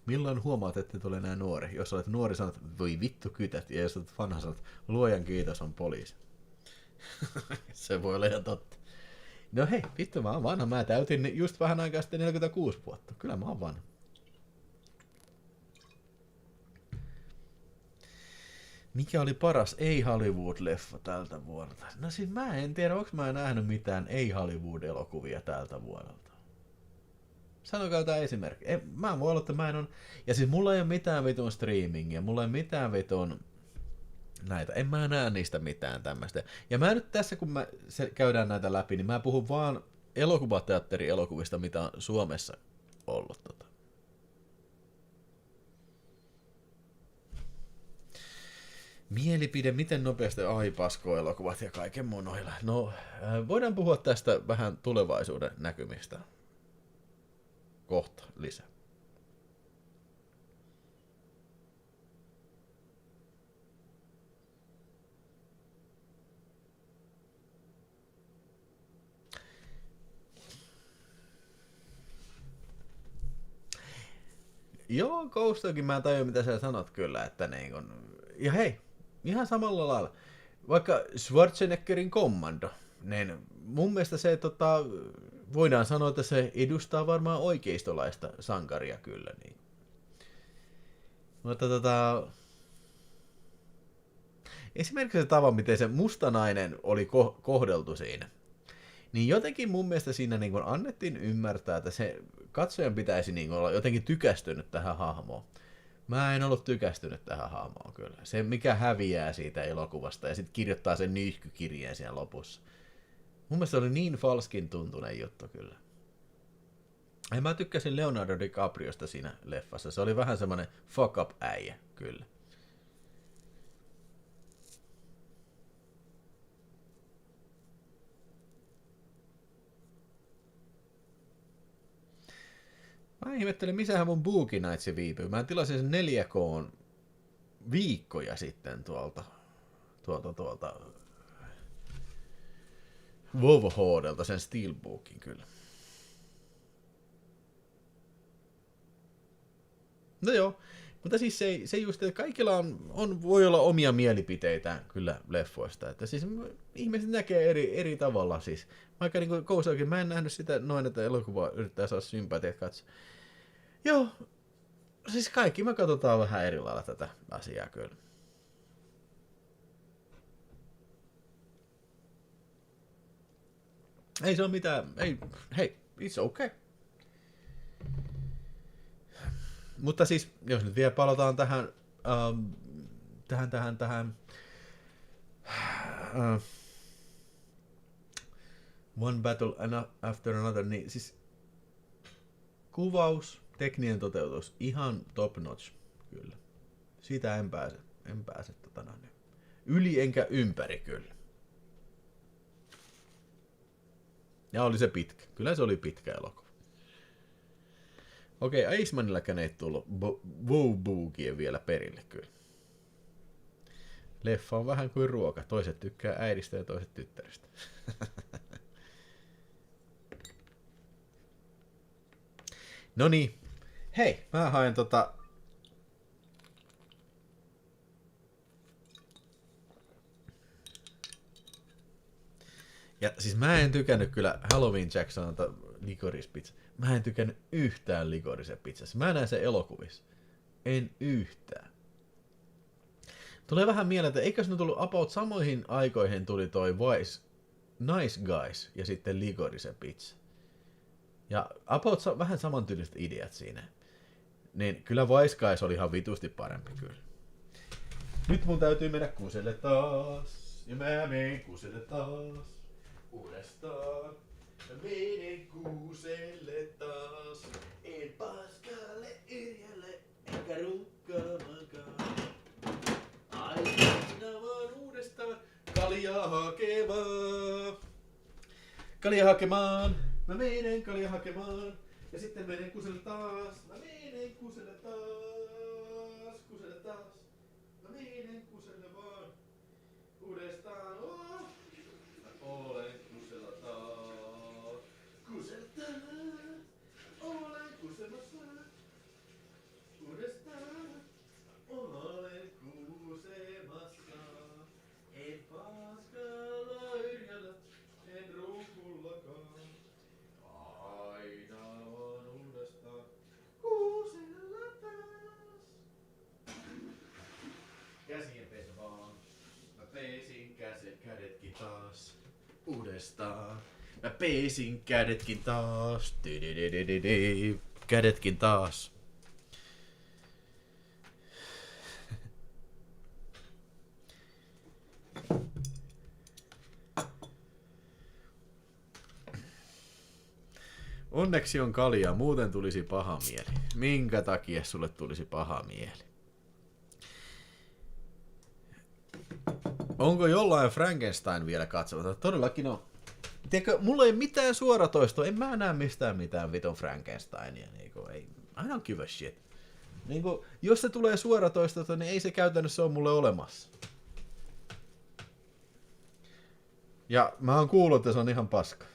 Milloin huomaat, että et ole enää nuori? Jos olet nuori, sanot, voi vittu kytät. Ja jos olet vanha, sanot, luojan kiitos, on poliisi. Se voi olla ihan totta. No hei, vittu, mä oon vanha. Mä täytin just vähän aikaa sitten 46 vuotta. Kyllä mä oon vanha. Mikä oli paras ei-Hollywood-leffa tältä vuodelta? No siis mä en tiedä, onko mä nähnyt mitään ei-Hollywood-elokuvia tältä vuodelta. Sanokaa jotain esimerkki. Mä voin olla, että mä en on... Ja siis mulla ei ole mitään vitun streamingia, mulla ei ole mitään vitun näitä. En mä näe niistä mitään tämmöistä. Ja mä nyt tässä, kun käydään näitä läpi, niin mä puhun vaan elokuvateatteri-elokuvista, mitä on Suomessa ollut. Mielipide, miten nopeasti pasko-elokuvat ja kaiken muun ohella. No, voidaan puhua tästä vähän tulevaisuuden näkymistä. Kohta lisää. Joo, Ghostokin mä tajun, mitä sä sanot kyllä, että niin kun... Ja hei, ihan samalla lailla. Vaikka Schwarzeneggerin Kommando, niin mun mielestä se voidaan sanoa, että se edustaa varmaan oikeistolaista sankaria kyllä. Niin. Mutta esimerkiksi se tapa, miten se mustanainen oli kohdeltu siinä, niin jotenkin mun mielestä siinä niin kuin annettiin ymmärtää, että se katsojan pitäisi niin kuin olla jotenkin tykästynyt tähän hahmoon. Mä en ollut tykästynyt tähän hahmoon kyllä. Se, mikä häviää siitä elokuvasta ja sitten kirjoittaa sen nyyhkykirjeen siinä lopussa. Mun mielestä se oli niin falskin tuntunen juttu kyllä. Ja mä tykkäsin Leonardo DiCapriosta siinä leffassa. Se oli vähän semmoinen fuck up äijä kyllä. Mä ihmettelin, missähän mun Boogie Nights viipyy. Mä tilasin sen 4K viikkoja sitten tuolta WoW-hoodelta sen Steelbookin kyllä. No joo, mutta siis se just, että kaikilla voi olla omia mielipiteitä kyllä leffoista. Että siis ihmiset näkee eri tavalla siis. Vaikka niin kuin Kousakin, mä en nähnyt sitä noin, että elokuva yrittää saada sympatiat katsoa. Joo, siis kaikki me katsotaan vähän eri lailla tätä asiaa kyllä. Ei se ole mitään, hei, it's okay. Mutta siis, jos nyt vielä palataan tähän One Battle After Another, niin siis kuvaus, tekninen toteutus, ihan top notch, kyllä. Siitä en pääse yli enkä ympäri kyllä. Ja oli se pitkä, kyllä se oli pitkä elokuva. Okei, Icemanilläkään ei tullut Wow-Boogie vielä perille kyllä. Leffa on vähän kuin ruoka. Toiset tykkää äidistä ja toiset tyttäristä. No niin. Hei, mä haen Ja siis mä en tykännyt kyllä Halloween Jacksonilta Licorice Pizza. Mä en tykännyt yhtään Licorice Pizzassa. Mä näen sen elokuvissa. En yhtään. Tulee vähän mieleen, että eikö ne tullut about samoihin aikoihin tuli toi Nice Guys ja sitten Licorice Pizza. Ja about vähän samantyyliset ideat siinä. Niin kyllä Wise Guys oli ihan vitusti parempi kyllä. Nyt mun täytyy mennä kuselle taas. Ja mä menen kuselle taas. Uudestaan. Mä menen kuuselle taas. En paskalle yrjälle, enkä runkkaamaankaan. Ai, sinä vaan uudestaan kaljaa hakemaan. Kaljaa hakemaan. Mä menen kaljaa hakemaan. Ja sitten menen kuselle taas. Mä menen kuselle taas. Kuselle taas. Mä menen kuselle vaan. Uudestaan. Oh. Mä olen kusella taas. Kusella taas. Olen kusemassa. Uudestaan. Olen kusemassa. En paskalla yrjällä. En ruukullakaan. Aina vaan uudestaan. Kusella taas. Käsien pesu vaan. Mä pesin kädetkin taas. Uudestaan. Mä pesin kädetkin taas. Kädetkin taas. Onneksi on kaljaa, muuten tulisi paha mieli. Minkä takia sulle tulisi paha mieli? Onko jollain Frankenstein vielä katsomatta? Todellakin on. Tiedätkö, mulla ei mitään suoratoistoa, en mä näe mistään mitään vitun Frankensteinia. Niinku, ei, I don't give a shit. Niinku, jos se tulee suoratoistota, niin ei se käytännössä ole mulle olemassa. Ja mä oon kuullut, että se on ihan paska.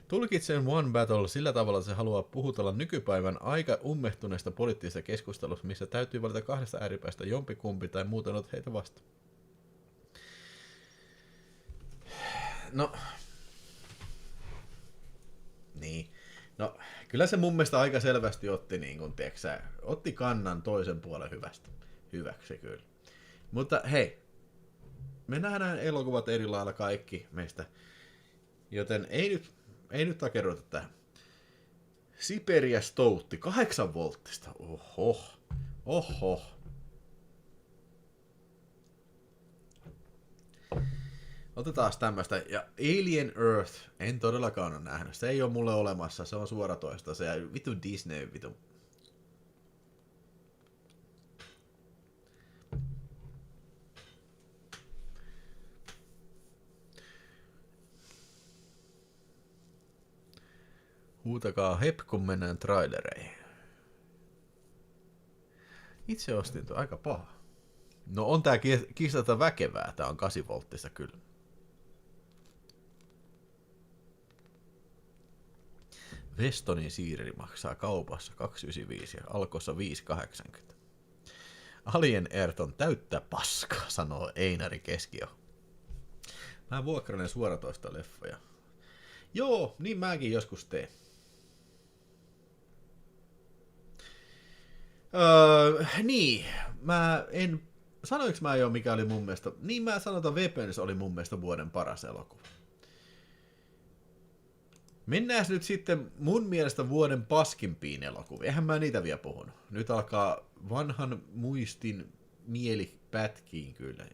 Tulkitsen One Battle sillä tavalla, että se haluaa puhutella nykypäivän aika ummehtuneesta poliittisesta keskustelusta, missä täytyy valita kahdesta ääripäästä jompikumpi tai muuten olet heitä vasta. No. Niin. No, kyllä se mun mielestä aika selvästi otti, niin kun, tiiäksä, otti kannan toisen puolen hyväksi kyllä. Mutta hei, me nähdään elokuvat eri lailla kaikki meistä, joten ei nyt takerrota tähän. Siberia Stoutti, 8 volttista. Oho. Otetaan tämmöstä. Ja Alien Earth, en todellakaan ole nähnyt. Se ei ole mulle olemassa, se on suoratoista. Se vitu Disney, vitu. Huutakaa hep, kun mennään trailereihin. Itse ostin tuo aika paha. No on tää kiistata väkevää, tää on 8 volttista kyllä. Westonin siirri maksaa kaupassa 295 ja Alkossa 580. Alien Earth on täyttä paskaa, sanoo Einari Keskio. Mä vuokranen suoratoista leffoja. Joo, niin mäkin joskus teen. Niin, mä en... Sanoinko mä jo, mikä oli mun mielestä... Niin mä sanotaan, Weapons oli mun mielestä vuoden paras elokuva. Mennään nyt sitten mun mielestä vuoden paskimpiin elokuviin. Eihän mä niitä vielä puhunut. Nyt alkaa vanhan muistin mieli pätkiin kyllä.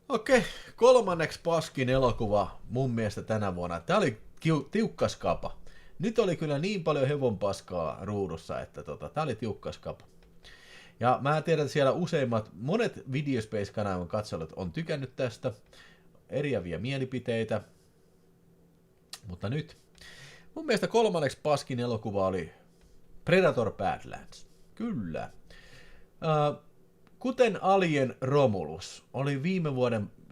Okei, 3. paskin elokuva mun mielestä tänä vuonna. Tää oli tiukka skapa. Nyt oli kyllä niin paljon hevon paskaa ruudussa, että tää oli tiukka skapa. Ja mä tiedän, että siellä monet Videospace-kanavan katsojat on tykännyt tästä. Eriäviä mielipiteitä. Mutta nyt, mun mielestä 3. paskin elokuva oli Predator Badlands. Kyllä. Kuten Alien Romulus,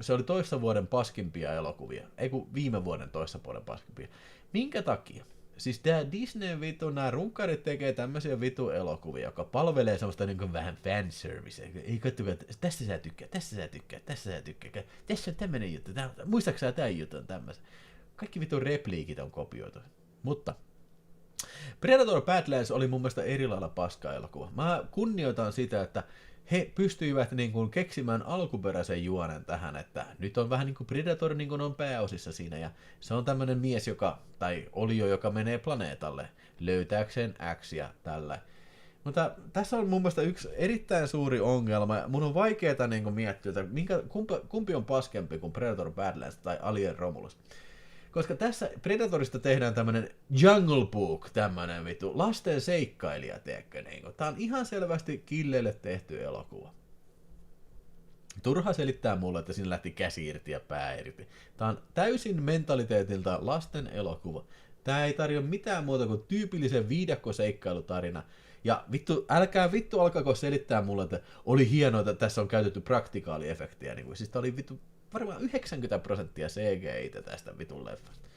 se oli toissa vuoden paskimpia elokuvia. Ei kun viime vuoden toissa vuoden paskimpia. Minkä takia? Siis tää Disney nää runkarit tekee tämmöisiä elokuvia, joka palvelee semmoista niin vähän fanservice. Ei katsokaa, tässä sä tykkää, tässä on tämmönen juttu, muistaaksä tää juttu on tämmöisen. Kaikki repliikit on kopioitu. Mutta Predator Badlands oli mun mielestä eri lailla paska elokuva. Mä kunnioitan sitä, että he pystyivät niin kuin keksimään alkuperäisen juonen tähän, että nyt on vähän niin kuin Predator niin kuin on pääosissa siinä, ja se on tämmöinen mies, tai olio, joka menee planeetalle löytääkseen X ja tällä. Mutta tässä on mun mielestä yksi erittäin suuri ongelma. Mun on vaikeaa niin kuin miettiä, että kumpi on paskempi kuin Predator Badlands tai Alien Romulus. Koska tässä Predatorista tehdään tämmönen Jungle Book, tämmönen lasten seikkailija, tiedätkö, niin tää on ihan selvästi killeille tehty elokuva. Turha selittää mulle, että siinä lähti käsi irti ja pää irti. Tää on täysin mentaliteetilta lasten elokuva. Tää ei tarjoa mitään muuta kuin tyypillisen viidakkoseikkailutarinä. Ja älkää alkako selittää mulle, että oli hienoa, että tässä on käytetty praktikaaliefektiä. Niin siis tää oli varmaan 90% CGI-tä tästä vitun leffasta.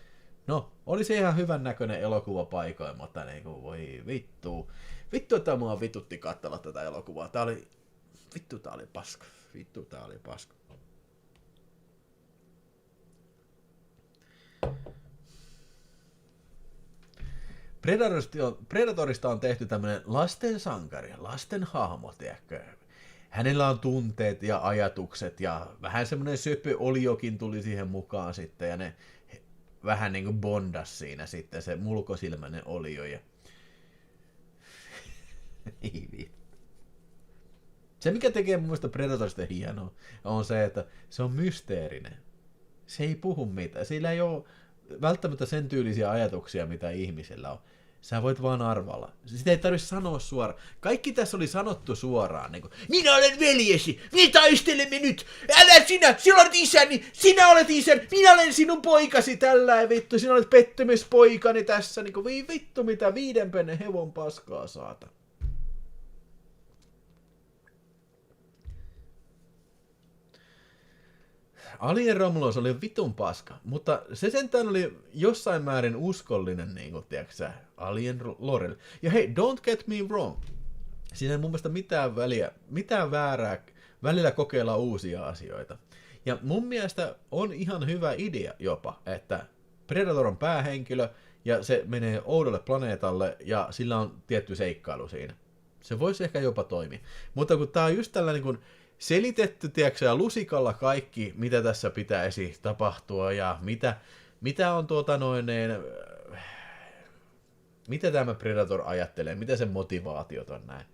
No, oli se ihan hyvän näköinen elokuva paikoin, mutta niinku, voi vittu. Vittu, että mua vitutti katsella tätä elokuvaa. Tää oli paska. Predatorista on tehty tämmönen lasten sankari, lasten hahmo, tiedätkö? Hänellä on tunteet ja ajatukset ja vähän semmoinen söpö oliokin tuli siihen mukaan sitten ja ne vähän niin kuin bondas siinä sitten se mulkosilmäinen olio ja se mikä tekee mun mielestä Predatorista hienoa on se, että se on mysteerinen. Se ei puhu mitään. Sillä ei ole välttämättä sen tyylisiä ajatuksia, mitä ihmisellä on. Sä voit vaan arvalla. Sitä ei tarvitse sanoa suoraan. Kaikki tässä oli sanottu suoraan. Niin kuin, minä olen veljesi, me taistelemme nyt. Älä sinä olet isäni, sinä olet isän, minä olen sinun poikasi tällä vittu. Sinä olet pettymyspoikani tässä. Niin kuin, vittu mitä 5 penne hevon paskaa saata. Alien Romulus oli vitun paska, mutta se sentään oli jossain määrin uskollinen, niin kuin, tiedätkö, Alien lorelle. Ja hei, don't get me wrong. Siinä ei mun mielestä mitään väärää, välillä kokeilla uusia asioita. Ja mun mielestä on ihan hyvä idea jopa, että Predator on päähenkilö ja se menee oudolle planeetalle ja sillä on tietty seikkailu siinä. Se voisi ehkä jopa toimia. Mutta kun tää on just tällainen kun selitetty, tiedätkö, ja lusikalla kaikki, mitä tässä pitäisi tapahtua ja mitä on mitä tämä Predator ajattelee, mitä sen motivaatiot on näin.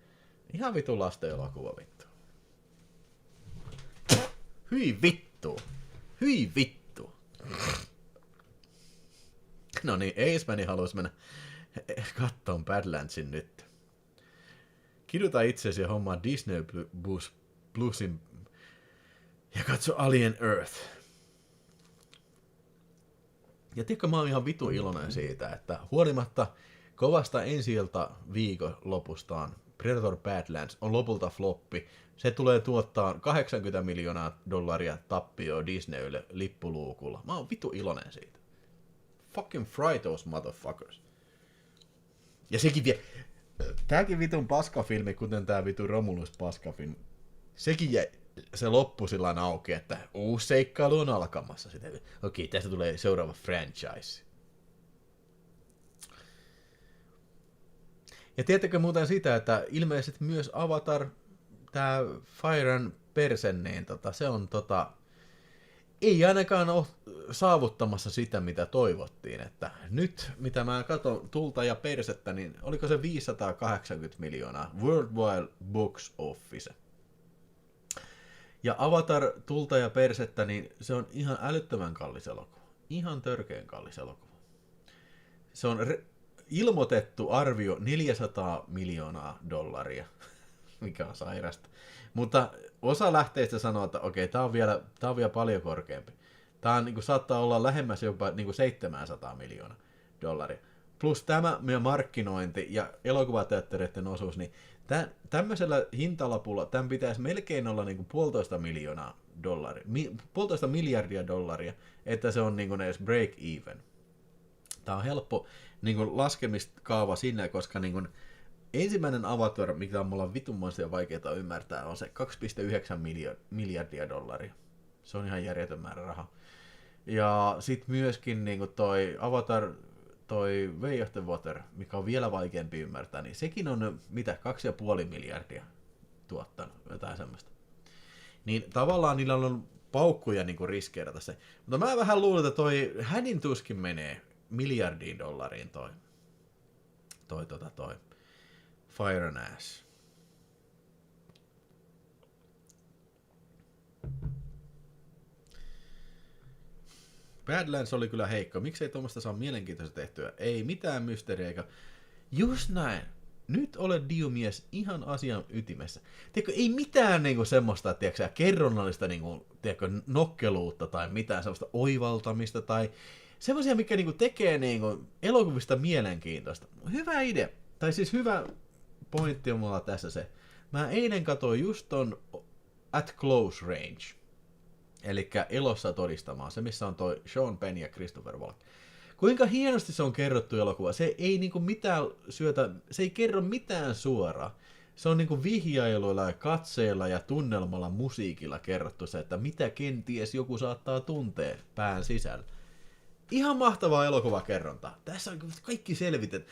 Ihan vitun lasten elokuva vittu. Hyi vittu. No niin, Aceman haluaisi mennä kattoon Badlandsin nyt. Kiduta itsesi ja hommaa Disney Plusin ja katso Alien Earth. Ja tiedätkö, mä oon ihan vitu iloinen siitä, että huolimatta kovasta ensi-ilta viikonlopustaan Predator Badlands on lopulta floppi. Se tulee tuottaa $80 miljoonaa tappioa Disneylle lippuluukulla. Mä oon vitu iloinen siitä. Fucking fry those motherfuckers. Ja sekin vielä, tääkin vitun paskafilmi, kuten tää vitun Romulus paskafilmi, sekin jäi, se loppu sillä auki, että uusi seikkailu on alkamassa. Okei, tästä tulee seuraava franchise. Ja tiedättekö muuten sitä, että ilmeisesti myös Avatar, tää Fire and Persen, niin se on ei ainakaan ole saavuttamassa sitä, mitä toivottiin. Että nyt, mitä mä katson tulta ja persettä, niin oliko se 580 miljoonaa Worldwide Box Office. Ja Avatar tulta ja persettä, niin se on ihan älyttömän kallis elokuva. Ihan törkeän kallis elokuva. Se on ilmoitettu arvio $400 miljoonaa, mikä on sairasta. Mutta osa lähteistä sanoo, että okei, tää on vielä paljon korkeampi. Tää on, niin saattaa olla lähemmäs jopa $700 miljoonaa. Plus tämä meidän markkinointi ja elokuvateattereiden osuus, niin tämmöisellä hintalapulla tämän pitäisi melkein olla niin $1,5 miljardia, että se on niin edes break even. Tää on helppo niin laskemiskaava sinne, koska niin ensimmäinen Avatar, mikä on mulla vitunmoista ja vaikeaa ymmärtää, on se $2,9 miljardia. Se on ihan järjetön määrä rahaa. Ja sit myöskin niin toi Avatar, toi Way of the Water, mikä on vielä vaikeampi ymmärtää, niin sekin on mitä, $2,5 miljardia tuottanut, jotain semmoista. Niin tavallaan niillä on paukkuja niin riskeerata se. Mutta mä vähän luulen, että toi hädin tuskin menee $1 miljardiin toi Fire and Ash. Badlands oli kyllä heikko. Miksei tuommoista saa mielenkiintoista tehtyä? Ei mitään mysteeriä eikä... Just näin. Nyt olet Dio-mies ihan asian ytimessä. Tiedätkö, ei mitään niinku semmoista, tiedätkö, kerronnallista niinku, tiedätkö, nokkeluutta tai mitään semmoista oivaltamista tai semmoisia, mikä niinku tekee niinku elokuvista mielenkiintoista. Hyvä idea. Tai siis hyvä pointti on mulla tässä se. Mä eilen katsoin just ton At Close Range. Elikkä elossa todistamaan. Se, missä on toi Sean Penn ja Christopher Walken. Kuinka hienosti se on kerrottu elokuva. Se ei niinku mitään se ei kerro mitään suoraan. Se on niinku vihjailuilla ja katseilla ja tunnelmalla musiikilla kerrottu se, että mitä kenties joku saattaa tuntea pään sisällä. Ihan mahtavaa elokuvakerrontaa. Tässä on kaikki selvitet.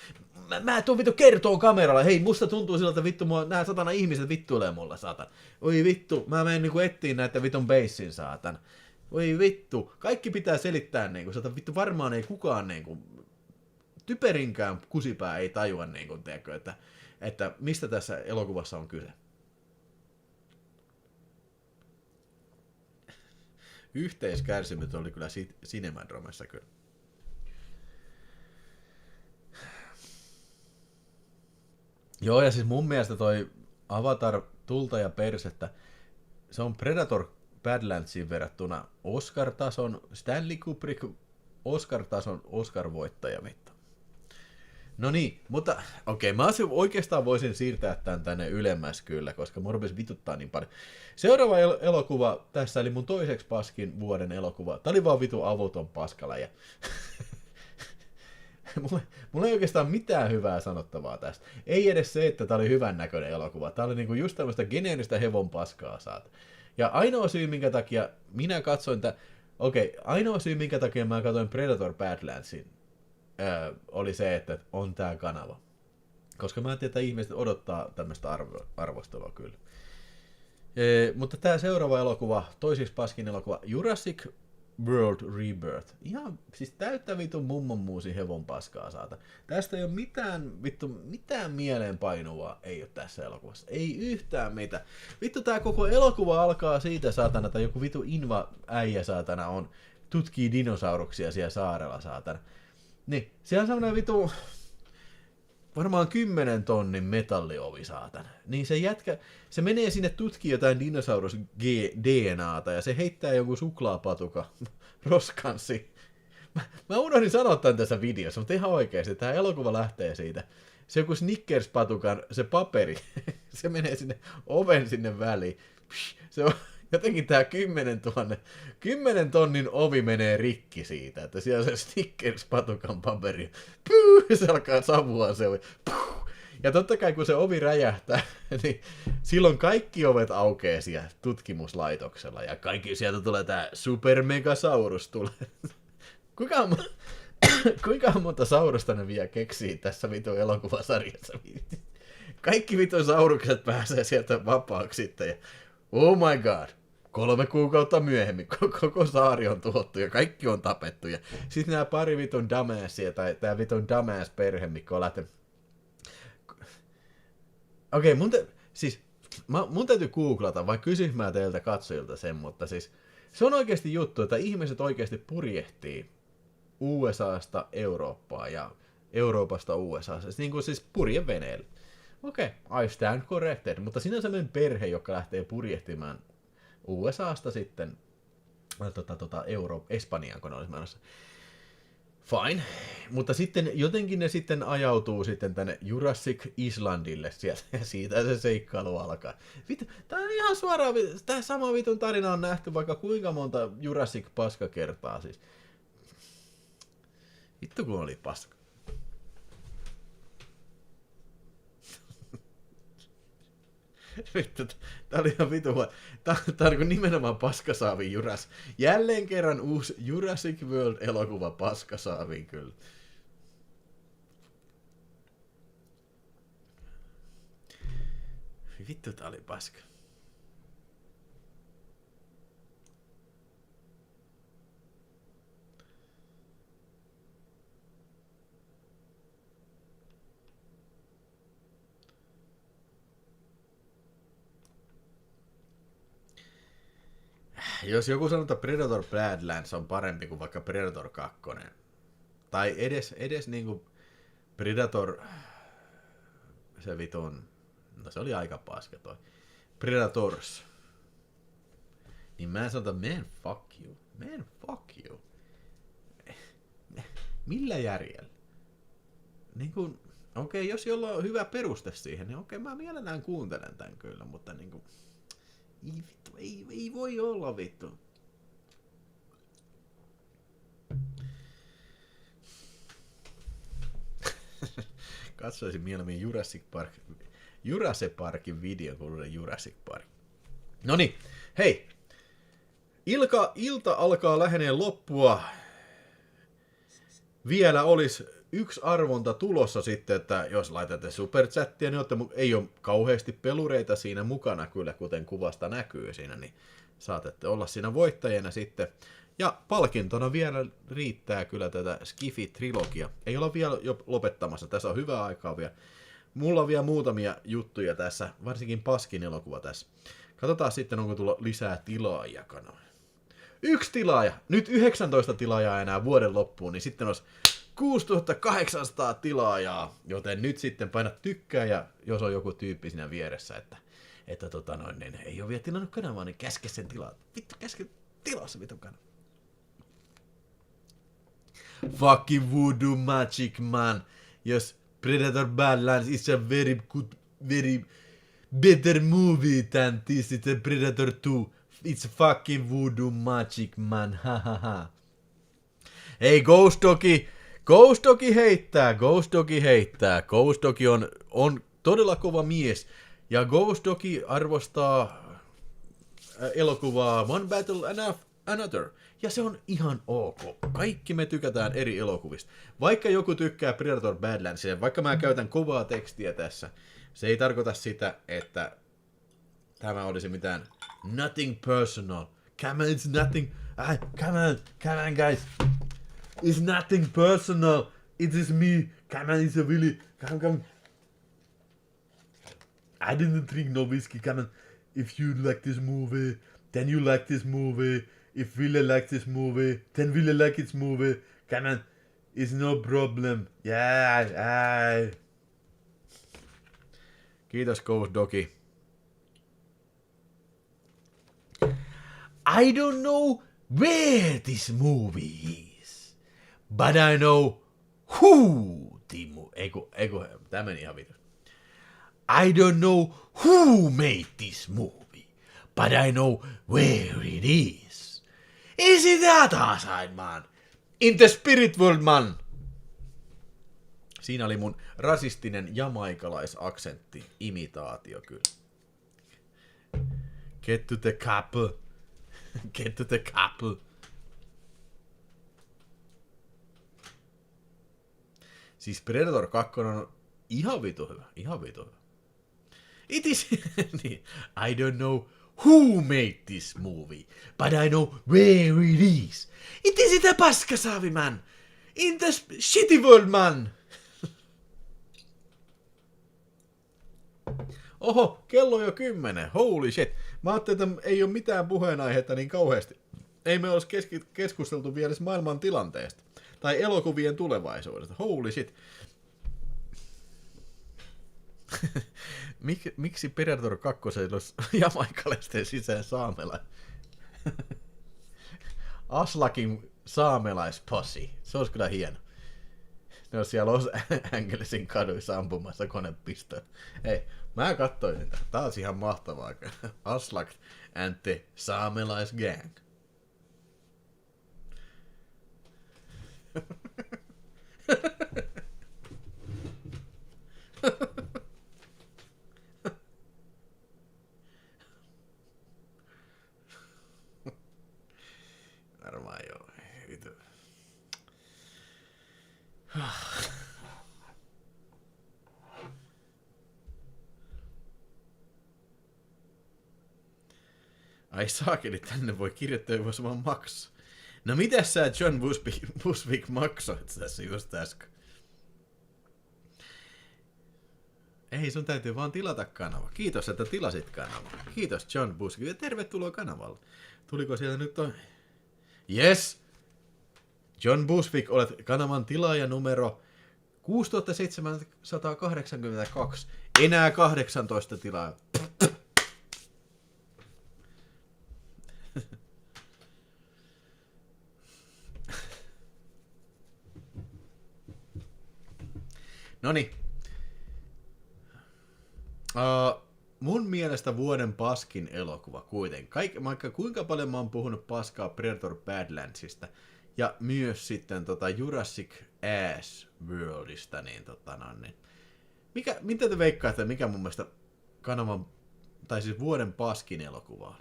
Mä tuon vittu kertoo kameralla. Hei, musta tuntuu siltä, että vittu nää satana ihmiset vittuilee mulla, saatan. Oi vittu, mä menen niinku etsiin näitä vitun beissin, saatan. Oi vittu, kaikki pitää selittää niinku, saatan vittu varmaan ei kukaan niinku, typerinkään kusipää ei tajua niinku, tiedätkö, että mistä tässä elokuvassa on kyse. Yhteiskärsimys oli kyllä Cinemadromessa kyllä. Joo, ja siis mun mielestä toi Avatar tulta ja persettä, se on Predator Badlandsiin verrattuna Oscar-tason, Stanley Kubrick Oscar-tason Oscar-voittaja vittu. No niin, mutta okei, mä oikeastaan voisin siirtää tän tänne ylemmäs kyllä, koska mua rupesi vituttaa niin paljon. Seuraava elokuva tässä, eli mun toiseksi paskin vuoden elokuva. Tää oli vaan vitu avuton paskaläjä. Mulla ei oikeastaan mitään hyvää sanottavaa tästä. Ei edes se, että tää oli hyvän näköinen elokuva. Tää oli niinku just tämmöistä geneeristä hevon paskaa saat. Ja ainoa syy, minkä takia minä katsoin ainoa syy, minkä takia mä katsoin Predator Badlandsin, oli se, että on tää kanava. Koska mä tiedän, että ihmiset odottaa tämmöistä arvostelua kyllä. Mutta tää seuraava elokuva, toisiksi paskin elokuva, Jurassic World Rebirth. Ihan siis täyttä vitun mummonmuusi hevon paskaa saata. Tästä ei ole mitään mieleenpainuvaa ei ole tässä elokuvassa. Ei yhtään mitään. Vittu tää koko elokuva alkaa siitä saatana, että joku vitu inva-äijä saatana tutkii dinosauruksia siellä saarella saatana. Niin, siellä on semmoinen vitu varmaan 10 tonnin metalliovi saatana. Niin se jätkä, se menee sinne tutkii jotain dinosaurus DNAta ja se heittää jonkun suklaapatuka roskansi Mä unohdin sanoa tämän tässä videossa, mutta ihan oikeasti, tämä elokuva lähtee siitä. Se joku Snickers-patukan, se paperi, se menee sinne oven sinne väliin. Se on jotenkin tämä 10 tonnin ovi menee rikki siitä, että siellä se Snickers-patukan paperi, se alkaa savua se ovi. Ja totta kai kun se ovi räjähtää, niin silloin kaikki ovet aukeaa siellä tutkimuslaitoksella ja kaikki sieltä tulee tää Supermegasaurus tulee. Kuinka monta saurusta ne vielä keksii tässä vitun elokuvasarjassa? Kaikki vitun saurukset pääsee sieltä vapaaksi sitten ja oh my god, 3 kuukautta myöhemmin koko saari on tuhottu ja kaikki on tapettu ja sitten nämä pari vitun dumbassia tai tää vitun dumbass perhe, mikä on lähtenyt. Okei, mun täytyy googlata, vai kysyn mä teiltä katsojilta sen, mutta siis se on oikeasti juttu, että ihmiset oikeasti purjehtii USAsta Eurooppaan ja Euroopasta USAsta, niin kuin siis purjeveneellä. Okei, I stand corrected, mutta siinä on sellainen perhe, joka lähtee purjehtimaan USAsta sitten Espanjaan, kun ne olisi menossa. Fine, mutta sitten jotenkin ne sitten ajautuu sitten tänne Jurassic Islandille sieltä, ja siitä se seikkailu alkaa. Vittu, tää on ihan suoraan, tää sama vitun tarina on nähty vaikka kuinka monta Jurassic paskakertaa siis. Vittu kun oli paska. Vittu, tää oli ihan vitu. Tää on niin nimenomaan paskasaavi jälleen kerran uusi Jurassic World-elokuva paskasaaviin kyllä. Vittu, tää oli paska. Jos joku sanoo, että Predator Badlands on parempi kuin vaikka Predator 2, tai edes niinku Predator, se vitun, no se oli aika paska toi, Predators, niin mä sanon, että man fuck you. Millä järjellä? Niinku, okei, jos jolla on hyvä peruste siihen, niin okei, mä mielellään kuuntelen tämän kyllä, mutta niinku, ei voi olla vittu. Katsoisin mieluummin Jurassic Parkin video kuin Jurassic Park. Noniin, hei. Ilta alkaa lähenee loppua. Vielä olisi yksi arvonta tulossa sitten, että jos laitatte superchattia, niin ei ole kauheasti pelureita siinä mukana kyllä, kuten kuvasta näkyy siinä, niin saatatte olla siinä voittajana sitten. Ja palkintona vielä riittää kyllä tätä Skifi-trilogia. Ei olla vielä jo lopettamassa, tässä on hyvää aikaa vielä. Mulla on vielä muutamia juttuja tässä, varsinkin Paskin elokuva tässä. Katsotaan sitten, onko tullut lisää tilaajia. 1 tilaaja, nyt 19 tilaajaa enää vuoden loppuun, niin sitten olisi 6800 tilaajaa, joten nyt sitten paina tykkää ja jos on joku tyyppi siinä vieressä, että niin ei ole vielä tilannut kanavaa, niin käske sen tilaa. Vittu, käske tilaa se vitun kanava. Fucking voodoo magic man. Yes, Predator Badlands is a very good, very better movie than this. It's a Predator 2. It's fucking voodoo magic man. Ha ha ha. Hei, Ghost Doggy heittää. Ghost Doggy on todella kova mies. Ja Ghost Doggy arvostaa elokuvaa One Battle Another. Ja se on ihan ok. Kaikki me tykätään eri elokuvista. Vaikka joku tykkää Predator Badlandsia, vaikka mä käytän kovaa tekstiä tässä, se ei tarkoita sitä, että tämä olisi mitään nothing personal. Come on, it's nothing. Come on guys. It's nothing personal. It is me. Come on, it's a Willy. Come. I didn't drink no whiskey. Come on. If you like this movie, then you like this movie. If Willy like this movie, then Willy like its movie. Come on. It's no problem. Yeah. Kiitos, Ghost Doggy. I don't know where this movie is. but I know who, Timu. Eiku, tää meni ihan vitus. I don't know who made this movie, but I know where it is. Is it that outside, man? In the spirit world, man. Siinä oli mun rasistinen jamaikalais-aksentti, imitaatio kyllä. Get to the couple. Get to the couple. Siis Predator 2 on ihan vitu hyvä. It is... I don't know who made this movie, but I know where it is. It is the paskasaavi, man. In the shitty world, man. Oho, kello on jo 10. Holy shit. Mä ajattelin, että ei ole mitään puheenaihetta niin kauheasti. Ei me olisi keskusteltu vielä maailman tilanteesta. Tai elokuvien tulevaisuudesta. Holy shit. Miksi Predator 2 olisi jamaikalaisten sisään saamelainen? Aslakin saamelaisposi. Se olisi kyllä hieno. Ne olisi siellä Los Angelesin kaduissa ampumassa konepistoja. Hei, mä katsoin sitä. Tää olisi ihan mahtavaa. Aslak and the saamelaisgang. Varmaan joo. Ai saakeli, tänne voi kirjoittaa jopa saman maksaa. No mitäs sä John Buswick maksoit tässä just äsken? Ei, sun täytyy vaan tilata kanava. Kiitos, että tilasit kanava. Kiitos John Buswick ja tervetuloa kanavalle. Tuliko siellä nyt toi? Yes! John Buswick, olet kanavan tilaaja numero 6782. Enää 18 tilaa. Noniin. Mun mielestä vuoden paskin elokuva kuitenkin. Vaikka kuinka paljon mä oon puhunut paskaa Predator Badlandsista ja myös sitten Jurassic Ass Worldista, niin, niin. Mitä te veikkaatte, mikä mun mielestä kanavan, tai siis vuoden paskin elokuva on?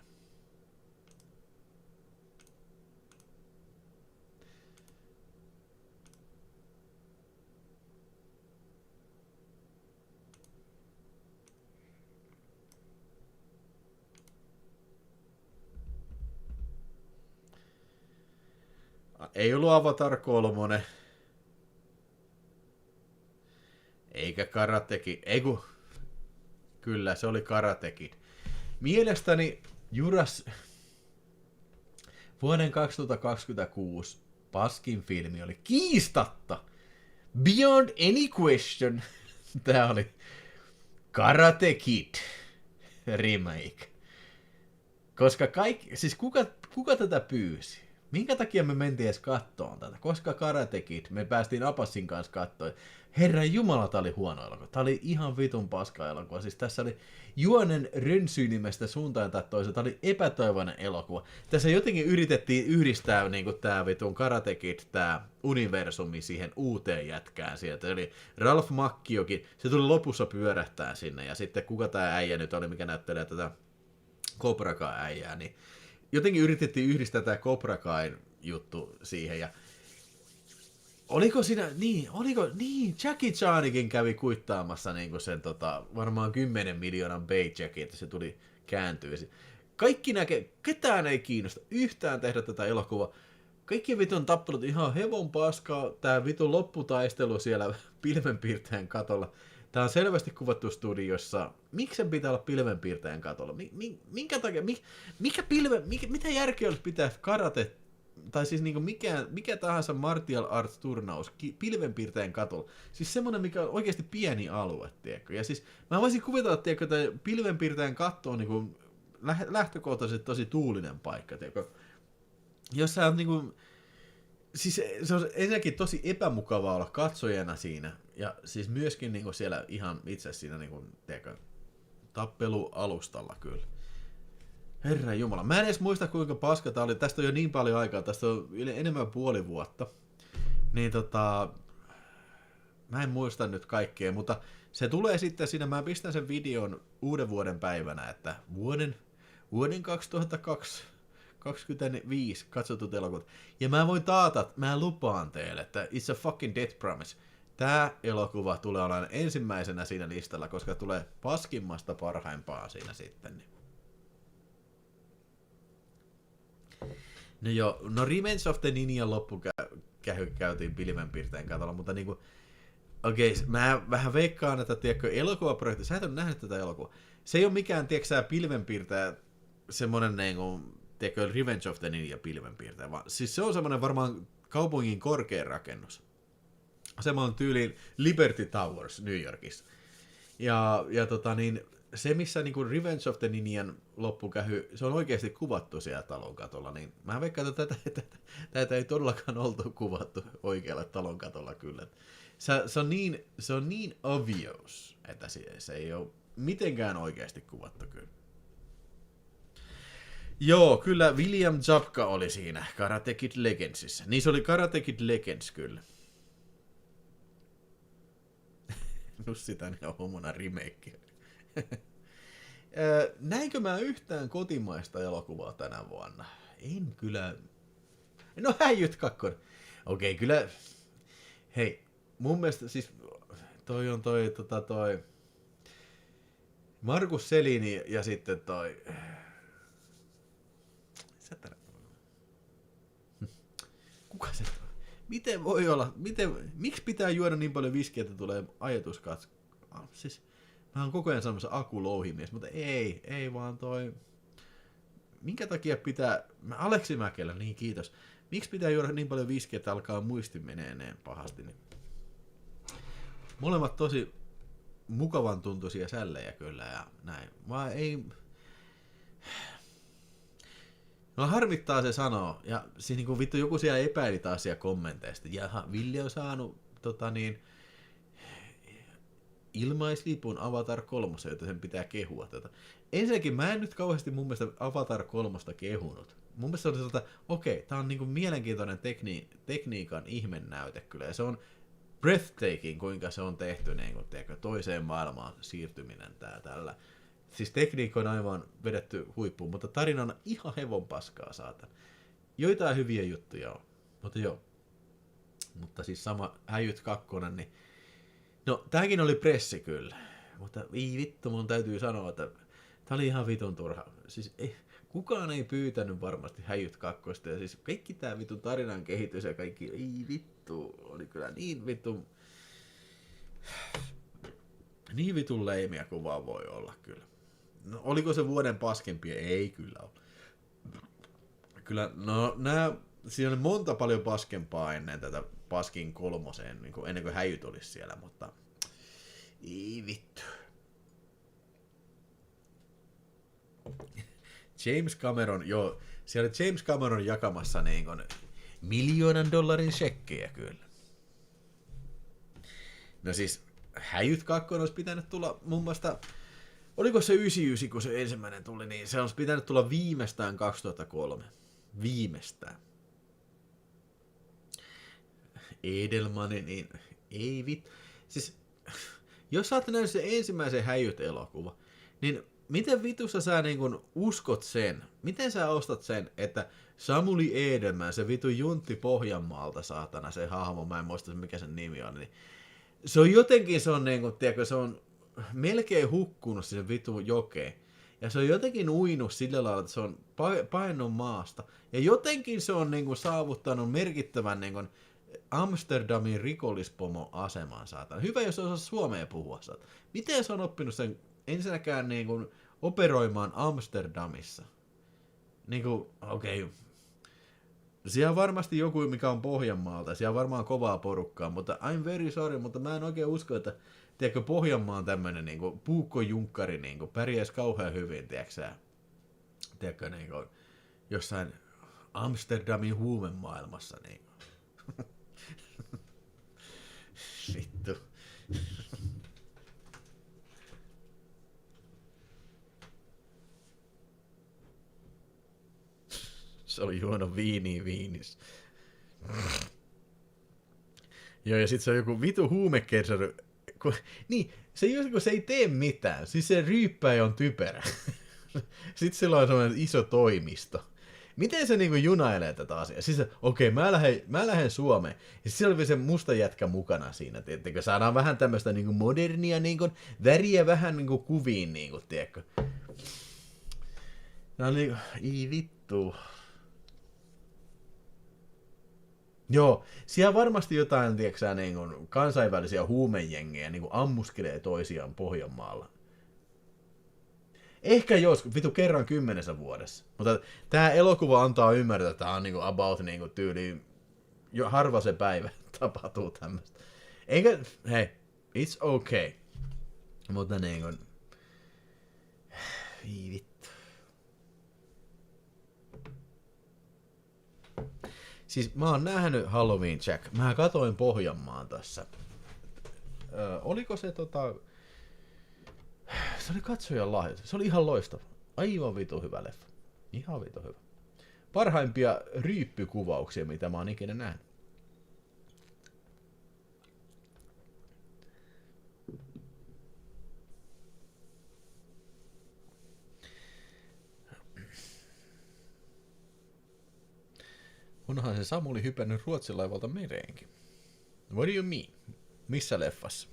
Ei ollut Avatar 3. Eikä Karate Kid. Kyllä, se oli Karate Kid. Mielestäni vuoden 2026 paskin filmi oli kiistatta Beyond Any Question. Tää oli Karate Kid remake. Koska siis kuka tätä pyysi? Minkä takia me mentiin edes kattoon tätä? Koska Karate Kid, me päästiin Apassin kanssa kattoon. Herran jumala, tää oli huono elokuva. Tää oli ihan vitun paska elokuva. Siis tässä oli juonen rönsynimestä suuntaan tai toiseen. Tää oli epätoivoinen elokuva. Tässä jotenkin yritettiin yhdistää niin tää vitun Karate Kid, tää universumi siihen uuteen jätkään sieltä. Eli Ralph Macchiokin, se tuli lopussa pyörähtää sinne. Ja sitten kuka tää äijä nyt oli, mikä näyttelee tätä Cobra Kai-äijää, niin jotenkin yritettiin yhdistää tämä Cobra Kai juttu siihen ja oliko Jackie Chanikin kävi kuittaamassa niinku sen varmaan 10 miljoonan paycheckin, että se tuli kääntyä. Kaikki ketään ei kiinnosta yhtään tehdä tätä elokuvaa. Kaikki vitun tappelut ihan hevon paskaa, tää vitun lopputaistelu siellä pilvenpiirtäjän katolla. Tää on selvästi kuvattu studiossa. Miksi sen pitää olla pilvenpiirtäjän katolla? Minkä takia? Mitä järkeä olisi pitää karate, tai siis niinku mikä tahansa martial arts turnaus pilvenpiirtäjän katolla? Siis semmonen, mikä on oikeasti pieni alue, tiedätkö? Ja siis mä voisin kuvitella, tiedätkö, että pilvenpiirtäjän katto on niinku lähtökohtaisesti tosi tuulinen paikka, tiedätkö? Jos sä oot niinku Siis se on ensinnäkin tosi epämukavaa olla katsojana siinä, ja siis myöskin niinku siellä ihan itse siinä niinku, tiedätkö, tappelualustalla kyllä. Herra Jumala, mä en edes muista kuinka paska tää oli, tästä on jo niin paljon aikaa, tästä on enemmän puoli vuotta. Niin mä en muista nyt kaikkea, mutta se tulee sitten siinä, mä pistän sen videon uuden vuoden päivänä, että vuoden 2025 katsotut elokuvat. Ja mä voin taata, mä lupaan teille, että it's a fucking death promise. Tää elokuva tulee olemaan ensimmäisenä siinä listalla, koska tulee paskimmasta parhaimpaa siinä sitten. No joo, no Revenge of the Ninjan käytiin pilvenpiirteen katolla, mutta niinku, okei, mä vähän veikkaan, että tiedätkö, elokuvaprojekti, sä et ole nähnyt tätä elokuvaa. Se ei ole mikään, tiedätkö pilvenpiirtäjä, semmonen niinku, tiedätkö, Revenge of the Ninja pilvenpiirtäjä, vaan siis se on semmonen varmaan kaupungin korkein rakennus. Semmoinen tyyliin Liberty Towers New Yorkissa. Ja se, missä niinku Revenge of the Ninjan loppukähy, se on oikeasti kuvattu siellä talon katolla, niin mä veikkaan, että tätä ei todellakaan oltu kuvattu oikealla talon katolla kyllä. Se on niin obvious, että se ei ole mitenkään oikeasti kuvattu kyllä. Joo, kyllä William Zabka oli siinä Karate Kid Legendsissa. Niin se oli Karate Kid Legends kyllä. Nussitan ja homona remake. Näinkö mä yhtään kotimaista elokuvaa tänä vuonna? En kyllä. No Häijyt 2. Okei, kyllä. Hei, mun mielestä siis toi on toi Markus Selini ja sitten toi kuka se on? Miten voi olla? Miksi pitää juoda niin paljon viskiä, että tulee ajatuskatko? Siis mä oon koko ajan sanomassa akulouhimies, mutta ei vaan toi. Minkä takia pitää, Aleksi Mäkelä, niin kiitos. Miksi pitää juoda niin paljon viskiä, että alkaa muisti meneeneen pahasti? Niin. Molemmat tosi mukavan tuntuisia sällejä kyllä ja näin. Vaan ei. No harmittaa se sanoo, ja siis niinku vittu joku siellä epäili taas siellä kommenteista. Jaha, Ville on saanut ilmaislipun Avatar 3, jota sen pitää kehua. Ensinnäkin mä en nyt kauheasti mun mielestä Avatar 3 kehunut. Mun mielestä se oli että okei, tää on niinku mielenkiintoinen tekniikan ihmennäyte kyllä, ja se on breathtaking, kuinka se on tehty niinku, toiseen maailmaan siirtyminen tällä. Siis tekniikka on aivan vedetty huippuun, mutta tarina on ihan hevon paskaa, saatan. Joitain hyviä juttuja on, mutta joo. Mutta siis sama Häijyt 2, niin no tääkin oli pressi kyllä, mutta ei vittu, mun täytyy sanoa, että tää oli ihan vitun turha. Siis kukaan ei pyytänyt varmasti Häijyt 2, ja siis kaikki tää vitun tarinan kehitys ja kaikki, ei vittu, oli kyllä niin vitun leimiä kuin vaan voi olla kyllä. No, oliko se vuoden paskempia? Ei kyllä ole. Kyllä, no siinä oli monta paljon paskempaa ennen tätä Paskin 3, niin ennen kuin Häijyt olisi siellä, mutta ei vittu. James Cameron, joo, siellä oli James Cameron jakamassa niin kuin $1 million shekkejä kyllä. No siis Häijyt 2 olisi pitänyt tulla muun muassa, oliko se 99, kun se ensimmäinen tuli, niin se olisi pitänyt tulla viimeistään 2003. Viimeistään. Edelmanin, niin ei vittu. Siis, jos sä oot nähnyt sen ensimmäisen Häijyt-elokuva, niin miten vitussa sä niin kun uskot sen? Miten sä ostat sen, että Samuli Edelman, se vitu Juntti Pohjanmaalta, saatana, se hahmo, mä en muista mikä sen nimi on, niin se on jotenkin, se on niin kuin, tiedätkö, se on melkein hukkunut sinne vitu jokeen. Ja se on jotenkin uinut sillä lailla, että se on painut maasta. Ja jotenkin se on niin kuin saavuttanut merkittävän niin kuin Amsterdamin rikollispomo-aseman, saatana. Hyvä, jos osaa suomea puhua, saatana. Miten se on oppinut sen ensinnäkään niin kuin operoimaan Amsterdamissa? Niin kuin, okei. Siellä on varmasti joku, mikä on Pohjanmaalta. Siellä on varmaan kovaa porukkaa, mutta I'm very sorry, mutta mä en oikein usko, että tiedätkö, Pohjanmaan tämmönen niinku puukkojunkkari niinku pärjäisi kauhean hyvin, tiedätkö niinku jossain Amsterdamin huumemaailmassa niinku. Se on juonut viinissä. Joo, ja sit se on joku vitu huumekersari. Niin, se ei tee mitään. Siis se ryyppäjä on typerä. Sitten sillä on sellainen iso toimisto. Miten se niinku junailee tätä asiaa? Siis okei, mä lähden Suomeen. Ja siellä oli se musta jätkä mukana siinä, tiedättekö? Saadaan vähän tämmöistä niinku modernia niinku, väriä vähän niinku kuviin, niinku, tiedätkö? No niin, ei vittu. Joo, siellä varmasti jotain, tiedätkö niin kansainvälisiä huumejengejä niin ammuskelee toisiaan Pohjanmaalla. Ehkä vitu kerran 10 vuodessa. Mutta tämä elokuva antaa ymmärtää, että tämä on niinku about niinku tyyliin, jo harva se päivä tapahtuu tämmöistä. Eikä, hei, it's okay. Mutta niinku, vittu. Siis mä oon nähnyt Halloween Jack. Mä katoin Pohjanmaan tässä. Oliko se Se oli katsojan lahjoitus. Se oli ihan loistava. Aivan vitu hyvä leffa. Ihan vitu hyvä. Parhaimpia ryyppykuvauksia, mitä mä oon ikinä nähnyt. Onhan se Samuli hypännyt Ruotsin laivalta mereenkin. What do you mean? Missä leffassa?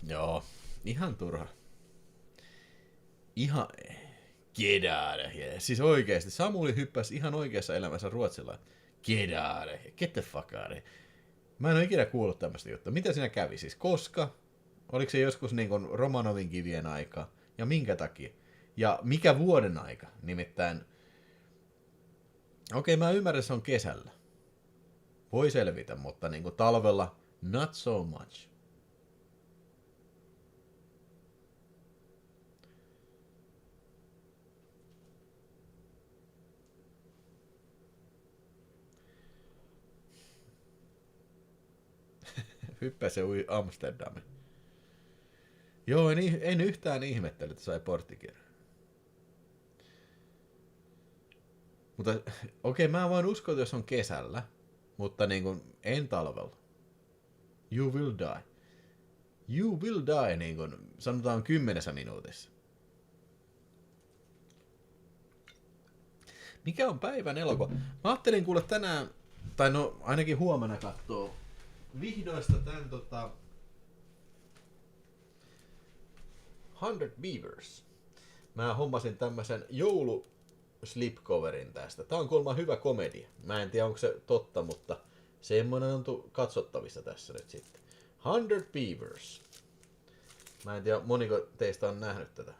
Joo, ihan turha. Ihan... Get out of here. Siis oikeesti, Samuli hyppäsi ihan oikeassa elämässä Ruotsilla. Get out of here. Get the fuck out of here. Mä en ole ikinä kuullut tämmöistä juttua. Mitä siinä kävi siis? Koska? Oliko se joskus niin kuin Romanovin kivien aika? Ja minkä takia? Ja mikä vuoden aika? Nimittäin... Okei, mä ymmärrän, se on kesällä. Voi selvitä, mutta niin kuin talvella not so much. Hyppäsi ui Amsterdamin. Joo, en yhtään ihmettele, että sai porttikirjan. Mutta okei, mä voin uskoa, jos on kesällä, mutta niin kuin en talvella. You will die. You will die, niin kuin sanotaan 10 minuutissa. Mikä on päivän elokuva? Mä ajattelin kuulla tänään, tai no ainakin huomenna kattoo vihdoista tän 100 Beavers. Mä hommasin tämmösen joulu-slipcoverin tästä. Tää on kuulemma hyvä komedia. Mä en tiedä onko se totta, mutta semmonen on katsottavissa tässä nyt sitten. 100 Beavers. Mä en tiedä moniko teistä on nähnyt tätä.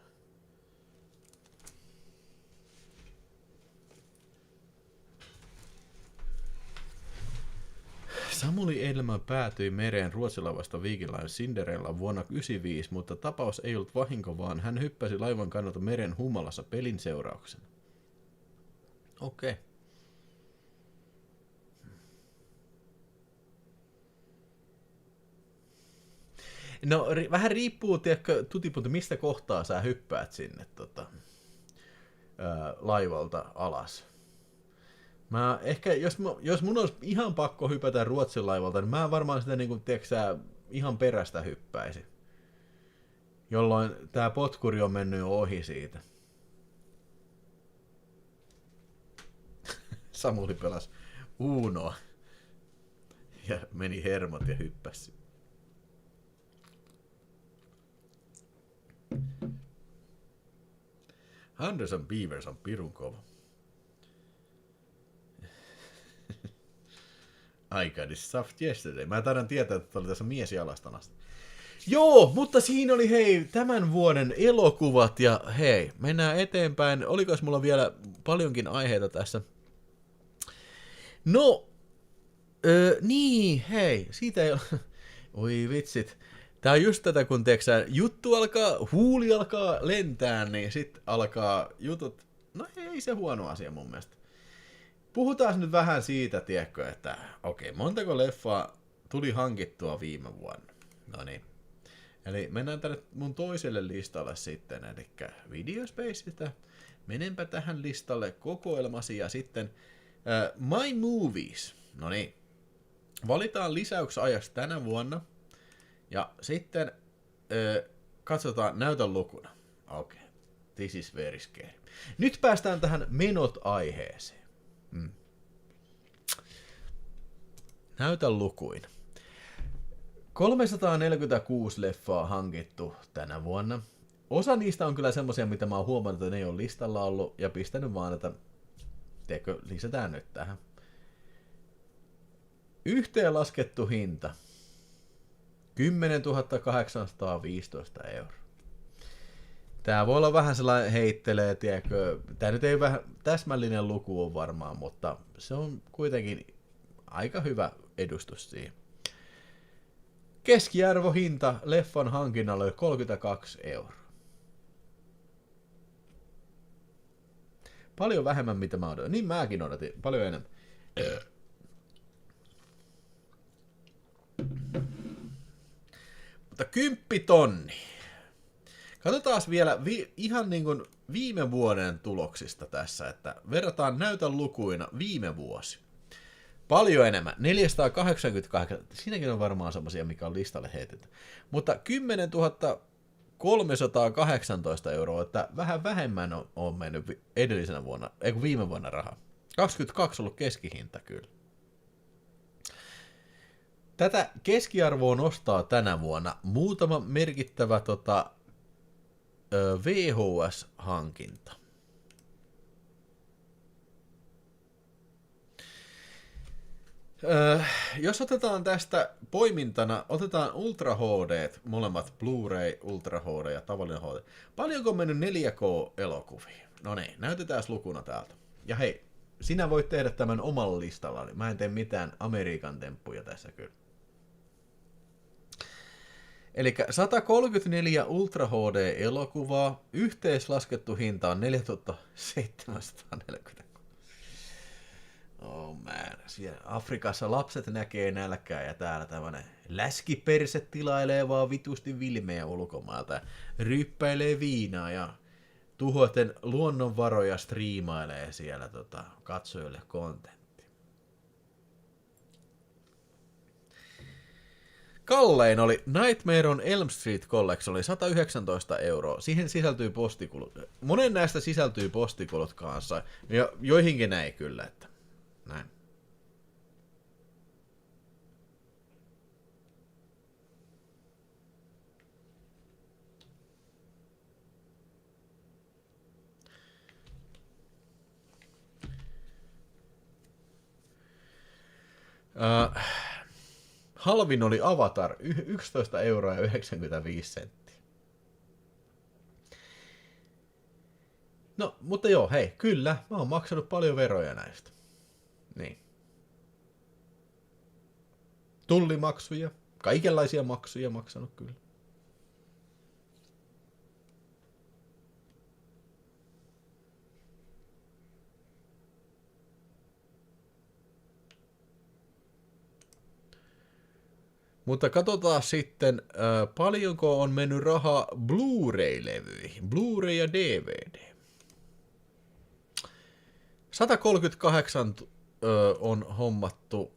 Samuli Edelman päätyi mereen ruotsilaivaista Viking Line Cinderella vuonna 1995, mutta tapaus ei ollut vahinko, vaan hän hyppäsi laivan kannalta meren humalassa pelin seurauksena. Okei. No, vähän riippuu, tiedätkö, tutipunti, mistä kohtaa sä hyppäät sinne laivalta alas. Mä ehkä, jos mun olisi ihan pakko hypätä Ruotsin laivalta, niin mä varmaan sitä niinku, tiedätkö, ihan perästä hyppäisin. Jolloin tää potkuri on mennyt jo ohi siitä. Samuli pelasi Unoa. Ja meni hermot ja hyppäsi. Anderson Beavers on pirun kova. I got this soft yesterday. Mä taidan tietää, että oli tässä mies jalastanasta. Joo, mutta siinä oli hei tämän vuoden elokuvat ja hei, mennään eteenpäin. Olikos mulla vielä paljonkin aiheita tässä? No, niin, hei, siitä ei ole... Oi vitsit. Tää on just tätä, kun tiiäksä, huuli alkaa lentää, niin sit alkaa jutut, no ei se huono asia mun mielestä. Puhutaan nyt vähän siitä, tiedätkö, että okei, montako leffaa tuli hankittua viime vuonna. No niin. Eli mennään tänne mun toiselle listalle sitten, eli Videospaceista. Menenpä tähän listalle kokoelmasi ja sitten My Movies. No niin. Valitaan lisäyksajaksi tänä vuonna. Ja sitten katsotaan näytön lukuna. Okei. This is very scary. Nyt päästään tähän menot-aiheeseen. Näytän lukuin. 346 leffaa hankittu tänä vuonna. Osa niistä on kyllä semmosia, mitä mä oon huomannut, että ne ei ole listalla ollut, ja pistänyt vaan, että lisätään nyt tähän. Yhteenlaskettu hinta. 10 815 €. Tää voi olla vähän sellainen heittelee, tiedätkö. Tää nyt ei vähän täsmällinen luku on varmaan, mutta se on kuitenkin aika hyvä edustus siihen. Keskiarvohinta leffan hankinnalle oli 32 €. Paljon vähemmän mitä mä odotin. Niin mäkin odotin. Paljon enemmän. Mutta 10 000. Katsotaan vielä ihan niin kuin viime vuoden tuloksista tässä, että verrataan näytön lukuina viime vuosi. Paljon enemmän, 488, siinäkin on varmaan semmoisia, mikä on listalle heitetty. Mutta 10 318 €, että vähän vähemmän on mennyt edellisenä vuonna, ei viime vuonna rahaa. 22 on ollut keskihinta kyllä. Tätä keskiarvoa nostaa tänä vuonna muutama merkittävä VHS-hankinta. Jos otetaan tästä poimintana, otetaan Ultra HD, molemmat Blu-ray, Ultra HD ja tavallinen HD. Paljonko on mennyt 4K-elokuviin? No niin, näytetään lukuna täältä. Ja hei, sinä voit tehdä tämän omalla listallani. Mä en tee mitään Amerikan temppuja tässä kyllä. Eli 134 Ultra HD-elokuvaa, yhteislaskettu hinta on 4740. Oh man, siellä Afrikassa lapset näkee nälkää ja täällä tämmönen läskiperse tilailee vaan vitusti vilmeä ulkomailta ja ryppäilee viinaa ja tuhoten luonnonvaroja striimailee siellä katsojille kontentti. Kallein oli Nightmare on Elm Street Collection, oli 119 €. Siihen sisältyy postikulut. Monen näistä sisältyy postikulut kanssa, ja joihinkin ei kyllä, että näin. Halvin oli Avatar, 11,95 €. No, mutta joo, hei, kyllä, mä oon maksanut paljon veroja näistä. Niin. Tullimaksuja, kaikenlaisia maksuja maksanut kyllä. Mutta katsotaan sitten, paljonko on mennyt rahaa Blu-ray-levyihin, Blu-ray ja DVD. 138 on hommattu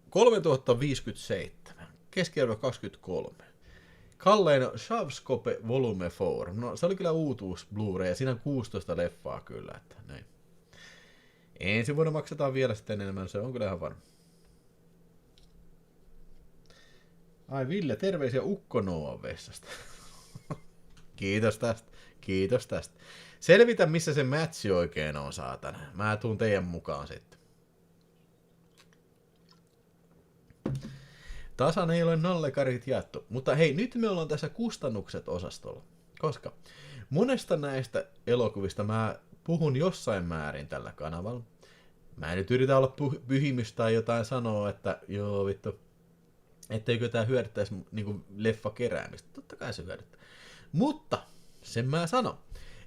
3057, keskiarvo 23. Kallein Shavskope Volume 4. No se oli kyllä uutuus Blu-ray ja siinä on 16 leffaa kyllä, että näin. Ensi vuonna maksetaan vielä sitten enemmän, se on kyllä ihan varma. Ai Ville, terveisiä Ukko Noan vessasta. Kiitos tästä, kiitos tästä. Selvitä, missä se matchi oikein on, saatana. Mä tuun teidän mukaan sitten. Tasan ei ole nallekarit jaettu. Mutta hei, nyt me ollaan tässä kustannukset osastolla. Koska monesta näistä elokuvista mä puhun jossain määrin tällä kanavalla. Mä en nyt yritä olla pyhimys tai jotain sanoa, että joo vittu. etteikö tämä hyödyttäisi niinku leffa keräämistä. Totta kai se hyödyttää. Mutta sen mä sanon,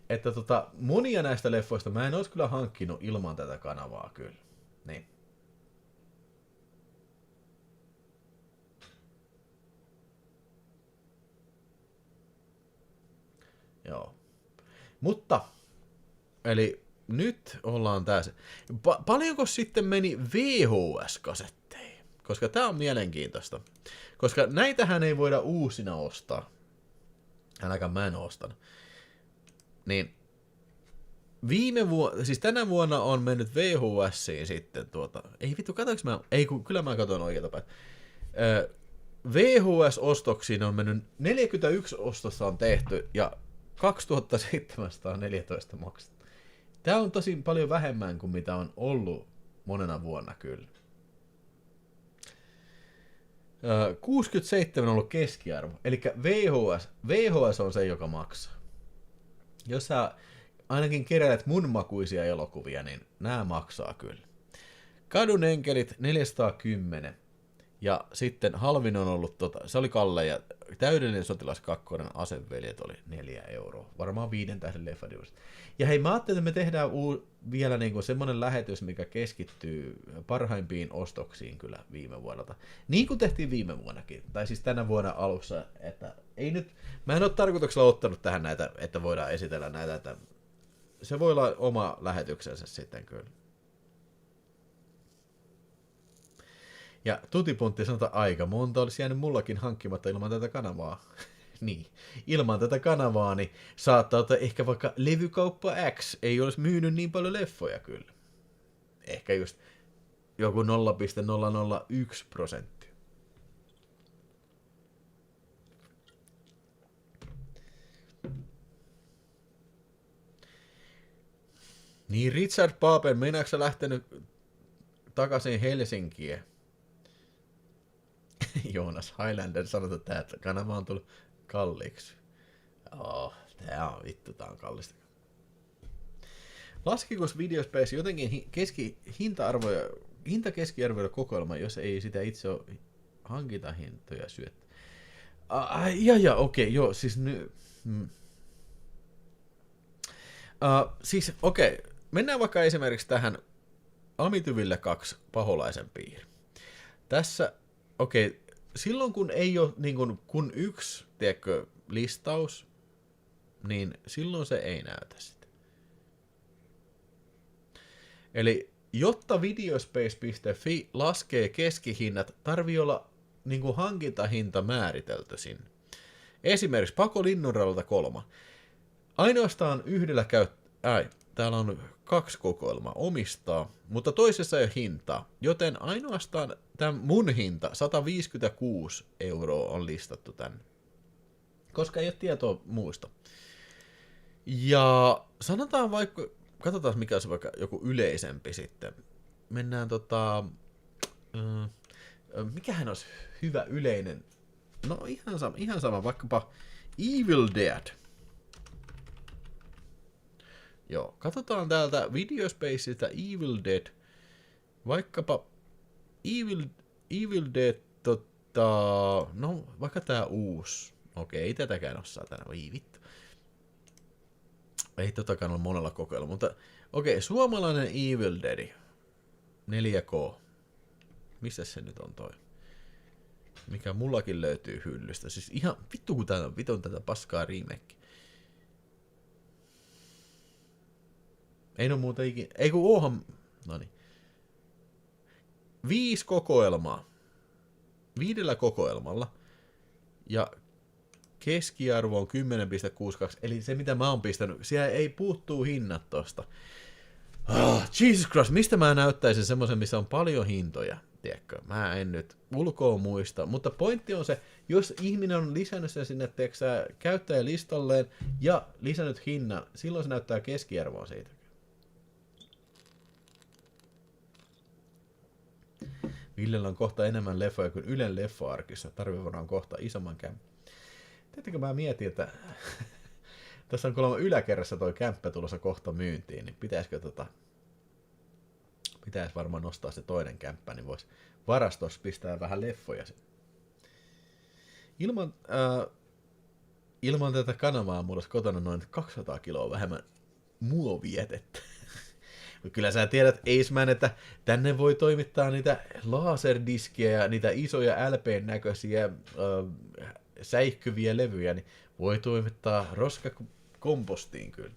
että monia näistä leffoista mä en olisi kyllä hankkinut ilman tätä kanavaa kyllä. Niin. Joo. Mutta, eli nyt ollaan tässä. Paljonko sitten meni VHS-kasetteihin? Koska tää on mielenkiintoista. Koska näitähän ei voida uusina ostaa. Ainakaan mä en ostanut. Niin siis tänä vuonna on mennyt VHSiin sitten ei vittu, katoinko mä? Ei, kyllä mä katoin oikealta päin. VHS-ostoksiin on mennyt 41 ostosta on tehty ja 2714 maksettu. Tää on tosi paljon vähemmän kuin mitä on ollut monena vuonna kyllä. 67 on ollut keskiarvo, eli VHS on se, joka maksaa. Jos sä ainakin keräilet mun makuisia elokuvia, niin nämä maksaa kyllä. Kadun enkelit 410, ja sitten halvin on ollut, se oli Kalle, ja täydellinen sotilas 2, aseveljet oli 4 €. Varmaan 5 tähden leffadius. Ja hei, mä ajattelin, että me tehdään vielä niinku semmonen lähetys, mikä keskittyy parhaimpiin ostoksiin kyllä viime vuodelta. Niin kuin tehtiin viime vuonnakin, tai siis tänä vuonna alussa, että ei nyt, mä en ole tarkoituksella ottanut tähän näitä, että voidaan esitellä näitä, että se voi olla oma lähetyksensä sitten kyllä. Ja Tutipuntti sanotaan, aika monta olisi jäänyt mullakin hankkimatta ilman tätä kanavaa. Niin, ilman tätä kanavaa, niin saattaa olla ehkä vaikka levykauppa X ei olisi myynyt niin paljon leffoja kyllä. Ehkä just joku 0,001%. Niin Richard Papen, meinaatko sä lähtenyt takaisin Helsinkiin? Joonas Highlander sanoi, että kanava on tullut kalliiksi. Tää on vittu, tää on kallista. Laskikos Videospace jotenkin hinta-keskiarvoida kokoelma, jos ei sitä itse ole hankintahintoja syöttä? Okei, joo, siis nyt... Siis okei, mennään vaikka esimerkiksi tähän Amityville 2 paholaisen piiri. Tässä, okei, silloin kun ei ole niin kun yksi, tiedätkö, listaus, niin silloin se ei näytä sitä. Eli jotta videospace.fi laskee keskihinnat, tarvii olla niin kuin hankintahinta määritelty sinne. Esimerkiksi Pako Linnunradalta 3. Ainoastaan yhdellä täällä on 2 kokoelmaa omistaa, mutta toisessa ei ole hintaa, joten ainoastaan tämän mun hinta, 156 € on listattu tänne, koska ei ole tietoa muista. Ja sanotaan vaikka, katsotaan mikä on vaikka joku yleisempi sitten. Mennään mikähän olisi hyvä yleinen, no ihan sama vaikkapa Evil Dead. Joo, katsotaan täältä Videospaceista Evil Dead, vaikkapa Evil Dead, no vaikka tää uusi. Okei, ei tätäkään osaa tänään, oi vittu. Ei totakaan ole monella kokeilla, mutta okei, suomalainen Evil Dead, 4K. Missä se nyt on toi? Mikä mullakin löytyy hyllystä, siis ihan vittu kun tää on vitun tätä paskaa remake. Ei oo muuta ikinä. Ei kun oohan. Noniin. 5 kokoelmaa. 5 kokoelmalla. Ja keskiarvo on 10,62. Eli se mitä mä oon pistänyt. Siellä ei puuttuu hinnat tosta. Jesus Christ, mistä mä näyttäisin semmoisen, missä on paljon hintoja. Tiedätkö? Mä en nyt ulkoa muista. Mutta pointti on se, jos ihminen on lisännyt sen sinne käyttäjälistalleen ja lisännyt hinnan, silloin se näyttää keskiarvoa siitä. Villellä on kohta enemmän leffoja kuin Ylen leffa-arkissa. Tarvitaan kohta isomman kämppä. Tiedättekö mä mietin, että tässä on kuulemma yläkerrassa toi kämppä tulossa kohta myyntiin, niin pitäis varmaan nostaa se toinen kämppä, niin vois varastossa pistää vähän leffoja sinne. Ilman tätä kanavaa mulla olisi kotona noin 200 kiloa vähemmän muovijätettä. Kyllä sä tiedät, Aceman, että tänne voi toimittaa niitä laserdiskejä ja niitä isoja LP-näköisiä säihkyviä levyjä, niin voi toimittaa roskakompostiin kyllä.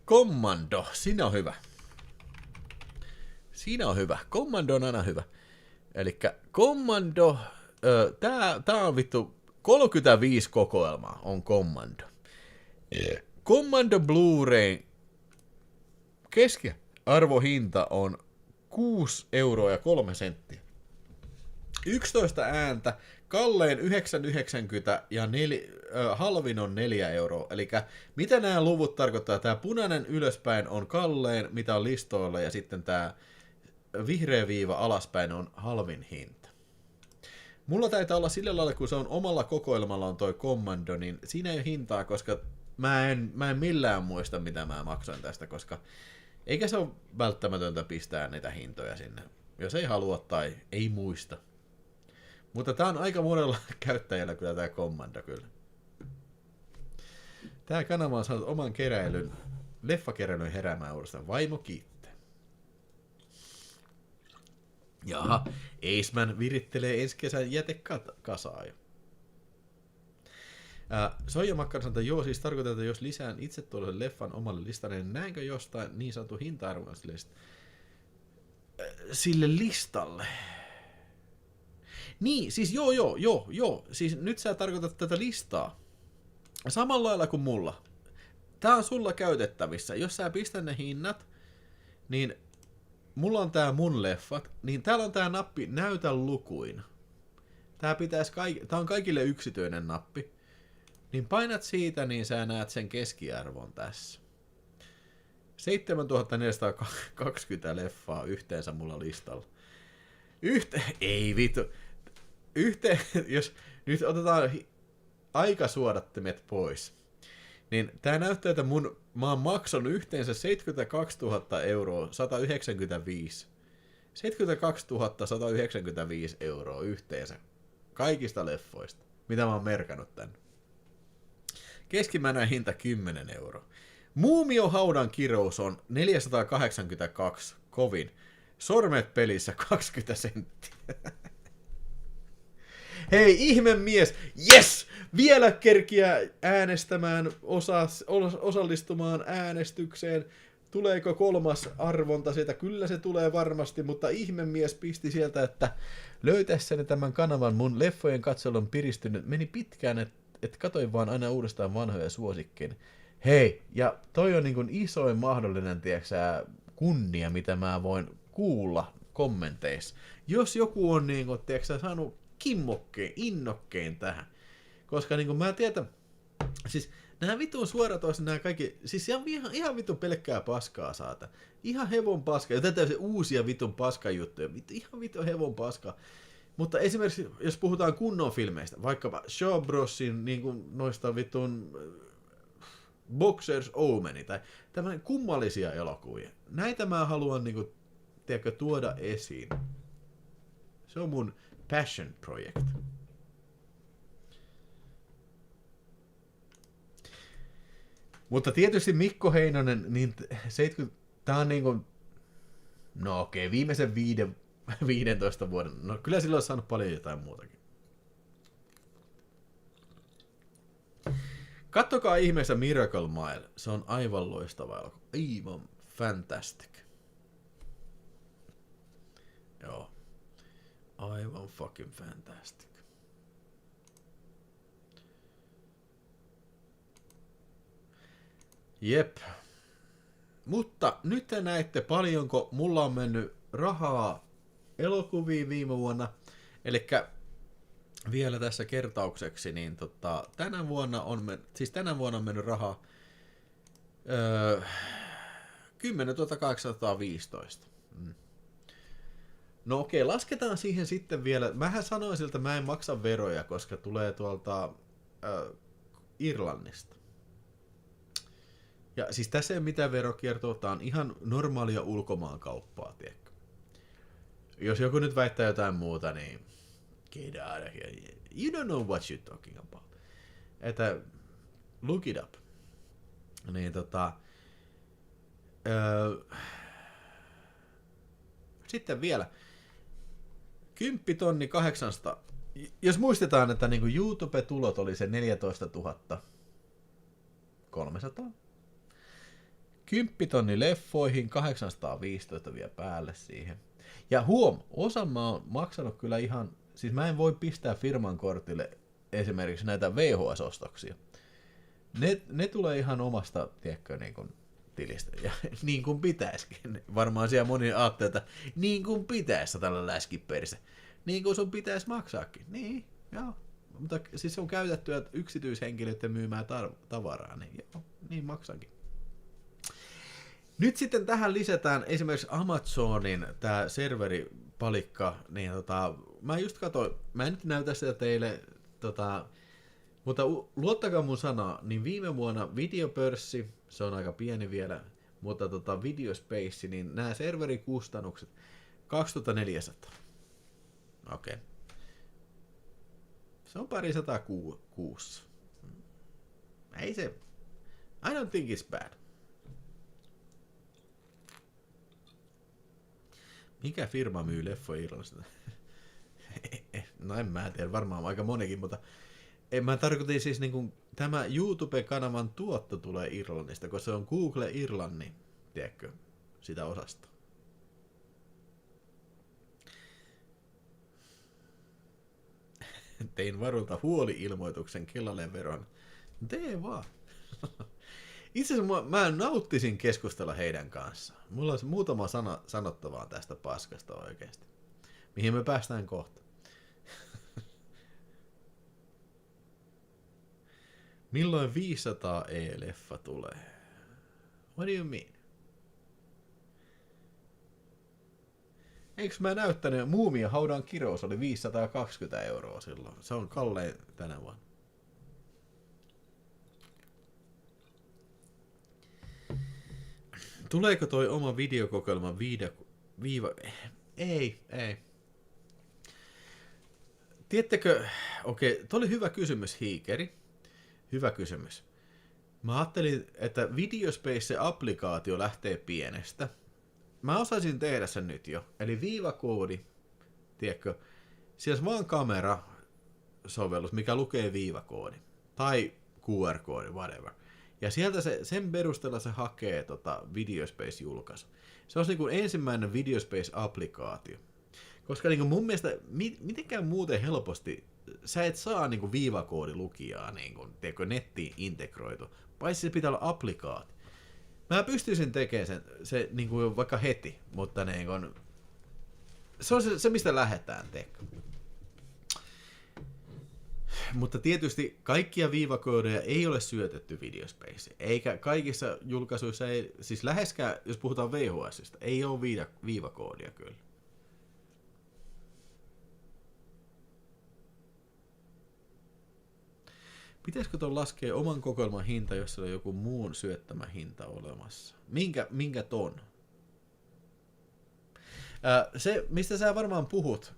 Commando, siinä on hyvä. Siinä on hyvä. Commando on aina hyvä. Elikkä Commando, tää on vittu 35 kokoelmaa on Commando. Commando Blu-ray keskiarvohinta on 6,03 €. 11 ääntä, kallein 9,90 ja halvin on 4 €. Eli mitä nämä luvut tarkoittaa? Tämä punainen ylöspäin on kallein, mitä on listoilla, ja sitten tämä vihreä viiva alaspäin on halvin hinta. Mulla taitaa olla sillä lailla, kun se on omalla kokoelmalla on toi Commando, niin siinä ei ole hintaa, koska mä en millään muista, mitä mä maksoin tästä, koska eikä se ole välttämätöntä pistää niitä hintoja sinne, jos ei halua tai ei muista. Mutta tää on aika monella käyttäjällä kyllä tää Commando kyllä. Tää kanava on saanut oman keräilyn, leffakeräilyn heräämään uudestaan. Vaimo kiittää. Jaha, Aceman virittelee ensi kesän jätekasaa jo. Soija Makkara sanoo, että joo, siis tarkoitan, että jos lisään itse tuollaisen leffan omalle listalle, niin näinkö jostain niin sanottu hinta-arvon sille listalle? Niin, siis joo. Siis nyt sä tarkoitat tätä listaa. Samalla lailla kuin mulla. Tää on sulla käytettävissä. Jos sä pistän ne hinnat, niin mulla on tää mun leffat, niin täällä on tää nappi näytä lukuin. Tää on kaikille yksityinen nappi. Niin painat siitä, niin sä näet sen keskiarvon tässä. 7420 leffaa yhteensä mulla listalla. Ei vittu. Jos nyt otetaan aikasuodattimet pois, niin tää näyttää, että mä oon maksanut yhteensä 72 195. 72 195 € yhteensä. Kaikista leffoista, mitä mä oon merkannut tänne. Keskimääräinen hinta 10 €. Muumiohaudan kirous on 482, kovin. Sormet pelissä 20 senttiä. Hei, ihme mies, yes! Vielä kerkiä äänestämään, osallistumaan äänestykseen. Tuleeko kolmas arvonta sieltä? Kyllä se tulee varmasti, mutta ihme mies pisti sieltä, että löytäessäni tämän kanavan mun leffojen katselu on piristynyt. Meni pitkään, että katoin vaan aina uudestaan vanhoja suosikkeja. Hei, ja toi on niin kuin isoin mahdollinen, tiiäksä, kunnia, mitä mä voin kuulla kommenteissa. Jos joku on niin kuin, tiiäksä, saanut kimmokkeen, innokkeen tähän. Koska niin kuin mä tiedän, siis nämä vitun suoratoista, nämä kaikki, siis ihan vitun pelkkää paskaa saata. Ihan hevon paskaa, joten täysin uusia vitun paskajuttuja, ihan vitun hevon paskaa. Mutta esimerkiksi, jos puhutaan kunnon filmeistä, vaikkapa Shaw Brosin niin kuin noista vitun Boxers Omeni tai tämmöinen kummallisia elokuvia. Näitä mä haluan niin kuin, tiedätkö, tuoda esiin. Se on mun passion project. Mutta tietysti Mikko Heinonen, niin 70, tää on niinku, no okei, viimeisen 15 vuoden, no kyllä sillä olisi saanut paljon jotain muutakin. Kattokaa ihmeessä Miracle Mile, se on aivan loistava elokuva, aivan fantastic. Joo, aivan fucking fantastic. Jep. Mutta nyt te näette paljonko mulla on mennyt rahaa elokuviin viime vuonna. Elikkä vielä tässä kertaukseksi, niin tänä vuonna on mennyt rahaa 10 815. No okei, lasketaan siihen sitten vielä. Mähän sanoin siltä, että mä en maksa veroja, koska tulee tuolta Irlannista. Ja siis tässä ei ole mitään verokiertoa, tää on ihan normaalia ulkomaankauppaa, tiedätkö. Jos joku nyt väittää jotain muuta, niin get out of here. You don't know what you're talking about. Että look it up. Niin sitten vielä 10 800. Jos muistetaan, että niinku YouTube-tulot oli se 14 300. 10 000 leffoihin, 815 vielä päälle siihen. Ja osan mä oon maksanut kyllä ihan, siis mä en voi pistää firman kortille esimerkiksi näitä VHS-ostoksia. Ne tulee ihan omasta, tiedätkö, niin kuin tilistä. Ja niin kuin pitäisikin. Varmaan siellä moni ajattelee, että niin kuin pitäisi tällä läskiperissä. Niin kuin sun pitäisi maksaakin. Niin, joo. Mutta siis se on käytettyä yksityishenkilöiden myymää tavaraa, niin joo, niin maksankin. Nyt sitten tähän lisätään esimerkiksi Amazonin tämä serveripalikka, niin mä just katsoin, mä en nyt näytä sitä teille, mutta luottakaa mun sanaa, niin viime vuonna videopörssi, se on aika pieni vielä, mutta Videospace, niin nämä serverikustannukset 2400. Okei. Se on parisataa kuussa. Ei se, I don't think it's bad. Mikä firma myy leffoja Irlannista? No en mä tiedä, varmaan aika monikin, mutta mä tarkoitin siis niinku, tämä YouTube-kanavan tuotto tulee Irlannista, koska se on Google Irlannin, tiedätkö, sitä osasta. Tein Varulta huoli-ilmoituksen Kellalle veron. Tee vaan. Itse asiassa mä nauttisin keskustella heidän kanssaan. Mulla olisi muutama sana sanottavaa tästä paskasta oikeasti. Mihin me päästään kohta. Milloin 500e-leffa tulee? What do you mean? Eikö mä näyttänyt, Muumia haudan kirous oli 520 € silloin. Se on kallein tänä vuonna. Tuleeko toi oma videokokoelma Ei. Tiedättekö, okei, toi oli hyvä kysymys, Hiikeri. Hyvä kysymys. Mä ajattelin, että Videospace-applikaatio lähtee pienestä. Mä osaisin tehdä sen nyt jo. Eli viivakoodi, tiedätkö, siellä vaan kamera-sovellus, mikä lukee viivakoodi. Tai QR-koodi, whatever. Ja sieltä sen perusteella se hakee Videospace-julkaisu. Se on niin kuin ensimmäinen Videospace-applikaatio. Koska niin kuin mun mielestä mitenkään muuten helposti sä et saa niin kuin viivakoodilukijaa niin kuin, tiedätkö, nettiin integroitu. Paitsi se pitää olla applikaatio. Mä pystyisin tekemään se niin kuin vaikka heti, mutta niin kuin, se on se mistä lähdetään tekemään. Mutta tietysti kaikkia viivakoodeja ei ole syötetty Videospaceen, eikä kaikissa julkaisuissa, siis läheskään, jos puhutaan VHSista, ei ole viivakoodia kyllä. Pitäisikö tuon laskea oman kokoelman hinta, jos on joku muun syöttämä hinta olemassa? Minkä ton? Se, mistä sä varmaan puhut,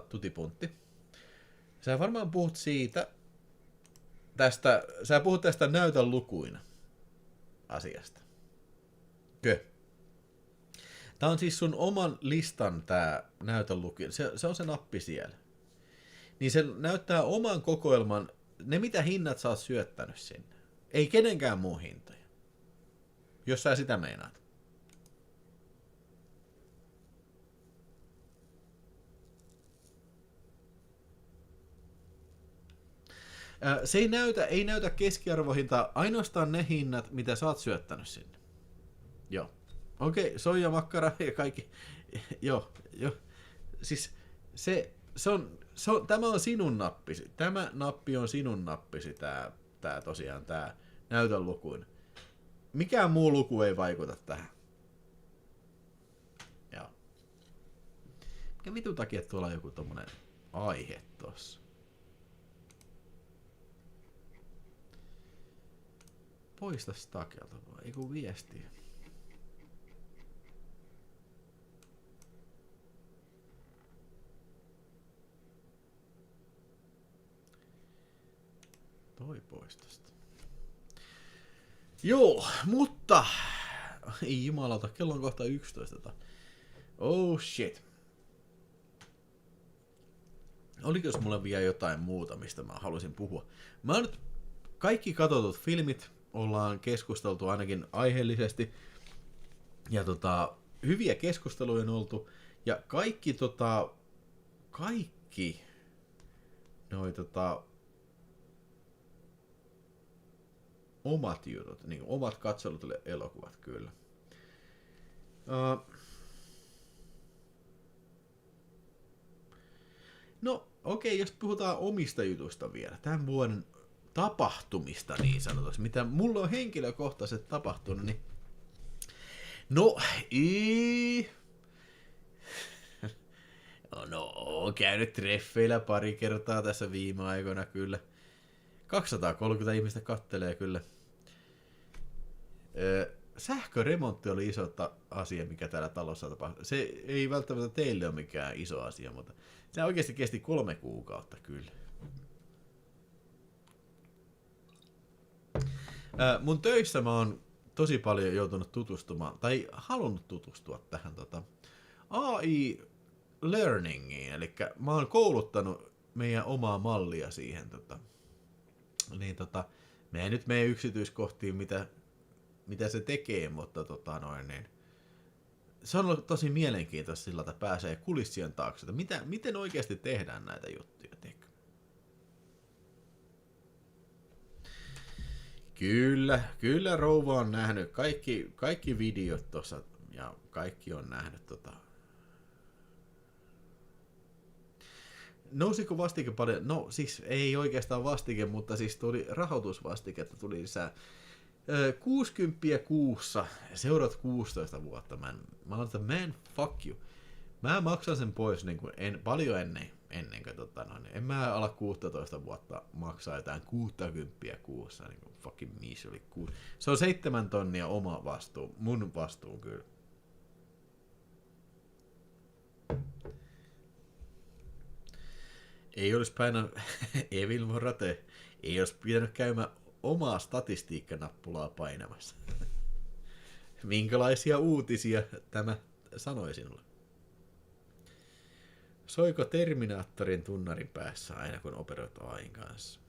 tutipuntti, sä varmaan puhut siitä, sä puhut tästä näytä lukuina asiasta. Kö? Tää on siis sun oman listan tää näytä lukuina, se on se nappi siellä. Niin se näyttää oman kokoelman, ne mitä hinnat sä oot syöttänyt sinne. Ei kenenkään muu hintoja. Jos sä sitä meinaat. Se ei näytä keskiarvohintaa, ainoastaan ne hinnat, mitä sä oot syöttänyt sinne. Joo. Okei, soija, makkara ja kaikki. Joo. Siis tämä on sinun nappisi. Tämä nappi on sinun nappisi, tää tosiaan, tää näytön lukuin. Mikään muu luku ei vaikuta tähän. Joo. Mikä vitun takia tuolla on joku tommonen aihe tossa? Poista stakelta vaan, ei kun viestiä. toi pois tästä. Joo, mutta... Ei jumalauta, kello on kohta 11. Oh shit. Oliko mulla vielä jotain muuta, mistä mä haluaisin puhua? Mä oon nyt kaikki katsotut filmit ollaan keskusteltu ainakin aiheellisesti. Ja hyviä keskusteluja on oltu. Ja kaikki noi omat jutut, niin omat katselut elokuvat kyllä. No okei, jos puhutaan omista jutuista vielä, tämän vuoden tapahtumista niin sanotusti, mitä mulla on henkilökohtaisesti tapahtunut, niin oon käynyt treffeillä pari kertaa tässä viime aikoina kyllä. 230 ihmistä kattelee kyllä. Sähköremontti oli iso asia, mikä täällä talossa tapahtui. Se ei välttämättä teille ole mikään iso asia, mutta se oikeasti kesti 3 kuukautta kyllä. Mun töissä mä oon tosi paljon joutunut tutustumaan, tai halunnut tutustua tähän AI learningiin, eli mä oon kouluttanut meidän omaa mallia siihen, me ei nyt mene yksityiskohtiin, mitä se tekee, mutta niin, se on ollut tosi mielenkiintoista sillä, että pääsee kulissien taakse, että miten oikeasti tehdään näitä juttuja, teikö? Kyllä rouva on nähnyt kaikki videot tuossa ja kaikki on nähnyt Nousiko vastike paljon? No siis ei oikeastaan vastike, mutta siis tuli rahoitusvastiketta tuli lisää. 60 kuussa, seurat 16 vuotta. Mä olen, että man, fuck you. Mä maksan sen pois niin kuin paljon ennen kuin en mä ala 16 vuotta maksaa jotain 60 kuussa, niin kuin fucking misery. Se on 7 tonnia oma vastuu, mun vastuu kyllä. Ei olisi painanut, Evil Morate, ei olisi pitänyt käymään omaa statistiikkanappulaa painamassa. Minkälaisia uutisia tämä sanoi sinulle? Soiko Terminaattorin tunnarin päässä aina kun operoit AI:n kanssa?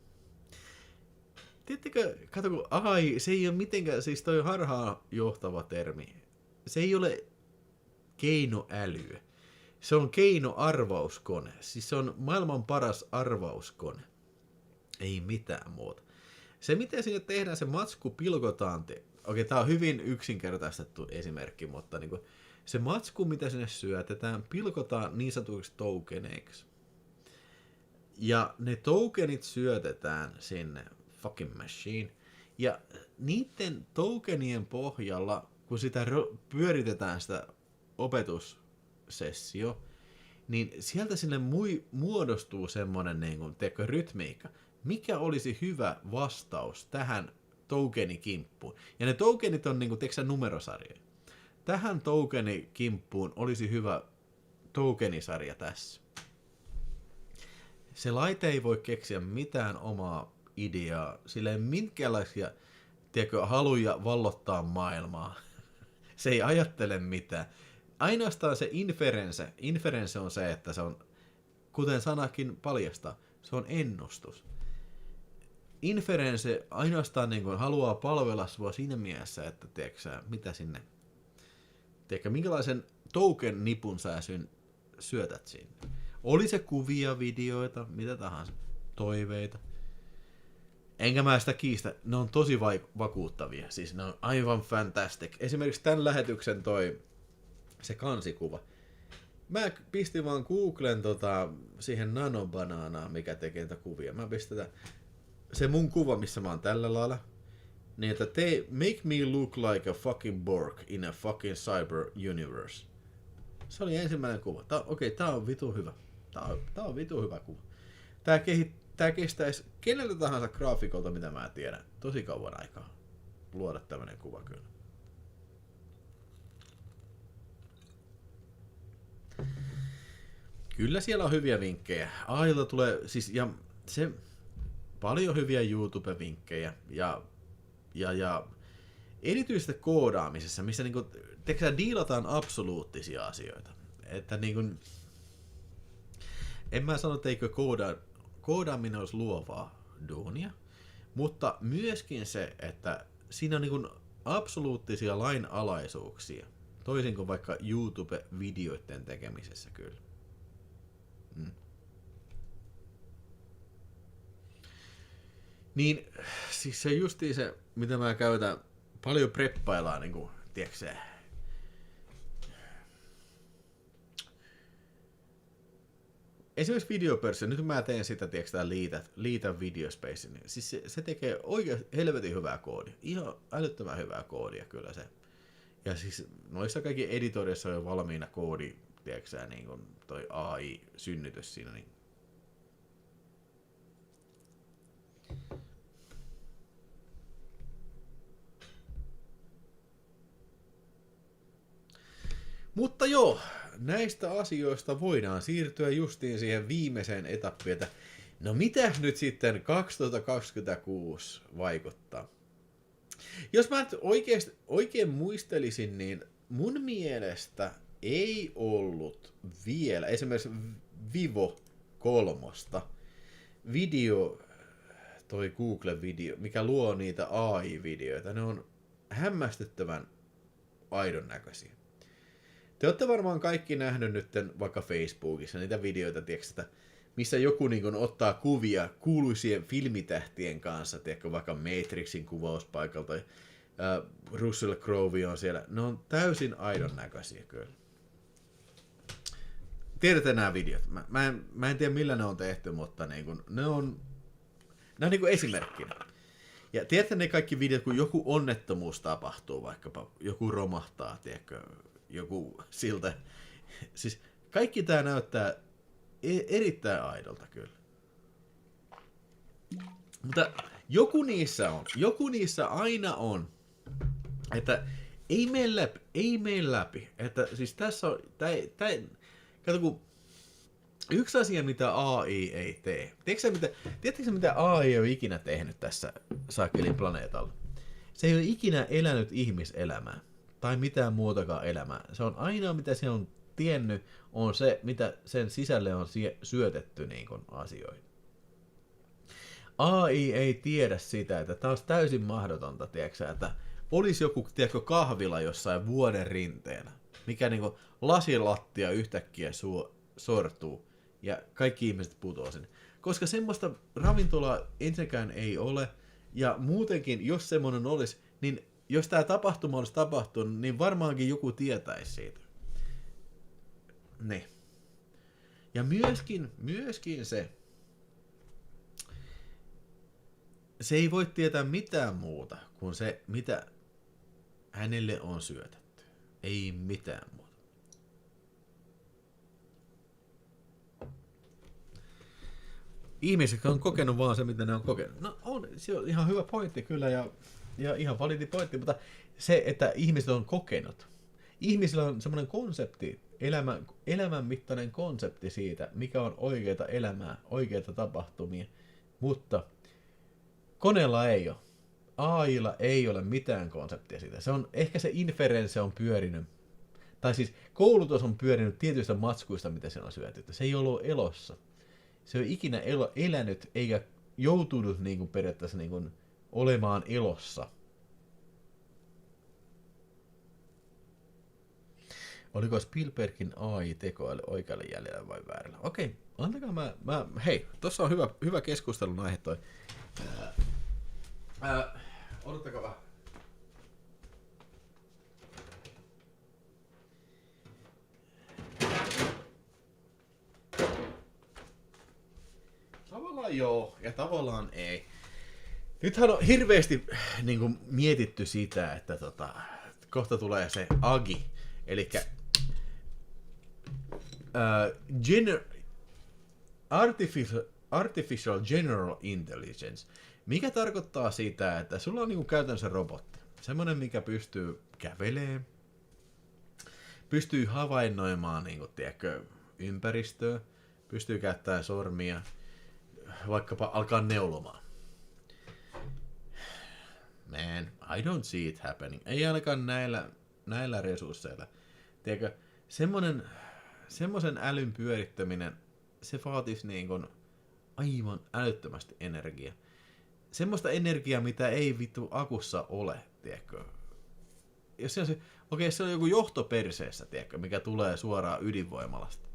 Tiedättekö, kato kun AI, se ei ole mitenkään, siis toi harhaan johtava termi. Se ei ole keinoälyä. Se on keinoarvauskone. Siis se on maailman paras arvauskone. Ei mitään muuta. Se, miten sinne tehdään, se matsku pilkotaan. Okei, tää on hyvin yksinkertaistettu esimerkki, mutta niin kuin, se matsku, mitä sinne syötetään, pilkotaan niin sanotuiksi tokeneiksi. Ja ne tokenit syötetään sinne fucking machine. Ja niiden tokenien pohjalla, kun sitä pyöritetään sitä opetussessio, niin sieltä sinne muodostuu semmoinen niin kuin, rytmiikka. Mikä olisi hyvä vastaus tähän tokenikimppuun? Ja ne tokenit on niin kuin, numerosarja. Tähän tokenikimppuun olisi hyvä tokenisarja tässä. Se laite ei voi keksiä mitään omaa ideaa, sillä ei minkälaisia haluja vallottaa maailmaa. Se ei ajattele mitään. Ainoastaan se inference on se, että se on, kuten sanakin paljastaa, se on ennustus. Inference ainoastaan niin kuin haluaa palvella sua siinä mielessä, että tiedätkö, mitä sinne, tiedätkö, minkälaisen token-nipun sä syötät sinne. Oli se kuvia, videoita, mitä tahansa, toiveita. Enkä mä sitä kiistä, ne on tosi vakuuttavia, siis ne on aivan fantastic. Esimerkiksi tämän lähetyksen se kansikuva. Mä pistin vaan Googlen siihen nanobanaanaan, mikä tekee niitä kuvia. Mä pistin se mun kuva, missä mä oon tällä lailla. Niin, että make me look like a fucking Borg in a fucking cyber universe. Se oli ensimmäinen kuva. Tää on vitu hyvä. Tää on vitu hyvä kuva. Tää kestäisi keneltä tahansa graafikolta, mitä mä tiedän. Tosi kauan aikaa luoda tämmönen kuva kyllä. Kyllä siellä on hyviä vinkkejä. AI:lta tulee, siis, ja se paljon hyviä YouTube-vinkkejä ja erityisesti koodaamisessa, missä niinku, diilataan absoluuttisia asioita. Että niinku, en mä sano, että eikö koodaaminen olisi luovaa duunia, mutta myöskin se, että siinä on niinku absoluuttisia lainalaisuuksia, toisin kuin vaikka YouTube-videoiden tekemisessä kyllä. Niin, siis se justiin se, mitä mä käytän, paljon preppaillaan, niin kuin, tiedätkö se, esimerkiksi videopörssi, nyt mä teen sitä, tiedätkö tää liitä videospace, niin siis se tekee oikein helvetin hyvää koodia, ihan älyttömän hyvää koodia kyllä se. Ja siis noissa kaikki editorissa on jo valmiina koodi, tiedätkö sä, niin kuin toi AI-synnytys siinä, niin mutta joo, näistä asioista voidaan siirtyä justiin siihen viimeiseen etappiin, että no mitä nyt sitten 2026 vaikuttaa? Jos mä nyt oikein muistelisin, niin mun mielestä ei ollut vielä esimerkiksi Vivo 3 toi Google-video, mikä luo niitä AI-videoita, ne on hämmästyttävän aidon näköisiä. Te olette varmaan kaikki nähnyt nyt vaikka Facebookissa niitä videoita, tiedätkö, missä joku niin kun ottaa kuvia kuuluisien filmitähtien kanssa, tiedätkö, vaikka Matrixin kuvauspaikalta, Russell Crowe on siellä. Ne on täysin aidon näköisiä kyllä. Tiedätte nämä videot. Mä en tiedä millä ne on tehty, mutta niin kun, ne on niin kuin esimerkkinä. Ja tiedätte ne kaikki videot, kun joku onnettomuus tapahtuu, vaikkapa joku romahtaa, tiedätkö, joku siltä. Siis kaikki tää näyttää erittäin aidolta kyllä. Mutta joku niissä aina on, että ei mene läpi. Että siis tässä on, kato kun yksi asia, mitä AI ei tee. Tiedättekö mitä AI ei ole ikinä tehnyt tässä Saakkelin planeetalla? Se ei ole ikinä elänyt ihmiselämää tai mitään muutakaan elämää. Se on ainoa, mitä se on tiennyt, on se, mitä sen sisälle on syötetty niin kuin asioihin. AI ei tiedä sitä, että tämä olisi täysin mahdotonta, tiedätkö, että olisi joku kahvila jossain vuoden rinteellä, mikä niin kuin lasilattia yhtäkkiä sortuu ja kaikki ihmiset putoaa sinne. Koska semmoista ravintolaa ensinnäkään ei ole, ja muutenkin, jos semmoinen olisi, niin jos tämä tapahtuma olisi tapahtunut, niin varmaankin joku tietäisi siitä. Ne. Ja myöskin se ei voi tietää mitään muuta kuin se, mitä hänelle on syötetty. Ei mitään muuta. Ihmiset on kokenut vaan se, mitä ne on kokenut. No se on ihan hyvä pointti kyllä ja ihan validi pointti, mutta se, että ihmiset on kokenut. Ihmisillä on semmoinen konsepti, elämän mittainen konsepti siitä, mikä on oikeaa elämää, oikeita tapahtumia, mutta koneella ei ole. AIlla ei ole mitään konseptia siitä. Se on, ehkä se inferenssi on pyörinyt, tai siis koulutus on pyörinyt tietyistä matskuista, mitä se on syötetty. Se ei ollut elossa. Se ei ole ikinä elänyt eikä joutunut niin kuin periaatteessa niin kuin olemaan elossa. Oliko Spielbergin AI-tekoäly oikealle jäljellä vai väärällä? Okei, antakaa hei, tossa on hyvä keskustelun aihe toi. Odottakaa vähän. Tavallaan joo, ja tavallaan ei. Nythän on hirveästi niin kuin, mietitty sitä, että kohta tulee se AGI, eli Artificial General Intelligence, mikä tarkoittaa sitä, että sulla on niin kuin käytännössä robotti. Semmoinen, mikä pystyy kävelemään, pystyy havainnoimaan niin kuin, tiedätkö, ympäristöä, pystyy käyttämään sormia, vaikkapa alkaa neulomaan. man, I don't see it happening. Ei ainakaan näillä resursseilla. Tiedätkö, semmoisen älyn pyörittäminen, se vaatisi niin kuin aivan älyttömästi energiaa. Semmoista energiaa, mitä ei vittu akussa ole, tiedätkö. Jos se on se on joku johto perseessä, tiedätkö, mikä tulee suoraan ydinvoimalasta.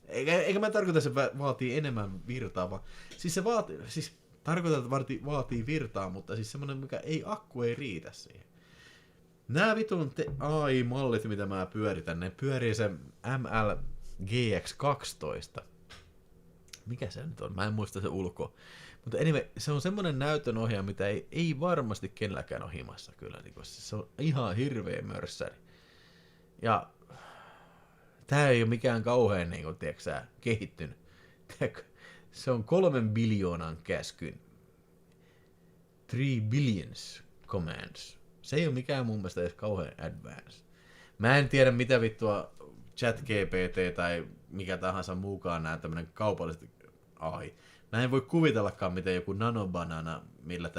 Eikä mä tarkoita, että se vaatii enemmän virtaa, vaan siis se tarkoitan, että vaatii virtaa, mutta siis semmoinen, mikä akku ei riitä siihen. Nämä vitun AI-mallit, mitä mä pyöritän, ne pyörii se MLGX12. Mikä se nyt on? Mä en muista se ulkoa. Mutta anyway, se on semmoinen näytönohjaaja, mitä ei varmasti kenelläkään ole himassa kyllä. Se on ihan hirveä mörssäri. Ja tää ei ole mikään kauhean niin kuin, tiedätkö, kehittynyt. Se on 3 biljoonan käskyn. 3 billions commands. Se ei ole mikään mun mielestä edes kauhean advanced. Mä en tiedä mitä vittua ChatGPT tai mikä tahansa muukaan nää tämmönen kaupallisesti AI. Mä en voi kuvitellakaan miten joku nanobanana, millä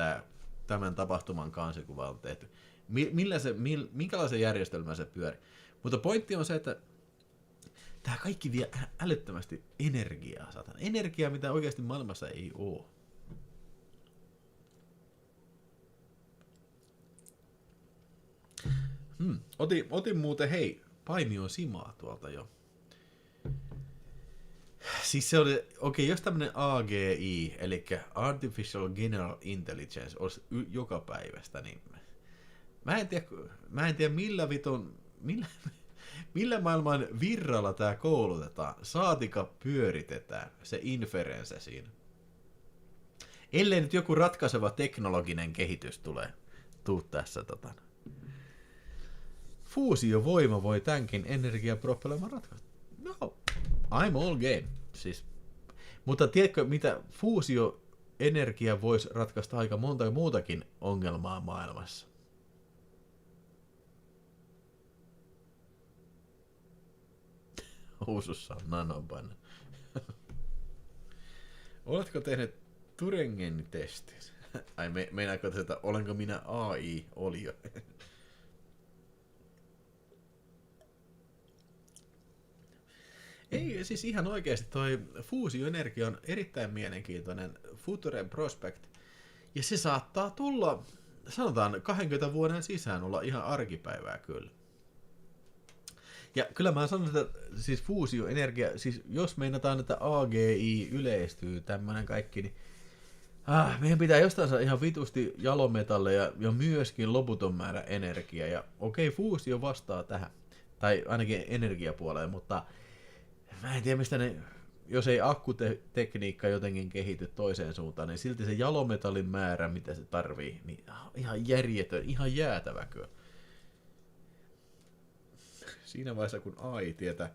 tämän tapahtuman kansikuva on tehty. Minkälaisen järjestelmän se pyörii. Mutta pointti on se, että tää kaikki vie älyttömästi energiaa, satana. Energiaa, mitä oikeasti maailmassa ei oo. Otin muuten, hei, Paimion Simaa tuolta jo. Siis se oli, jos tämmönen AGI, eli Artificial General Intelligence, olisi joka päivästä, niin mä en tiedä millä maailman virralla tää koulutetaan, saatika pyöritetään se inference siinä. Ellei nyt joku ratkaiseva teknologinen kehitys tuu tässä fuusiovoima voi tämänkin energiapropelman ratkaista. No, I'm all game. Siis. Mutta tiedätkö, mitä fuusioenergia voisi ratkaista aika monta muutakin ongelmaa maailmassa? Housussa on nanobanna. Oletko tehnyt Turingin testin? Ai meinaatko, että olenko minä AI-olio? Ei, siis ihan oikeasti toi fuusioenergia on erittäin mielenkiintoinen future prospect. Ja se saattaa tulla, sanotaan 20 vuoden sisään olla ihan arkipäivää kyllä. Ja kyllä mä sanon, että siis fuusioenergia, siis jos meinataan, että AGI yleistyy tämmönen kaikki, niin meidän pitää jostain saada ihan vitusti jalometalleja ja myöskin loputon määrä energiaa. Ja okei, fuusio vastaa tähän, tai ainakin energiapuoleen, mutta mä en tiedä mistä jos ei akkutekniikka jotenkin kehity toiseen suuntaan, niin silti se jalometallin määrä, mitä se tarvii, niin ihan järjetön, ihan jäätävä kyllä. Siinä vaiheessa, kun AI tietää,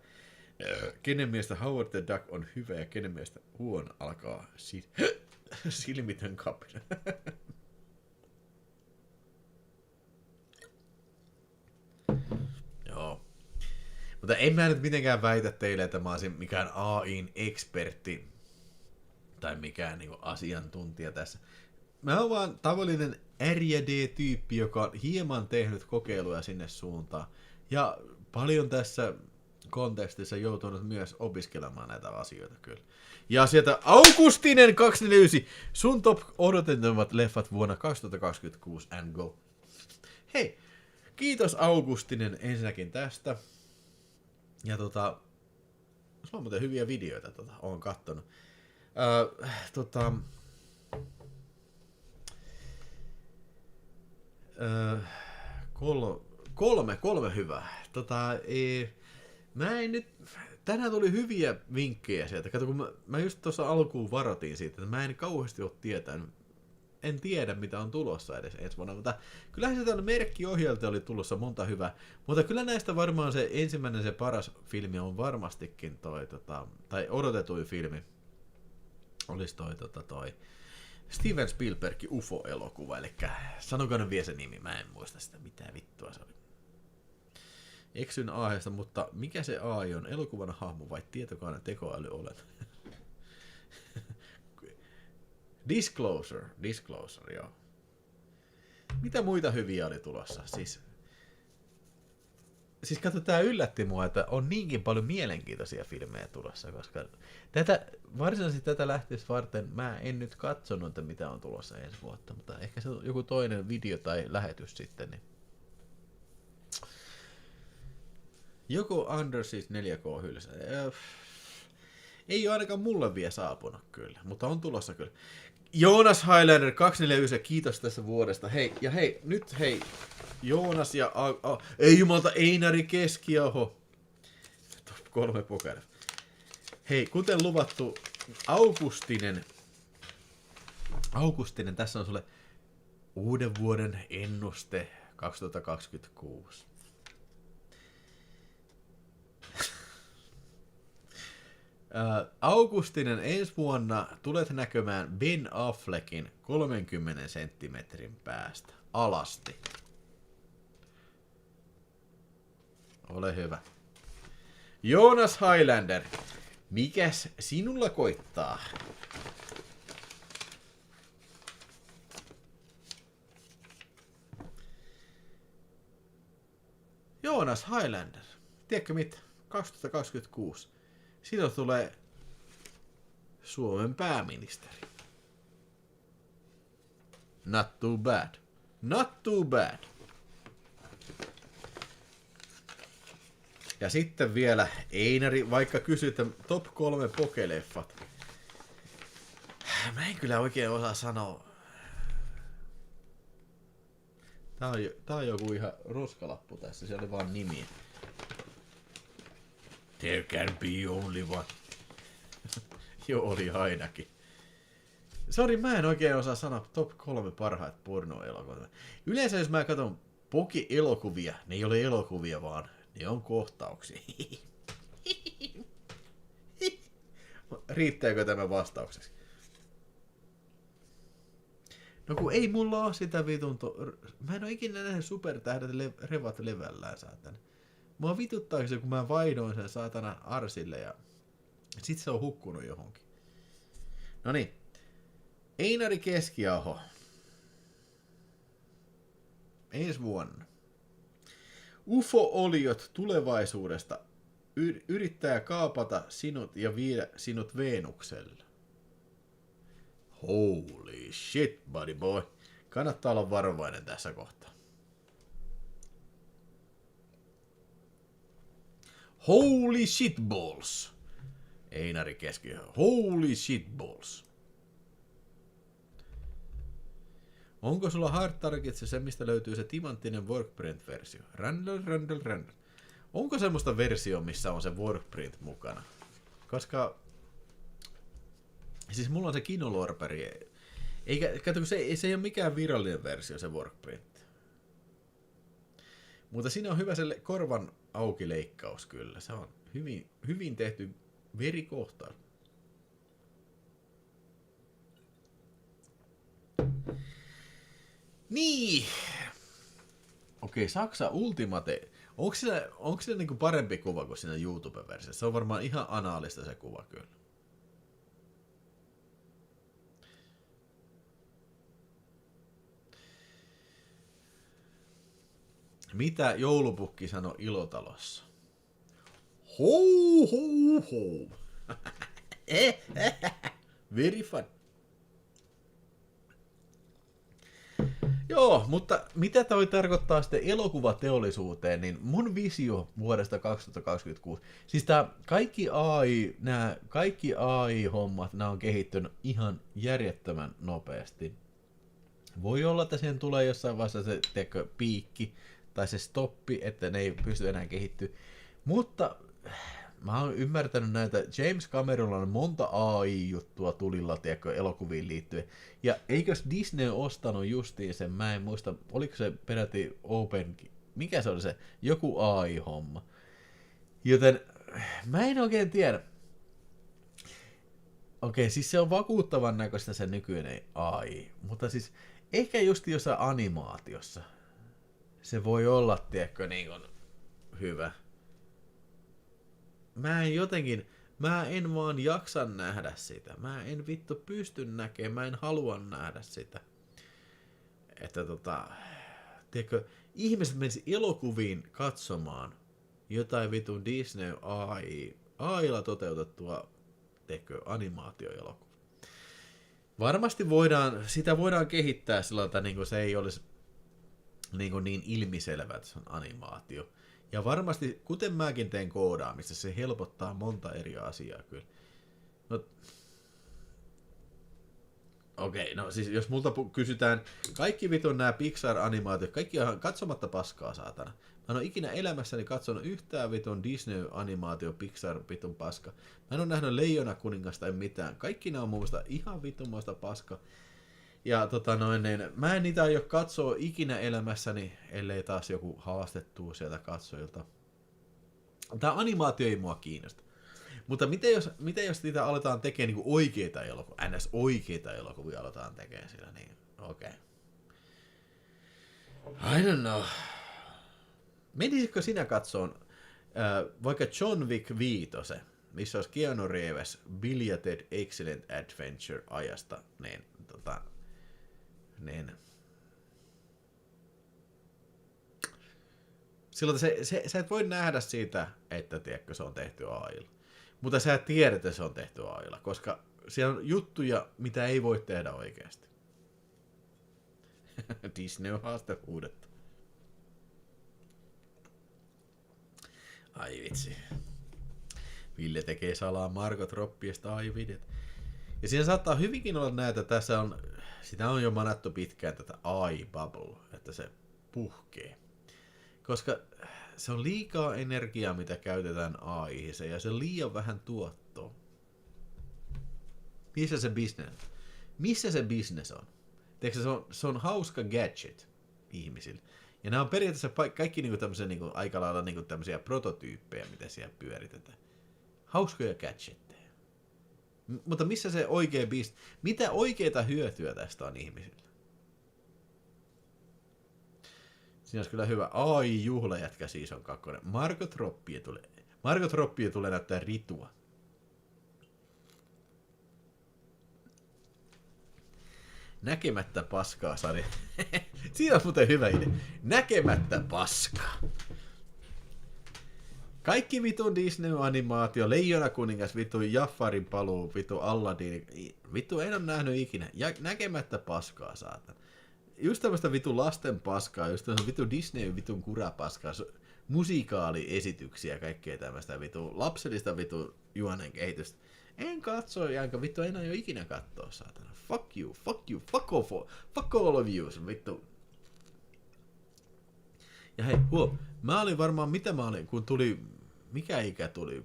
kenen mielestä Howard the Duck on hyvä ja kenen mielestä huono, alkaa silmitön kapina. Joo. Mutta en mä nyt mitenkään väitä teille, että mä olisin mikään AI:n ekspertti tai mikään niinku asiantuntija tässä. Mä oon vaan tavallinen R&D-tyyppi, joka on hieman tehnyt kokeiluja sinne suuntaan. Ja paljon tässä kontekstissa joutunut myös opiskelemaan näitä asioita kyllä. Ja sieltä Augustinen 249, sun top odotettavat leffat vuonna 2026 and go. Hei, kiitos Augustinen ensinnäkin tästä. Ja se on muuten hyviä videoita, oon kattonut. Kolme hyvää. Mä en nyt, tänään tuli hyviä vinkkejä sieltä. Kato, kun mä just tuossa alkuun varoitin siitä, että mä en kauheasti ole tietänyt. En tiedä, mitä on tulossa edes ensi vuonna, mutta kyllähän se tällainen merkkiohjelta oli tulossa monta hyvää. Mutta kyllä näistä varmaan se ensimmäinen, se paras filmi on varmastikin tai odotetuin filmi olisi toi Steven Spielbergin UFO-elokuva, eli sanokaa nyt vielä se nimi, mä en muista sitä, mitä vittua se oli. Eksyn aiheesta, mutta mikä se AI on, elokuvan hahmo vai tietokoneen tekoäly olet? Disclosure, joo. Mitä muita hyviä oli tulossa? Siis katso, tää yllätti mua, että on niinkin paljon mielenkiintoisia filmejä tulossa, koska varsinaisesti tätä lähtöistä varten mä en nyt katsonut, että mitä on tulossa ensi vuotta, mutta ehkä se on joku toinen video tai lähetys sitten. Niin. Joku Underseas 4K hylsä. Ei ole ainakaan mulle vielä saapunut kyllä, mutta on tulossa kyllä. Joonas Highlander 249, kiitos tässä vuodesta. Hei, nyt Joonas ja... ei jumalta, Einari Keskiaho. Top 3 poker. Hei, kuten luvattu, Augustinen, tässä on sulle uuden vuoden ennuste 2026. Augustinen, ensi vuonna tulet näkemään Ben Affleckin 30 senttimetrin päästä alasti. Ole hyvä. Joonas Highlander, mikäs sinulla koittaa? Joonas Highlander, tiedätkö mitä? 2026. Siitä tulee Suomen pääministeri. Not too bad. Not too bad. Ja sitten vielä Einari, vaikka kysyt top 3 pokeleffat. Mä en kyllä oikein osaa sanoa. Tää on joku ihan roskalappu tässä, se oli vaan nimi. There can be only one. Joo, oli ainakin. Sori, mä en oikein osaa sanoa top 3 parhaat pornoelokuvia. Yleensä jos mä katson poki-elokuvia, ne ei ole elokuvia vaan, ne on kohtauksia. Riittääkö tämä vastaukseksi? No kun ei mulla ole sitä vitun... Mä en oo ikinä nähnyt supertähdet revat levällään, saatana. Mua vituttaa se, kun mä vaihdoin sen saatana arsille ja sit se on hukkunut johonkin. Noniin. Einari Keskiaho. Ensi vuonna. UFO-oliot tulevaisuudesta yrittää kaapata sinut ja viedä sinut Venukselle. Holy shit, buddy boy. Kannattaa olla varovainen tässä kohtaa. Holy shit balls. Einari Keskiaho. Holy shit balls. Onko sulla Hard Targetissa se, mistä löytyy se timanttinen workprint-versio? Randall. Onko semmoista versio, missä on se workprint mukana? Koska... Siis mulla on se Kinolorperi. Eikä, kato, se ei ole mikään virallinen versio, se workprint. Mutta siinä on hyvä se korvan aukileikkaus kyllä. Se on hyvin tehty verikohtaus. Niin. Okei, Saksa Ultimate. Onko se niinku parempi kuva kuin siinä YouTube-versiossa? Se on varmaan ihan anaalista se kuva kyllä. Mitä joulupukki sanoi Ilotalossa? Ho. Very fun. Joo, mutta mitä toi tarkoittaa sitten elokuvateollisuuteen, niin mun visio vuodesta 2026, siis tää kaikki AI-hommat, nämä on kehittynyt ihan järjettömän nopeasti. Voi olla, että siihen tulee jossain vaiheessa se piikki tai se stoppi, että ne ei pysty enää kehittyä. Mutta mä oon ymmärtänyt näitä, James Cameronilla on monta AI-juttua tulilla, elokuviin liittyen. Ja eikös Disney ostanut justiin sen, mä en muista, oliko se peräti Open, mikä se oli se, joku AI-homma. Joten mä en oikein tiedä. Okei, siis se on vakuuttavan näköistä se nykyinen AI, mutta siis ehkä just jossain animaatiossa se voi olla, tiedätkö, niin kuin hyvä. Mä en vaan jaksa nähdä sitä. Mä en vittu pysty näkemään, mä en halua nähdä sitä. että tiedätkö, ihmiset menisi elokuviin katsomaan jotain vitun Disney AIlla toteutettua, tiedätkö, animaatioelokuvaa. Varmasti sitä voidaan kehittää sillä, että niin se ei olisi niin ilmiselvä, että se on animaatio. Ja varmasti, kuten mäkin teen koodaamista, se helpottaa monta eri asiaa kyllä. No, okei, no siis jos multa kysytään, kaikki vitun nämä Pixar-animaatiot, kaikki ihan katsomatta paskaa saatana. Mä en ole ikinä elämässäni katsonut yhtään vitun Disney-animaatio, Pixar vitun paska. Mä en ole nähnyt Leijona kuningasta en mitään. Kaikki nämä on mun mielestä ihan vittumaista paska. Ja niin, mä en niitä aio katsoa ikinä elämässäni, ellei taas joku haastettuu sieltä katsojilta. Tää animaatio ei mua kiinnosta. Mutta miten jos niitä aletaan tekemään niin oikeita elokuvia, ns. Oikeita elokuvia aletaan tekemään sillä, niin okei. I don't know. Menisitkö sinä katsoon vaikka John Wick 5, missä olisi Keanu Reeves Billeted Excellent Adventure ajasta, niin silloin sä et voi nähdä siitä, että tiedätkö, se on tehty AIlla. Mutta sä tiedät, että se on tehty AIlla, koska siellä on juttuja, mitä ei voi tehdä oikeasti. Disney on haaste huudettu. Ai vitsi. Ville tekee salaa Margot Robbiestä AI-videot. Ja siinä saattaa hyvinkin olla näitä, sitä on jo manattu pitkään tätä AI-bubble, että se puhkee. Koska se on liikaa energiaa, mitä käytetään AI:hin, ja se on liian vähän tuottoa. Missä se business on? Tiedätkö, se on hauska gadget ihmisille. Ja nämä on periaatteessa kaikki niinku tämmöisiä niinku aika lailla niinku tämmöisiä prototyyppejä, mitä siellä pyöritetään. Hauskoja gadgetteja. Mutta missä se oikea business? Mitä oikeita hyötyä tästä on ihmisille? Siinä olisi kyllä hyvä AI-juhlajätkä season 2. Margot Robbie tulee näyttää Ritua. Näkemättä paskaa, Sari. Siinä on muuten hyvä idea. Näkemättä paskaa. Kaikki vitun Disney-animaatio, Leijona kuningas, vittu Jaffarin paluu, vittu Aladdin. Vittu en ole nähnyt ikinä. Näkemättä paskaa, saatan. Just tämmöistä vitun lasten paskaa, just tämmöistä vitun Disney vitun kurapaskaa, musikaaliesityksiä, kaikkea tämmöistä vitun lapsellista vitun juonen kehitystä. En katso, enkä vittu en aio ikinä katsoa, saatana. Fuck you, fuck all of you, vittu. Ja hei, mä olin varmaan, kun tuli, mikä ikä tuli?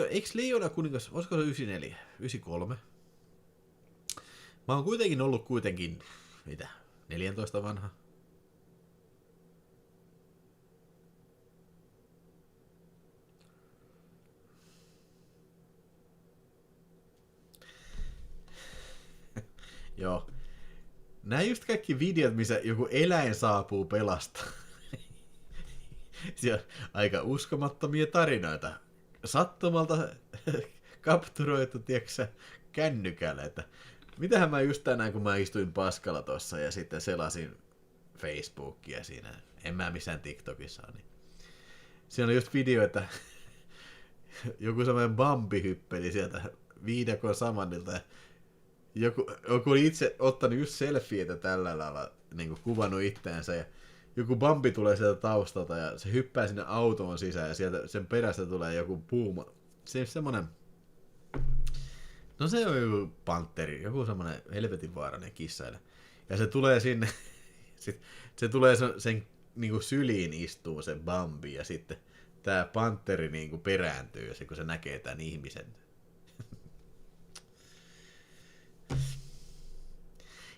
Eikö Leijona kuningas, olisiko se 94, 93? Mä oon kuitenkin ollut 14 vanha. Joo. Nää just kaikki videot, missä joku eläin saapuu pelastaa. Siellä on aika uskomattomia tarinoita. Sattumalta kapturoitu, tiedätkö, kännykällä, että mitähän mä just tänään, kun mä istuin paskalla tossa ja sitten selasin Facebookia siinä, en mä missään TikTokissa ole, niin siinä oli just video, että joku semmoinen Bambi hyppeli sieltä viidakon samannilta ja joku oli itse ottanut just selfieitä tällä lailla, niin kuin kuvannut itteensä ja joku Bambi tulee sieltä taustalta ja se hyppää sinne autoon sisään ja sieltä sen perästä tulee joku puuma. Se semmonen, no se on joku pantteri, joku semmonen helvetinvaarainen kissaile. Ja se tulee sinne, se tulee sen niinku syliin istuu se Bambi ja sitten tää pantteri niinku perääntyy, ja kun se näkee tän ihmisen.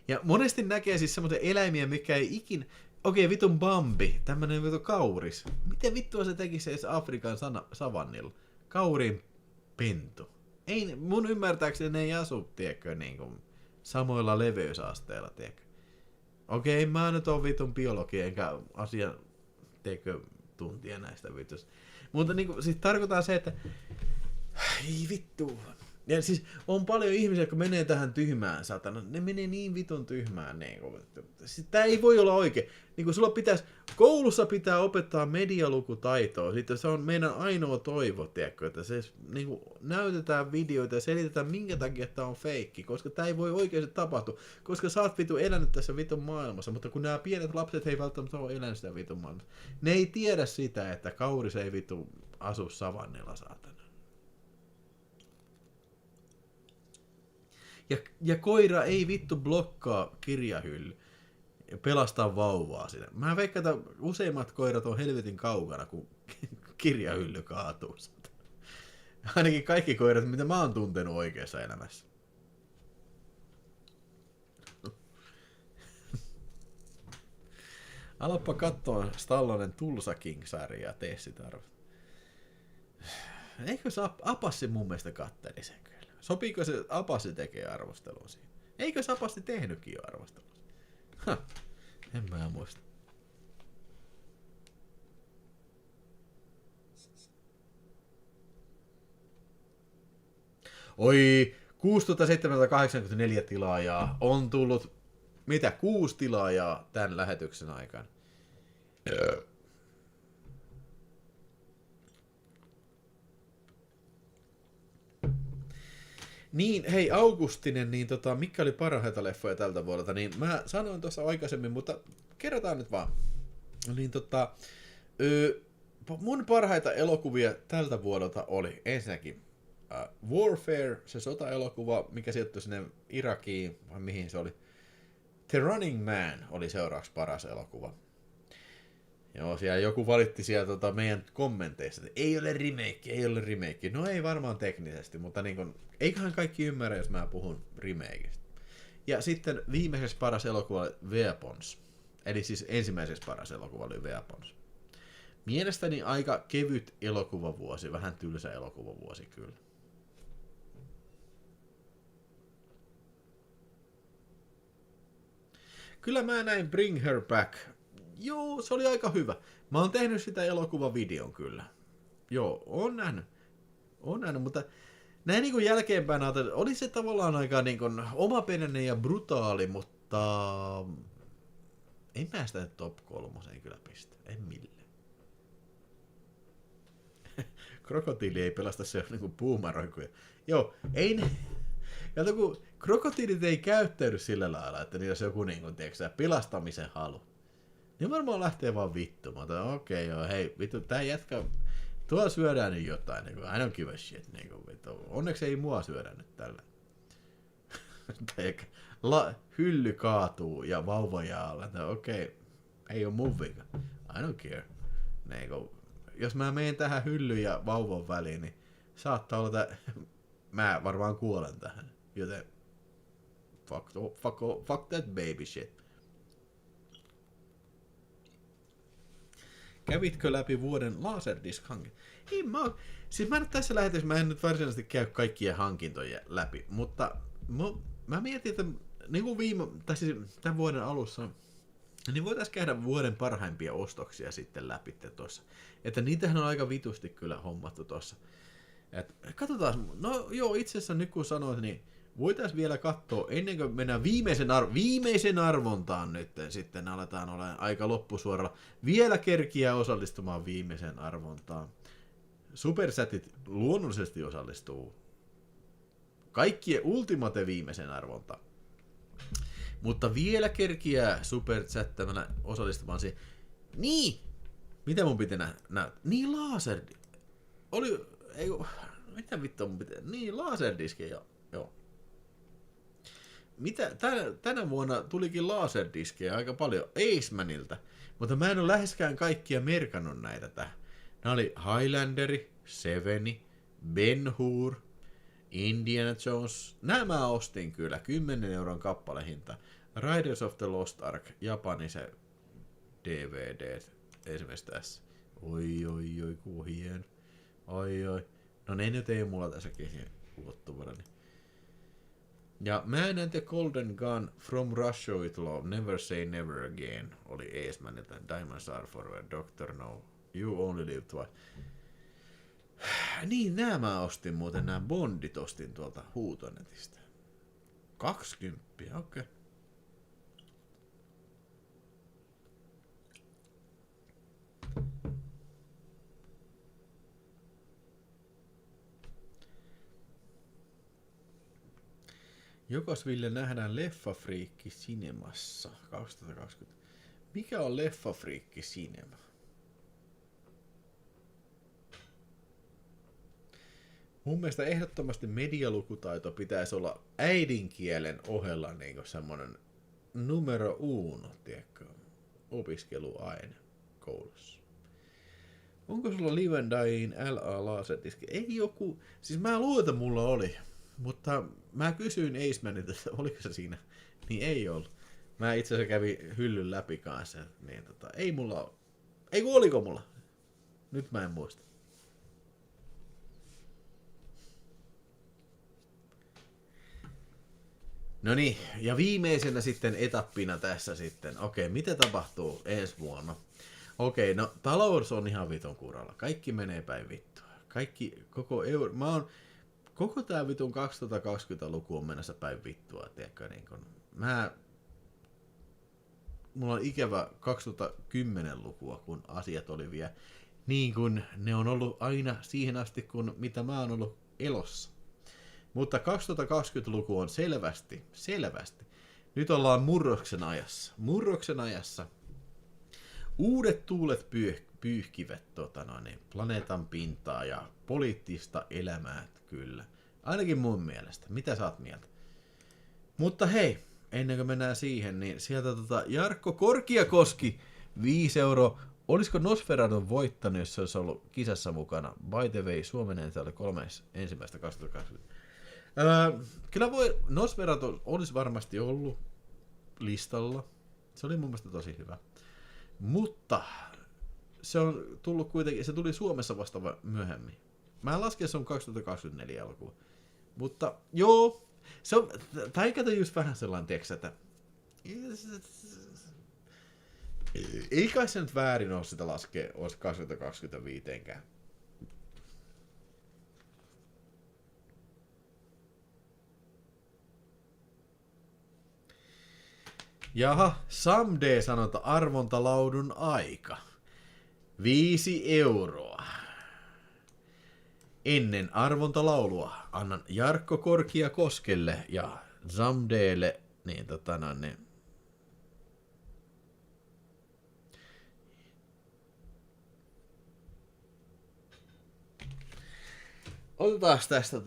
Ja monesti näkee siis semmoisia eläimiä, mikä ei ikinä. Okei, vitun Bambi, tämmönen vitun kauris. Miten vittua se tekisi edes Afrikan savannilla? Kaurin pentu. Ei, mun ymmärtääkseni ne ei asu, tiedätkö, niin kuin samoilla leveysasteilla, tiedätkö. Okei, mä nyt oon vitun biologia, enkä asian, tiedätkö, tuntia näistä vitusta. Mutta niin kuin, siis tarkoitan se, että ei vittu. Ja siis on paljon ihmisiä, jotka menee tähän tyhmään, satana. Ne menee niin vitun tyhmään. Niin kuin, siis tää ei voi olla oikein. Niin kuin sulla pitäisi, koulussa pitää opettaa medialukutaitoa. Sitten se on meidän ainoa toivo, tiedätkö, että se niin kuin, näytetään videoita ja selitetään, minkä takia tää on feikki. Koska tää ei voi oikeasti tapahtua. Koska sä oot vitu elänyt tässä vitun maailmassa. Mutta kun nämä pienet lapset ei välttämättä ole elänyt sitä vitun maailmassa. Ne ei tiedä sitä, että kauris ei vitu asu savannilla, saatana. Ja koira ei vittu blokkaa kirjahylly ja pelastaa vauvaa sinne. Mä veikkaan, että useimmat koirat on helvetin kaukana, kun kirjahylly kaatuu. Ainakin kaikki koirat, mitä mä oon tuntenut oikeassa elämässä. Alappa katsoa Stallonen Tulsa King-sarjaa, tee sitä arvot. Eikö se Apassi mun mielestä katteli sen kyllä? Sopiiko se Apassi tekee arvostelua siinä? Eikö se Apassi tehnytkin jo arvostelua? En mä muista. Oi, 6784 tilaajaa. On tullut, mitä, 6 tilaajaa tämän lähetyksen aikana. Niin, hei Augustinen, niin mikä oli parhaita leffoja tältä vuodelta, niin mä sanoin tuossa aikaisemmin, mutta kerrotaan nyt vaan. Niin mun parhaita elokuvia tältä vuodelta oli ensinnäkin Warfare, se sota-elokuva, mikä sijoittui sinne Irakiin, vai mihin se oli. The Running Man oli seuraavaksi paras elokuva. Joo, siellä joku valitti sieltä meidän kommenteissa, että ei ole remake. No ei varmaan teknisesti, mutta niin kun, eiköhän kaikki ymmärrä, jos mä puhun remakeista. Ja sitten viimeiseksi paras elokuva oli Weapons. Eli siis ensimmäiseksi paras elokuva oli Weapons. Mielestäni aika kevyt elokuvavuosi, vähän tylsä elokuvavuosi kyllä. Kyllä mä näin Bring Her Back. Joo, se oli aika hyvä. Mä oon tehnyt sitä elokuvavideon kyllä. Joo, on nähnyt, mutta näin niin kuin jälkeenpäin ajattelin, oli se tavallaan aika niin kuin omaperäinen ja brutaali, mutta en mä sitä top 3 kyllä pistä. En millään. Krokotiili ei pelasta se niin kuin puumaroikuja. Joo, ei ne. Kato, kun krokotiilit ei käyttäydy sillä lailla, että niillä olisi joku niin kuin, tiedätkö, pelastamisen halu. Niin varmaan lähtee vaan vittumaan. Okei, joo, hei, vittu, tää jätkä, tuolla syödään nyt jotain, niin kuin, I don't give a shit, niin kuin, vittu. Onneksi ei mua syödä nyt tällä. Hylly kaatuu ja vauva jää alla, okei, ei oo mun vika, I don't care. Niin kuin, jos mä menen tähän hyllyn ja vauvan väliin, niin saattaa olla, että mä varmaan kuolen tähän, joten fuck that baby shit. Kävitkö läpi vuoden Laserdisc-hankin? Ei siis mä nyt tässä lähetyksessä, mä en nyt varsinaisesti käy kaikkia hankintoja läpi, mutta mä mietin, että niin kuin siis tämän vuoden alussa, niin voitaisiin käydä vuoden parhaimpia ostoksia sitten läpi tuossa. Että niitähän on aika vitusti kyllä hommattu tuossa. Katsotaan, no joo, itse asiassa nyt kun sanoit, niin voitaisiin vielä katsoa, ennen kuin mennään viimeisen arvontaan nyt, sitten aletaan olla aika loppusuoralla. Vielä kerkiää osallistumaan viimeisen arvontaan. Supersätit luonnollisesti osallistuu kaikkien Ultimate viimeisen arvontaan. Mutta vielä kerkiää superchattämällä osallistumaan siihen. Niin! Mitä mun piti näyttää? Niin, mitä vittua mun pitää? Niin, laserdiski, joo. Mitä? Tänä vuonna tulikin laserdiskejä aika paljon Acemanilta, mutta mä en ole läheskään kaikkia merkannut näitä tähän. Nämä oli Highlanderi, Seveni, Ben-Hur, Indiana Jones. Nämä ostin kyllä, 10 euron kappalehinta. Riders of the Lost Ark, Japani se DVD esimerkiksi tässä. Oi, ku hieno. Oi. No ne nyt ei mulla tässä ulottuvana. Ja Man and the Golden Gun, From Russia with Love, Never Say Never Again oli Acemanilta, Diamonds Are Forever, Doctor No, You Only Live Twice. Niin, nämä mä ostin muuten, nämä Bondit ostin tuolta Huutonetista. 20, okei. Okay. Jokos Ville nähdään Leffafriikki Cinemassa 2020. Mikä on Leffafriikki Cinema? Mun mielestä ehdottomasti medialukutaito pitäisi olla äidinkielen ohella niin semmoinen numero uno, tiedätkö, opiskeluaine koulussa. Onko sulla Live and Dying LA Laserdisc? Ei joku, siis mä luulen, että mulla oli, mutta mä kysyin Acemanilta, että oliko se siinä, niin ei ollut. Mä itse asiassa kävin hyllyn läpi kanssa, niin ei mulla ole. Ei kun oliko mulla? Nyt mä en muista. No niin, ja viimeisenä sitten etappina tässä sitten. Okei, mitä tapahtuu ensi vuonna? Okei, no talous on ihan vitun kuralla. Kaikki menee päin vittua. Kaikki, koko tää vitun 2020-luku on mennessä päin vittua, tiedätkö, niin kun mulla on ikävä 2010-lukua, kun asiat oli vielä niin kuin ne on ollut aina siihen asti, kun mitä mä oon ollut elossa. Mutta 2020-luku on selvästi. Nyt ollaan murroksen ajassa. Uudet tuulet pyyhkivät planeetan pintaa ja poliittista elämää kyllä. Ainakin mun mielestä. Mitä sä oot mieltä? Mutta hei, ennen kuin mennään siihen, niin sieltä Jarkko Korkiakoski, 5 €. Olisiko Nosferatu voittanut, jos se olisi ollut kisassa mukana? By the way, Suomen ensi oli 3.1.2020. Kyllä Nosferatu olisi varmasti ollut listalla. Se oli mun mielestä tosi hyvä. Mutta se on tullut kuitenkin, se tuli Suomessa vasta myöhemmin. Mä lasken, että se on 2024 elokuva. Mutta joo, se on, tai kato just vähän sellainen, tiiäks, että ei kai se nyt väärin ole sitä laskea, olisi 2025-kään. Jaha, someday sanota arvontalaudun aika. 5 €. Ennen arvontalaulua annan Jarkko Korkiakoskelle ja Zamdeelle niin otetaan tästä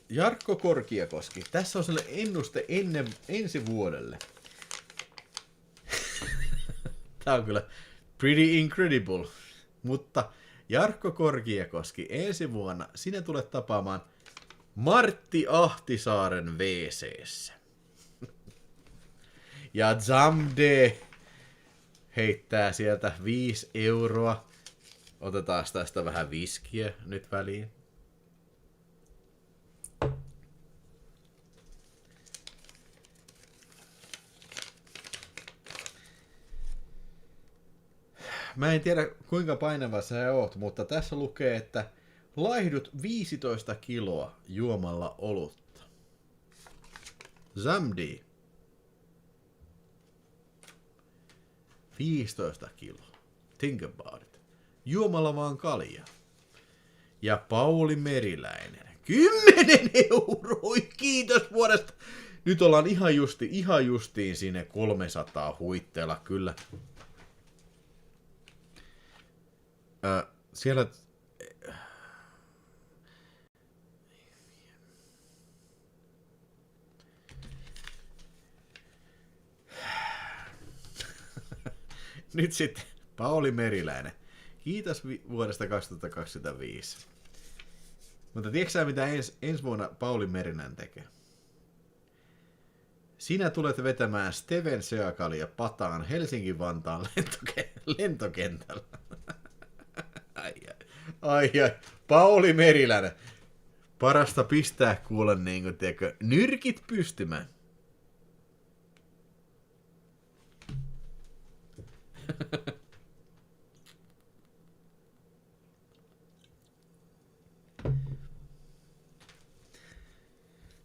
Jarkko Korkiakoski. Tässä on sellainen ennuste ensi vuodelle. Tää on kyllä pretty incredible. Mutta Jarkko Korkiakoski, ensi vuonna sinä tulet tapaamaan Martti Ahtisaaren WC:ssä. Ja Zamde heittää sieltä 5 €. Otetaan tästä vähän viskiä nyt väliin. Mä en tiedä kuinka painava sä oot, mutta tässä lukee, että laihdut 15 kiloa juomalla olutta. Zamdi. 15 kiloa. Think about it. Juomalla vaan kaljaa. Ja Pauli Meriläinen. 10 €. Kiitos vuodesta. Nyt ollaan ihan justiin sinne 300 huitteella kyllä. Siellä nyt sitten Pauli Meriläinen. Kiitos vuodesta 2025. Mutta tiedätkö sä, mitä ensi vuonna Pauli Meriläinen tekee? Sinä tulet vetämään Steven Seagalia pataan Helsinki-Vantaan lentokentällä. Ai. Pauli Meriläinen. Parasta pistää kuulla, niin kuin, tiedätkö, nyrkit pystymään.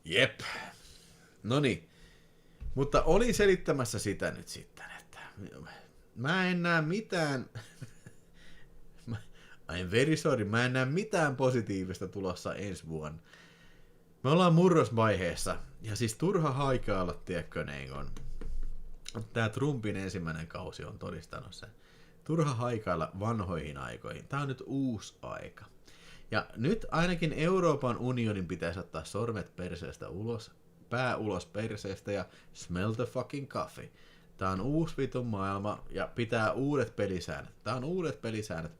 Jep. Noniin. Mutta olin selittämässä sitä nyt sitten, että mä en näe mitään... I'm very sorry, mä en näe mitään positiivista tulossa ensi vuonna. Me ollaan murrosvaiheessa, ja siis turha haikailla, tiedätkö, niin kun tää Trumpin ensimmäinen kausi on todistanut sen. Turha haikailla vanhoihin aikoihin. Tää on nyt uusi aika. Ja nyt ainakin Euroopan unionin pitäisi ottaa sormet perseestä ulos, pää ulos perseestä ja smell the fucking coffee. Tää on uusi vitun maailma ja pitää uudet pelisäännöt. Tää on uudet pelisäännöt.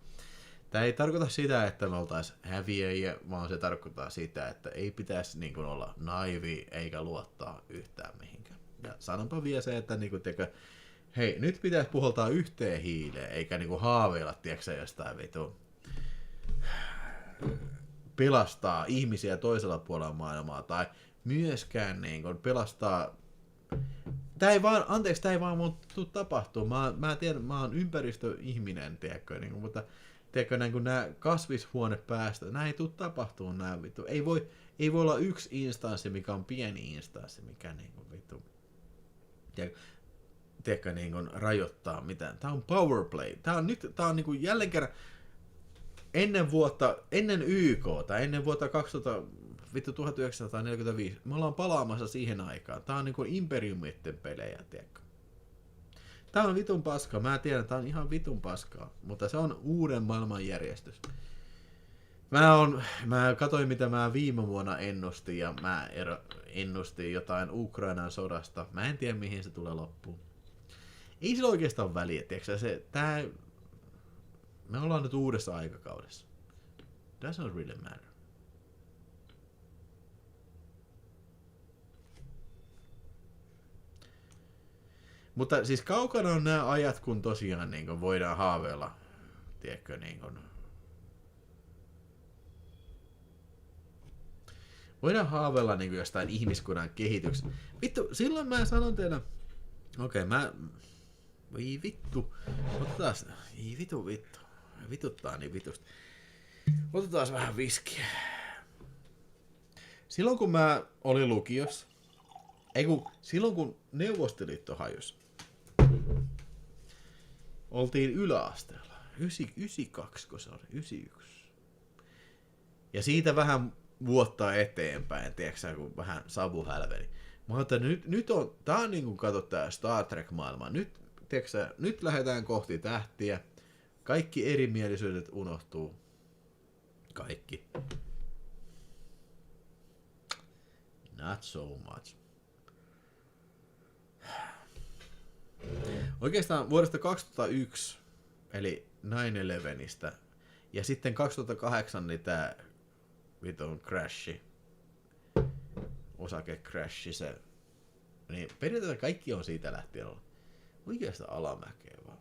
Tämä ei tarkoita sitä, että me oltaisiin häviäjiä, vaan se tarkoittaa sitä, että ei pitäisi niin kuin olla naivi eikä luottaa yhtään mihinkään. Ja sanonpa vielä se, että niin kuin, hei, nyt pitäisi puhaltaa yhteen hiileen, eikä niin kuin haaveilla, tiedätkö, jostain vitu pelastaa ihmisiä toisella puolella maailmaa, tai myöskään niin kuin pelastaa... Tämä ei vaan mun tuu tapahtuu. Mä tiedän, mä oon ympäristöihminen, tiedätkö, niin kuin, mutta tiedätkö, näin kun nämä kasvishuonepäästöt, nämä ei tule tapahtumaan nämä vittu. Ei voi olla yksi instanssi, mikä on pieni instanssi, mikä niin kuin vittu. Tiedätkö, niin kuin rajoittaa mitään. Tämä on power play. Tämä on niin kuin jälleen kerran ennen YK tai ennen vuotta 1945. Me ollaan palaamassa siihen aikaan. Tämä on niin kuin imperiumitten pelejä, tiedätkö. Tämä on vitun paskaa. Mä tiedän, että tämä on ihan vitun paskaa, mutta se on uuden maailman järjestys. Mä katsoin, mitä mä viime vuonna ennustin, ja mä ennustin jotain Ukrainan sodasta. Mä en tiedä, mihin se tulee loppuun. Ei sillä oikeastaan väliä, tiedätkö? Me ollaan nyt uudessa aikakaudessa. Doesn't really matter. Mutta siis kaukana on nämä ajat, kun tosiaan niin kun voidaan haaveilla, tiedätkö, niin kun... Voidaan haaveilla niin kun jostain ihmiskunnan kehityksestä. Vittu, silloin mä sanon teille... Voi vittu. Otetaan... Ei vittu. Vituttaa niin vitusti. Otetaan vähän viskiä. Silloin kun mä olin lukiossa... silloin kun Neuvostoliitto hajosi. Oltiin yläasteella. 92, kun se oli. 91. Ja siitä vähän vuotta eteenpäin, tiedätkö, kun vähän savu hälveli. Mä ajattelin, nyt on, tää on niin kuin kato tää Star Trek-maailma. Nyt lähdetään kohti tähtiä. Kaikki erimielisyydet unohtuu. Kaikki. Not so much. Oikeastaan vuodesta 2001, eli 9/11, ja sitten 2008 niin tää vitun crashi, osakecrashi se, niin periaatteessa kaikki on siitä lähtien ollut oikeastaan alamäkeä vaan.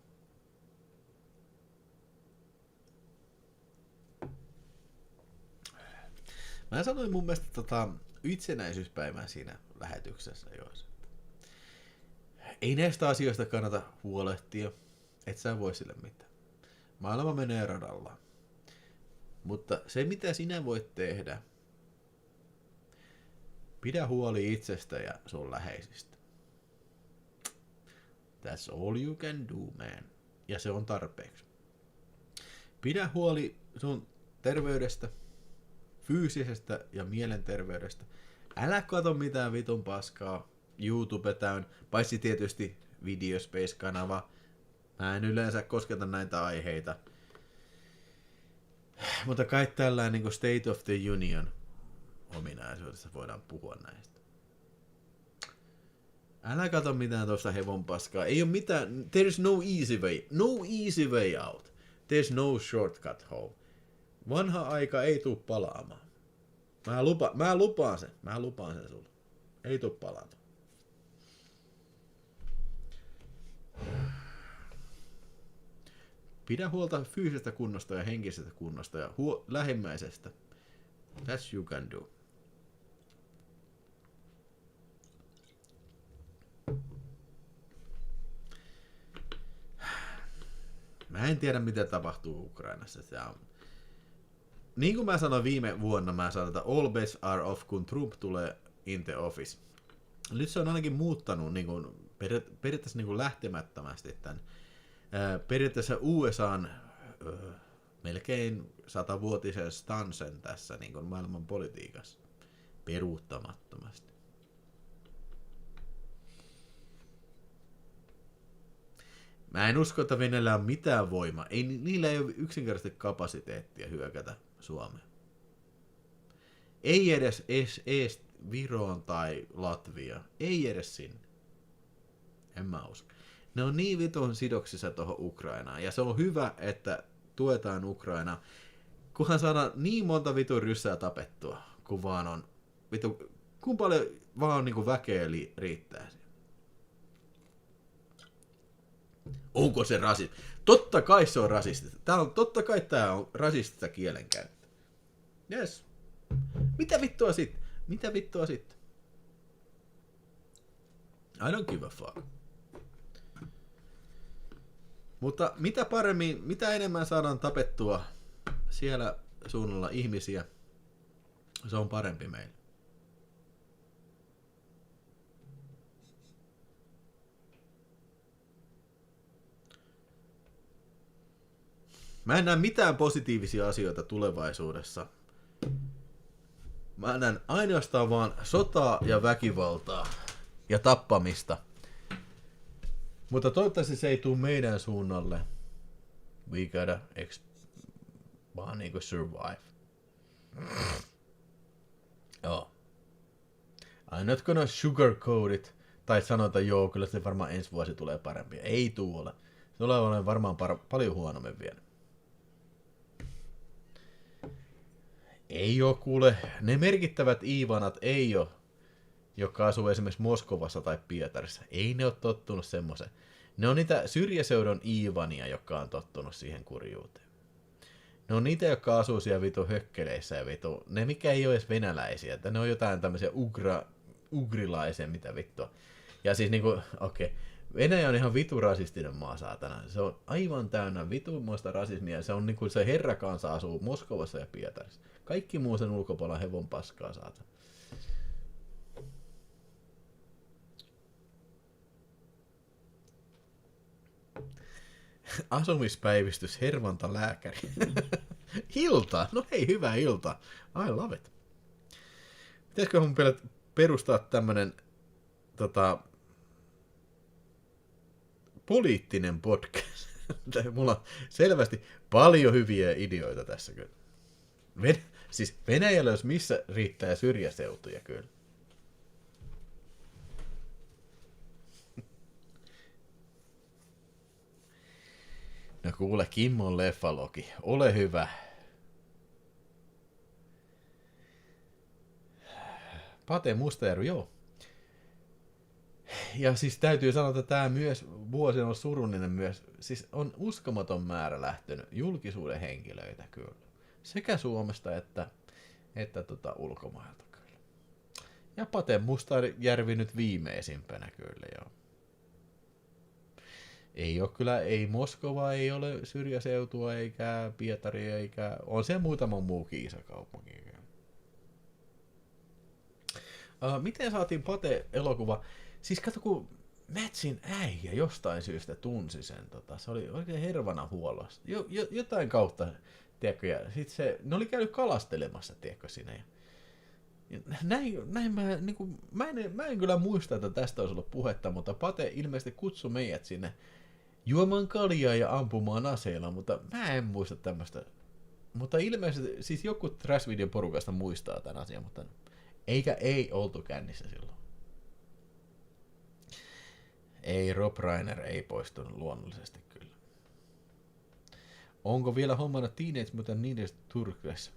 Mä sanoin mun mielestä itsenäisyyspäivän siinä lähetyksessä joissa. Ei näistä asioista kannata huolehtia, et sä voi sille mitään. Maailma menee radalla. Mutta se mitä sinä voit tehdä, pidä huoli itsestä ja sun läheisistä. That's all you can do, man. Ja se on tarpeeksi. Pidä huoli sun terveydestä, fyysisestä ja mielenterveydestä. Älä kato mitään vitun paskaa. YouTube täyn, paitsi tietysti Videospace-kanava. Mä en yleensä kosketa näitä aiheita. Mutta kai tällainen niin kuin State of the Union ominaisuudessa voidaan puhua näistä. Älä kato mitään tuosta hevon paskaa. Ei ole mitään. There's no easy way. No easy way out. There's no shortcut home. Vanha aika ei tuu palaamaan. Mä lupaan sen. Mä lupaan sen sulle. Ei tuu palaamaan. Pidä huolta fyysisestä kunnosta ja henkisestä kunnosta ja lähimmäisestä. That's you can do. Mä en tiedä, mitä tapahtuu Ukrainassa. Niin kuin mä sanoin viime vuonna, mä sanoin, että all bets are off, kun Trump tulee in the office. Nyt se on ainakin muuttanut niin kuin, periaatteessa niin kuin lähtemättömästi tämän. Periaatteessa USAn melkein 100-vuotisen stansen tässä niin kuin maailman politiikassa peruuttamattomasti. Mä en usko, että Venäjällä on mitään voimaa. Niillä ei ole yksinkertaisesti kapasiteettia hyökätä Suomeen. Ei edes Viroon tai Latvia. Ei edes sinne. En mä usko. Ne on niin vitun sidoksissa tuohon Ukrainaan. Ja se on hyvä, että tuetaan Ukrainaa. Kunhan saadaan niin monta vitun ryssää tapettua, kun vaan on vitu, kun paljon vaan on niinku väkeä riittää. Onko se rasistista? Totta kai se on rasistista. Totta kai tää on rasistista kielenkäyttöä. Yes. Mitä vittua sit? I don't give a fuck. Mutta mitä paremmin, mitä enemmän saadaan tapettua siellä suunnalla ihmisiä, se on parempi meille. Mä en näe mitään positiivisia asioita tulevaisuudessa. Mä näen ainoastaan vaan sotaa ja väkivaltaa ja tappamista. Mutta toivottavasti se ei tule meidän suunnalle. We gotta vaan niinku survive. Joo. I'm not gonna sugarcoat it. Tai sanota, joo, kyllä se varmaan ensi vuosi tulee parempi. Ei tuolla. Se tulee olemaan varmaan paljon huonommin vielä. Ei oo kuule, ne merkittävät Ivanat ei oo, jotka asuu esimerkiksi Moskovassa tai Pietarissa. Ei ne oo tottunut semmoisen. Ne on niitä syrjäseudun Ivania, jotka on tottunut siihen kurjuuteen. Ne on niitä, jotka asuu siellä vitu hökkeleissä ja vitu. Ne mikä ei ole edes venäläisiä, että ne on jotain tämmöisiä ugrilaisia, mitä vittua. Ja siis niinku, okei. Venäjä on ihan vitu rasistinen maa, saatana. Se on aivan täynnä vitumoista rasismia. Se on niinku se herrakansa asuu Moskovassa ja Pietarissa. Kaikki muu sen ulkopuolella hevon paskaa, saatana. Asumispäivystys, Hervanta lääkäri. Ilta! No hei, hyvää iltaa. I love it. Pitäisikö mun perustaa tämmönen poliittinen podcast? Mulla on selvästi paljon hyviä ideoita tässä kyllä. Siis Venäjällä jos missä riittää syrjäseutuja kyllä. No kuule, Kimmon leffalogi. Ole hyvä. Pate Mustajärvi, joo. Ja siis täytyy sanoa, että tämä myös vuosi on surullinen myös. Siis on uskomaton määrä lähtenyt julkisuuden henkilöitä kyllä. Sekä Suomesta että ulkomailta kyllä. Ja Pate Mustajärvi nyt viimeisimpänä kyllä joo. Ei ole kyllä, ei Moskova, ei ole syrjäseutua, eikä Pietari, eikä... On siellä muutama muukin iso kaupunki. Miten saatiin Pate-elokuva? Siis kato, kun Mätsin äijä jostain syystä tunsi sen. Se oli oikein hervana huollosta. Jotain kautta, tiedätkö, ja sit ne oli käynyt kalastelemassa, tiedätkö, siinä. Ja näin mä en kyllä muista, että tästä olisi ollut puhetta, mutta Pate ilmeisesti kutsui meidät sinne juomaan kaljaa ja ampumaan aseilla, mutta mä en muista tämmöistä. Mutta ilmeisesti, siis joku Trash-videon porukasta muistaa tämän asian, mutta ei oltu kännissä silloin. Ei, Rob Reiner ei poistunut luonnollisesti kyllä. Onko vielä hommana Teenage Mutant Ninja Turtles?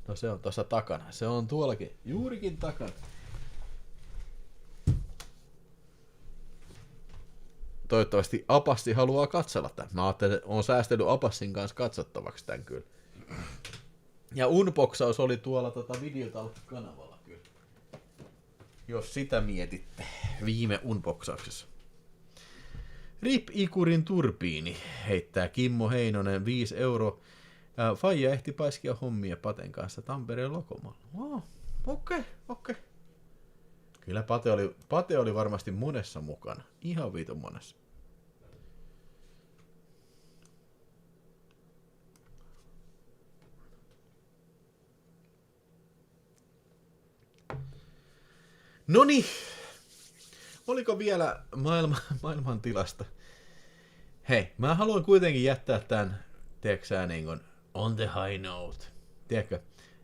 No se on tuossa takana. Se on tuollakin, juurikin takana. Toivottavasti Apassi haluaa katsella tämän. Mä ajattelin, että on säästellyt Apassin kanssa katsottavaksi tämän kyllä. Ja unboxaus oli tuolla Videotalk-kanavalla kyllä. Jos sitä mietitte viime unboxauksessa. Rip Ikurin turbiini, heittää Kimmo Heinonen 5 €. Faija ehti paiskia hommia Paten kanssa Tampereen Lokomalla. Oh, okei. Kyllä Pate oli varmasti monessa mukana. Ihan viitun monessa. Noniin. Oliko vielä maailman tilasta? Hei, mä haluan kuitenkin jättää tämän, tiedätkö niin kuin on the high note. Tiedätkö,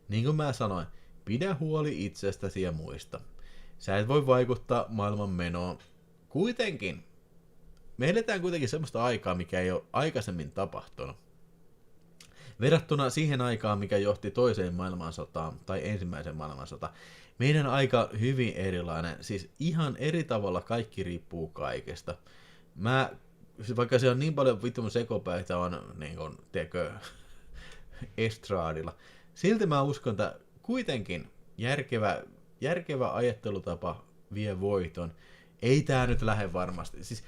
niin kuin mä sanoin, pidä huoli itsestäsi ja muista. Sä et voi vaikuttaa maailman menoon. Kuitenkin, me eletään kuitenkin semmoista aikaa, mikä ei ole aikaisemmin tapahtunut. Verrattuna siihen aikaan, mikä johti toiseen maailmansotaan tai ensimmäiseen maailmansotaan, meidän aika hyvin erilainen. Siis ihan eri tavalla kaikki riippuu kaikesta. Vaikka se on niin paljon vitun sekopäitä on, niin kuin, tiedätkö, estraadilla, silti mä uskon, että kuitenkin järkevä ajattelutapa vie voiton. Ei tää nyt lähde varmasti. Siis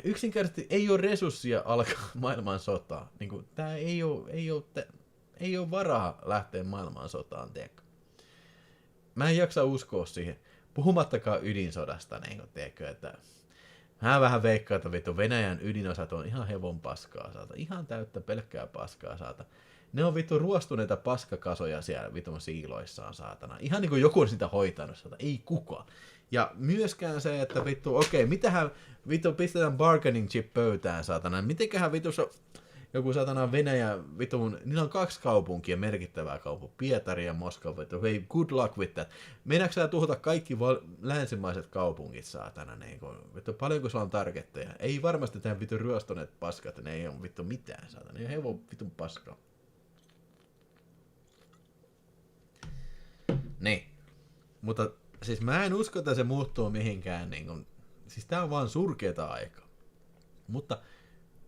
yksinkertaisesti ei ole resurssia alkaa maailmansotaa. Niin kuin, tää ei ole varaa lähteä maailmansotaan, tiedätkö. Mä en jaksa uskoa siihen. Puhumattakaan ydinsodasta, niin kuin, tiedätkö, että mä vähän veikkaan, että vittu Venäjän ydinosat on ihan hevon paskaa, saata. Ihan täyttä pelkkää paskaa, saata. Ne on vittu ruostuneita paskakasoja siellä vitun siiloissaan, saatana. Ihan niin kuin joku on sitä hoitanut, saata. Ei kukaan. Ja myöskään se, että vittu, okei, mitähän vittu pistetään bargaining chip pöytään, saatana. Mitenköhän vittu joku saatana Venäjä, vitun, niillä on 2 kaupunkia, merkittävää kaupunkia, Pietari ja Moskova, vittu, hei, good luck with that. Meinaatko sä tuhota kaikki länsimaiset kaupungit, saatana, niin kuin, vittu, paljonko sulla on targetteja? Ei varmasti tähän vittu ryöstöneet paskat, ne ei ole vittu mitään, saatana, ne ei ole vitun paskaa. Niin, mutta siis mä en usko, että se muuttuu mihinkään, niin kuin, siis tää on vaan surkeeta aikaa. Mutta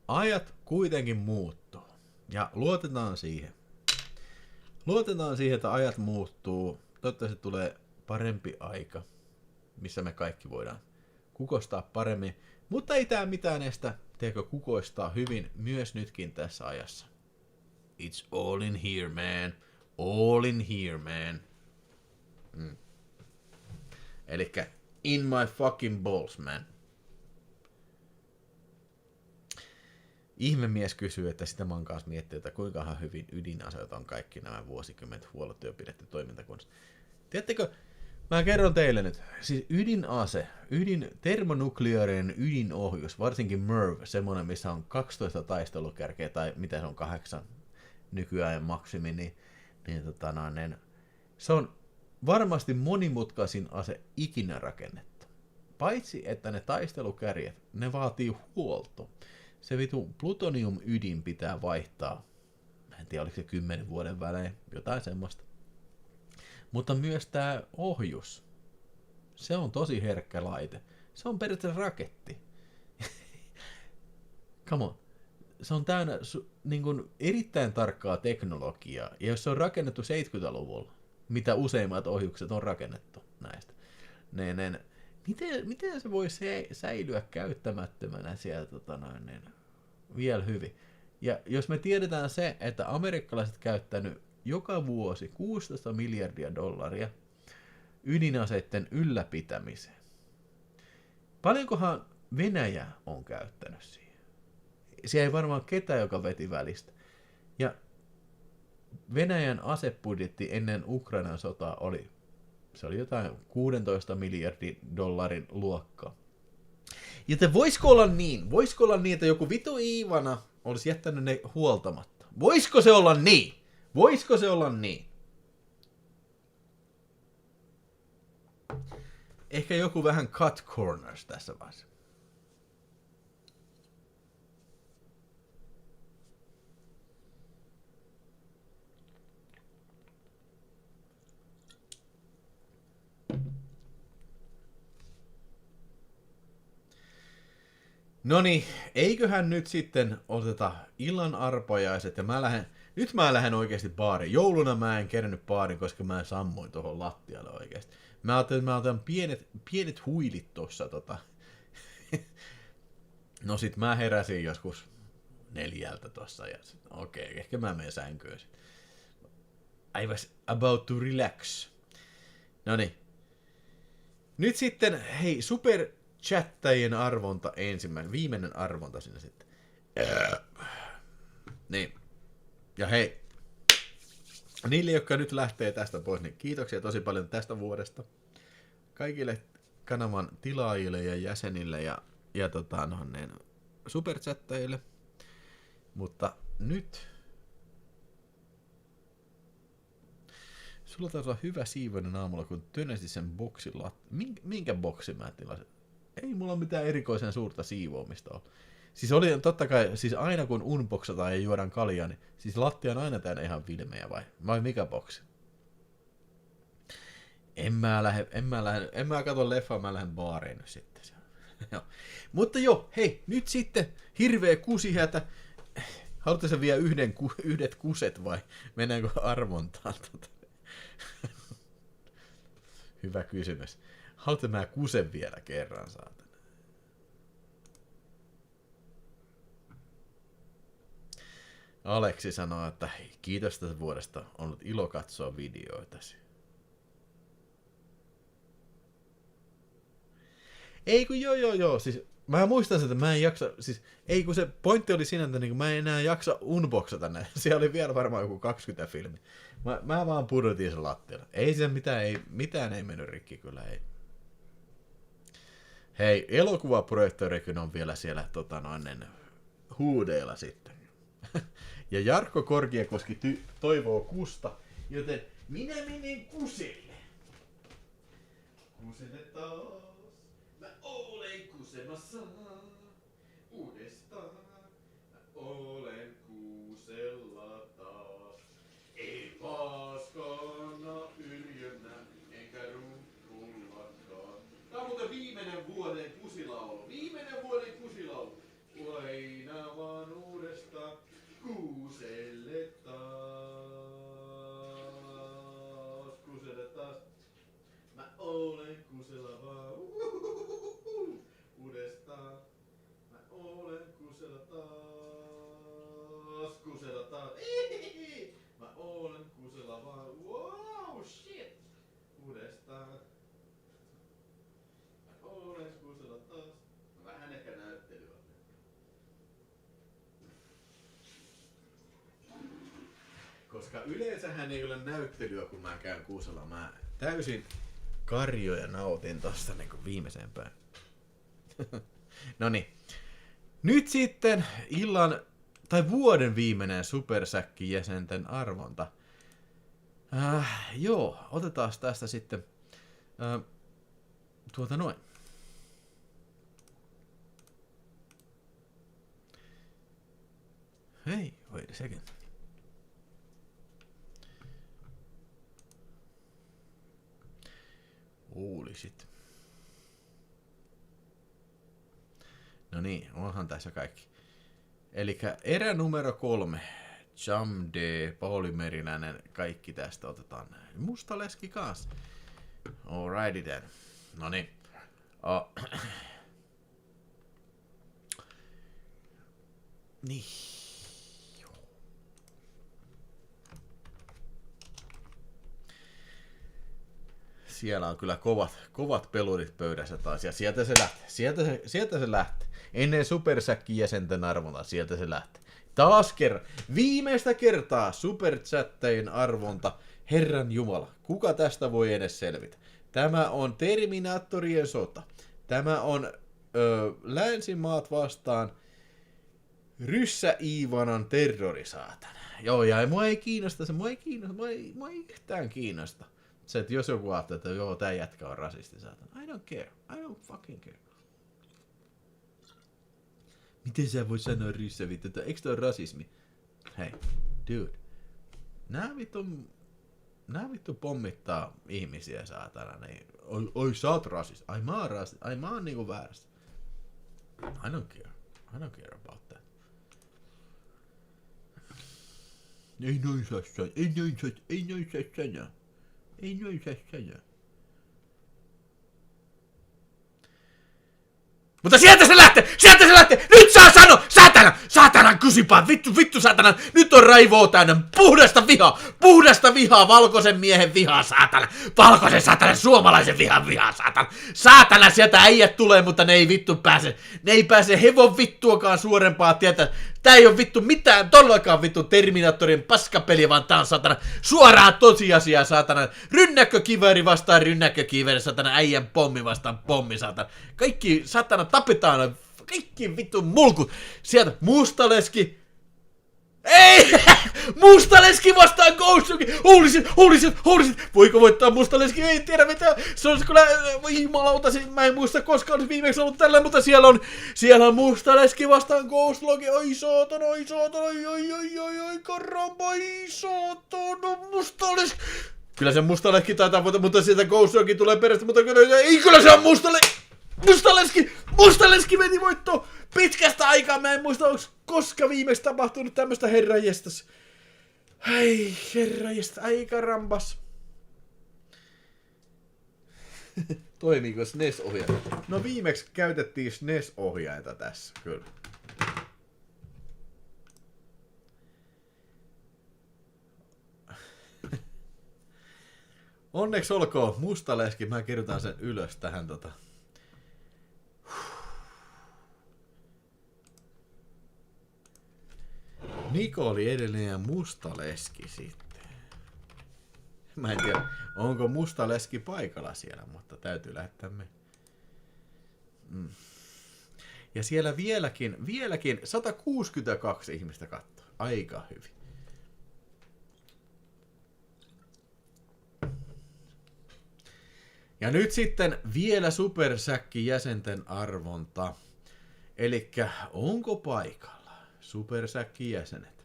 ajat kuitenkin muuttuu. Ja luotetaan siihen. Luotetaan siihen, että ajat muuttuu. Toivottavasti tulee parempi aika, missä me kaikki voidaan kukoistaa paremmin. Mutta ei tää mitään estä, teekö kukoistaa hyvin myös nytkin tässä ajassa. It's all in here, man. All in here, man. Elikkä in my fucking balls, man. Ihmemies kysyy, että sitä mä oon kanssa miettinyt, että kuinkahan hyvin ydinaseet on kaikki nämä vuosikymmentä huollettu pidetty toimintakunnassa. Tiedättekö, mä kerron teille nyt, siis ydinase, termonukleaarinen ydinohjus, varsinkin MIRV, semmoinen, missä on 12 taistelukärkeä, tai mitä se on 8 nykyään maksimi, niin se on varmasti monimutkaisin ase ikinä rakennettu. Paitsi, että ne taistelukärjet, ne vaatii huolto. Se vitu plutonium-ydin pitää vaihtaa. Mä en tiedä, oliko se 10 vuoden välein, jotain semmoista. Mutta myös tää ohjus. Se on tosi herkkä laite. Se on periaatteessa raketti. Come on. Se on täynnä niin kuin erittäin tarkkaa teknologiaa. Ja jos se on rakennettu 70-luvulla, mitä useimmat ohjukset on rakennettu näistä, miten se voi säilyä käyttämättömänä siellä vielä hyvin? Ja jos me tiedetään se, että amerikkalaiset käyttänyt joka vuosi $16 miljardia ydinaseiden ylläpitämiseen. Paljonkohan Venäjä on käyttänyt siihen? Siellä ei varmaan ketään, joka veti välistä. Ja Venäjän asebudjetti ennen Ukrainan sotaa oli jotain $16 miljardin luokkaa. Joten voisiko olla niin, että joku vitu Iivana olisi jättänyt ne huoltamatta? Voisiko se olla niin? Ehkä joku vähän cut corners tässä vaiheessa. Noniin, eiköhän nyt sitten oteta illan arpajaiset ja nyt mä lähden oikeasti baariin. Jouluna mä en kerännyt baariin, koska mä sammuin tuohon lattialle oikeasti. Mä ajattelin, että mä otan pienet huilit tossa No sit mä heräsin joskus 4 tossa ja okei, ehkä mä menen sänkyyn sit. I was about to relax. Noniin. Nyt sitten, hei, superchattajien arvonta ensimmäinen, viimeinen arvonta sinne sitten. Niin. Ja hei, niille, jotka nyt lähtee tästä pois, niin kiitoksia tosi paljon tästä vuodesta. Kaikille kanavan tilaajille ja jäsenille ja superchattajille. Mutta nyt sulla taisi olla hyvä siivoinen aamulla, kun tönäsi sen boksin minkä boksin mä tilasin? Ei mulla mitään erikoisen suurta siivoamista ole. Siis oli totta kai, siis aina kun unboxataan ja juodaan kaljaa, niin siis lattia on aina täynnä ihan filmejä vai mikä boksi? En mä katso leffaa, mä lähden baariin nyt sitten. Mutta joo, hei, nyt sitten hirveä kusihätä. Haluatte sen vielä yhdet kuset vai mennäänkö arvontaan? Hyvä kysymys. Haluatte mä kusen vielä kerran, saatana? Aleksi sanoo, että kiitos tästä vuodesta. On ollut ilo katsoa videoitasi. Ei kun joo. Siis mä muistan sen, että mä en jaksa, siis ei kun se pointti oli siinä, että niin mä en enää jaksa unboxata näitä. Siellä oli vielä varmaan joku 20 filmi. Mä vaan pudotin sen lattialla. Ei se mitään ei mennyt rikki kyllä, ei. Hei, elokuvaprojektorikin on vielä siellä huudeilla sitten. Ja Jarkko Korkiakoski toivoo kusta, joten minä menen kuselle. Kuselle taas. Mä olen kusemassa uudestaan. Mä olen kusella taas. Ei paskana yrjönä, enkä rullakaan. Tää on muuten viimeinen vuoden kusilaulu. Aina vaan uudestaan kuselle taas. Mä olen kusella vaan uudestaan. Mä olen kusella taas. Mä olen kusella vaan wow shit uudestaan. Mä olen kusella taas. Vähän ehkä näyttelyä. Koska yleensähän ei ole näyttelyä, kun mä käyn kuusella. Mä täysin karjoja nautin tosta niinku viimeiseen päin. Noniin. Nyt sitten illan tai vuoden viimeinen Supersäkki jäsenten arvonta. Joo, otetaan tästä sitten noin. Hei, wait a second. Holy shit. No niin, onhan tässä kaikki. Elikkä erä numero 3. Jamde, Pauli Meriläinen, kaikki tästä otetaan. Musta leski kanssa. Alrighty then. No niin. Niin. Siellä on kyllä kovat pelurit pöydässä taas, ja sieltä se lähtee. Ennen Supersäkkin jäsenten arvonta, sieltä se lähtee. Taas viimeistä kertaa Superchattein arvonta, Herran Jumala, kuka tästä voi edes selvitä? Tämä on Terminaattorien sota. Tämä on länsimaat vastaan Ryssä Iivanan terrorisaatana. Joo, ja mua ei yhtään kiinnosta. Se, että jos joku ajattelee, että joo, tää jätkä on rasisti, saatana. I don't care. I don't fucking care. Miten sä voi sanoa Ryssä vittu, että eikö toi rasismi? Hei, dude. Nää vittu pommittaa ihmisiä, saatana. Niin. Oi, sä oot rasisti. Ai mä oon rasisti. Ai mä oon niinku väärästä. I don't care. I don't care about that. Ei noin saa sanoa. Mutta sieltä se lähtee! Nyt saa sanoa! Saatanan kysypää! Vittu saatana! Nyt on raivoa täynnä! Puhdasta vihaa! Valkoisen miehen vihaa, saatana! Valkoisen saatana! Suomalaisen vihaa, saatana! Saatana, sieltä äijät tulee, mutta ne ei vittu pääse! Ne ei pääse hevon vittuakaan suorempaa tietä! Tää ei oo vittu mitään, todellakaan vittu Terminaattorin paskapeli, vaan tää on saatana suoraa tosiasiaa, saatana. Rynnäkkökivääri vastaan rynnäkkökivääri, saatana. Äijän pommi vastaan pommi, saatana. Kaikki, saatana, tapetaan. Kaikki vittu mulkut. Sieltä Mustaleski. Ei! Mustaleski vastaan Ghostuki! Huulisit! Voiko voittaa Mustaleski? Ei tiedä mitä. Se on kyllä, jumalauta, mä en muista koskaan olisi viimeksi ollut tällä, mutta siellä on Mustaleski vastaan Ghostlogi. Oi saatana, oi karamba, oi saatana, Mustaleski. Kyllä se Mustaleski taitaa voittaa, mutta sieltä Ghostlogi tulee perästä, mutta kyllä se on Mustaleski veti voittoon pitkästä aikaa. Mä en muista, onko koska viimeksi tapahtunut tämmöstä herranjestas. Ai herranjestas, aika rampas. Toimiiko SNES-ohjain? No viimeksi käytettiin SNES-ohjainta tässä, kyllä. Onneksi olkoon Mustaleski, mä kirjoitan sen ylös tähän Niko oli edelleen ja Mustaleski sitten. Mä en tiedä, onko Mustaleski paikalla siellä, mutta täytyy lähettää me. Ja siellä vieläkin 162 ihmistä katsoo. Aika hyvin. Ja nyt sitten vielä Supersäkki jäsenten arvonta. Elikkä onko paikalla Supersäkki jäsenet?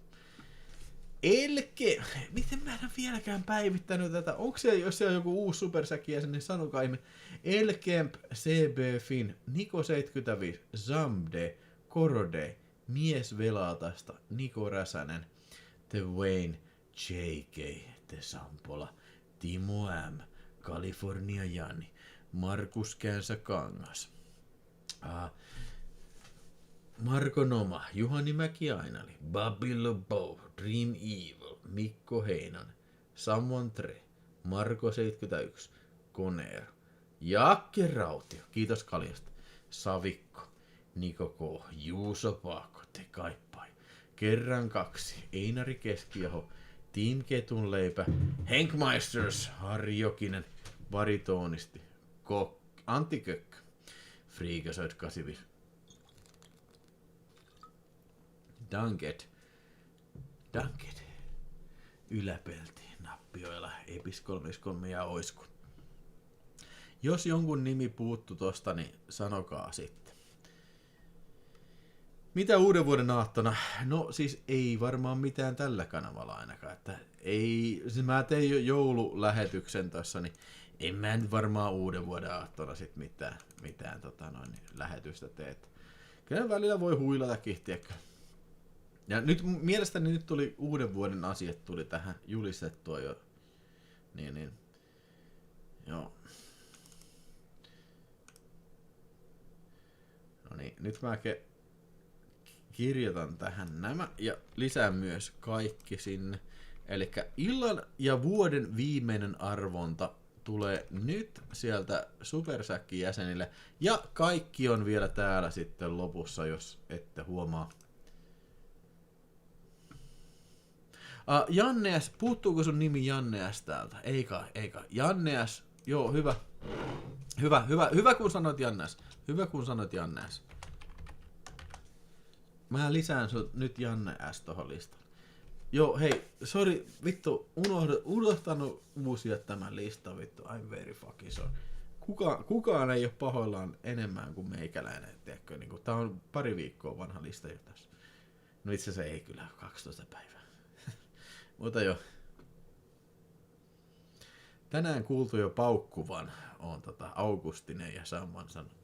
Miten mä en ole vieläkään päivittänyt tätä? Onko siellä, jos siellä on joku uusi Supersäkki jäsen, niin sanokaa ihme. Elkemp, CB Fin, Niko 75, Zamde, Korode, Mies Velatasta, Niko Räsänen, The Wayne, JK, The Sampola, Timo M, California Jani, Markus Käänsä Kangas, Marko Noma, Juhani Mäki Ainali, Babyllo Bow, Dream Evil, Mikko Heinonen, Samuan Tre, Marko 71, Koneer, Jakke Rautio, kiitos kaljasta, Savikko, Niko K, Juuso Paakko, Te Kaippai, Kerran 2, Einari Keskiaho, Team Ketunleipä, Henk Meisters, Harri Jokinen, Baritoonisti, Antti Kökkö, Friikasöid 85, Danket, Yläpelti, Nappioilla, Epis 33 ja Oisku. Jos jonkun nimi puuttu tosta, niin sanokaa sitten. Mitä uuden vuoden aattona? No siis ei varmaan mitään tällä kanavalla ainakaan. Että ei, siis mä tein jo joululähetyksen tossa, niin en mä nyt varmaan uuden vuoden aattona sit mitään lähetystä tee. Kyllä välillä voi huilatakin, tiedäkö. Ja nyt mielestäni nyt tuli uuden vuoden asiat tuli tähän julistettua jo. Niin. Joo. No niin, nyt mä kirjoitan tähän nämä ja lisään myös kaikki sinne. Elikkä illan ja vuoden viimeinen arvonta tulee nyt sieltä Supersäkki jäsenille. Ja kaikki on vielä täällä sitten lopussa, jos ette huomaa. Janne S. Puuttuuko sun nimi Janne S. täältä? Ei kai. Janne S. Joo, hyvä. Hyvä kun sanoit Janne S. Mä lisään sut nyt Janne S. tohon listalle. Joo, hei, sorry, vittu, unohtanut uusia tämän listan, vittu, I'm very fucking sorry. Kukaan ei ole pahoillaan enemmän kuin meikäläinen, tiedätkö, niin tää on pari viikkoa vanha lista jo tässä. No itse asiassa ei kyllä, 12 päivää. Mutta jo. Tänään kuultu jo paukkuvan on Augustinen ja Samman sanonut.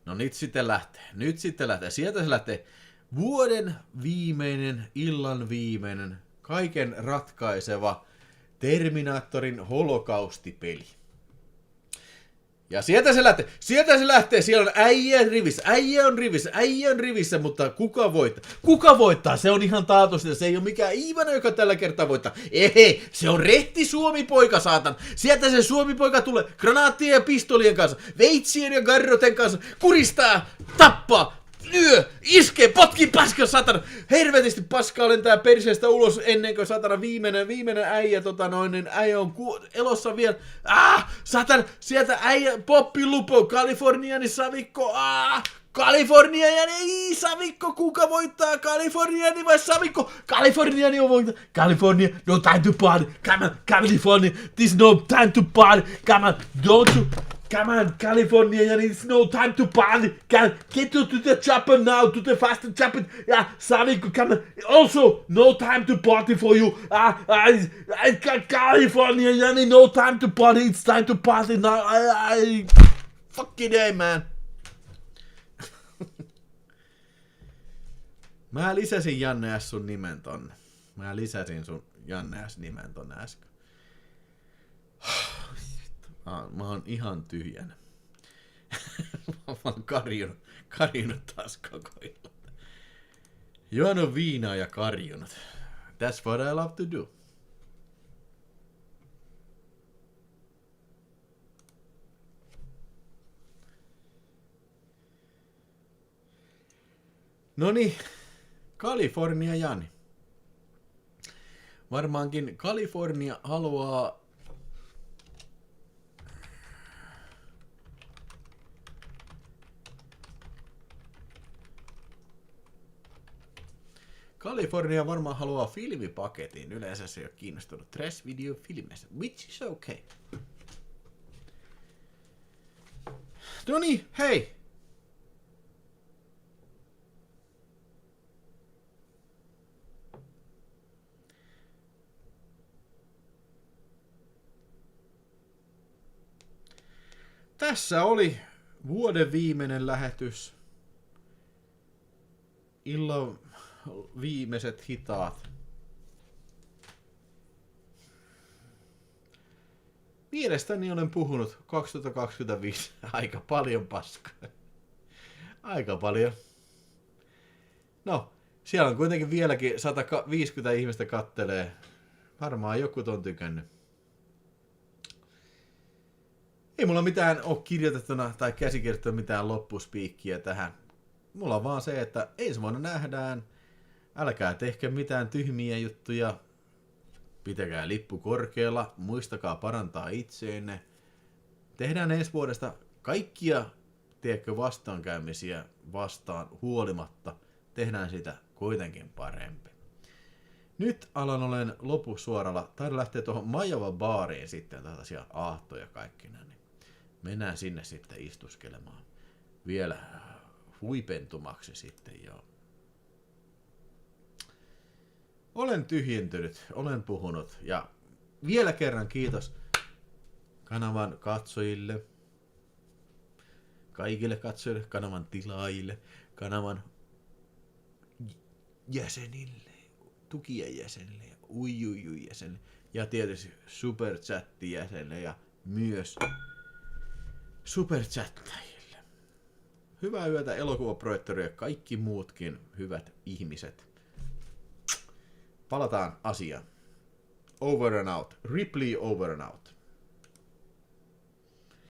No nyt sitten lähtee. Sieltä se lähtee. Vuoden viimeinen, illan viimeinen, kaiken ratkaiseva Terminaattorin holokaustipeli. Ja sieltä se lähtee, siellä on äijä on rivissä, mutta kuka voittaa? Se on ihan taatusti, se ei ole mikään Iivanen, joka tällä kertaa voittaa. Ehe, se on rehti Suomi-poika, saatan. Sieltä se Suomi-poika tulee granaattien ja pistolien kanssa, veitsien ja garroten kanssa, kuristaa, tappaa, lyö, iskee, potkii paskaa, satana. Helvetisti paskaa lentää perseestä ulos ennen kuin satana viimeinen äijä, äijä on elossa vielä. Satana, sieltä äijä, Poppi Lupo, Kaliforniani Savikko, Kaliforniani, ei Savikko, kuka voittaa, Kaliforniani vai Savikko? Kaliforniani on voittaa, California, no time to party, come on, California, this no time to party, come on, don't you... Come on, California, it's no time to party. Get to the chopper now, to the faster chopper. Yeah, Savikko, come on. Also, no time to party for you. California, no time to party. It's time to party now. Fucking day, man. Mä lisäsin Janne S sun nimen tonne. Mä lisäsin sun Janne S nimen tonne äsken. Mä oon ihan tyhjänä. Mä oon karjunut taas koko illan. Juonut viinaa ja karjunut. That's what I love to do. Noniin, Kalifornia Jani. Varmaankin Kalifornia haluaa Kalifornia varmaan haluaa filmipaketin. Yleensä se ei ole kiinnostunut trash-video-filmeistä, which is okay. Noniin, hei! Tässä oli vuoden viimeinen lähetys. Illan viimeiset hitaat. Mielestäni olen puhunut 2025 aika paljon paskaa. Aika paljon. No, siellä on kuitenkin vieläkin 150 ihmistä kattelee. Varmaan joku on tykännyt. Ei mulla mitään ole kirjoitettuna tai käsikirjoitettuna mitään loppuspiikkiä tähän. Mulla on vaan se, että ensi vuonna nähdään. Älkää tehkö mitään tyhmiä juttuja. Pitäkää lippu korkealla. Muistakaa parantaa itseenne. Tehdään ensi vuodesta kaikkia, tiedätkö, vastaankäymisiä vastaan huolimatta. Tehdään sitä kuitenkin parempi. Nyt alan olen lopusuoralla. Taidan lähteä tuohon Majava baariin sitten tällaisia aahtoja kaikkina. Niin mennään sinne sitten istuskelemaan. Vielä huipentumaksi sitten jo. Olen tyhjentynyt, olen puhunut ja vielä kerran kiitos kanavan katsojille, kaikille katsojille, kanavan tilaajille, kanavan jäsenille, tukijajäsenille ja jäsenille ja tietysti superchat-jäsenille ja myös superchattajille. Hyvää yötä elokuvaprojektoria ja kaikki muutkin hyvät ihmiset. Palataan asiaan. Over and out. Ripley over and out.